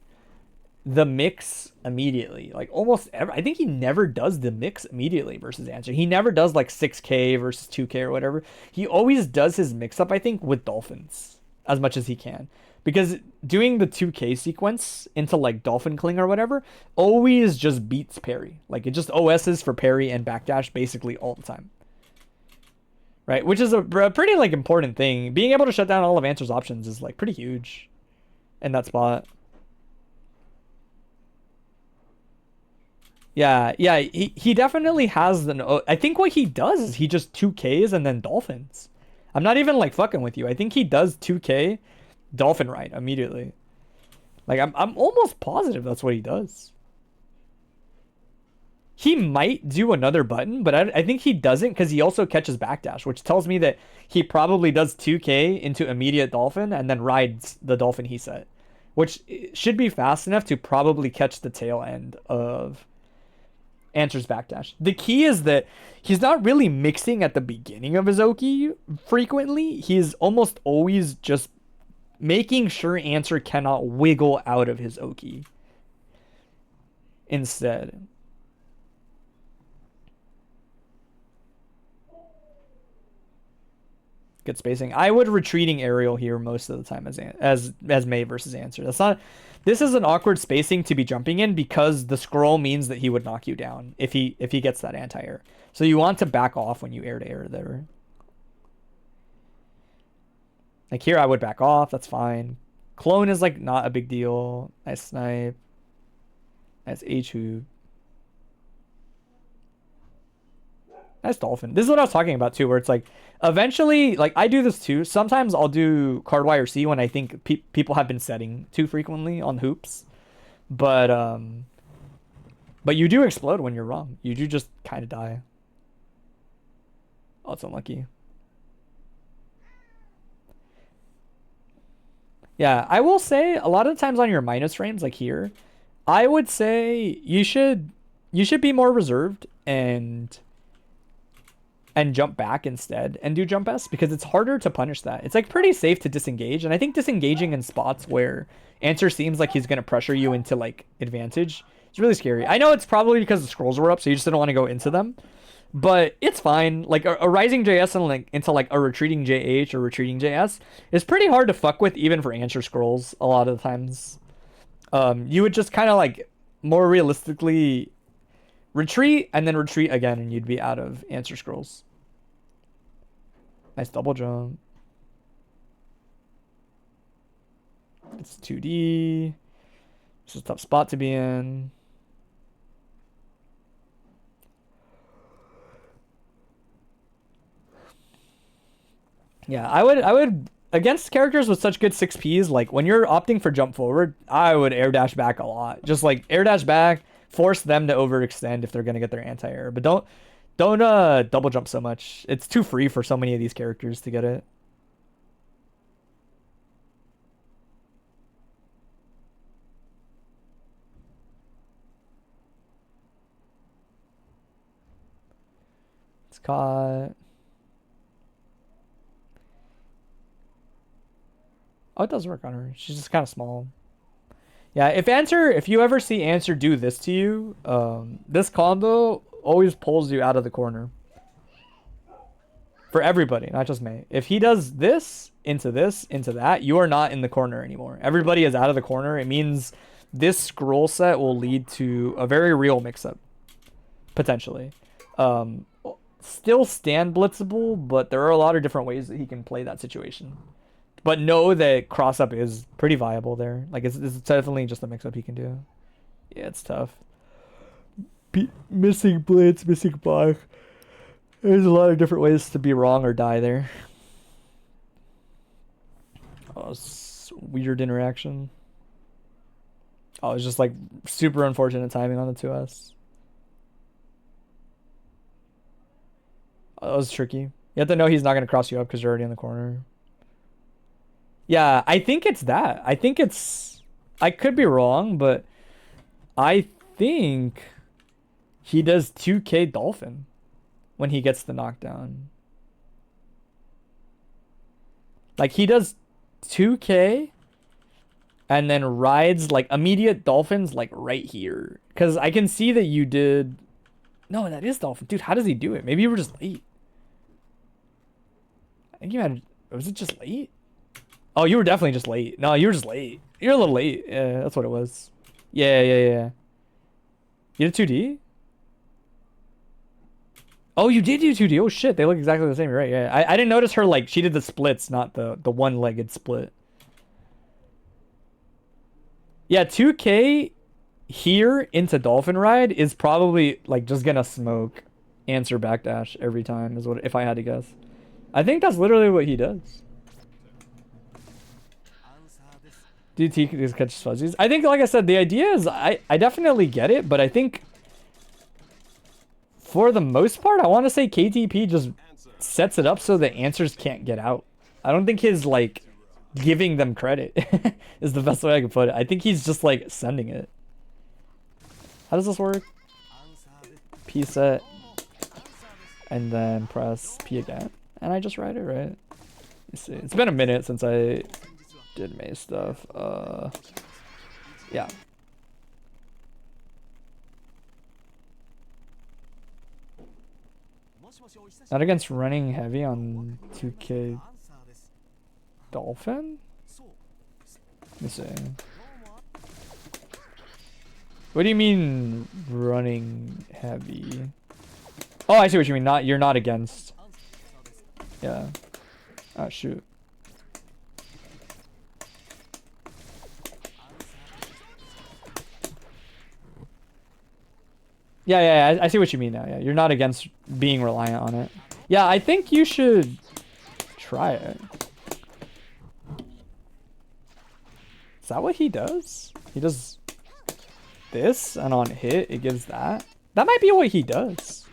the mix immediately, like almost ever. I think he never does the mix immediately versus answer. He never does like 6K versus 2K or whatever. He always does his mix up, I think, with dolphins as much as he can, because doing the 2K sequence into like dolphin cling or whatever always just beats parry. Like, it just OS's for parry and backdash basically all the time, right? Which is a pretty like important thing. Being able to shut down all of answer's options is like pretty huge in that spot. Yeah, he definitely has I think what he does is he just 2Ks and then dolphins. I'm not even like fucking with you. I think he does 2K dolphin right immediately. Like, I'm almost positive that's what he does. He might do another button, but I think he doesn't because he also catches backdash, which tells me that he probably does 2K into immediate dolphin and then rides the dolphin he set, which should be fast enough to probably catch the tail end of answer's backdash. The key is that he's not really mixing at the beginning of his Oki frequently. He's almost always just making sure answer cannot wiggle out of his Oki instead. Good spacing. I would retreating aerial here most of the time as May versus answer. That's not. This is an awkward spacing to be jumping in because the scroll means that he would knock you down if he gets that anti-air. So you want to back off when you air to air there. Like here, I would back off. That's fine. Clone is like not a big deal. Nice snipe. Nice H hoop. Nice dolphin. This is what I was talking about too, where it's like eventually, like I do this too. Sometimes I'll do card wire C when I think people have been setting too frequently on hoops, but you do explode when you're wrong. You do just kind of die. Oh, it's unlucky. Yeah, I will say a lot of the times on your minus frames, like here, I would say you should be more reserved and jump back instead and do jump S because it's harder to punish that. It's like pretty safe to disengage, and I think disengaging in spots where answer seems like he's gonna pressure you into like advantage is really scary. I know it's probably because the scrolls were up, so you just didn't want to go into them, but it's fine. Like a rising JS and like into like a retreating JH or retreating JS is pretty hard to fuck with even for answer scrolls a lot of the times. You would just kind of like more realistically retreat and then retreat again and you'd be out of answer scrolls. Nice double jump. It's 2D. This is a tough spot to be in. Yeah, I would against characters with such good 6Ps, like when you're opting for jump forward, I would air dash back a lot. Just like air dash back, force them to overextend if they're gonna get their anti-air. But don't double jump so much. It's too free for so many of these characters to get it. It's caught. Oh, it does work on her. She's just kind of small. Yeah, if you ever see answer do this to you, this combo always pulls you out of the corner. For everybody, not just me. If he does this, into that, you are not in the corner anymore. Everybody is out of the corner. It means this scroll set will lead to a very real mix-up. Potentially. Still stand blitzable, but there are a lot of different ways that he can play that situation. But know that cross-up is pretty viable there. Like, it's definitely just a mix-up he can do. Yeah, it's tough. Missing blitz, missing block. There's a lot of different ways to be wrong or die there. Oh, weird interaction. Oh, it's just like super unfortunate timing on the 2S. Oh, that was tricky. You have to know he's not going to cross you up because you're already in the corner. Yeah, I think it's that. I could be wrong, but I think he does 2K Dolphin when he gets the knockdown. Like he does 2K and then rides like immediate Dolphins like right here. Because I can see that you did... No, that is Dolphin. Dude, how does he do it? Maybe you were just late. I think you had... Was it just late? Oh, you were definitely just late. No, you were just late. You're a little late. Yeah, that's what it was. Yeah. You did 2D? Oh, you did do 2D. Oh, shit. They look exactly the same. You're right. Yeah. I didn't notice her, like, she did the splits, not the one-legged split. Yeah, 2K here into Dolphin Ride is probably, like, just gonna smoke answer backdash every time, is what if I had to guess. I think that's literally what he does. DT just catches fuzzies. I think, like I said, the idea is I definitely get it, but I think for the most part, I want to say KTP just sets it up so the answers can't get out. I don't think his, like, giving them credit is the best way I can put it. I think he's just, like, sending it. How does this work? P set. And then press P again. And I just write it, right? Let's see. It's been a minute since I did May stuff. Yeah. Not against running heavy on 2K Dolphin? Let me see. What do you mean running heavy? Oh, I see what you mean. You're not against. Yeah. Oh shoot. Yeah, I see what you mean now. Yeah, you're not against being reliant on it. Yeah, I think you should try it. Is that what he does? He does this, and on hit, it gives that? That might be what he does.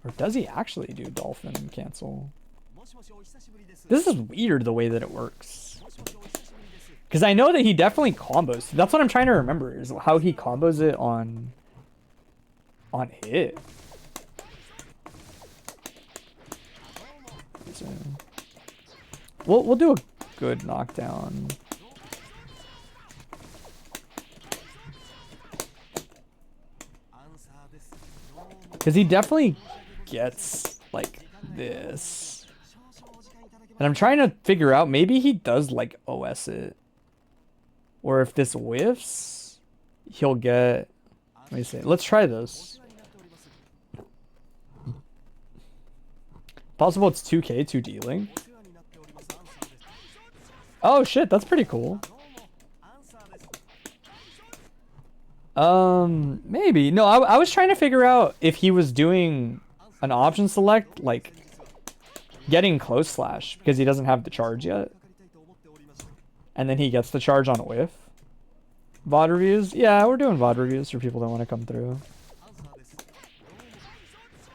Or does he actually do dolphin cancel? This is weird the way that it works. Because I know that he definitely combos. That's what I'm trying to remember, is how he combos it on hit. So, we'll do a good knockdown. Because he definitely gets like this. And I'm trying to figure out, maybe he does like OS it. Or if this whiffs, he'll get, let me see. Let's try this. Possible it's 2k, 2 dealing. Oh shit, that's pretty cool. Maybe. No, I was trying to figure out if he was doing an option select, like getting close slash, because he doesn't have the charge yet. And then he gets the charge on a whiff. VOD reviews? Yeah, we're doing VOD reviews for people that want to come through.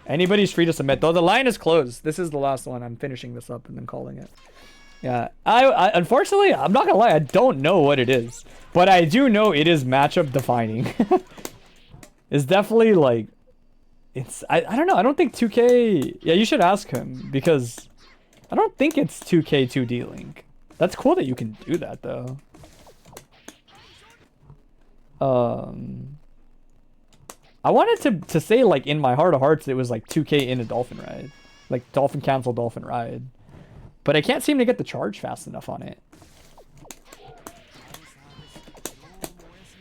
Anybody's free to submit. Though the line is closed. This is the last one. I'm finishing this up and then calling it. Yeah, I unfortunately, I'm not gonna lie, I don't know what it is. But I do know it is matchup defining. It's definitely like, I don't know, I don't think 2k, yeah, you should ask him, because I don't think it's 2k 2 dealing. That's cool that you can do that though. I wanted to say, like, in my heart of hearts it was like 2k in a dolphin ride. Like dolphin cancel, dolphin ride. But I can't seem to get the charge fast enough on it.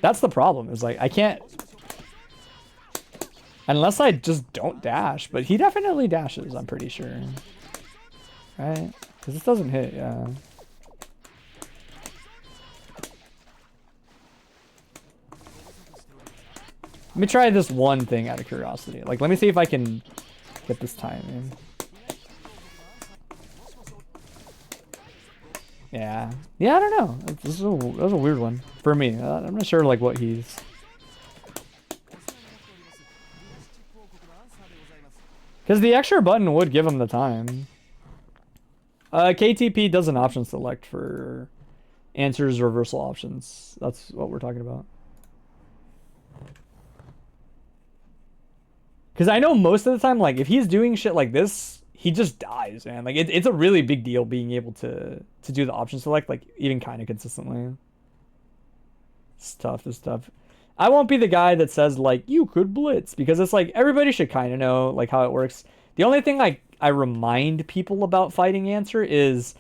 That's the problem, is like I can't, unless I just don't dash. But he definitely dashes, I'm pretty sure. Right? Because this doesn't hit, yeah. Let me try this one thing out of curiosity. Like, let me see if I can get this timing. Yeah. Yeah, I don't know. That was a weird one for me. I'm not sure, like, what he's... Because the extra button would give him the time. KTP does an option select for answers reversal options. That's what we're talking about. Because I know most of the time, like, if he's doing shit like this, he just dies, man. Like, it's a really big deal being able to do the option select, like, even kind of consistently. It's tough. I won't be the guy that says, like, you could blitz, because it's like, everybody should kind of know, like, how it works. The only thing I remind people about fighting answer is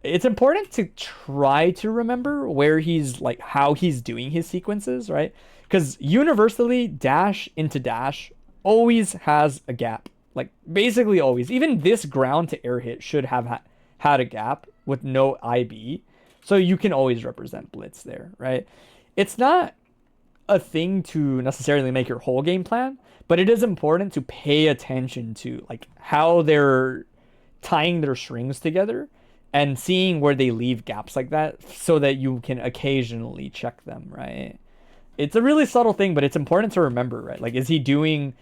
it's important to try to remember where he's, like, how he's doing his sequences, right? Because universally, dash into dash always has a gap. Like, basically always. Even this ground to air hit should have had a gap with no IB. So you can always represent blitz there, right? It's not a thing to necessarily make your whole game plan, but it is important to pay attention to, like, how they're tying their strings together and seeing where they leave gaps like that so that you can occasionally check them, right? It's a really subtle thing, but it's important to remember, right? Like, is he doing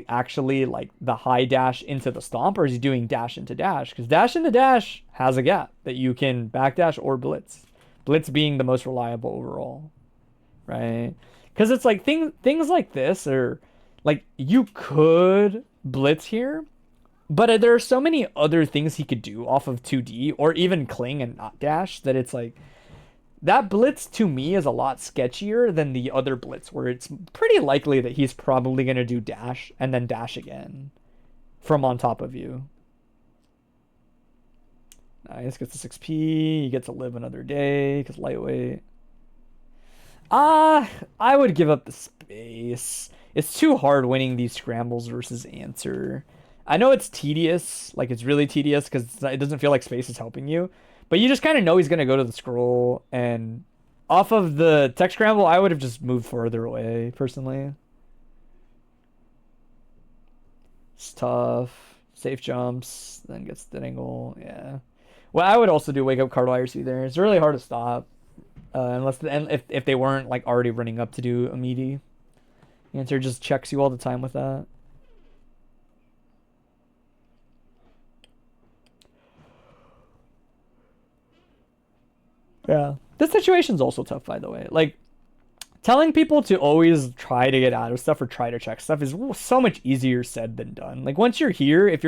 actually, like, the high dash into the stomp, or is he doing dash into dash? Because dash into dash has a gap that you can backdash or blitz. Blitz being the most reliable overall, right? Because it's like things like this are, like, you could blitz here, but there are so many other things he could do off of 2D or even cling and not dash that it's like, That blitz to me is a lot sketchier than the other blitz, where it's pretty likely that he's probably going to do dash and then dash again from on top of you. Nice, gets the 6p. He gets to live another day because lightweight. I would give up the space. It's too hard winning these scrambles versus answer. I know it's tedious, like it's really tedious because it doesn't feel like space is helping you. But you just kind of know he's going to go to the scroll, and off of the tech scramble, I would have just moved further away, personally. It's tough. Safe jumps, then gets the angle, yeah. Well, I would also do wake up card IRC there. It's really hard to stop, unless if they weren't like already running up to do a meaty. Answer just checks you all the time with that. Yeah. This situation's also tough, by the way. Like, telling people to always try to get out of stuff or try to check stuff is so much easier said than done. Like, once you're here, if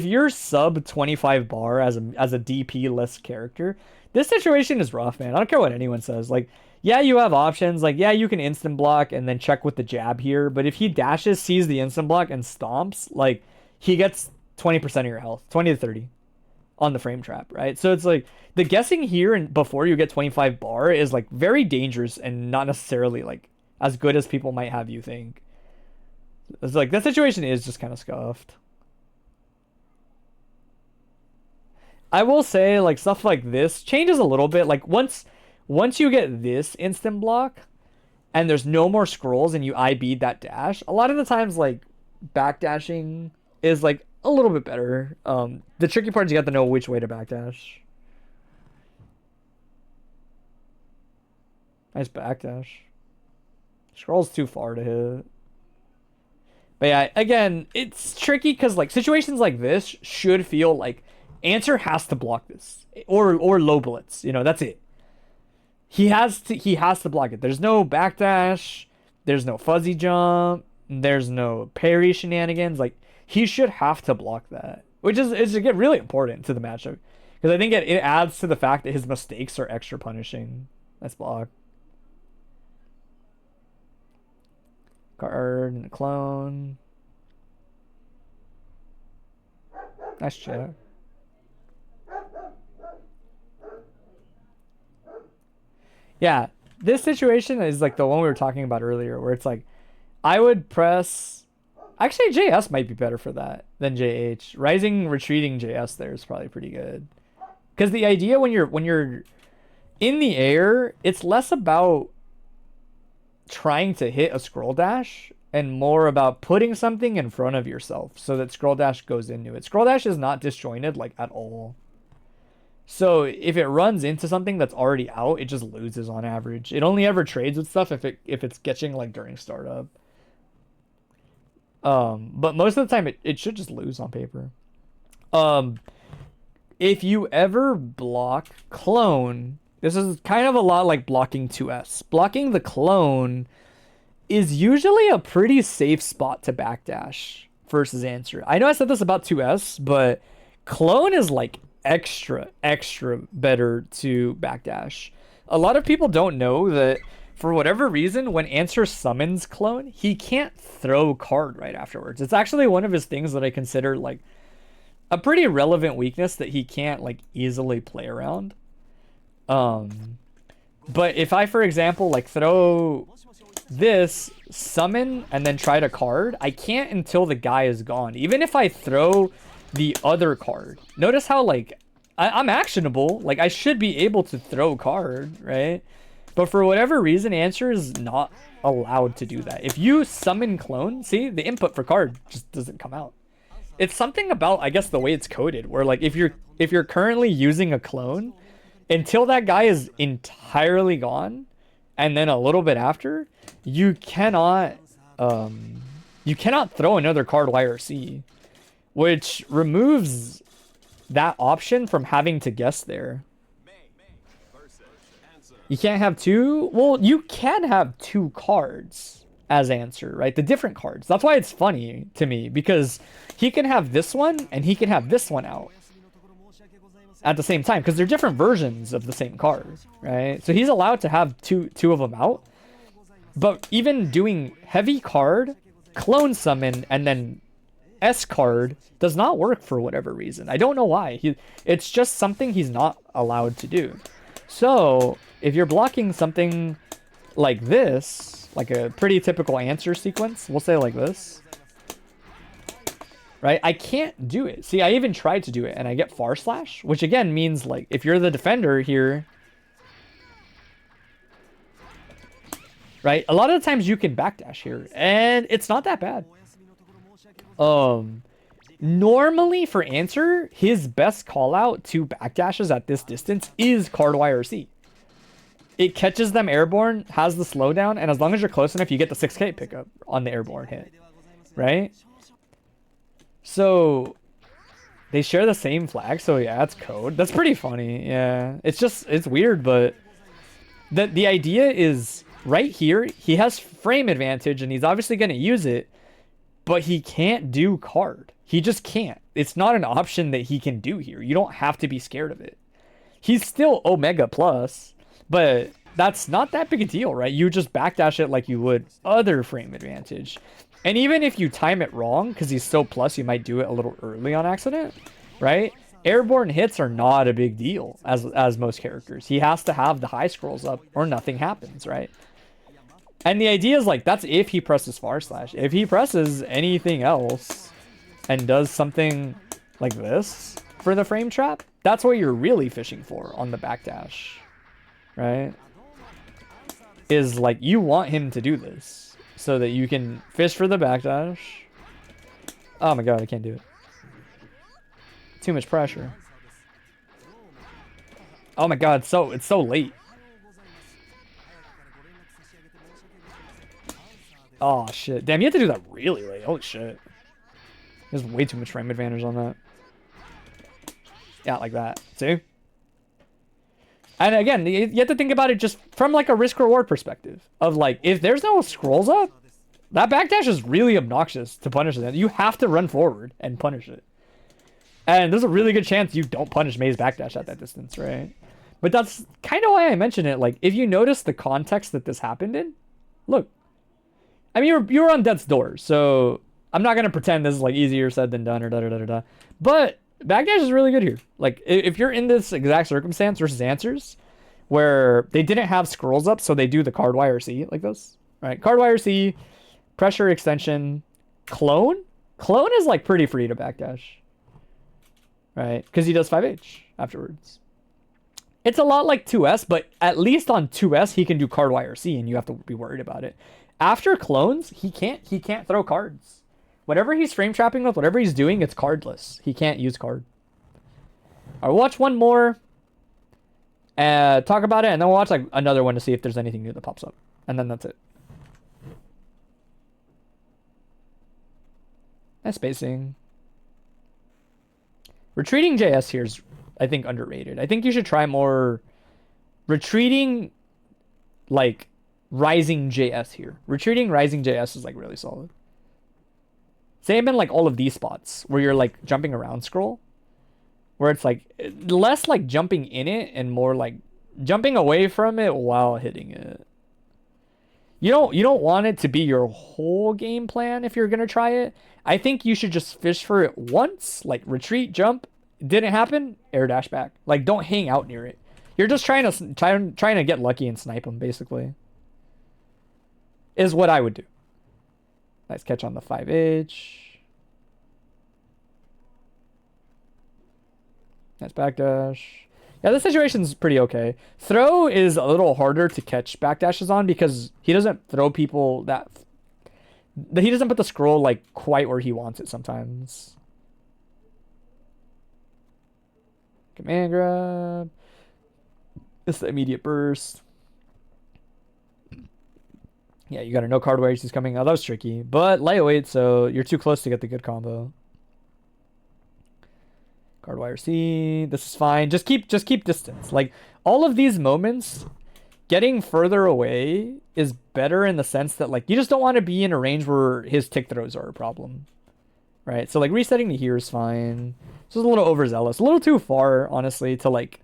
you're sub 25 bar as a DP less character, this situation is rough, man. I don't care what anyone says. Like, yeah, you have options. Like, yeah, you can instant block and then check with the jab here. But if he dashes, sees the instant block, and stomps, like, he gets 20% of your health, 20 to 30 on the frame trap, right? So it's like the guessing here and before you get 25 bar is like very dangerous and not necessarily like as good as people might have you think. It's like that situation is just kind of scuffed. I will say like stuff like this changes a little bit. Like once you get this instant block and there's no more scrolls and you IB'd that dash, a lot of the times like backdashing is like a little bit better. The tricky part is you have to know which way to backdash. Nice backdash. Scroll's too far to hit. But yeah, again, it's tricky because like situations like this should feel like answer has to block this or low blitz. You know, that's it. He has to block it. There's no backdash. There's no fuzzy jump. There's no parry shenanigans. Like, he should have to block that, which is again really important to the matchup because I think it adds to the fact that his mistakes are extra punishing. Nice block. Card and a clone. Nice check. Yeah, this situation is like the one we were talking about earlier, where it's like I would press. Actually, JS might be better for that than JH. Rising, retreating JS there is probably pretty good. Because the idea when you're in the air, it's less about trying to hit a scroll dash and more about putting something in front of yourself so that scroll dash goes into it. Scroll dash is not disjointed like at all. So if it runs into something that's already out, it just loses on average. It only ever trades with stuff if it's catching like during startup. But most of the time it should just lose on paper. If you ever block clone, this is kind of a lot like blocking 2S. Blocking the clone is usually a pretty safe spot to backdash versus answer. I know I said this about 2S, but clone is like extra better to backdash. A lot of people don't know that for whatever reason, when answer summons clone, he can't throw card right afterwards. It's actually one of his things that I consider like a pretty relevant weakness that he can't like easily play around. But if I, for example, like throw this, summon, and then try to card, I can't until the guy is gone. Even if I throw the other card. Notice how like I'm actionable. Like I should be able to throw card, right? But for whatever reason, answer is not allowed to do that. If you summon clone, see, the input for card just doesn't come out. It's something about, I guess, the way it's coded, where like if you're currently using a clone, until that guy is entirely gone, and then a little bit after, you cannot throw another card YRC, which removes that option from having to guess there. You can't have two? Well, you can have two cards as answer, right? The different cards. That's why it's funny to me, because he can have this one and he can have this one out. at the same time because they're different versions of the same card, right? So he's allowed to have two of them out. But even doing heavy card, clone summon, and then S card does not work for whatever reason. I don't know why. It's just something he's not allowed to do. So if you're blocking something like this, like a pretty typical answer sequence, we'll say like this, right? I can't do it. See, I even tried to do it and I get far slash, which again means like if you're the defender here, right? A lot of the times you can backdash here and it's not that bad. Normally for answer, his best call out to backdashes at this distance is card Y or C. It catches them airborne, has the slowdown, and as long as you're close enough, you get the 6k pickup on the airborne hit, right? So they share the same flag, so yeah, it's code. That's pretty funny. Yeah, it's weird, but the idea is right here, he has frame advantage, and he's obviously going to use it, but he can't do card. He just can't. It's not an option that he can do here. You don't have to be scared of it. He's still Omega plus, but that's not that big a deal, right? You just backdash it like you would other frame advantage. And even if you time it wrong, because he's so plus, you might do it a little early on accident, right? Airborne hits are not a big deal as most characters. He has to have the high scrolls up or nothing happens, right? And the idea is like, that's if he presses far slash. If he presses anything else and does something like this for the frame trap, that's what you're really fishing for on the backdash, right? Is like, you want him to do this so that you can fish for the backdash. Oh my god, I can't do it. Too much pressure. Oh my god, it's so late. Oh shit. Damn, you have to do that really late. Holy shit. There's way too much frame advantage on that. Yeah, like that. See? And again, you have to think about it just from like a risk-reward perspective. Of like, if there's no scrolls up, that backdash is really obnoxious to punish it. You have to run forward and punish it. And there's a really good chance you don't punish May's backdash at that distance, right? But that's kind of why I mention it. Like, if you notice the context that this happened in, look. I mean, you were on death's door, so I'm not going to pretend this is like easier said than done or da-da-da-da-da. But backdash is really good here. Like, if you're in this exact circumstance versus answers, where they didn't have scrolls up, so they do the card Y or C like this, right? Card Y or C, pressure extension, clone. Clone is like pretty free to backdash, right? Because he does 5H afterwards. It's a lot like 2S, but at least on 2S he can do card Y or C, and you have to be worried about it. After clones, he can't throw cards. Whatever he's frame trapping with, whatever he's doing, it's cardless. He can't use card. I'll watch one more, talk about it, and then we'll watch like another one to see if there's anything new that pops up. And then that's it. Nice spacing. Retreating JS here is, I think, underrated. I think you should try more retreating, like, rising JS here. Retreating rising JS is like really solid. Same in like all of these spots where you're like jumping around scroll, where it's like less like jumping in it and more like jumping away from it while hitting it. You don't want it to be your whole game plan if you're gonna try it. I think you should just fish for it once, like retreat, jump, didn't happen, air dash back. Like, don't hang out near it. You're just trying to get lucky and snipe them, basically. Is what I would do. Nice catch on the 5H. Nice backdash. Yeah, this situation's pretty okay. Throw is a little harder to catch backdashes on because he doesn't throw people that... He doesn't put the scroll like quite where he wants it sometimes. Command grab. It's the immediate burst. Yeah, you got to know card waves is coming. Oh, that was tricky. But lightweight, so you're too close to get the good combo. Card wire C. This is fine. Just keep distance. Like, all of these moments, getting further away is better in the sense that, like, you just don't want to be in a range where his tick throws are a problem. right? So like resetting to here is fine. It's just a little overzealous, a little too far, honestly, to like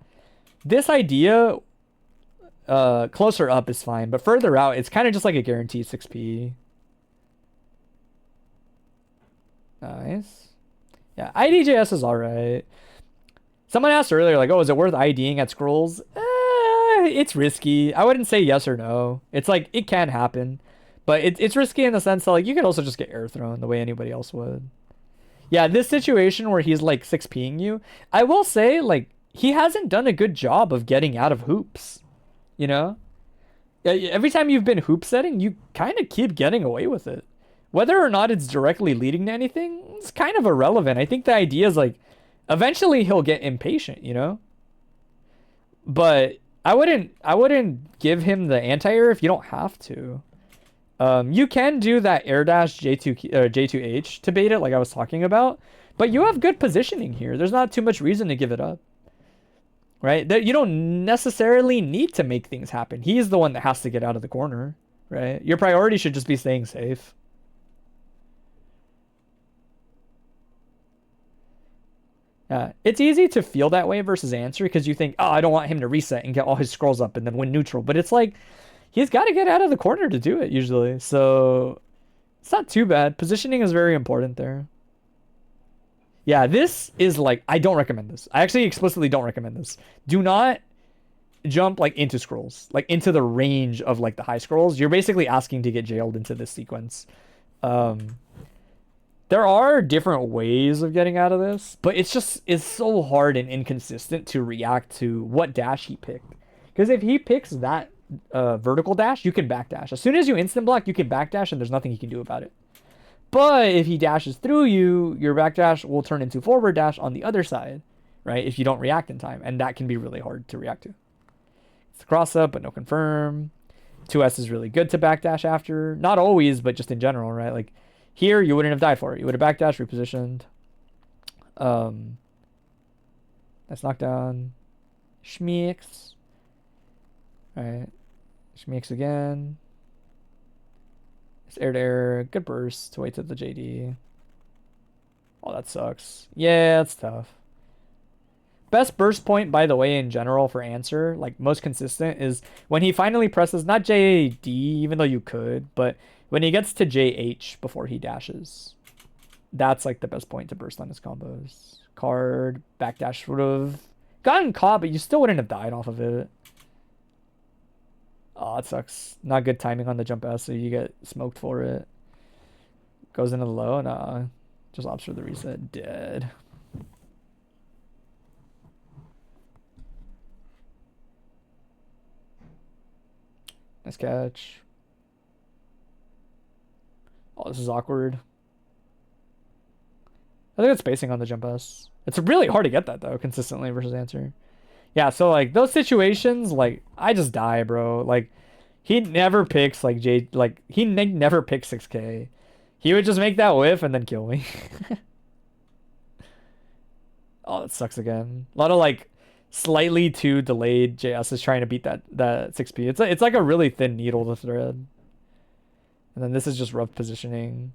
this idea. Closer up is fine, but further out, it's kind of just like a guaranteed 6p. Nice. Yeah, IDJS is alright. Someone asked earlier, like, oh, is it worth IDing at scrolls? It's risky. I wouldn't say yes or no. It's like, it can happen. But it's risky in the sense that, like, you could also just get air thrown the way anybody else would. Yeah, this situation where he's, like, 6p'ing you, I will say, like, he hasn't done a good job of getting out of hoops. You know? Every time you've been hoop setting, you kind of keep getting away with it. Whether or not it's directly leading to anything, it's kind of irrelevant. I think the idea is, like, eventually he'll get impatient, you know? But I wouldn't give him the anti-air if you don't have to. You can do that air dash J2H to bait it, like I was talking about, but you have good positioning here. There's not too much reason to give it up, right? You don't necessarily need to make things happen. He's the one that has to get out of the corner, right? Your priority should just be staying safe. It's easy to feel that way versus answer because you think, oh, I don't want him to reset and get all his scrolls up and then win neutral. But it's like, he's got to get out of the corner to do it usually. So it's not too bad. Positioning is very important there. Yeah, this is like, I don't recommend this. I actually explicitly don't recommend this. Do not jump like into scrolls, like into the range of like the high scrolls. You're basically asking to get jailed into this sequence. There are different ways of getting out of this, but it's so hard and inconsistent to react to what dash he picked. Because if he picks that vertical dash, you can backdash. As soon as you instant block, you can backdash and there's nothing he can do about it. But if he dashes through you, your backdash will turn into forward dash on the other side, right? If you don't react in time. And that can be really hard to react to. It's a cross up, but no confirm. 2S is really good to backdash after. Not always, but just in general, right? Like, here, you wouldn't have died for it. You would have backdash, repositioned. That's knockdown. Schmeeks. Alright. Schmeeks again. It's air to air. Good burst to wait to the JD. Oh, that sucks. Yeah, that's tough. Best burst point, by the way, in general for answer, like most consistent, is when he finally presses, not JD, even though you could, but when he gets to JH before he dashes. That's like the best point to burst on his combos. Card, backdash would have gotten caught, but you still wouldn't have died off of it. Oh, it sucks. Not good timing on the jump S, so you get smoked for it. Goes into the low, nah. Just opts for the reset. Dead. Nice catch. Oh, this is awkward. I think it's spacing on the jump S. It's really hard to get that, though, consistently versus answer. Yeah, so, like, those situations, like, I just die, bro. Like, he never picks, like, he never picks 6K. He would just make that whiff and then kill me. Oh, that sucks again. A lot of, like, slightly too delayed JS is trying to beat that 6P. It's like a really thin needle to thread. And then this is just rough positioning.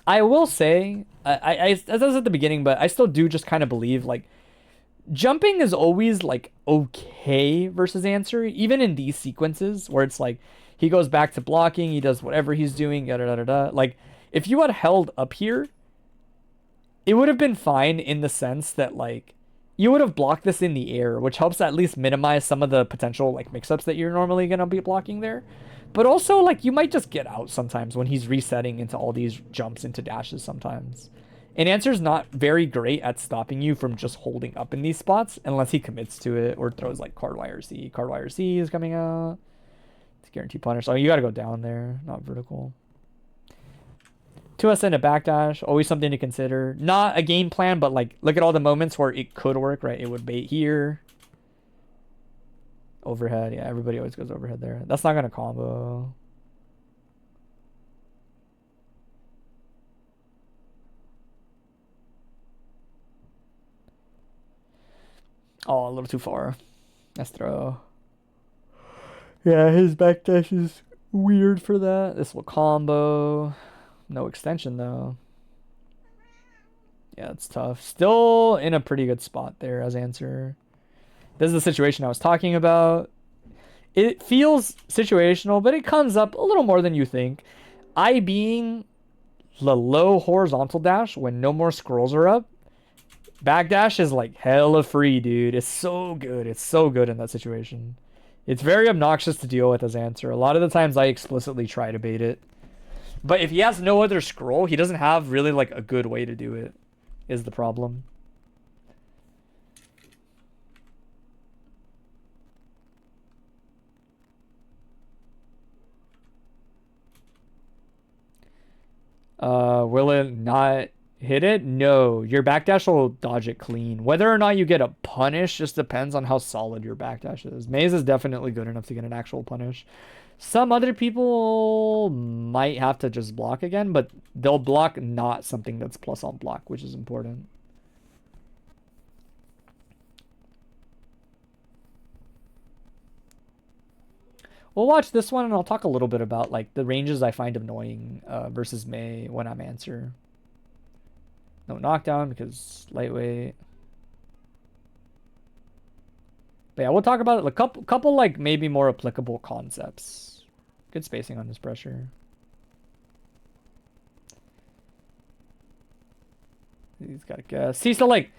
I will say, I as I was at the beginning, but I still do just kind of believe, like, jumping is always, like, okay versus answer, even in these sequences where it's like, he goes back to blocking, he does whatever he's doing, yada. Like, if you had held up here, it would have been fine in the sense that, like, you would have blocked this in the air, which helps at least minimize some of the potential, like, mix-ups that you're normally going to be blocking there. But also, like, you might just get out sometimes when he's resetting into all these jumps into dashes sometimes. And answer's not very great at stopping you from just holding up in these spots unless he commits to it or throws, like, card wire C. Card wire C is coming out. It's guaranteed punish. Oh, you got to go down there, not vertical. 2S into backdash, always something to consider. Not a game plan, but, like, look at all the moments where it could work, right? It would bait here. Overhead, yeah, everybody always goes overhead there. That's not going to combo. Oh, a little too far. Nice throw. Yeah, his backdash is weird for that. This will combo. No extension though. Yeah, it's tough. Still in a pretty good spot there as answer. This is the situation I was talking about. It feels situational, but it comes up a little more than you think. I being the low horizontal dash when no more scrolls are up. Backdash is like hella free, dude. It's so good. It's so good in that situation. It's very obnoxious to deal with as answer. A lot of the times I explicitly try to bait it. But if he has no other scroll, he doesn't have really like a good way to do it, is the problem. Will it not hit it? No, your backdash will dodge it clean. Whether or not you get a punish just depends on how solid your backdash is. Maze is definitely good enough to get an actual punish. Some other people might have to just block again, but they'll block not something that's plus on block, which is important. We'll watch this one, and I'll talk a little bit about like the ranges I find annoying versus May when I'm answer. No knockdown because lightweight. But yeah, we'll talk about it. A couple like maybe more applicable concepts. Good spacing on this pressure. He's got to guess. See, so like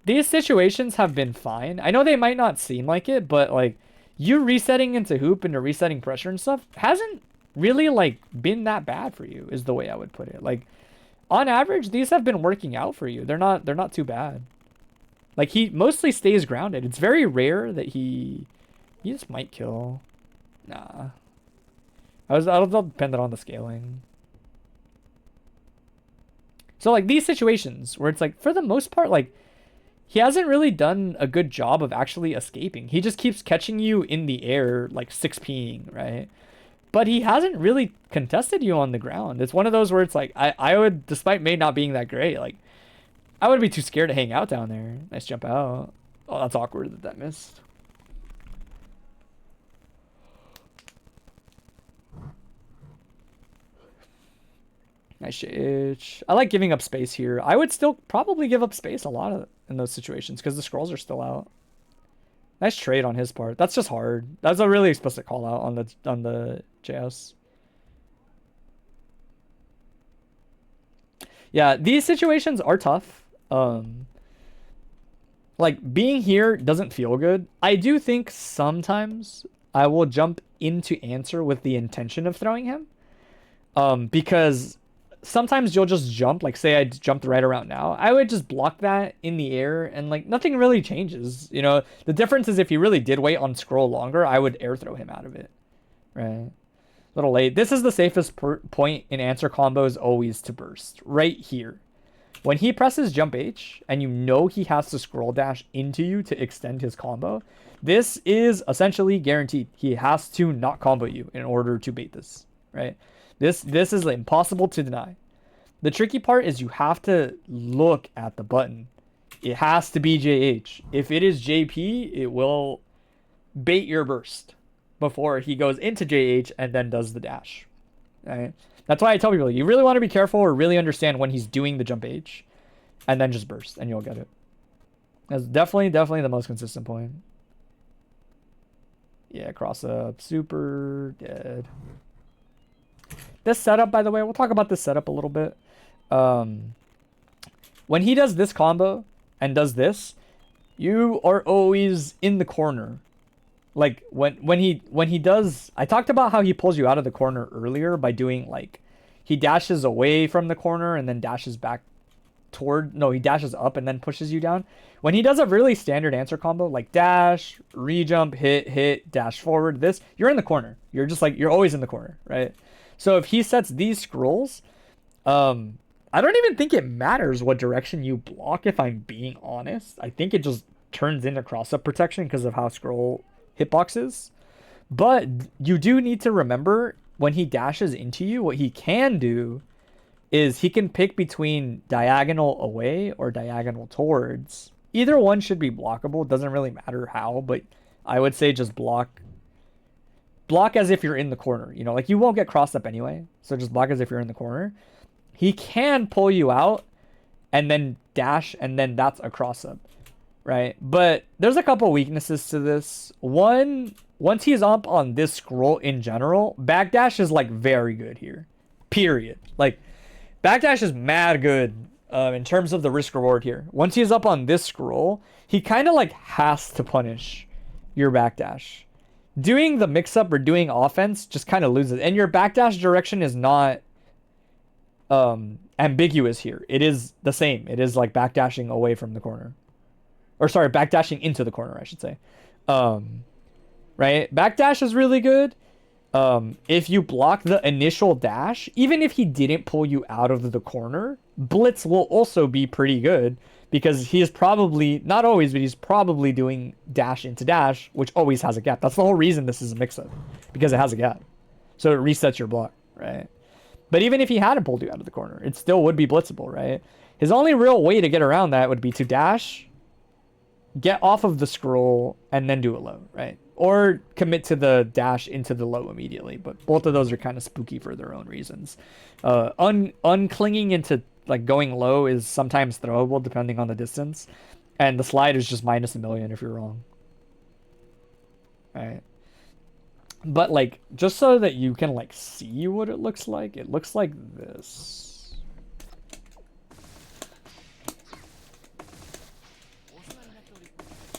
these situations have been fine. I know they might not seem like it, but like you resetting into hoop into resetting pressure and stuff hasn't really like been that bad for you, is the way I would put it. Like on average, these have been working out for you. They're not too bad. Like he mostly stays grounded. It's very rare that he just might kill. Nah. I'll depend on the scaling. So like these situations where it's like for the most part like he hasn't really done a good job of actually escaping. He just keeps catching you in the air, like 6P'ing, right? But he hasn't really contested you on the ground. It's one of those where it's like, I would, despite May not being that great, like, I would be too scared to hang out down there. Nice jump out. Oh, that's awkward that missed. Nice shit. I like giving up space here. I would still probably give up space a lot in those situations because the scrolls are still out. Nice trade on his part. That's just hard. That's a really explicit call out on the JS. Yeah, these situations are tough. Like being here doesn't feel good. I do think sometimes I will jump into answer with the intention of throwing him. Because sometimes you'll just jump, like say I jumped right around now. I would just block that in the air and like nothing really changes. You know, the difference is if he really did wait on scroll longer, I would air throw him out of it. Right? A little late. This is the safest point in answer combos always to burst. Right here. When he presses jump H and you know he has to scroll dash into you to extend his combo, this is essentially guaranteed. He has to not combo you in order to bait this. Right? This is impossible to deny. The tricky part is you have to look at the button. It has to be JH. If it is JP, it will bait your burst before he goes into JH and then does the dash. Right? That's why I tell people, you really want to be careful or really understand when he's doing the jump H and then just burst and you'll get it. That's definitely the most consistent point. Yeah, cross up, super dead. This setup, by the way, we'll talk about this setup a little bit. When he does this combo and does this, you are always in the corner. Like when he does, I talked about how he pulls you out of the corner earlier by doing like, he dashes away from the corner and then dashes back he dashes up and then pushes you down. When he does a really standard answer combo, like dash, rejump, hit, dash forward, this, you're in the corner. You're just like, you're always in the corner, right? So if he sets these scrolls, I don't even think it matters what direction you block, if I'm being honest. I think it just turns into cross-up protection because of how scroll hitbox is. But you do need to remember when he dashes into you, what he can do is he can pick between diagonal away or diagonal towards. Either one should be blockable. It doesn't really matter how, but I would say just block as if you're in the corner. You know, like you won't get crossed up anyway. So just block as if you're in the corner. he can pull you out and then dash, and then that's a cross up, right? But there's a couple weaknesses to this. One, once he's up on this scroll in general, backdash is like very good here, period. Like backdash is mad good in terms of the risk reward here. Once he's up on this scroll, he kind of like has to punish your backdash. Doing the mix up or doing offense just kind of loses, and your backdash direction is not ambiguous here. It is the same. It is like backdashing away from the corner, or sorry, backdashing into the corner, I should say. Right? Backdash is really good. If you block the initial dash, even if he didn't pull you out of the corner, blitz will also be pretty good, because he is probably, not always, but he's probably doing dash into dash, which always has a gap. That's the whole reason this is a mix-up, because it has a gap. So it resets your block, right? But even if he hadn't pulled you out of the corner, it still would be blitzable, right? His only real way to get around that would be to dash, get off of the scroll, and then do a low, right? Or commit to the dash into the low immediately. But both of those are kind of spooky for their own reasons. Unclinging into like going low is sometimes throwable depending on the distance. And the slide is just -1,000,000 if you're wrong. Right? But like, just so that you can like see what it looks like this.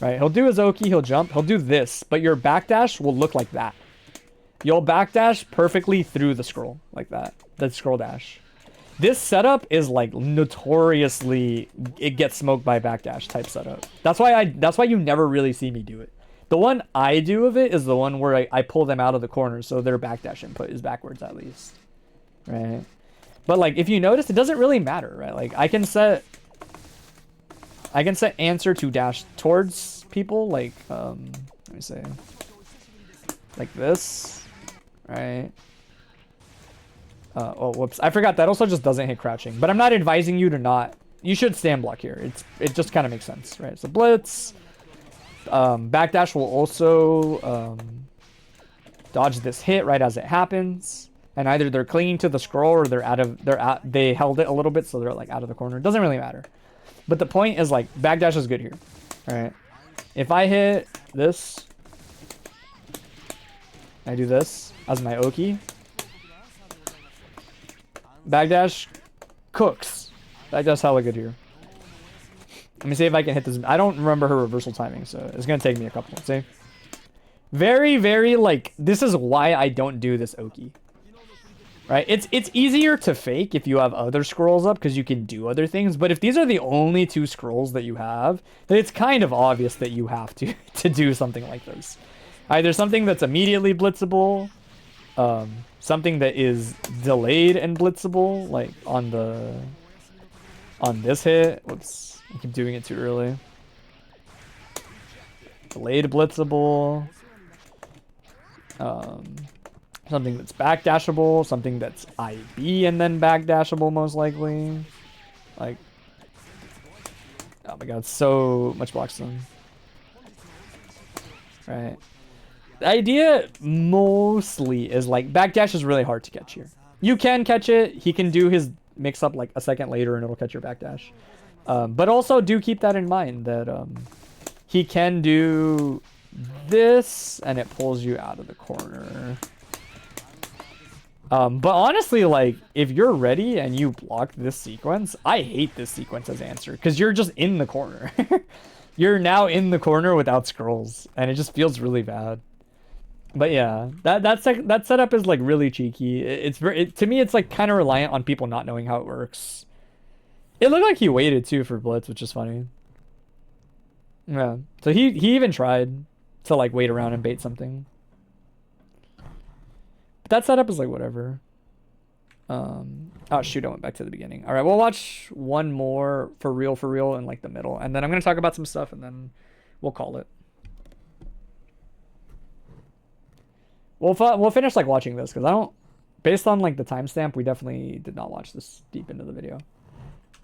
Right, he'll do his Oki, he'll jump, he'll do this, but your backdash will look like that. You'll backdash perfectly through the scroll, like that. The scroll dash. This setup is like notoriously, it gets smoked by backdash type setup. That's why you never really see me do it. The one I do of it is the one where I pull them out of the corner, so their backdash input is backwards at least. Right? But like, if you notice, it doesn't really matter, right? Like, I can set answer to dash towards people, like, let me say, like this, right? Oh, whoops. I forgot that also just doesn't hit crouching, but I'm not advising you to not. You should stand block here. It just kind of makes sense, right? So blitz, backdash will also dodge this hit right as it happens, and either they're clinging to the scroll or they held it a little bit, so they're like out of the corner. It doesn't really matter. But the point is, like, backdash is good here. Alright. If I hit this, I do this as my Oki. Backdash cooks. Backdash hella good here. Let me see if I can hit this. I don't remember her reversal timing, so it's going to take me a couple. See? Very, very, like, this is why I don't do this Oki. Right? It's easier to fake if you have other scrolls up because you can do other things. But if these are the only two scrolls that you have, then it's kind of obvious that you have to do something like this. Either something that's immediately blitzable, something that is delayed and blitzable, like on this hit. Whoops, I keep doing it too early. Delayed blitzable. Something that's backdashable, something that's IB and then backdashable most likely. Like, oh my god, so much block stun. Right. The idea mostly is like, backdash is really hard to catch here. You can catch it, he can do his mix up like a second later and it'll catch your backdash. But also do keep that in mind that he can do this and it pulls you out of the corner. But honestly, like, if you're ready and you block this sequence, I hate this sequence as answer, because you're just in the corner. You're now in the corner without scrolls, and it just feels really bad. But yeah, that setup is like really cheeky. To me, it's like kind of reliant on people not knowing how it works. It looked like he waited too for blitz, which is funny. Yeah, so he even tried to like wait around and bait something. But that setup is like whatever. Oh shoot, I went back to the beginning. All right, we'll watch one more for real in like the middle, and then I'm gonna talk about some stuff, and then we'll call it. We'll finish like watching this because I don't. Based on like the timestamp, we definitely did not watch this deep into the video.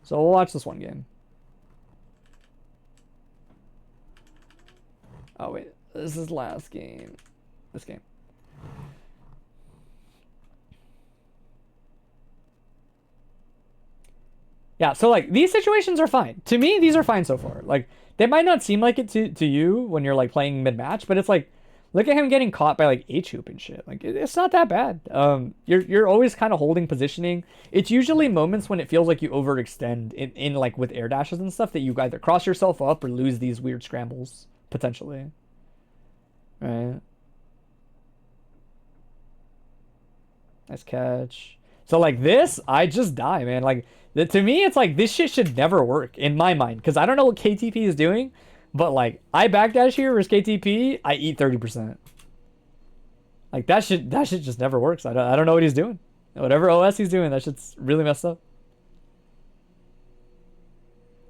So we'll watch this one game. Oh wait, this is last game. This game. Yeah, so like these situations are fine. To me, these are fine so far. Like they might not seem like it to you when you're like playing mid-match, but it's like look at him getting caught by like H-hoop and shit. Like it's not that bad. You're always kind of holding positioning. It's usually moments when it feels like you overextend in like with air dashes and stuff that you either cross yourself up or lose these weird scrambles potentially. Right. Nice catch. So like this, I just die, man. Like to me, it's like this shit should never work in my mind because I don't know what KTP is doing, but like I backdash here versus KTP, I eat 30%. Like that shit just never works. I don't know what he's doing. Whatever OS he's doing, that shit's really messed up.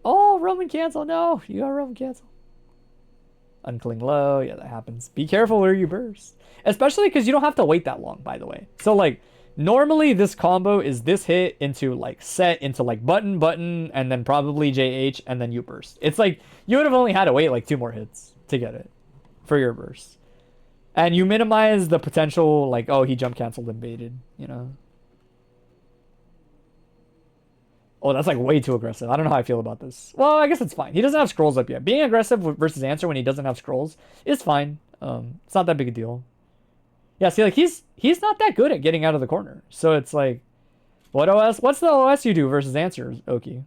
Oh, Roman cancel. No, you got Roman cancel. Uncling low. Yeah, that happens. Be careful where you burst. Especially because you don't have to wait that long, by the way. So, like, normally this combo is this hit into, like, set into, like, button, and then probably JH, and then you burst. It's like, you would have only had to wait, like, 2 more hits to get it for your burst. And you minimize the potential, like, oh, he jump canceled and baited, you know? Oh, that's like way too aggressive. I don't know how I feel about this. Well, I guess it's fine. He doesn't have scrolls up yet. Being aggressive versus answer when he doesn't have scrolls is fine. It's not that big a deal. Yeah, see, like he's not that good at getting out of the corner. So it's like, what's the OS you do versus answer, Oki?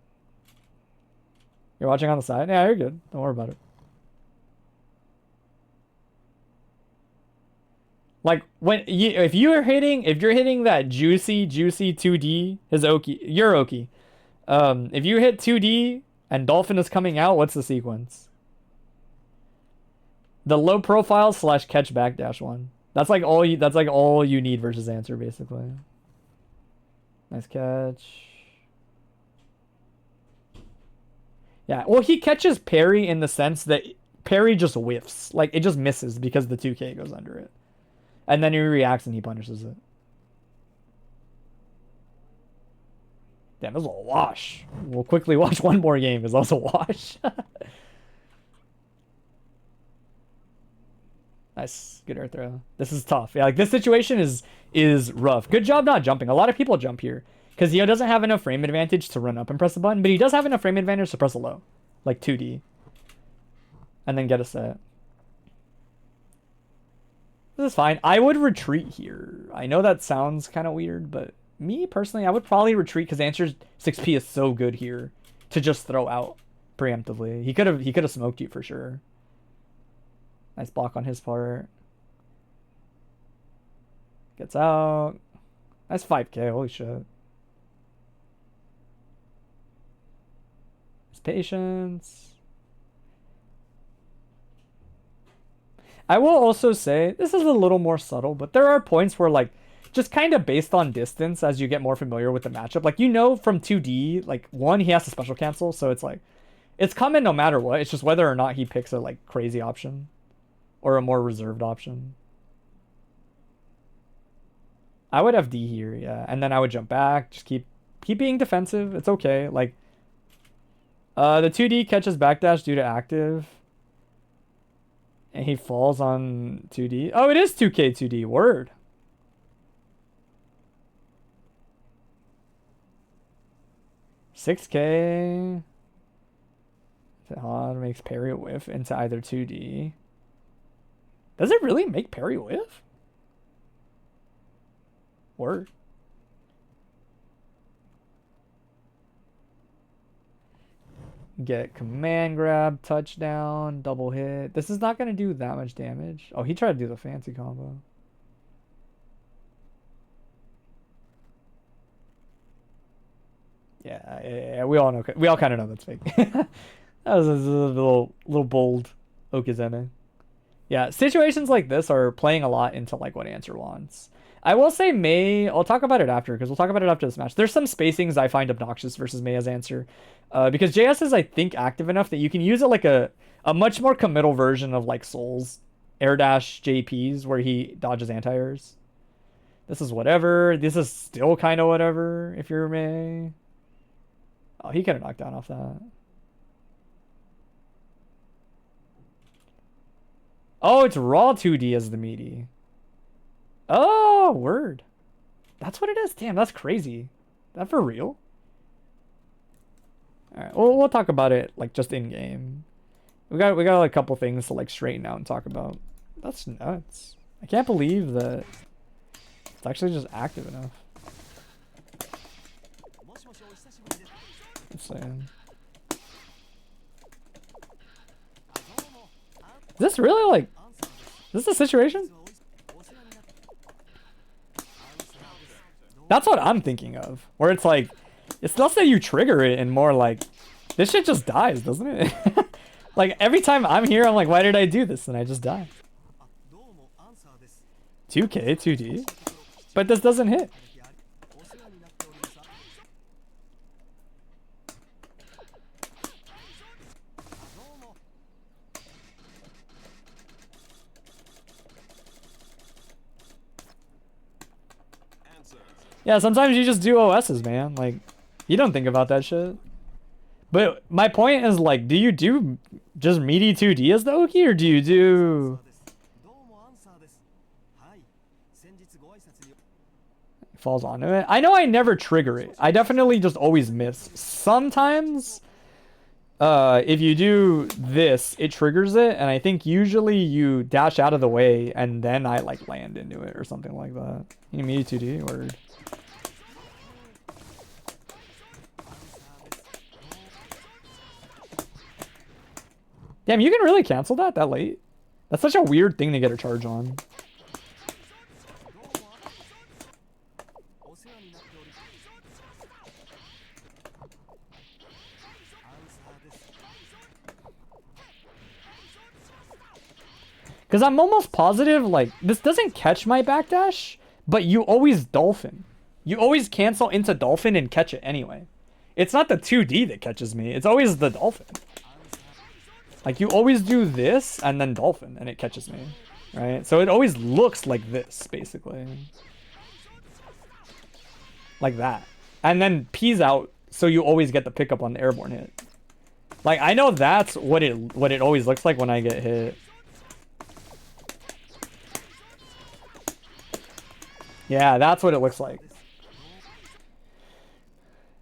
You're watching on the side? Yeah, you're good. Don't worry about it. Like if you're hitting that juicy 2D, his Oki, your Oki. If you hit 2D and Dolphin is coming out, what's the sequence? The low profile / catch backdash one. That's like all you need versus answer basically. Nice catch. Yeah, well he catches parry in the sense that parry just whiffs. Like it just misses because the 2K goes under it. And then he reacts and he punishes it. Damn, this is a wash. We'll quickly watch one more game because that was a wash. Nice. Good air throw. This is tough. Yeah, like this situation is rough. Good job not jumping. A lot of people jump here because he doesn't have enough frame advantage to run up and press the button, but he does have enough frame advantage to press a low. Like 2D. And then get a set. This is fine. I would retreat here. I know that sounds kind of weird, but me personally, I would probably retreat because answer's 6P is so good here to just throw out preemptively. He could have smoked you for sure. Nice block on his part. Gets out. Nice 5K. Holy shit. His patience. I will also say, this is a little more subtle, but there are points where, like, just kind of based on distance as you get more familiar with the matchup, like, you know from 2D, like, one, he has to special cancel, so it's like, it's coming no matter what. It's just whether or not he picks a, like, crazy option or a more reserved option. I would have D here, yeah, and then I would jump back, just keep being defensive. It's okay. Like, the 2D catches backdash due to active. And he falls on 2D. Oh, it is 2K 2D. Word. $6K. Hod makes parry whiff into either 2D. Does it really make parry whiff? Word. Get command grab, touchdown, double hit. This is not going to do that much damage. Oh, he tried to do the fancy combo. Yeah, we all know. We all kind of know that's fake. That was a little bold Okizeme. Yeah, situations like this are playing a lot into like what answer wants. I will say Mei, I'll talk about it after, because we'll talk about it after this match. There's some spacings I find obnoxious versus Mei as answer. Because JS is, I think, active enough that you can use it like a much more committal version of like Soul's air dash JPs where he dodges anti-airs. This is whatever. This is still kind of whatever if you're Mei. Oh, he could have knocked down off that. Oh, it's raw 2D as the meaty. Oh, word. That's what it is. Damn, that's crazy. That for real? All right, we'll talk about it like just in game. We got like, a couple things to like straighten out and talk about. That's nuts. I can't believe that it's actually just active enough. Insane. Is this really like? Is this the situation? That's what I'm thinking of. Where it's like, it's less that you trigger it and more like, this shit just dies, doesn't it? Like every time I'm here, I'm like, why did I do this? And I just die. 2K, 2D. But this doesn't hit. Yeah, sometimes you just do OSs, man. Like, you don't think about that shit. But my point is, like, do you do just meaty 2D as the Oki, or do you do... Falls onto it? I know I never trigger it. I definitely just always miss. Sometimes, if you do this, it triggers it, and I think usually you dash out of the way, and then I, like, land into it, or something like that. You meaty 2D, or... Damn, you can really cancel that late? That's such a weird thing to get a charge on. Because I'm almost positive, like, this doesn't catch my backdash, but you always dolphin. You always cancel into dolphin and catch it anyway. It's not the 2D that catches me, it's always the dolphin. Like, you always do this, and then dolphin, and it catches me, right? So it always looks like this, basically. Like that. And then P's out, so you always get the pickup on the airborne hit. Like, I know that's what it always looks like when I get hit. Yeah, that's what it looks like.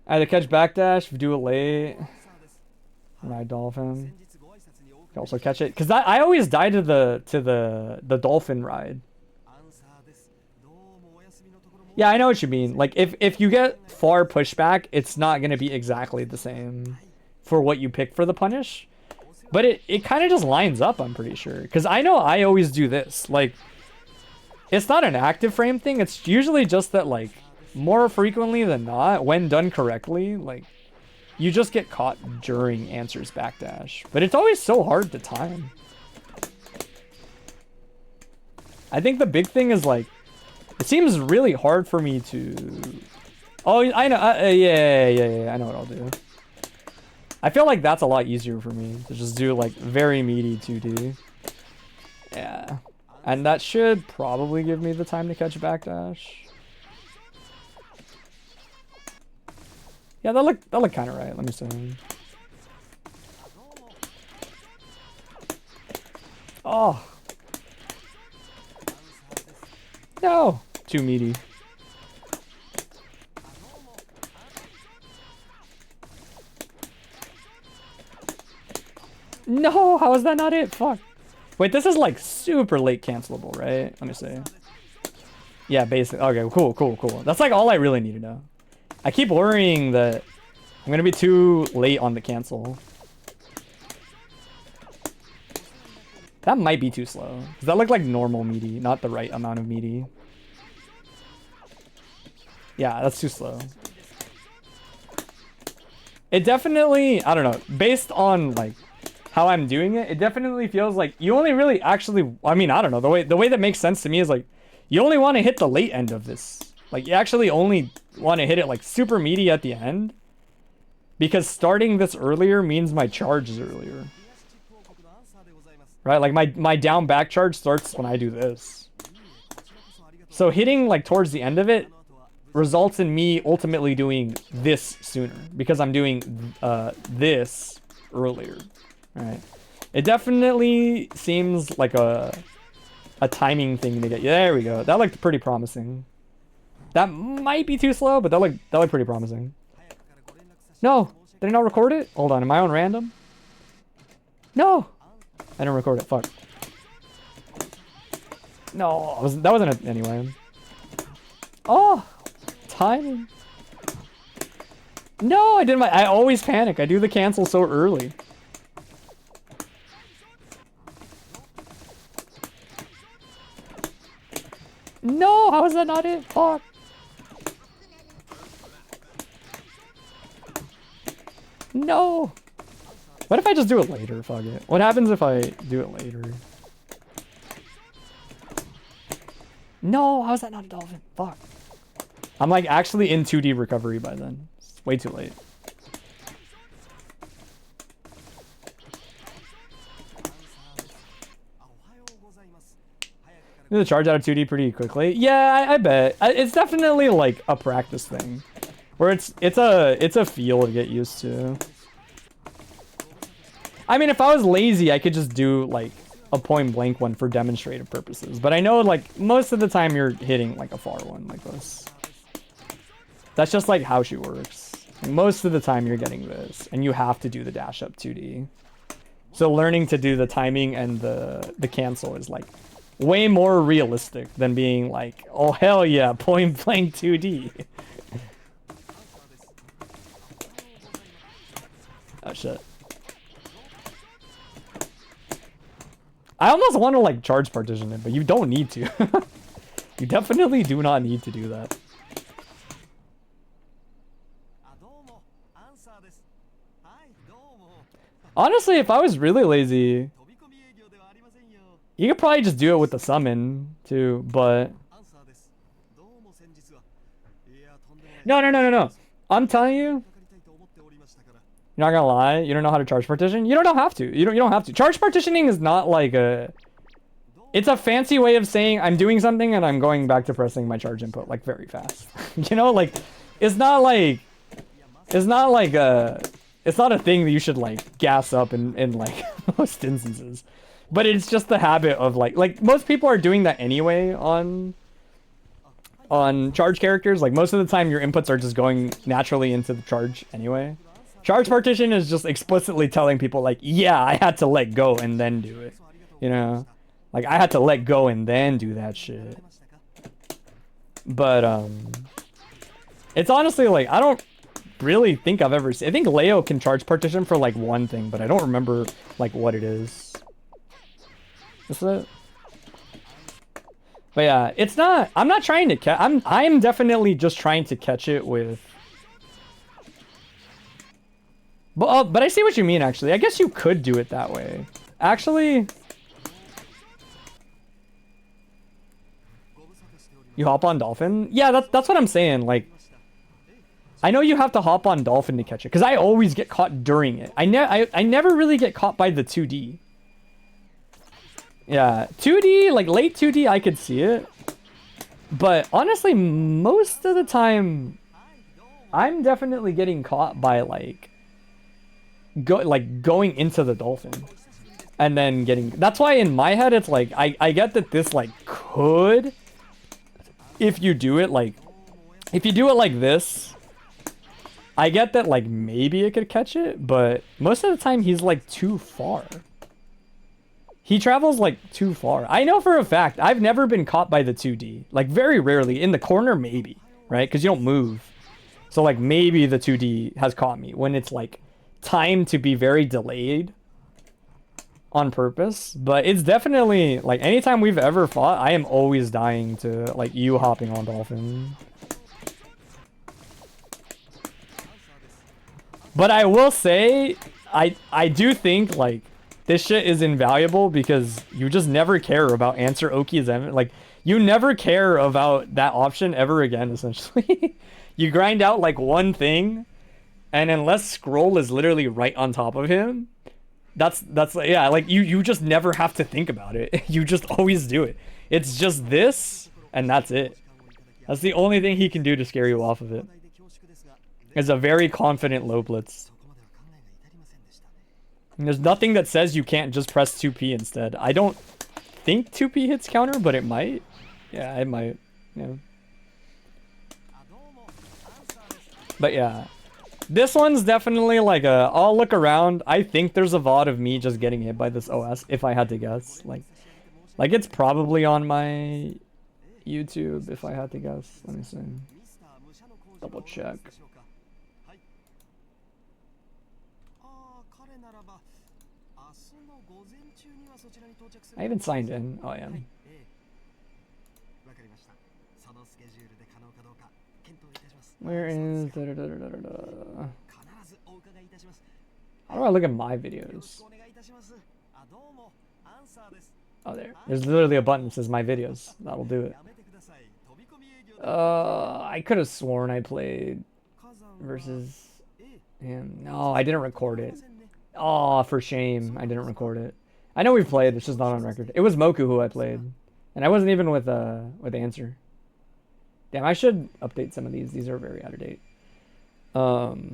Either catch backdash, do it late, and I dolphin. You can also catch it, because I always die to the dolphin ride. Yeah, I know what you mean. Like, if you get far pushback, it's not going to be exactly the same for what you pick for the punish. But it kind of just lines up, I'm pretty sure. Because I know I always do this. Like, it's not an active frame thing. It's usually just that, like, more frequently than not, when done correctly, like, you just get caught during answers backdash. But it's always so hard to time. I think the big thing is, like, it seems really hard for me to... Oh, I know. Yeah, I know what I'll do. I feel like that's a lot easier for me to just do, like, very meaty 2D. Yeah. And that should probably give me the time to catch backdash. Yeah, that look kind of right. Let me see. Oh. No. Too meaty. No, how is that not it? Fuck. Wait, this is like super late cancelable, right? Let me see. Yeah, basic. Okay, cool. That's like all I really need to know. I keep worrying that I'm gonna be too late on the cancel. That might be too slow. Does that look like normal meaty, not the right amount of meaty? Yeah, that's too slow. It definitely, I don't know, based on like how I'm doing it, it definitely feels like you only really actually, I mean, I don't know, the way that makes sense to me is like, you only want to hit the late end of this. Like, you actually only want to hit it like super meaty at the end. Because starting this earlier means my charge is earlier. Right, like my down back charge starts when I do this. So hitting like towards the end of it results in me ultimately doing this sooner. Because I'm doing this earlier. Right. It definitely seems like a timing thing to get. Yeah, there we go. That looked pretty promising. That might be too slow, but that looked pretty promising. No. Did I not record it? Hold on, am I on random? No! I didn't record it, fuck. No, that wasn't it anyway. Oh! Timing. No, I didn't. I always panic. I do the cancel so early. No, how is that not it? Fuck. No. What if I just do it later? Fuck it. What happens if I do it later? No, how is that not a dolphin? Fuck. I'm like actually in 2D recovery by then. It's way too late. You know, charge out of 2D pretty quickly. Yeah, I bet. It's definitely like a practice thing, where it's a feel to get used to. I mean, if I was lazy, I could just do like a point blank one for demonstrative purposes. But I know like most of the time you're hitting like a far one like this. That's just like how she works. Like, most of the time you're getting this, and you have to do the dash up 2D. So learning to do the timing and the cancel is like way more realistic than being like, oh hell yeah, point blank 2D. Oh shit. I almost want to like charge partition it, but you don't need to. You definitely do not need to do that. Honestly, if I was really lazy, you could probably just do it with the summon too, but no. I'm telling you, you're not gonna lie, you don't know how to charge partition. You don't have to. You don't have to. Charge partitioning is not like it's a fancy way of saying I'm doing something and I'm going back to pressing my charge input like very fast. You know, like it's not a thing that you should like gas up in like most instances. But it's just the habit of like most people are doing that anyway on charge characters. Like most of the time your inputs are just going naturally into the charge anyway. Charge partition is just explicitly telling people like, yeah, I had to let go and then do it. You know? Like I had to let go and then do that shit. But it's honestly like I don't really think I've ever seen. I think Leo can charge partition for like one thing, but I don't remember like what it is. Is it? But yeah, it's not. I'm not trying to catch. I'm definitely just trying to catch it with. But I see what you mean. Actually, I guess you could do it that way. Actually, you hop on dolphin. Yeah, that's what I'm saying. Like, I know you have to hop on dolphin to catch it, because I always get caught during it. I never really get caught by the 2D. Yeah, 2D, like late 2D, I could see it. But honestly, most of the time, I'm definitely getting caught by like going into the dolphin. And then getting... That's why in my head, it's like, I get that this like could... If you do it like... If you do it like this... I get that like maybe it could catch it, but most of the time he's like too far. He travels like too far. I know for a fact I've never been caught by the 2D. Like very rarely. In the corner maybe, right? Because you don't move. So like maybe the 2D has caught me when it's like timed to be very delayed on purpose. But it's definitely like anytime we've ever fought, I am always dying to like you hopping on dolphin. But I will say, I do think like this shit is invaluable because you just never care about answer Oki's like you never care about that option ever again. Essentially, you grind out like one thing, and unless scroll is literally right on top of him, that's yeah, like you just never have to think about it. You just always do it. It's just this, and that's it. That's the only thing he can do to scare you off of it. Is a very confident low blitz. And there's nothing that says you can't just press 2P instead. I don't think 2P hits counter, but it might. Yeah, it might. Yeah. But yeah. This one's definitely like a, I'll look around. I think there's a VOD of me just getting hit by this OS, if I had to guess. Like it's probably on my YouTube, if I had to guess. Let me see. Double check. I haven't signed in. Oh, yeah. Where is... How do I look at my videos? Oh, there. There's literally a button that says my videos. That'll do it. I could have sworn I played versus him. No, I didn't record it. Oh, for shame. I didn't record it. I know we played, it's just not on record. It was Moku who I played. And I wasn't even with Answer. Damn, I should update some of these. These are very out of date. But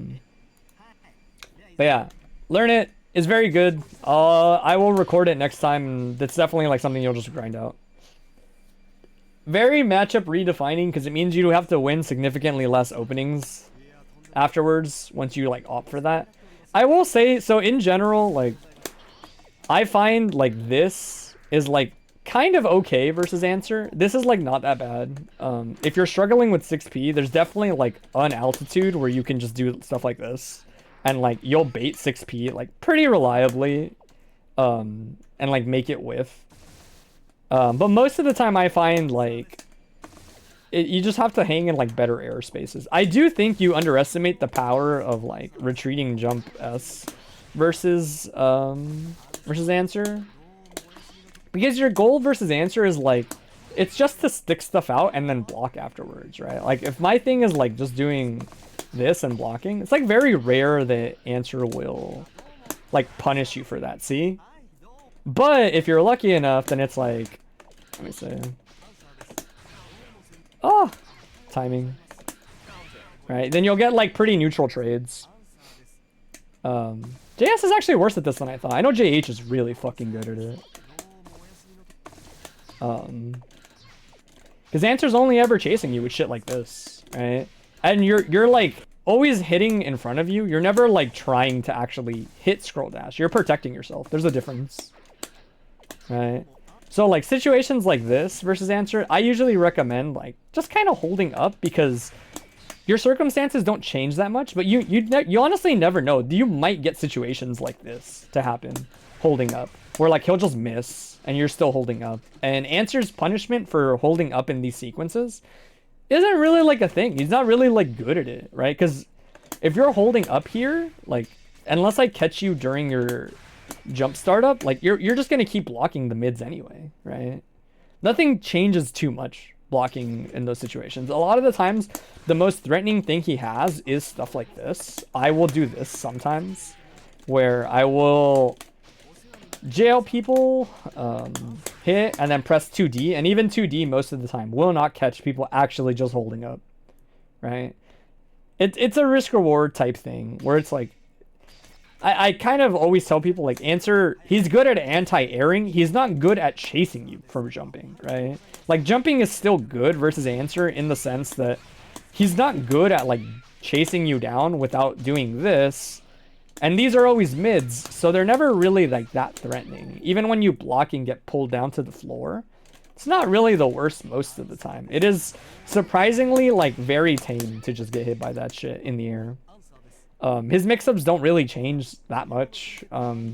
yeah, learn it. It's very good. I will record it next time. That's definitely like something you'll just grind out. Very matchup redefining because it means you have to win significantly less openings afterwards once you like opt for that. I will say, so in general, like, I find like this is like kind of okay versus Answer. This is like not that bad. If you're struggling with 6p, there's definitely like an altitude where you can just do stuff like this. And like you'll bait 6p like pretty reliably and like make it whiff. But most of the time I find like you just have to hang in like better airspaces. I do think you underestimate the power of like retreating jump S versus Answer. Because your goal versus Answer is like it's just to stick stuff out and then block afterwards, right? Like if my thing is like just doing this and blocking, it's like very rare that Answer will like punish you for that, see? But if you're lucky enough, then it's like, let me see. Oh, timing. Right, then you'll get like pretty neutral trades. JS is actually worse at this than I thought. I know JH is really fucking good at it. Because Answer's only ever chasing you with shit like this, right? And you're like always hitting in front of you. You're never like trying to actually hit scroll dash. You're protecting yourself. There's a difference, right? So like situations like this versus Answer, I usually recommend like just kind of holding up because your circumstances don't change that much. But you honestly never know. You might get situations like this to happen, holding up, where like he'll just miss and you're still holding up. And Answer's punishment for holding up in these sequences isn't really like a thing. He's not really like good at it, right? Because if you're holding up here, like unless I catch you during your jump startup, like you're just gonna keep blocking the mids anyway, right? Nothing changes too much blocking in those situations. A lot of the times, the most threatening thing he has is stuff like this. I will do this sometimes, where I will jail people, hit, and then press 2D, and even 2D most of the time will not catch people actually just holding up, right? It's a risk-reward type thing, where it's like, I kind of always tell people, like, Answer, he's good at anti-airing, he's not good at chasing you from jumping, right? Like, jumping is still good versus Answer in the sense that he's not good at, like, chasing you down without doing this. And these are always mids, so they're never really, like, that threatening. Even when you block and get pulled down to the floor, it's not really the worst most of the time. It is surprisingly, like, very tame to just get hit by that shit in the air. His mix-ups don't really change that much,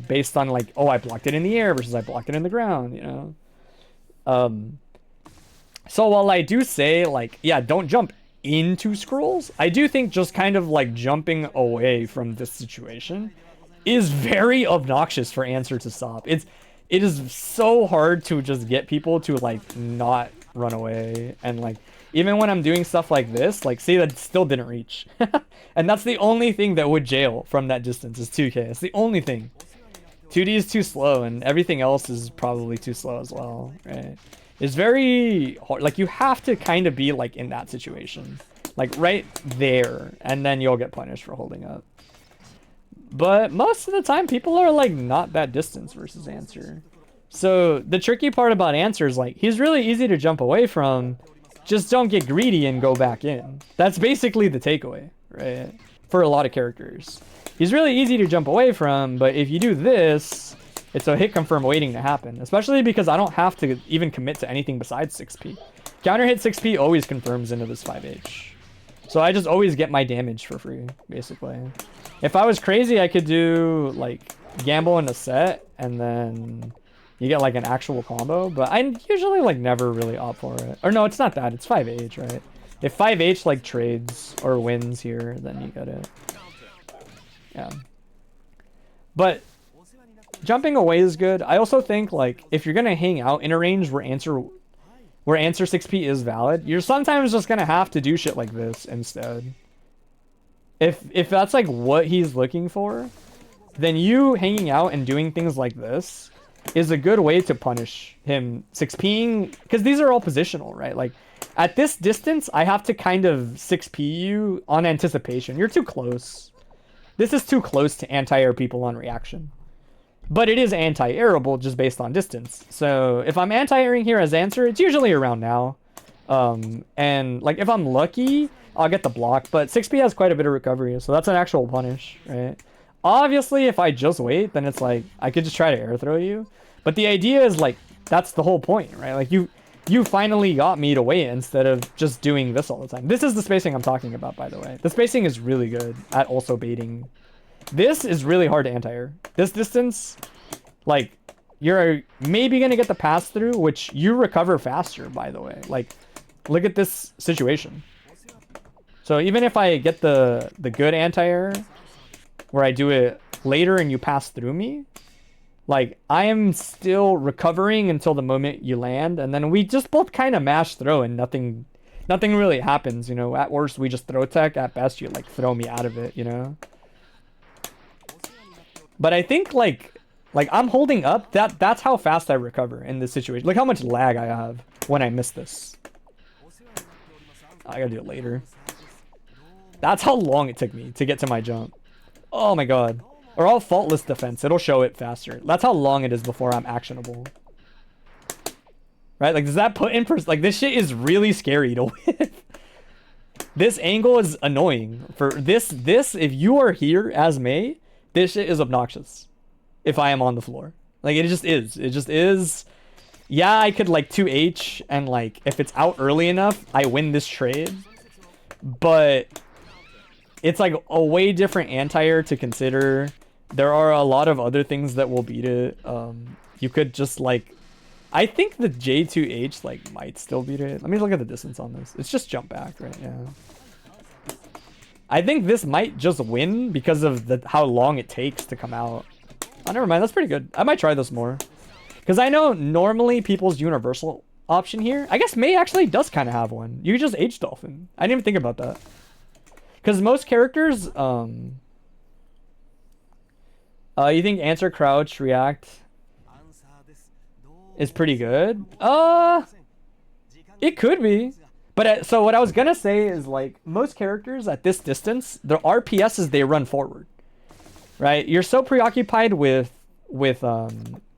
based on, like, oh, I blocked it in the air versus I blocked it in the ground, you know? So while I do say, like, yeah, don't jump into scrolls, I do think just kind of like jumping away from this situation is very obnoxious for Answer to stop. It is so hard to just get people to like not run away. And like even when I'm doing stuff like this, like see, that still didn't reach. And that's the only thing that would jail from that distance is 2k. It's the only thing. 2D is too slow and everything else is probably too slow as well, right? It's very hard. Like you have to kind of be like in that situation, like right there, and then you'll get punished for holding up. But most of the time people are like not that distance versus Answer. So the tricky part about Answer is like he's really easy to jump away from. Just don't get greedy and go back in. That's basically the takeaway, right? for a lot of characters. He's really easy to jump away from, but if you do this, it's a hit confirm waiting to happen, especially because I don't have to even commit to anything besides 6p. Counter hit 6p always confirms into this 5h. So I just always get my damage for free, basically. If I was crazy, I could do, like, gamble in a set, and then you get, like, an actual combo. But I usually, like, never really opt for it. Or no, it's not that. It's 5h, right? If 5h, like, trades or wins here, then you get it. Yeah. But jumping away is good. I also think, like, if you're going to hang out in a range where answer 6p is valid, you're sometimes just gonna have to do shit like this instead. If that's like what he's looking for, then you hanging out and doing things like this is a good way to punish him 6ping, because these are all positional, right? Like at this distance, I have to kind of 6p you on anticipation. You're too close. This is too close to anti-air people on reaction. But it is anti-airable just based on distance. So if I'm anti-airing here as answer, it's usually around now. And like if I'm lucky, I'll get the block. But 6p has quite a bit of recovery, so that's an actual punish, right? Obviously, if I just wait, then it's like I could just try to air throw you. But the idea is like that's the whole point, right? Like you finally got me to wait instead of just doing this all the time. This is the spacing I'm talking about, by the way. The spacing is really good at also baiting. This is really hard to anti-air. This distance, like, you're maybe going to get the pass through, which you recover faster, by the way. Like, look at this situation. So even if I get the good anti-air, where I do it later and you pass through me, like, I am still recovering until the moment you land, and then we just both kind of mash throw and nothing really happens, you know? At worst, we just throw tech. At best, you, like, throw me out of it, you know? But I think like I'm holding up. That's how fast I recover in this situation. Look how much lag I have when I miss this. I gotta do it later. That's how long it took me to get to my jump. Oh my god. Or all faultless defense. It'll show it faster. That's how long it is before I'm actionable. Right? Like, does that put in like, this shit is really scary to win. This angle is annoying. For this, if you are here as May, this shit is obnoxious if I am on the floor. Like, it just is. It just is. Yeah, I could, like, 2H, and, like, if it's out early enough, I win this trade. But it's, like, a way different anti-air to consider. There are a lot of other things that will beat it. You could just, like... I think the J2H, like, might still beat it. Let me look at the distance on this. It's just jump back, right? Yeah. I think this might just win because of how long it takes to come out. Oh, never mind. That's pretty good. I might try this more. Because I know normally people's universal option here. I guess May actually does kind of have one. You just H Dolphin. I didn't even think about that. Because most characters, you think answer, crouch, react is pretty good? It could be. But so what I was gonna say is, like, most characters at this distance, their RPSs, they run forward, right? You're so preoccupied with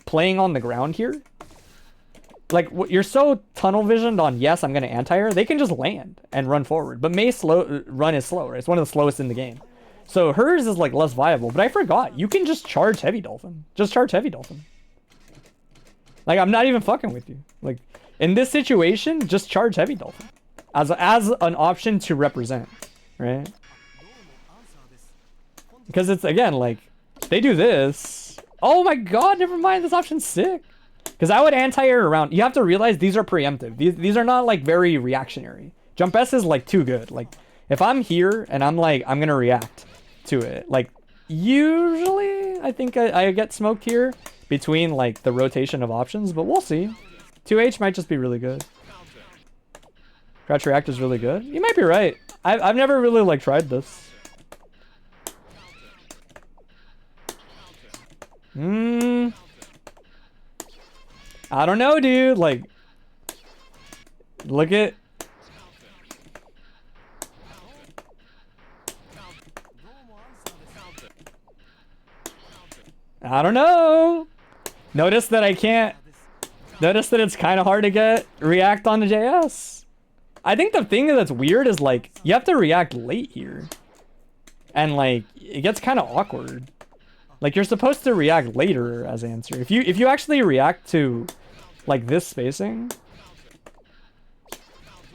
playing on the ground here. Like, you're so tunnel visioned on, yes, I'm gonna anti-air. They can just land and run forward. But May's run is slow, right? It's one of the slowest in the game. So hers is, like, less viable. But I forgot, you can just charge Heavy Dolphin. Just charge Heavy Dolphin. Like, I'm not even fucking with you. Like, in this situation, just charge Heavy Dolphin. As an option to represent, right? Because it's, again, like, they do this. Oh my god, never mind, this option's sick. Because I would anti-air around. You have to realize these are preemptive. These are not, like, very reactionary. Jump S is, like, too good. Like, if I'm here and I'm, like, I'm going to react to it. Like, usually, I think I get smoked here between, like, the rotation of options. But we'll see. 2H might just be really good. Crouch react is really good. You might be right. I've never really, like, tried this. I don't know, dude. Like, look at... I don't know. Notice that I can't... Notice that it's kind of hard to get react on the JS. I think the thing that's weird is, like, you have to react late here. And like it gets kind of awkward. Like you're supposed to react later as answer. If you actually react to like this spacing,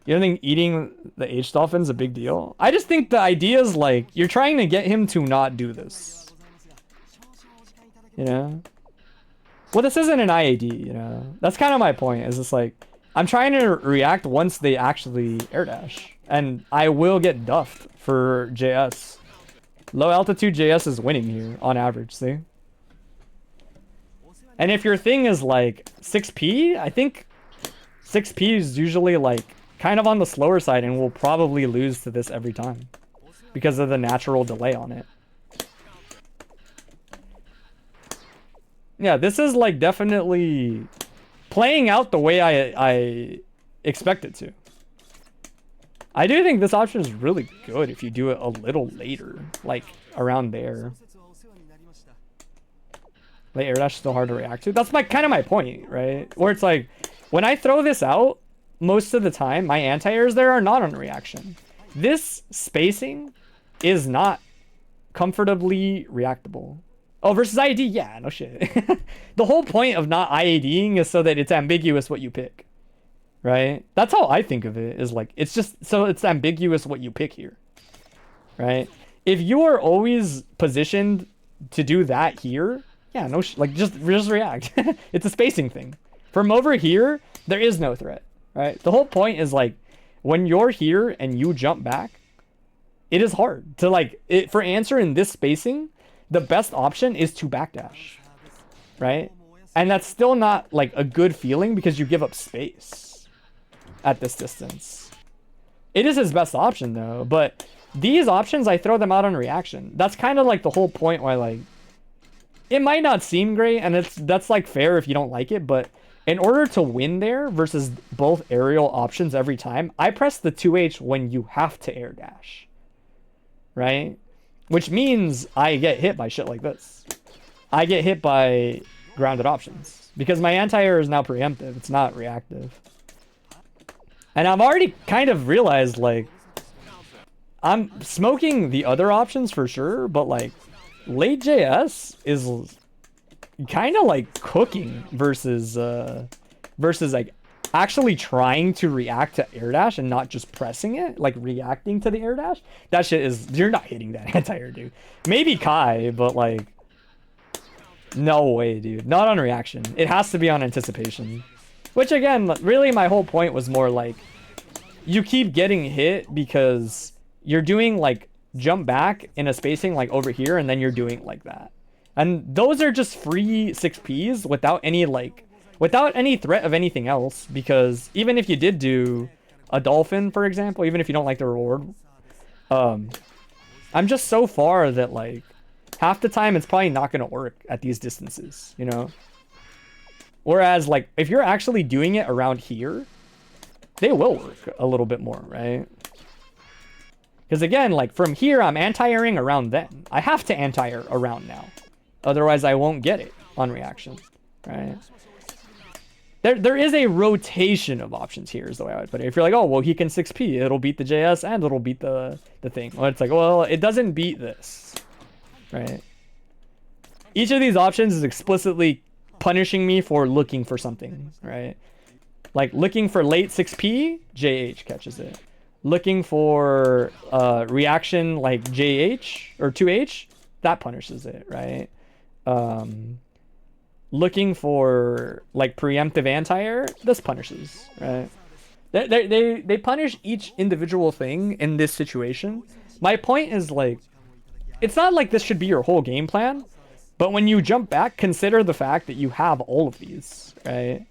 you don't think eating the H dolphin's a big deal? I just think the idea is like you're trying to get him to not do this. You know? Well, this isn't an IAD, you know? That's kind of my point. Is just like I'm trying to react once they actually air dash, and I will get duffed for JS. Low altitude JS is winning here on average, see? And if your thing is like 6P, I think 6P is usually like kind of on the slower side and will probably lose to this every time because of the natural delay on it. Yeah, this is like definitely playing out the way I expect it to. I do think this option is really good if you do it a little later, like around there. Late air dash is still hard to react to. That's kind of my point, right? Where it's like, when I throw this out, most of the time, my anti-airs there are not on reaction. This spacing is not comfortably reactable. Oh, versus IAD? Yeah, no shit. The whole point of not IADing is so that it's ambiguous what you pick. Right? That's how I think of it, is like, it's just so it's ambiguous what you pick here. Right? If you are always positioned to do that here, yeah, no like just react. It's a spacing thing. From over here, there is no threat. Right? The whole point is like, when you're here and you jump back, it is hard to like for answer in this spacing. The best option is to backdash, right? And that's still not like a good feeling because you give up space at this distance. It is his best option though, but these options, I throw them out on reaction. That's kind of like the whole point why like, it might not seem great and that's like fair if you don't like it, but in order to win there versus both aerial options every time, I press the 2H when you have to air dash, right? Which means I get hit by shit like this. I get hit by grounded options because my anti-air is now preemptive. It's not reactive. And I've already kind of realized like I'm smoking the other options for sure, but like late JS is kind of like cooking versus like actually trying to react to air dash and not just pressing it, like reacting to the air dash. That shit is, you're not hitting that anti-air, dude. Maybe Kai, but like, no way, dude. Not on reaction. It has to be on anticipation. Which again, really my whole point was more like, you keep getting hit because you're doing like jump back in a spacing like over here, and then you're doing like that. And those are just free 6Ps without any like, without any threat of anything else, because even if you did do a dolphin, for example, even if you don't like the reward, I'm just so far that like half the time it's probably not going to work at these distances, you know? Whereas like if you're actually doing it around here, they will work a little bit more, right? Because again, like from here, I'm anti-airing around then. I have to anti-air around now. Otherwise, I won't get it on reaction, right? There is a rotation of options here is the way I would put it. If you're like, oh, well, he can 6P. It'll beat the JS and it'll beat the thing. Well, it's like, well, it doesn't beat this, right? Each of these options is explicitly punishing me for looking for something, right? Like looking for late 6P, JH catches it. Looking for reaction like JH or 2H, that punishes it, right? Looking for like preemptive anti-air, this punishes, right? They punish each individual thing in this situation. My point is like, it's not like this should be your whole game plan, but when you jump back, consider the fact that you have all of these, right?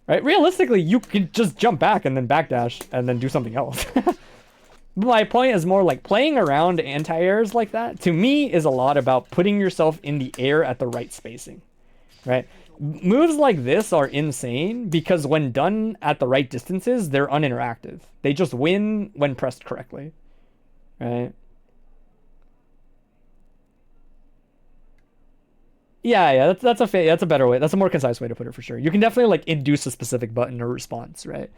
Right? Realistically, you could just jump back and then backdash and then do something else. My point is more like playing around anti-airs like that, to me, is a lot about putting yourself in the air at the right spacing, right? Moves like this are insane because when done at the right distances, they're uninteractive. They just win when pressed correctly, right? Yeah, that's a better way. That's a more concise way to put it for sure. You can definitely like induce a specific button or response, right?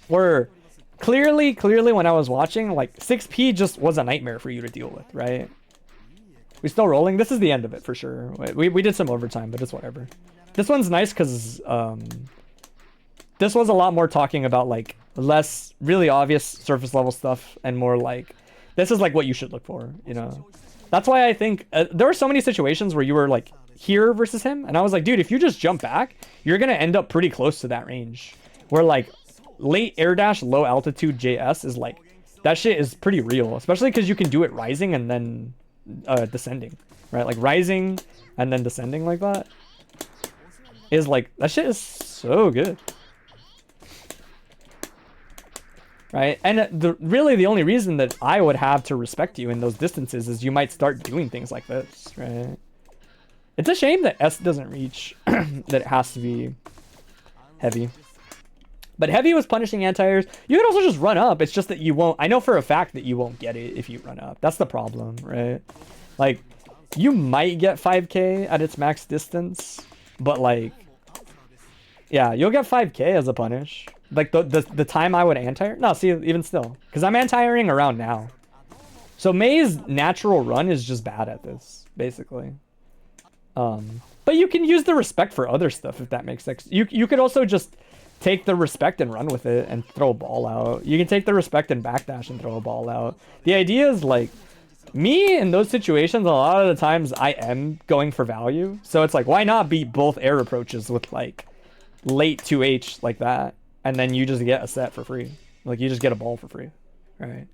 Where clearly when I was watching, like 6P just was a nightmare for you to deal with, right? We still rolling? This is the end of it for sure. We did some overtime, but it's whatever. This one's nice because this was a lot more talking about like less really obvious surface level stuff and more like this is like what you should look for, you know? That's why I think there were so many situations where you were like here versus him, and I was like, dude, if you just jump back, you're gonna end up pretty close to that range. Where like late air dash, low altitude JS is like that shit is pretty real, especially because you can do it rising and then descending, right? Like rising and then descending like that is like that shit is so good, right? And really the only reason that I would have to respect you in those distances is you might start doing things like this, right? It's a shame that S doesn't reach, that it has to be heavy. But heavy was punishing anti-airs. You could also just run up. It's just that you won't. I know for a fact that you won't get it if you run up. That's the problem, right? Like, you might get 5k at its max distance, but like, yeah, you'll get 5k as a punish. Like the time I would anti-air. No, see, even still, because I'm anti-airing around now. So May's natural run is just bad at this, basically. But you can use the respect for other stuff if that makes sense. You could also just take the respect and run with it and throw a ball out. You can take the respect and backdash and throw a ball out. The idea is like, me in those situations, a lot of the times I am going for value. So it's like, why not beat both air approaches with like late 2H like that? And then you just get a set for free. Like you just get a ball for free, right?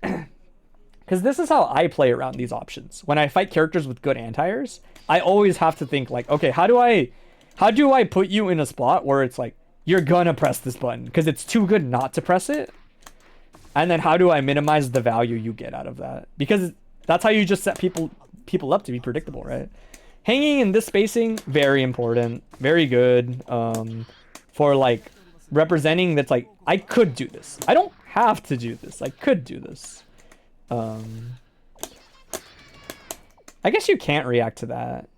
Because this is how I play around these options. When I fight characters with good anti-airs, I always have to think like, okay, how do I put you in a spot where it's like, you're gonna press this button because it's too good not to press it? And then how do I minimize the value you get out of that? Because that's how you just set people up to be predictable, right? Hanging in this spacing, very important, very good, for like representing that's like, I could do this. I don't have to do this. I could do this. I guess you can't react to that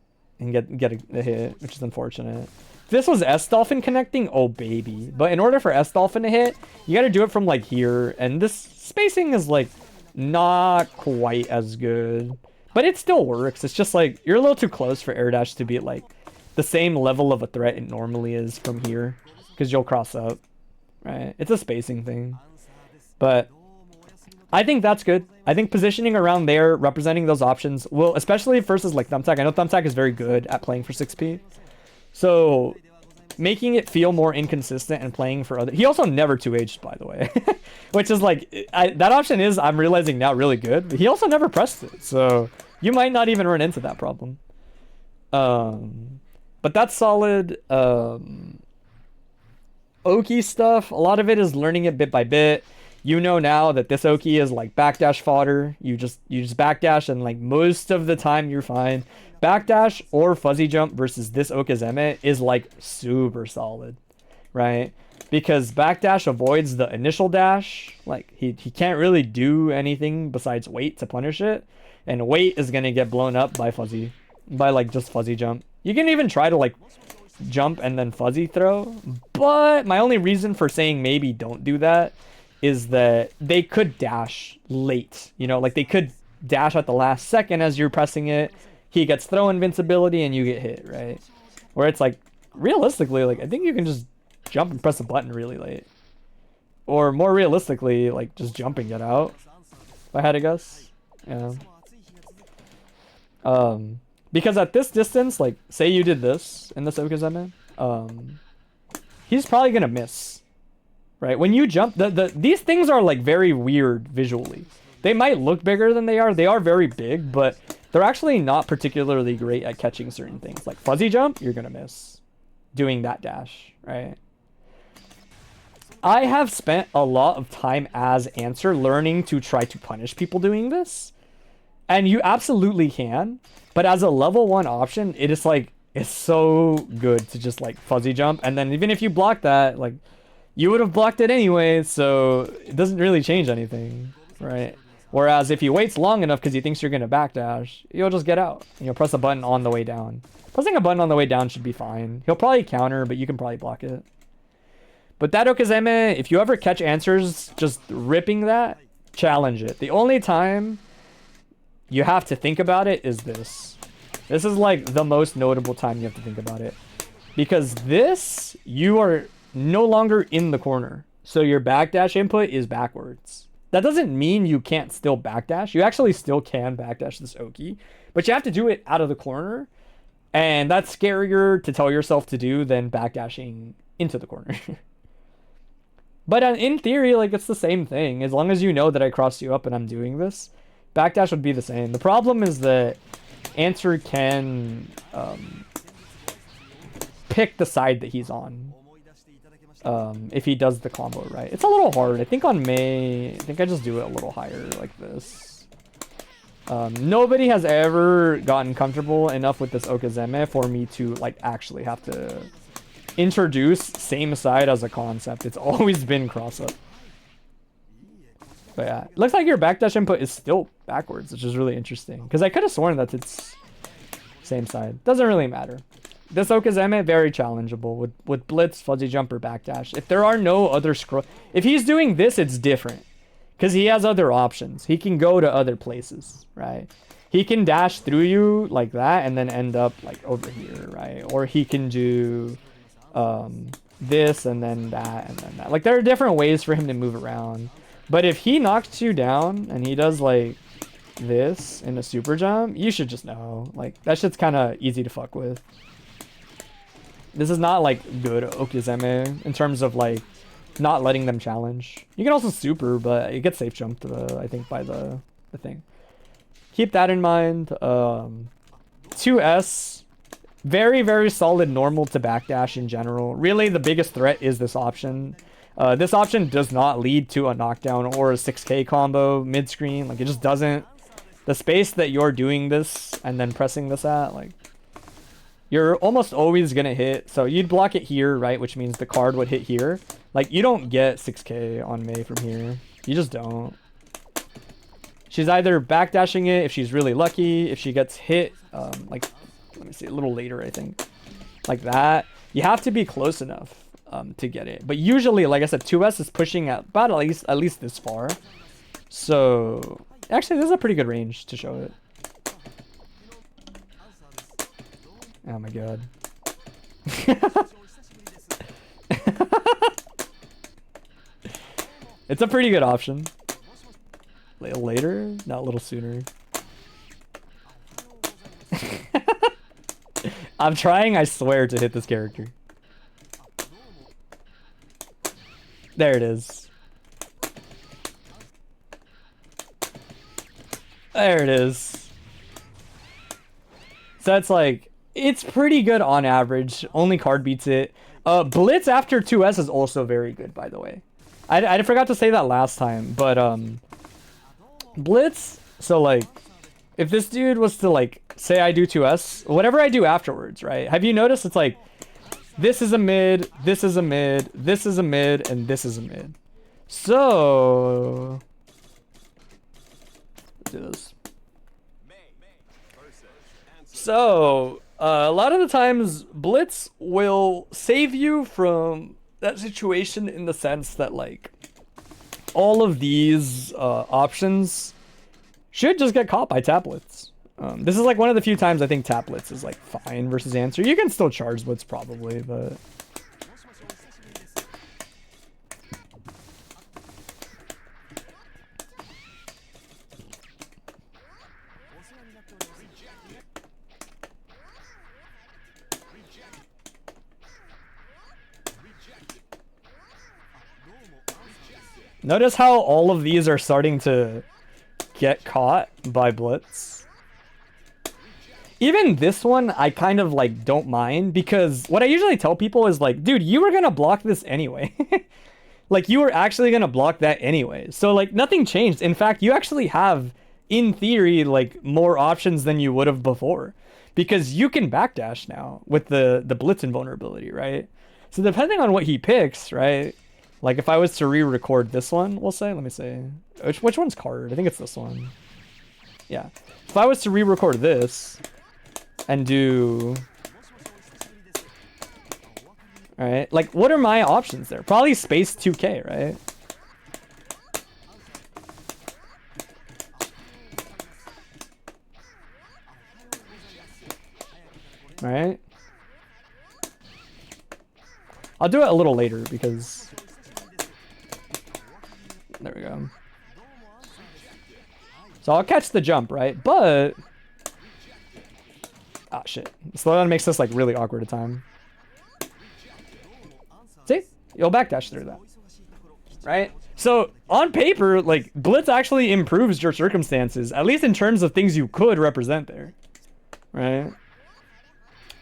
and get a hit, which is unfortunate. If this was S Dolphin connecting, oh baby. But in order for S Dolphin to hit, you gotta do it from like here, and this spacing is like not quite as good. But it still works. It's just like you're a little too close for air dash to be like the same level of a threat it normally is from here, because you'll cross up, right? It's a spacing thing. But I think that's good. I think positioning around there, representing those options, will, especially versus like Thumbtack. I know Thumbtack is very good at playing for 6P. So making it feel more inconsistent and playing for other... He also never 2H'd, by the way. Which is like... that option is, I'm realizing now, really good. But he also never pressed it. So you might not even run into that problem. But that's solid. Oki stuff, a lot of it is learning it bit by bit. You know now that this Oki is like backdash fodder. You just backdash and like most of the time you're fine. Backdash or fuzzy jump versus this Okazeme is like super solid, right? Because backdash avoids the initial dash. Like he can't really do anything besides wait to punish it. And wait is gonna get blown up by like just fuzzy jump. You can even try to like jump and then fuzzy throw. But my only reason for saying maybe don't do that is that they could dash late, you know, like they could dash at the last second as you're pressing it. He gets throw invincibility and you get hit, right? Where it's like, realistically, like I think you can just jump and press a button really late. Or more realistically, like just jump and get out, if I had to guess. Yeah. Because at this distance, like say you did this in this Okazeme, he's probably gonna miss. Right, when you jump, these things are like very weird visually. They might look bigger than they are. They are very big, but they're actually not particularly great at catching certain things. Like fuzzy jump, you're gonna miss doing that dash, right? I have spent a lot of time as Answer learning to try to punish people doing this, and you absolutely can. But as a level 1 option, it is like it's so good to just like fuzzy jump, and then even if you block that, like. You would have blocked it anyway, so it doesn't really change anything, right? Whereas if he waits long enough because he thinks you're going to backdash, you'll just get out. And you'll press a button on the way down. Pressing a button on the way down should be fine. He'll probably counter, but you can probably block it. But that Okazeme, if you ever catch answers just ripping that, challenge it. The only time you have to think about it is this. This is like the most notable time you have to think about it. Because this, you are no longer in the corner. So your backdash input is backwards. That doesn't mean you can't still backdash. You actually still can backdash this Oki. But you have to do it out of the corner. And that's scarier to tell yourself to do than backdashing into the corner. But in theory, like, it's the same thing. As long as you know that I crossed you up and I'm doing this, backdash would be the same. The problem is that Answer can pick the side that he's on. If he does the combo right. It's a little hard. I think on May, I think I just do it a little higher like this. Nobody has ever gotten comfortable enough with this Okazeme for me to like actually have to introduce same side as a concept. It's always been cross up. But yeah, it looks like your backdash input is still backwards, which is really interesting. Because I could have sworn that it's same side. Doesn't really matter. This Okazeme, very challengeable with blitz, fuzzy jump, or backdash. If there are no other scroll... If he's doing this, it's different. Because he has other options. He can go to other places, right? He can dash through you like that and then end up like over here, right? Or he can do this and then that and then that. Like, there are different ways for him to move around. But if he knocks you down and he does like this in a super jump, you should just know. Like, that shit's kind of easy to fuck with. This is not like good Okazeme in terms of like not letting them challenge. You can also super, but it gets safe jumped, I think, by the thing. Keep that in mind. 2S, very, very solid normal to backdash in general. Really, the biggest threat is this option. This option does not lead to a knockdown or a 6K combo mid-screen. Like, it just doesn't. The space that you're doing this and then pressing this at, like, you're almost always going to hit. So you'd block it here, right? Which means the card would hit here. Like, you don't get 6K on May from here. You just don't. She's either backdashing it if she's really lucky. If she gets hit, like, let me see, a little later, I think. Like that. You have to be close enough to get it. But usually, like I said, 2S is pushing at about at least this far. So, actually, this is a pretty good range to show it. Oh my god. It's a pretty good option. A little later, not a little sooner. I'm trying, I swear, to hit this character. There it is. There it is. So that's like, it's pretty good on average. Only card beats it. Blitz after 2S is also very good, by the way. I forgot to say that last time, but Blitz, so like, if this dude was to like, say I do 2S, whatever I do afterwards, right? Have you noticed it's like, this is a mid, this is a mid, this is a mid, and this is a mid. So, let's do this. So, a lot of the times, Blitz will save you from that situation in the sense that, like, all of these options should just get caught by tablets. This is like one of the few times I think tablets is like fine versus answer. You can still charge Blitz probably, but notice how all of these are starting to get caught by Blitz. Even this one, I kind of like don't mind, because what I usually tell people is like, dude, you were gonna block this anyway. Like, you were actually gonna block that anyway. So like, nothing changed. In fact, you actually have, in theory, like more options than you would have before, because you can backdash now with the Blitz invulnerability, right? So depending on what he picks, right? Like, if I was to re-record this one, we'll say, let me see. Which one's card? I think it's this one. Yeah. If I was to re-record this and do... right? Like, what are my options there? Probably space 2K, right? Right? I'll do it a little later because... There we go. So I'll catch the jump, right? But... Ah, shit. Slowdown makes this, like, really awkward at time. See? You'll backdash through that. Right? So, on paper, like, Blitz actually improves your circumstances, at least in terms of things you could represent there. Right?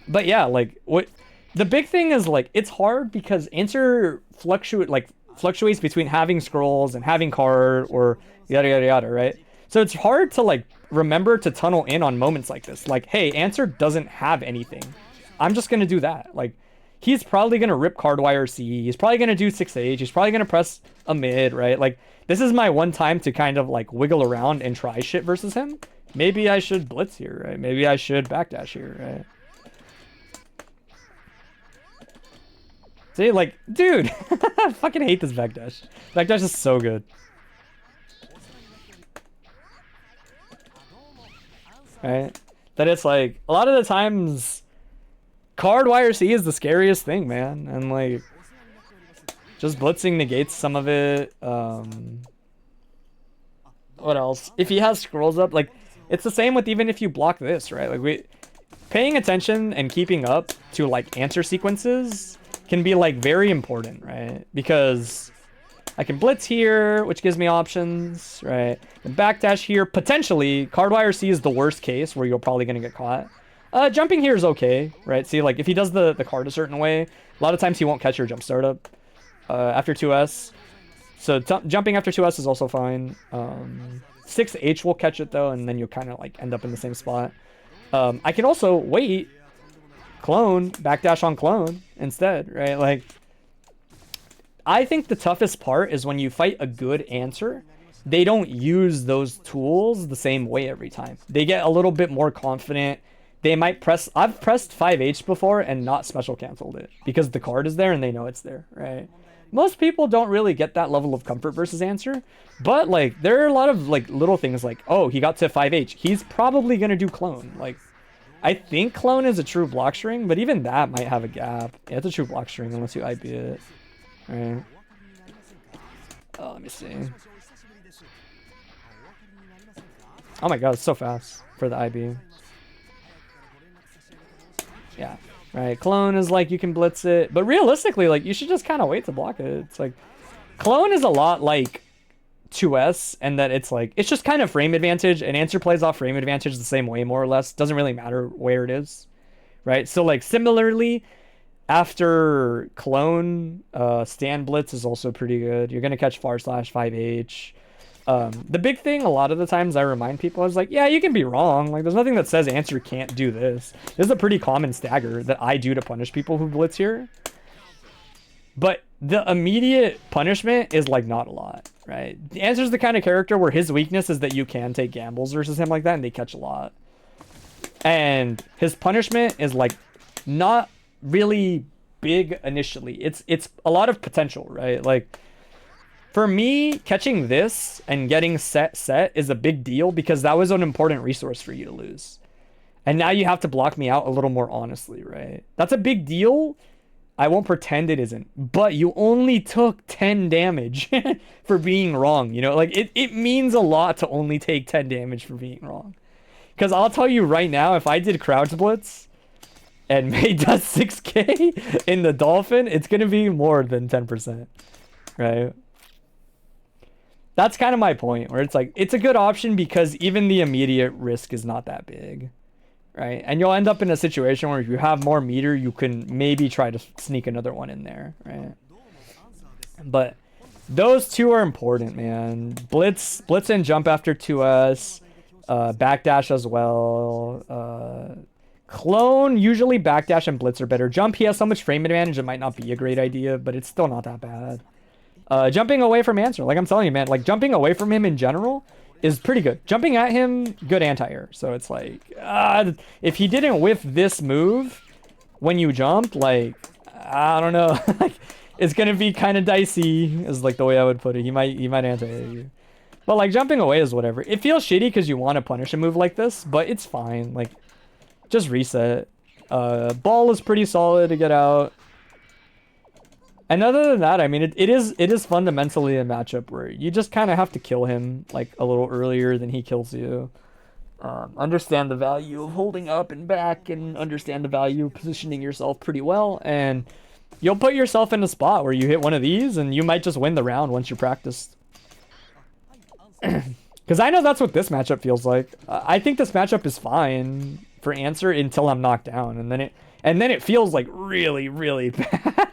But yeah, like, what... The big thing is, like, it's hard because answer fluctuates between having scrolls and having card or yada yada yada, right? So it's hard to, like, remember to tunnel in on moments like this. Like, hey, answer doesn't have anything. I'm just going to do that. Like, he's probably going to rip Cardwire C. He's probably going to do 6H. He's probably going to press a mid, right? Like, this is my one time to kind of, like, wiggle around and try shit versus him. Maybe I should blitz here, right? Maybe I should backdash here, right? See, like, dude, I fucking hate this backdash. Backdash is so good. Right? That it's like, a lot of the times, Cardwire C is the scariest thing, man. And, like, just blitzing negates some of it. What else? If he has scrolls up, like, it's the same with even if you block this, right? Like, paying attention and keeping up to, like, answer sequences can be, like, very important, right? Because I can blitz here, which gives me options, right? And backdash here, potentially, Cardwire C is the worst case where you're probably going to get caught. Jumping here is okay, right? See, like, if he does the card a certain way, a lot of times he won't catch your jump startup after 2S. So jumping after 2S is also fine. 6H will catch it, though, and then you'll kind of, like, end up in the same spot. I can also wait, clone, backdash on clone instead, right? Like, I think the toughest part is when you fight a good answer, they don't use those tools the same way every time. They get a little bit more confident. They might press... I've pressed 5H before and not special canceled it because the card is there and they know it's there, right? Most people don't really get that level of comfort versus answer, but, like, there are a lot of, like, little things like, oh, he got to 5H. He's probably going to do clone. Like, I think clone is a true block string, but even that might have a gap. Yeah, it's a true block string unless you IB it. Right. Oh, let me see. Oh my god, it's so fast for the IB. Yeah. Right. Clone is like you can blitz it, but realistically, like, you should just kind of wait to block it. It's like clone is a lot like 2S, and that it's like it's just kind of frame advantage, and answer plays off frame advantage the same way, more or less. Doesn't really matter where it is, right? So, like, similarly, after clone, stand blitz is also pretty good. You're gonna catch far slash 5H. The big thing a lot of the times I remind people is, like, yeah, you can be wrong. Like, there's nothing that says answer can't do this. This is a pretty common stagger that I do to punish people who blitz here. But the immediate punishment is, like, not a lot, right? The answer's the kind of character where his weakness is that you can take gambles versus him like that, and they catch a lot. And his punishment is, like, not really big initially. It's a lot of potential, right? Like, for me, catching this and getting set is a big deal because that was an important resource for you to lose. And now you have to block me out a little more honestly, right? That's a big deal. I won't pretend it isn't, but you only took 10 damage for being wrong, you know? Like, it means a lot to only take 10 damage for being wrong. Because I'll tell you right now, if I did Crouch Blitz and made that 6K in the Dolphin, it's going to be more than 10%, right? That's kind of my point, where it's like, it's a good option because even the immediate risk is not that big. Right, and you'll end up in a situation where if you have more meter, you can maybe try to sneak another one in there, right? But those two are important, man. Blitz and jump after 2S, backdash as well. Clone, usually backdash and blitz are better. Jump, he has so much frame advantage, it might not be a great idea, but it's still not that bad. Jumping away from answer, like I'm telling you, man, like jumping away from him in general is pretty good. Jumping at him, good anti-air. So it's like, if he didn't whiff this move when you jumped, like, I don't know. Like, it's gonna be kind of dicey, is like the way I would put it. He might anti-hit you. But like jumping away is whatever. It feels shitty because you want to punish a move like this, but it's fine. Like, just reset. Ball is pretty solid to get out. And other than that, I mean, it is fundamentally a matchup where you just kind of have to kill him like a little earlier than he kills you. Understand the value of holding up and back, and understand the value of positioning yourself pretty well, and you'll put yourself in a spot where you hit one of these and you might just win the round once you practiced. Because I know that's what this matchup feels like. I think this matchup is fine for answer until I'm knocked down, and then it feels like really, really bad.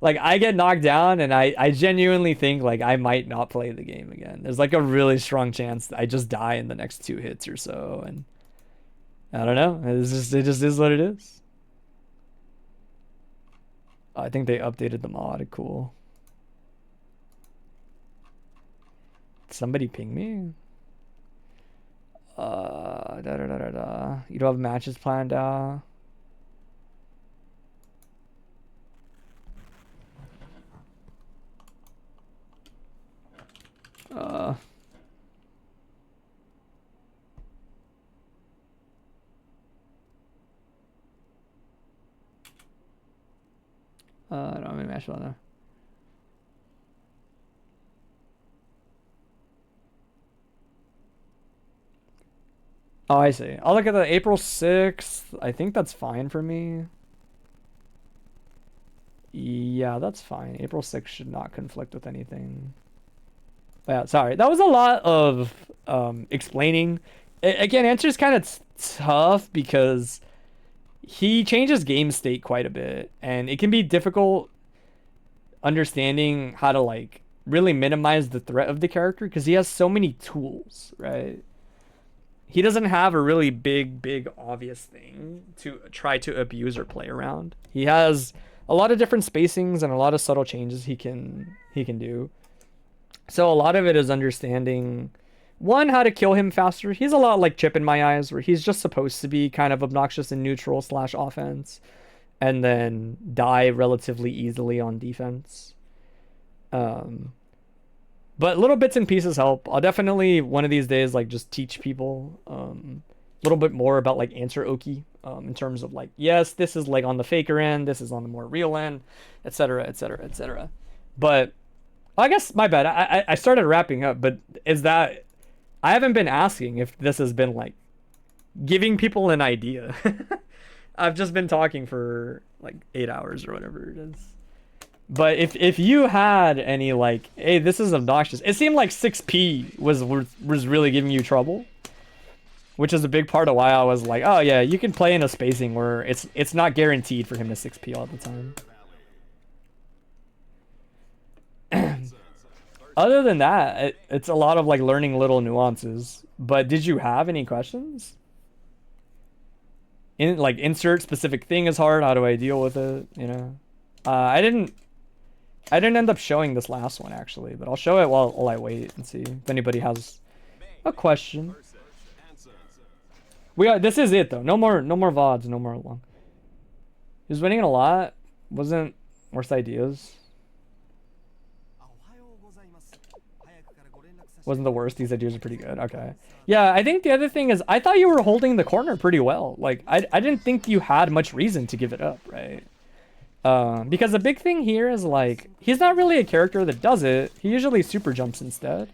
Like, I get knocked down, and I genuinely think, like, I might not play the game again. There's, like, a really strong chance that I just die in the next 2 hits or so, and I don't know. It just is what it is. I think they updated the mod. Cool. Somebody ping me? You don't have matches planned out? I don't have any match on there. Oh, I see. I'll look at the April 6th. I think that's fine for me. Yeah, that's fine. April 6th should not conflict with anything. Yeah, sorry. That was a lot of explaining. Again, answer's kind of tough because he changes game state quite a bit, and it can be difficult understanding how to like really minimize the threat of the character because he has so many tools, right? He doesn't have a really big obvious thing to try to abuse or play around. He has a lot of different spacings and a lot of subtle changes he can do. So a lot of it is understanding, one, how to kill him faster. He's a lot like Chip in my eyes, where he's just supposed to be kind of obnoxious in neutral / offense, and then die relatively easily on defense. But little bits and pieces help. I'll definitely one of these days like just teach people a little bit more about like answer Oki, in terms of like, yes, this is like on the faker end, this is on the more real end, etc, etc, etc. But I guess my bad. I started wrapping up, but is that I haven't been asking if this has been like giving people an idea. I've just been talking for like 8 hours or whatever it is. But if you had any like, hey, this is obnoxious. It seemed like 6P was really giving you trouble, which is a big part of why I was like, oh yeah, you can play in a spacing where it's not guaranteed for him to 6P all the time. Other than that, it's a lot of like learning little nuances. But did you have any questions? In like insert specific thing is hard. How do I deal with it? You know, I didn't end up showing this last one actually, but I'll show it while I wait and see if anybody has a question. This is it though. No more VODs. No more long. He was winning a lot. Wasn't worst ideas. Wasn't the worst. These ideas are pretty good. Okay. Yeah, I think the other thing is I thought you were holding the corner pretty well. Like, I didn't think you had much reason to give it up, right? Because the big thing here is, like, he's not really a character that does it. He usually super jumps instead.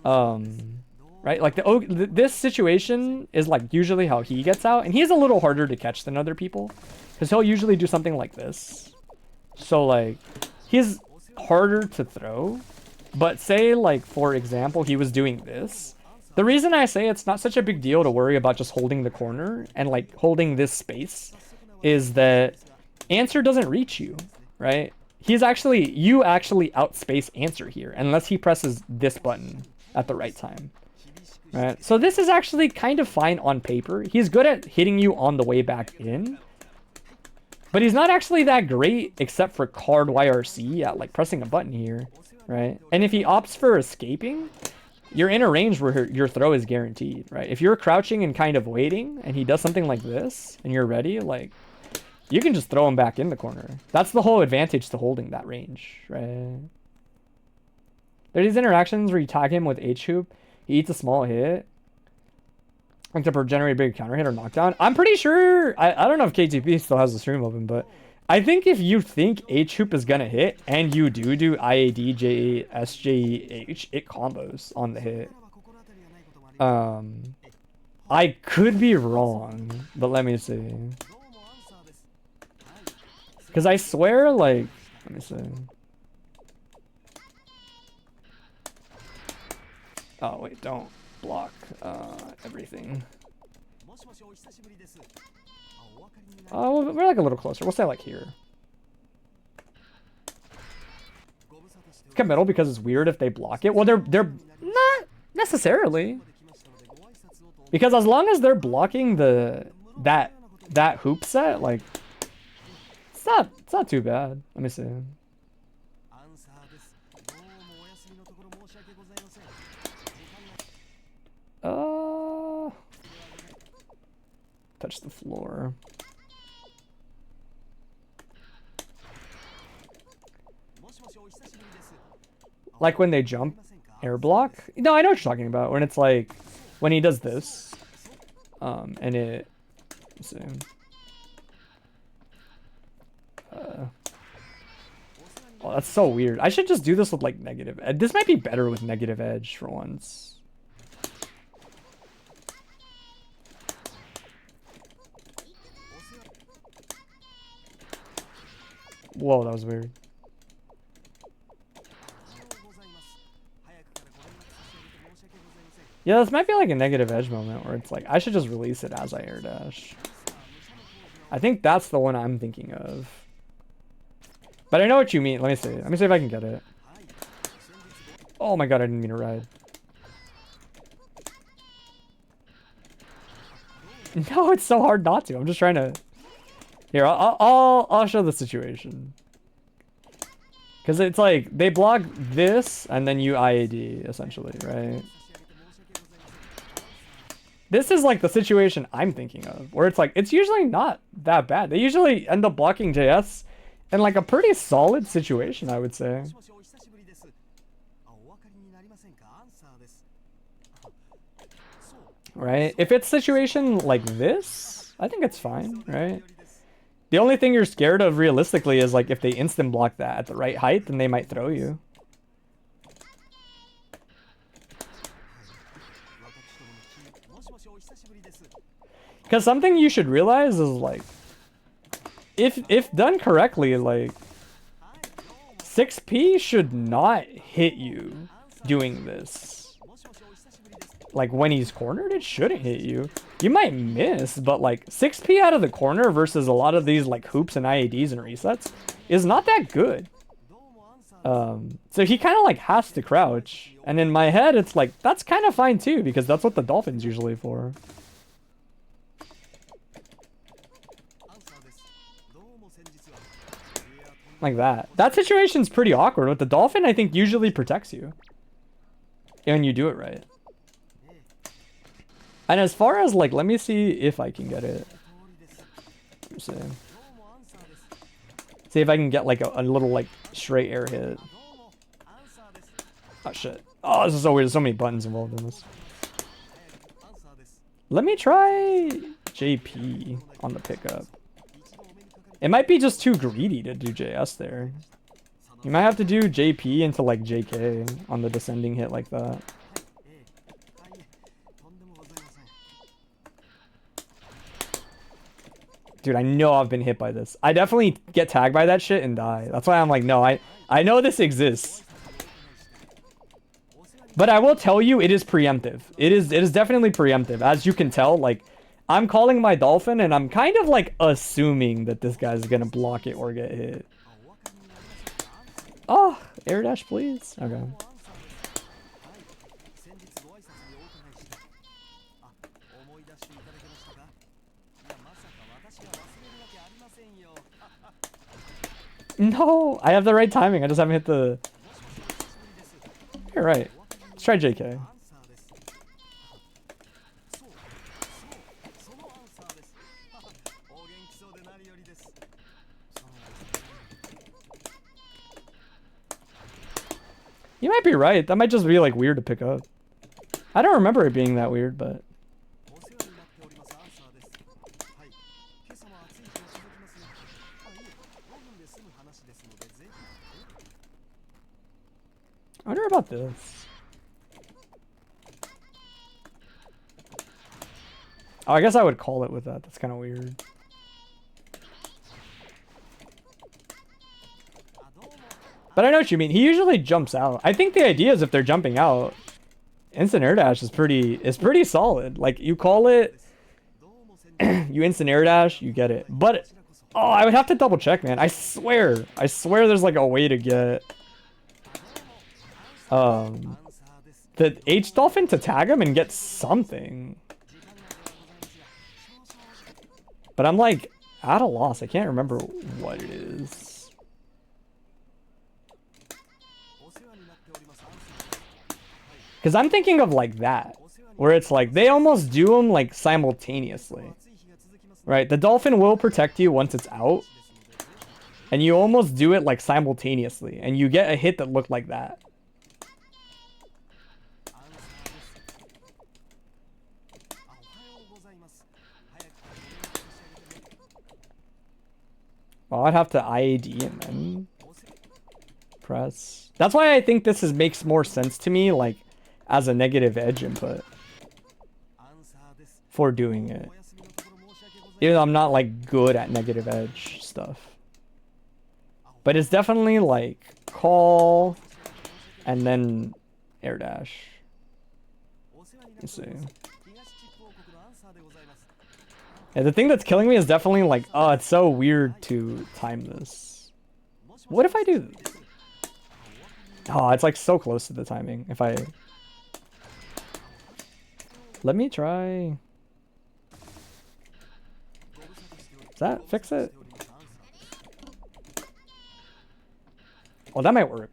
Right? Like, this situation is, like, usually how he gets out. And he's a little harder to catch than other people. Because he'll usually do something like this. So, like, he's harder to throw. But say, like, for example, he was doing this. The reason I say it's not such a big deal to worry about just holding the corner and, like, holding this space is that Answer doesn't reach you, right? You actually outspace Answer here, unless he presses this button at the right time, right? So this is actually kind of fine on paper. He's good at hitting you on the way back in, but he's not actually that great except for card YRC at, like, pressing a button here. Right? And if he opts for escaping, you're in a range where your throw is guaranteed, right? If you're crouching and kind of waiting, and he does something like this, and you're ready, like, you can just throw him back in the corner. That's the whole advantage to holding that range, right? There's these interactions where you tag him with H-hoop, he eats a small hit, like to generate a big counter hit or knockdown. I'm pretty sure, I don't know if KTP still has the stream open, but I think if you think H-hoop is gonna hit and you do IAD, J, S, J, H, it combos on the hit. I could be wrong, but let me see. Because I swear, like, let me see. Oh, wait, don't block everything. Oh, we're like a little closer. We'll say like here. Middle because it's weird if they block it. Well, they're not necessarily. Because as long as they're blocking that hoop set, like it's not too bad. Let me see. Touch the floor. Like when they jump air block? No, I know what you're talking about. When it's like when he does this. And it let's see. Oh, that's so weird. I should just do this with like negative. This might be better with negative edge for once. Whoa, that was weird. Yeah, this might be like a negative edge moment where it's like, I should just release it as I air dash. I think that's the one I'm thinking of. But I know what you mean. Let me see. Let me see if I can get it. Oh my god, I didn't mean to ride. No, it's so hard not to. I'm just trying to... Here, I'll show the situation. Because it's like, they block this, and then you IAD, essentially, right? This is like the situation I'm thinking of, where it's like, it's usually not that bad. They usually end up blocking JS in like a pretty solid situation, I would say. Right? If it's situation like this, I think it's fine, right? The only thing you're scared of realistically is like if they instant block that at the right height, then they might throw you. Because something you should realize is like, if done correctly, like 6P should not hit you doing this. Like when he's cornered, it shouldn't hit you. You might miss, but like 6P out of the corner versus a lot of these like hoops and IADs and resets is not that good. So he kind of like has to crouch. And in my head, it's like, that's kind of fine too, because that's what the Dolphin's usually for. Like that. That situation's pretty awkward. With the Dolphin, I think usually protects you. And you do it right. And as far as like, let me see if I can get it. See if I can get like a little like straight air hit. Oh shit. Oh, this is so weird. There's so many buttons involved in this. Let me try JP on the pickup. It might be just too greedy to do JS there. You might have to do JP into like JK on the descending hit like that. Dude, I know I've been hit by this. I definitely get tagged by that shit and die. That's why I'm like, no, I know this exists. But I will tell you, it is preemptive. It is definitely preemptive. As you can tell, like, I'm calling my Dolphin and I'm kind of like assuming that this guy's gonna block it or get hit. Oh, air dash, please. Okay. No, I have the right timing. I just haven't hit the... You're right. Let's try JK. might be right. That might just be like weird to pick up. I don't remember it being that weird, but I wonder about this. Oh, I guess I would call it with that. That's kind of weird. But I know what you mean. He usually jumps out. I think the idea is if they're jumping out, instant air dash is pretty solid. Like you call it, you instant air dash, you get it. But oh, I would have to double check, man. I swear there's like a way to get the H dolphin to tag him and get something. But I'm like at a loss. I can't remember what it is. Because I'm thinking of like that, where it's like they almost do them like simultaneously, right? The dolphin will protect you once it's out, and you almost do it like simultaneously, and you get a hit that looked like that. Well, I'd have to IAD and then press. That's why I think this makes more sense to me, like as a negative edge input for doing it. Even though I'm not like good at negative edge stuff. But it's definitely like call and then air dash. Let's see. Yeah, the thing that's killing me is definitely like, oh, it's so weird to time this. What if I do? Oh, it's like so close to the timing. If I... Let me try... Does that fix it? Well, that might work.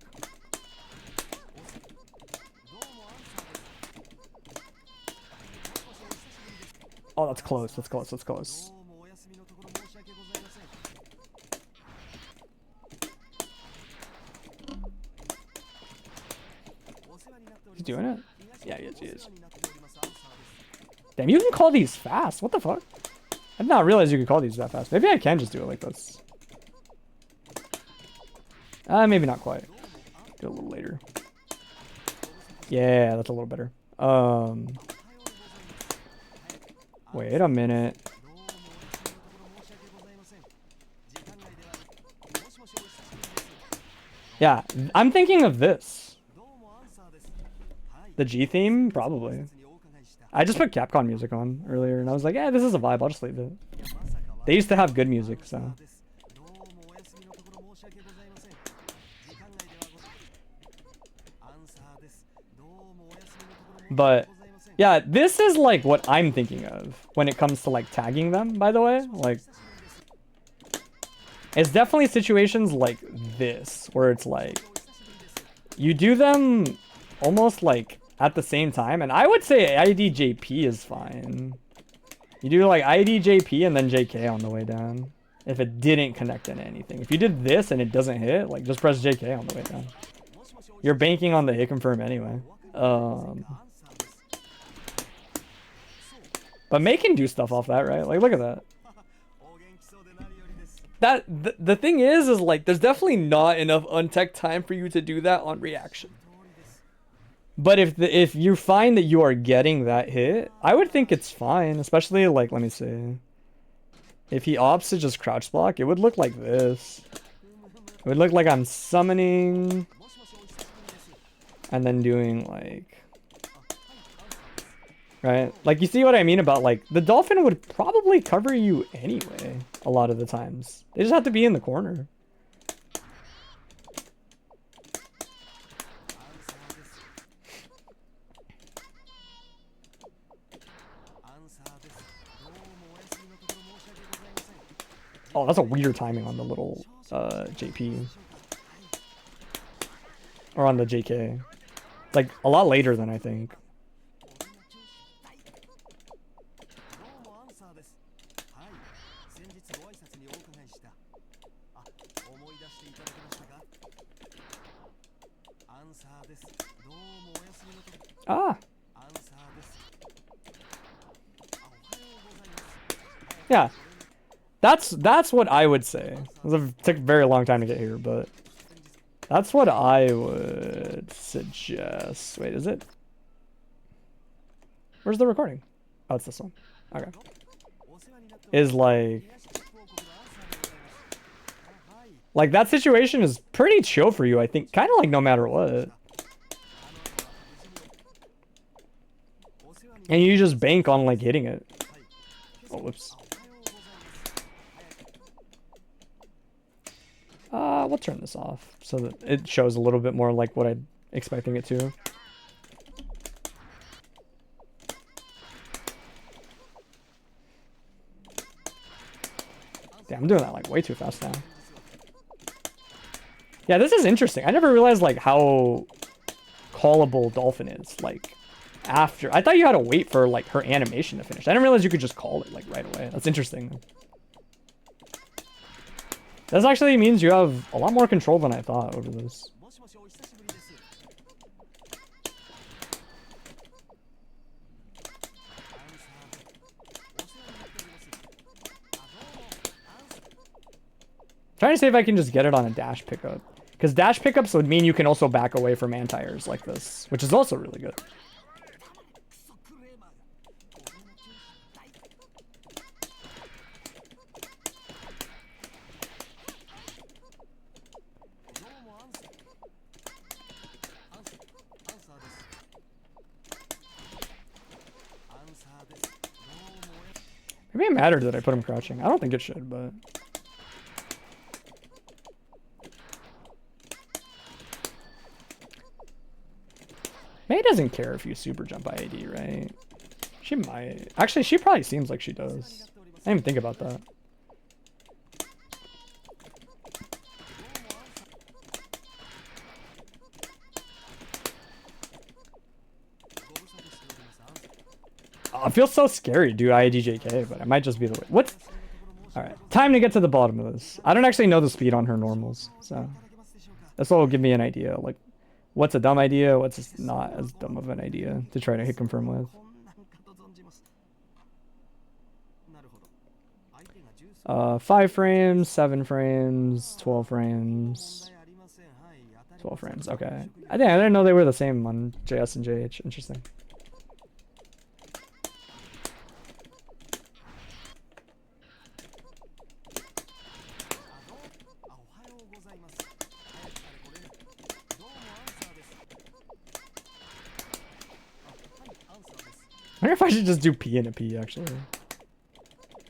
Oh, that's close. That's close. That's close. He's doing it? Yeah, he is. He is. Damn, you can call these fast. What the fuck? I did not realize you could call these that fast. Maybe I can just do it like this. Maybe not quite. Do it a little later. Yeah, that's a little better. Wait a minute. Yeah, I'm thinking of this. The G theme? Probably. I just put Capcom music on earlier, and I was like, yeah, this is a vibe. I'll just leave it. They used to have good music, so. But, yeah, this is like what I'm thinking of when it comes to like tagging them, by the way. Like, it's definitely situations like this, where it's like, you do them almost like at the same time, and I would say IDJP is fine. You do like IDJP and then JK on the way down. If it didn't connect into anything. If you did this and it doesn't hit, like just press JK on the way down. You're banking on the hit confirm anyway. But May can do stuff off that, right? Like, look at that. The thing is like, there's definitely not enough untech time for you to do that on reaction. But if you find that you are getting that hit, I would think it's fine. Especially, like, let me see. If he opts to just crouch block, it would look like this. It would look like I'm summoning. And then doing, like... Right? Like, you see what I mean about, like, the dolphin would probably cover you anyway, a lot of the times. They just have to be in the corner. Oh, that's a weird timing on the little JP. Or on the JK. Like, a lot later than I think. Ah. Yeah. That's what I would say. It took a very long time to get here, but that's what I would suggest. Wait, is it? Where's the recording? Oh, it's this one. Okay. Is like that situation is pretty chill for you, I think. Kind of like no matter what. And you just bank on like hitting it. Oh, whoops. We'll turn this off so that it shows a little bit more like what I'm expecting it to. Damn, I'm doing that like way too fast now. Yeah, this is interesting. I never realized like how callable Dolphin is. Like after, I thought you had to wait for like her animation to finish. I didn't realize you could just call it like right away. That's interesting. This actually means you have a lot more control than I thought over this. Trying to see if I can just get it on a dash pickup. Because dash pickups would mean you can also back away from anti-airs like this, which is also really good. Maybe it mattered that I put him crouching. I don't think it should, but... May doesn't care if you super jump IAD, right? She might. Actually, she probably seems like she does. I didn't even think about that. Oh, it feels so scary to do IADJK, but it might just be the way. What? Alright, time to get to the bottom of this. I don't actually know the speed on her normals, so this will give me an idea, like what's a dumb idea, what's not as dumb of an idea to try to hit confirm with. 5 frames, 7 frames, 12 frames, 12 frames. Okay, I didn't know they were the same on JS and JH. Interesting. I wonder if I should just do P and a P, actually.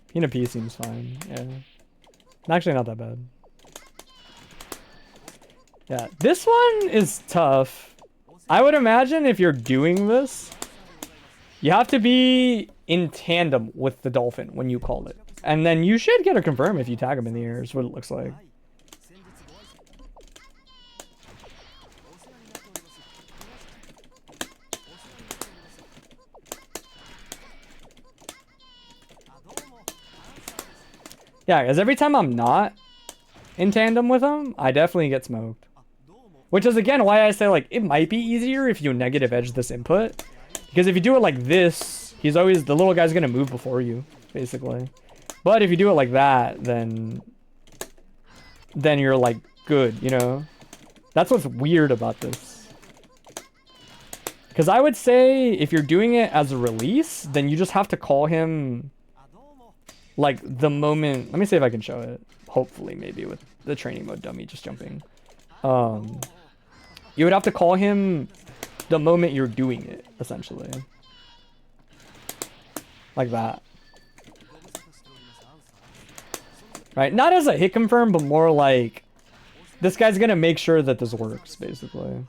P and a P seems fine, yeah. Actually, not that bad. Yeah, this one is tough. I would imagine if you're doing this, you have to be in tandem with the dolphin when you call it. And then you should get a confirm if you tag him in the air, is what it looks like. Yeah, because every time I'm not in tandem with him, I definitely get smoked. Which is, again, why I say, like, it might be easier if you negative edge this input. Because if you do it like this, he's always, the little guy's going to move before you, basically. But if you do it like that, then you're, like, good, you know? That's what's weird about this. Because I would say, if you're doing it as a release, then you just have to call him... like the moment, let me see if I can show it, hopefully maybe with the training mode dummy just jumping. You would have to call him the moment you're doing it, essentially. Like that. Right, not as a hit confirm, but more like, this guy's gonna make sure that this works, basically.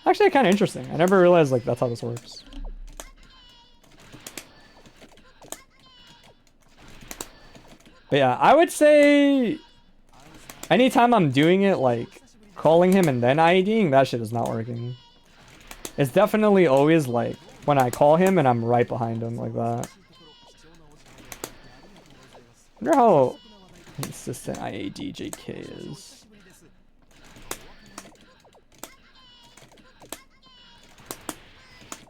Actually, kind of interesting. I never realized like that's how this works. But yeah, I would say anytime I'm doing it, like calling him and then IEDing, that shit is not working. It's definitely always like when I call him and I'm right behind him like that. I wonder how consistent IAD JK is.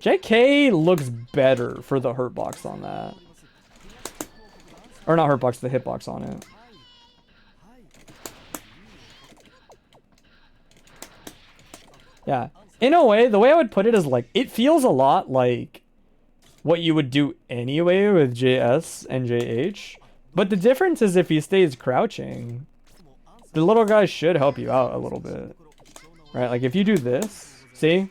JK looks better for the hurtbox on that. Or not hurtbox, the hitbox on it. Yeah. In a way, the way I would put it is like, it feels a lot like what you would do anyway with JS and JH. But the difference is if he stays crouching, the little guy should help you out a little bit. Right? Like if you do this, see?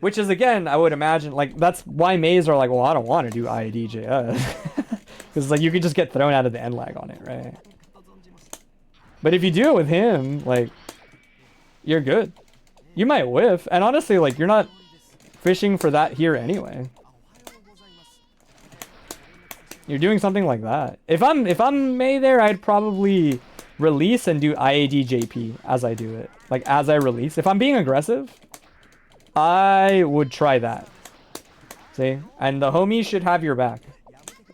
Which is, again, I would imagine, like, that's why Mays are like, well, I don't want to do IAD JS. Because, like, you could just get thrown out of the end lag on it, right? But if you do it with him, like, you're good. You might whiff. And honestly, like, you're not fishing for that here anyway. You're doing something like that. If I'm May there, I'd probably release and do IAD JP as I do it. Like, as I release. If I'm being aggressive, I would try that. See? And the homie should have your back.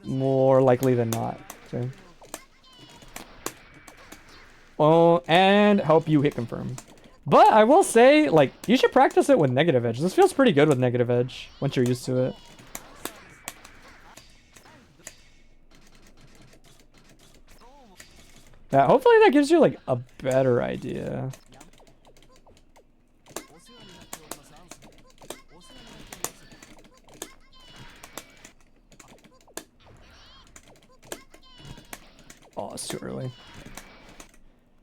More likely than not. See? Oh, and help you hit confirm. But I will say, like, you should practice it with negative edge. This feels pretty good with negative edge once you're used to it. Yeah, hopefully that gives you, like, a better idea. Oh, it's too early.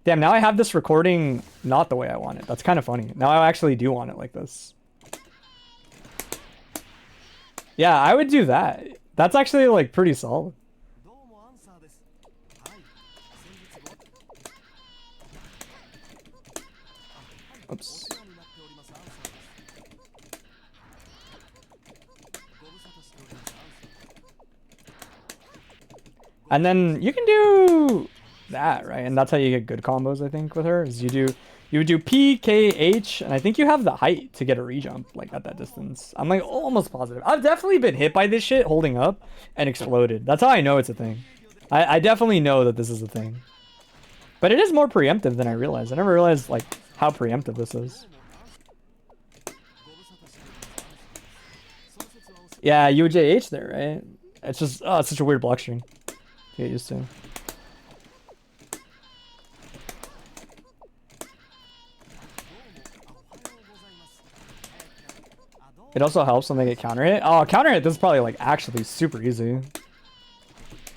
Damn, now I have this recording not the way I want it. That's kind of funny. Now I actually do want it like this. Yeah, I would do that. That's actually, like, pretty solid. Oops. And then you can do that, right? And that's how you get good combos, I think, with her. Is you would do P, K, H, and I think you have the height to get a rejump, like, at that distance. I'm, like, almost positive. I've definitely been hit by this shit holding up and exploded. That's how I know it's a thing. I definitely know that this is a thing. But it is more preemptive than I realized. I never realized, like, how preemptive this is. Yeah, you would JH there, right? It's just, oh, it's such a weird block string to get used to. It also helps when they get counter hit. Oh, counter hit, this is probably, like, actually super easy.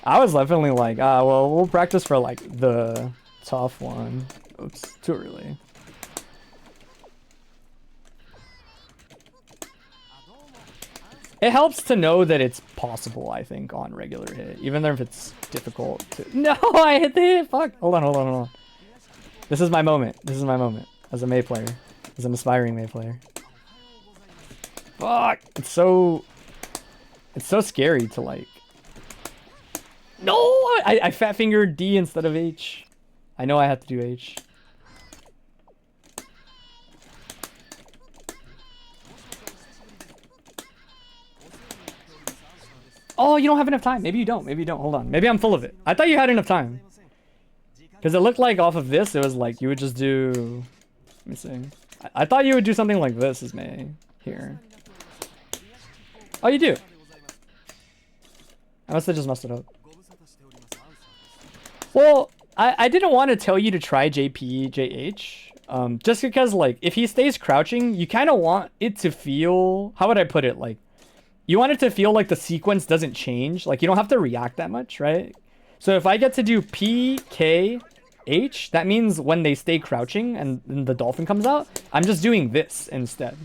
I was definitely like, well, we'll practice for, like, the tough one. Oops, too early. It helps to know that it's possible, I think, on regular hit. Even if it's difficult to... No, I hit the hit! Fuck! Hold on. This is my moment. This is my moment. As a May player. As an aspiring May player. Fuck! It's so scary to, like... No! I fat fingered D instead of H. I know I have to do H. Oh, you don't have enough time. Maybe you don't. Maybe you don't. Hold on. Maybe I'm full of it. I thought you had enough time. Because it looked like off of this, it was like you would just do... Let me see. I thought you would do something like this as May. Here. Oh, you do. I must have just messed it up. Well, I didn't want to tell you to try JP, JH. Just because, like, if he stays crouching, you kind of want it to feel... How would I put it? Like, you want it to feel like the sequence doesn't change. Like, you don't have to react that much, right? So if I get to do P, K, H, that means when they stay crouching and the dolphin comes out, I'm just doing this instead.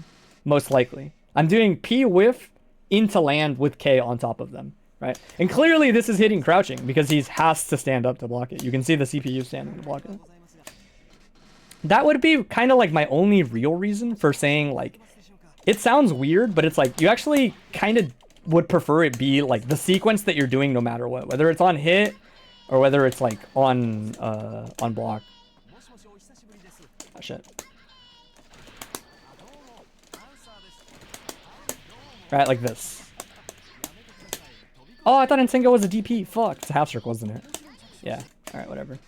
Most likely. I'm doing P whiff into land with K on top of them, right? And clearly this is hitting crouching because he has to stand up to block it. You can see the CPU standing to block it. That would be kind of like my only real reason for saying, like, it sounds weird, but it's like you actually kind of would prefer it be like the sequence that you're doing no matter what, whether it's on hit or whether it's like on block. Oh shit. Right, like this. Oh, I thought Nsengo was a DP. Fuck, it's a half circle, wasn't it? Yeah. All right, whatever.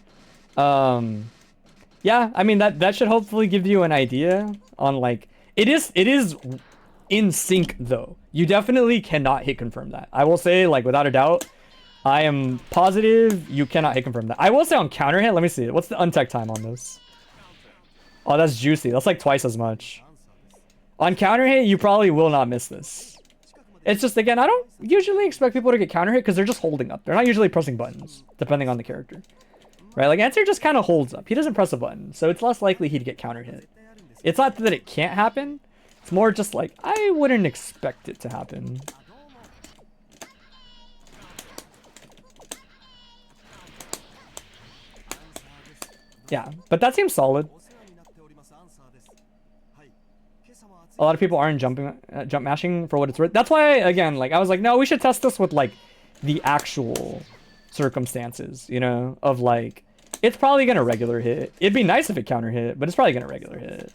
Yeah, I mean that should hopefully give you an idea on like it is in sync though. You definitely cannot hit confirm that. I will say like without a doubt, I am positive you cannot hit confirm that. I will say on counter hit, let me see. What's the untech time on this? Oh, that's juicy. That's like twice as much. On counter hit, you probably will not miss this. It's just, again, I don't usually expect people to get counter hit because they're just holding up. They're not usually pressing buttons, depending on the character. Right? Like, Answer just kind of holds up. He doesn't press a button, so it's less likely he'd get counter hit. It's not that it can't happen. It's more just like, I wouldn't expect it to happen. Yeah, but that seems solid. A lot of people aren't jump mashing for what it's worth. That's why, again, like I was like, no, we should test this with like the actual circumstances, you know, of like, it's probably gonna regular hit. It'd be nice if it counter hit, but it's probably gonna regular hit.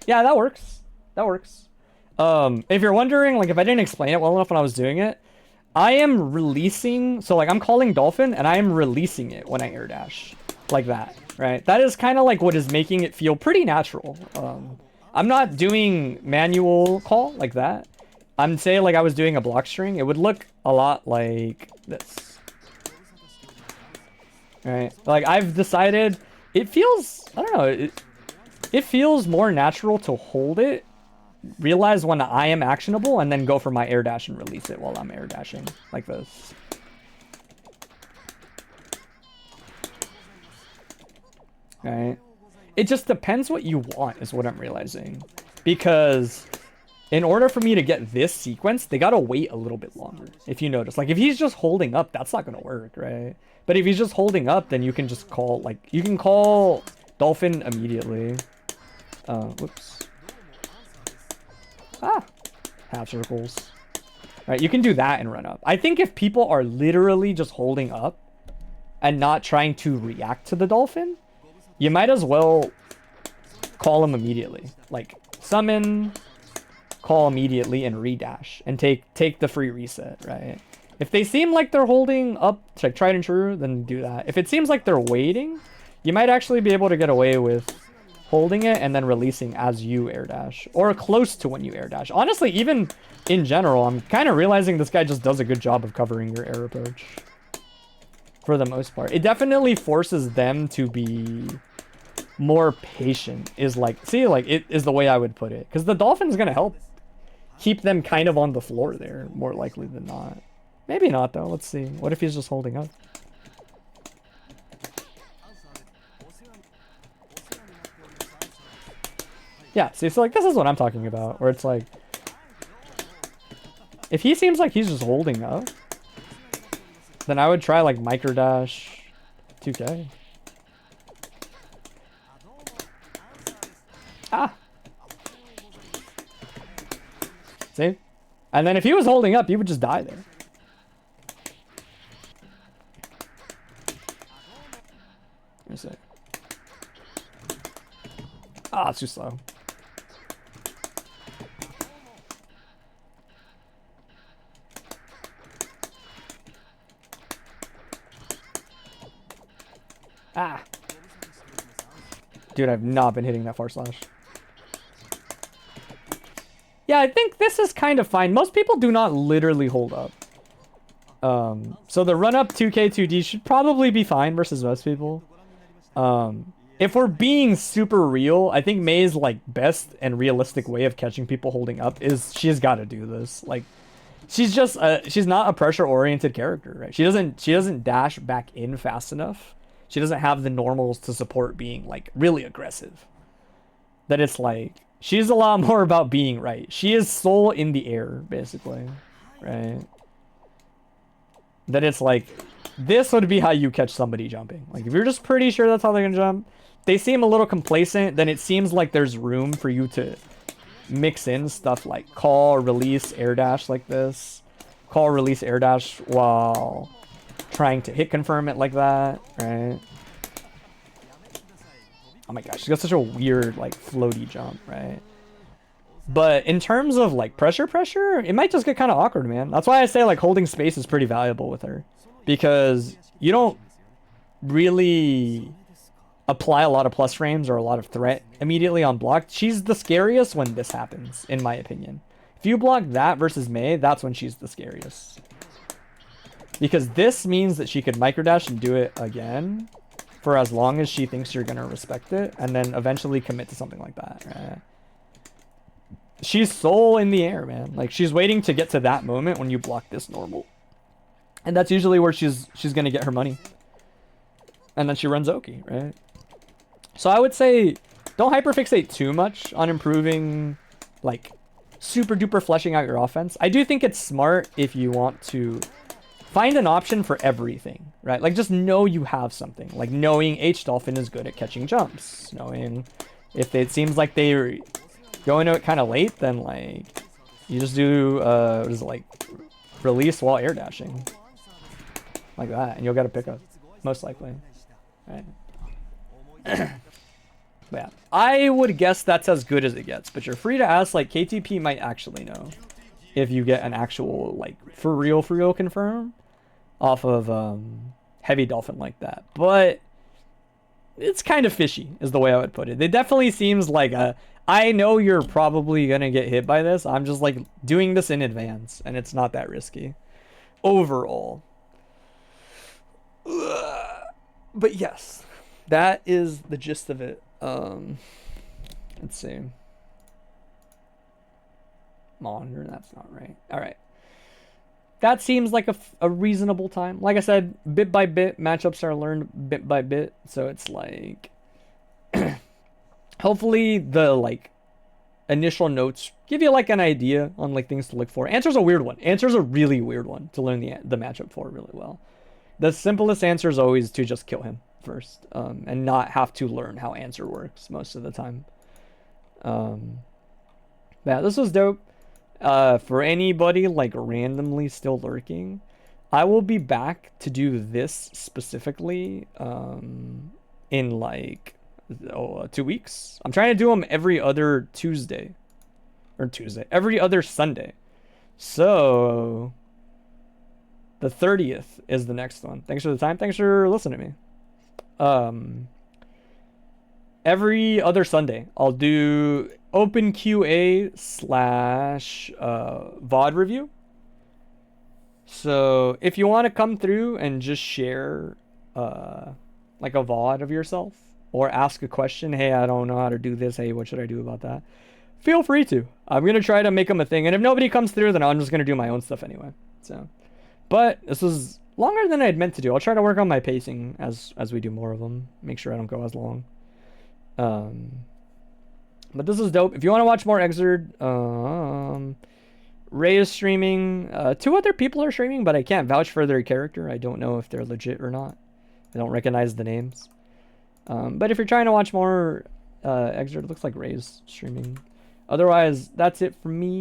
Yeah, that works. That works. If you're wondering, like, if I didn't explain it well enough when I was doing it, I am releasing, so like I'm calling Dolphin and I am releasing it when I air dash, like that, right? That is kind of like what is making it feel pretty natural. I'm not doing manual call like that. I'm saying like I was doing a block string. It would look a lot like this, right? Like I've decided it feels, I don't know, it feels more natural to hold it, realize when I am actionable, and then go for my air dash and release it while I'm air dashing like this. Right? It just depends what you want is what I'm realizing. Because in order for me to get this sequence, they gotta wait a little bit longer. If you notice, like if he's just holding up, that's not gonna work, right? But if he's just holding up, then you can just call, like, you can call Dolphin immediately. Whoops. Ah, half circles. Right, you can do that and run up. I think if people are literally just holding up and not trying to react to the Dolphin, you might as well call him immediately. Like, summon, call immediately, and redash. And take the free reset, right? If they seem like they're holding up, like tried and true, then do that. If it seems like they're waiting, you might actually be able to get away with holding it and then releasing as you air dash, or close to when you air dash. Honestly, even in general, I'm kind of realizing this guy just does a good job of covering your air approach for the most part. It definitely forces them to be more patient, is like, see, like it is the way I would put it, because the Dolphin's gonna help keep them kind of on the floor there, more likely than not. Maybe not though. Let's see. What if he's just holding up? Yeah, see, so like this is what I'm talking about, where it's like, if he seems like he's just holding up, then I would try like micro dash 2K. Ah. See? And then if he was holding up, he would just die there. Let me see. Ah, it's too slow. Ah. Dude, I've not been hitting that far slash. Yeah, I think this is kind of fine. Most people do not literally hold up. So the run up 2K 2D should probably be fine versus most people. If we're being super real, I think May's like best and realistic way of catching people holding up is she's got to do this. Like, she's just she's not a pressure oriented character, right? She doesn't dash back in fast enough. She doesn't have the normals to support being like really aggressive. That it's like she's a lot more about being right. She is soul in the air, basically, right? That it's like this would be how you catch somebody jumping. Like if you're just pretty sure that's how they're gonna jump, they seem a little complacent, then it seems like there's room for you to mix in stuff like call, release, air dash like this. Call, release, air dash while trying to hit confirm it like that, right? Oh my gosh, she's got such a weird like floaty jump, right? But in terms of like pressure, it might just get kind of awkward, man. That's why I say like holding space is pretty valuable with her, because you don't really apply a lot of plus frames or a lot of threat immediately on block. She's the scariest when this happens, in my opinion. If you block that versus Mei, that's when she's the scariest. Because this means that she could microdash and do it again for as long as she thinks you're going to respect it, and then eventually commit to something like that, right? She's soul in the air, man. Like, she's waiting to get to that moment when you block this normal. And that's usually where she's going to get her money. And then she runs Oki, right? So I would say don't hyperfixate too much on improving, like, super duper fleshing out your offense. I do think it's smart if you want to find an option for everything, right? Like, just know you have something. Like, knowing H-Dolphin is good at catching jumps. Knowing if it seems like they're going to it kind of late, then, like, you just do, what is it, like, release while air dashing. Like that, and you'll get a pickup, most likely. Right? But yeah, I would guess that's as good as it gets, but you're free to ask. Like, KTP might actually know if you get an actual, like, for real confirm off of heavy dolphin like that. But it's kind of fishy is the way I would put it. It definitely seems like I know you're probably gonna get hit by this. I'm just like doing this in advance, and it's not that risky overall. But yes, that is the gist of it. Let's see. Monitor, that's not right. All right. That seems like a reasonable time. Like I said, bit by bit, matchups are learned bit by bit. So it's like, hopefully the like initial notes give you like an idea on like things to look for. Answer's a weird one. Answer's a really weird one to learn the matchup for really well. The simplest answer is always to just kill him first, and not have to learn how answer works most of the time. Yeah, this was dope. For anybody like randomly still lurking, I will be back to do this specifically in like 2 weeks. I'm trying to do them every other every other Sunday. So the 30th is the next one. Thanks for the time. Thanks for listening to me. Every other Sunday, I'll do open QA / VOD review. So if you want to come through and just share like a VOD of yourself or ask a question, hey, I don't know how to do this. Hey, what should I do about that? Feel free to. I'm going to try to make them a thing. And if nobody comes through, then I'm just going to do my own stuff anyway. So, but this was longer than I'd meant to do. I'll try to work on my pacing as we do more of them. Make sure I don't go as long. But this is dope. If you want to watch more Exerd, Ray is streaming. 2 other people are streaming, but I can't vouch for their character. I don't know if they're legit or not. I don't recognize the names. But if you're trying to watch more Exerd, it looks like Ray's streaming. Otherwise, that's it for me.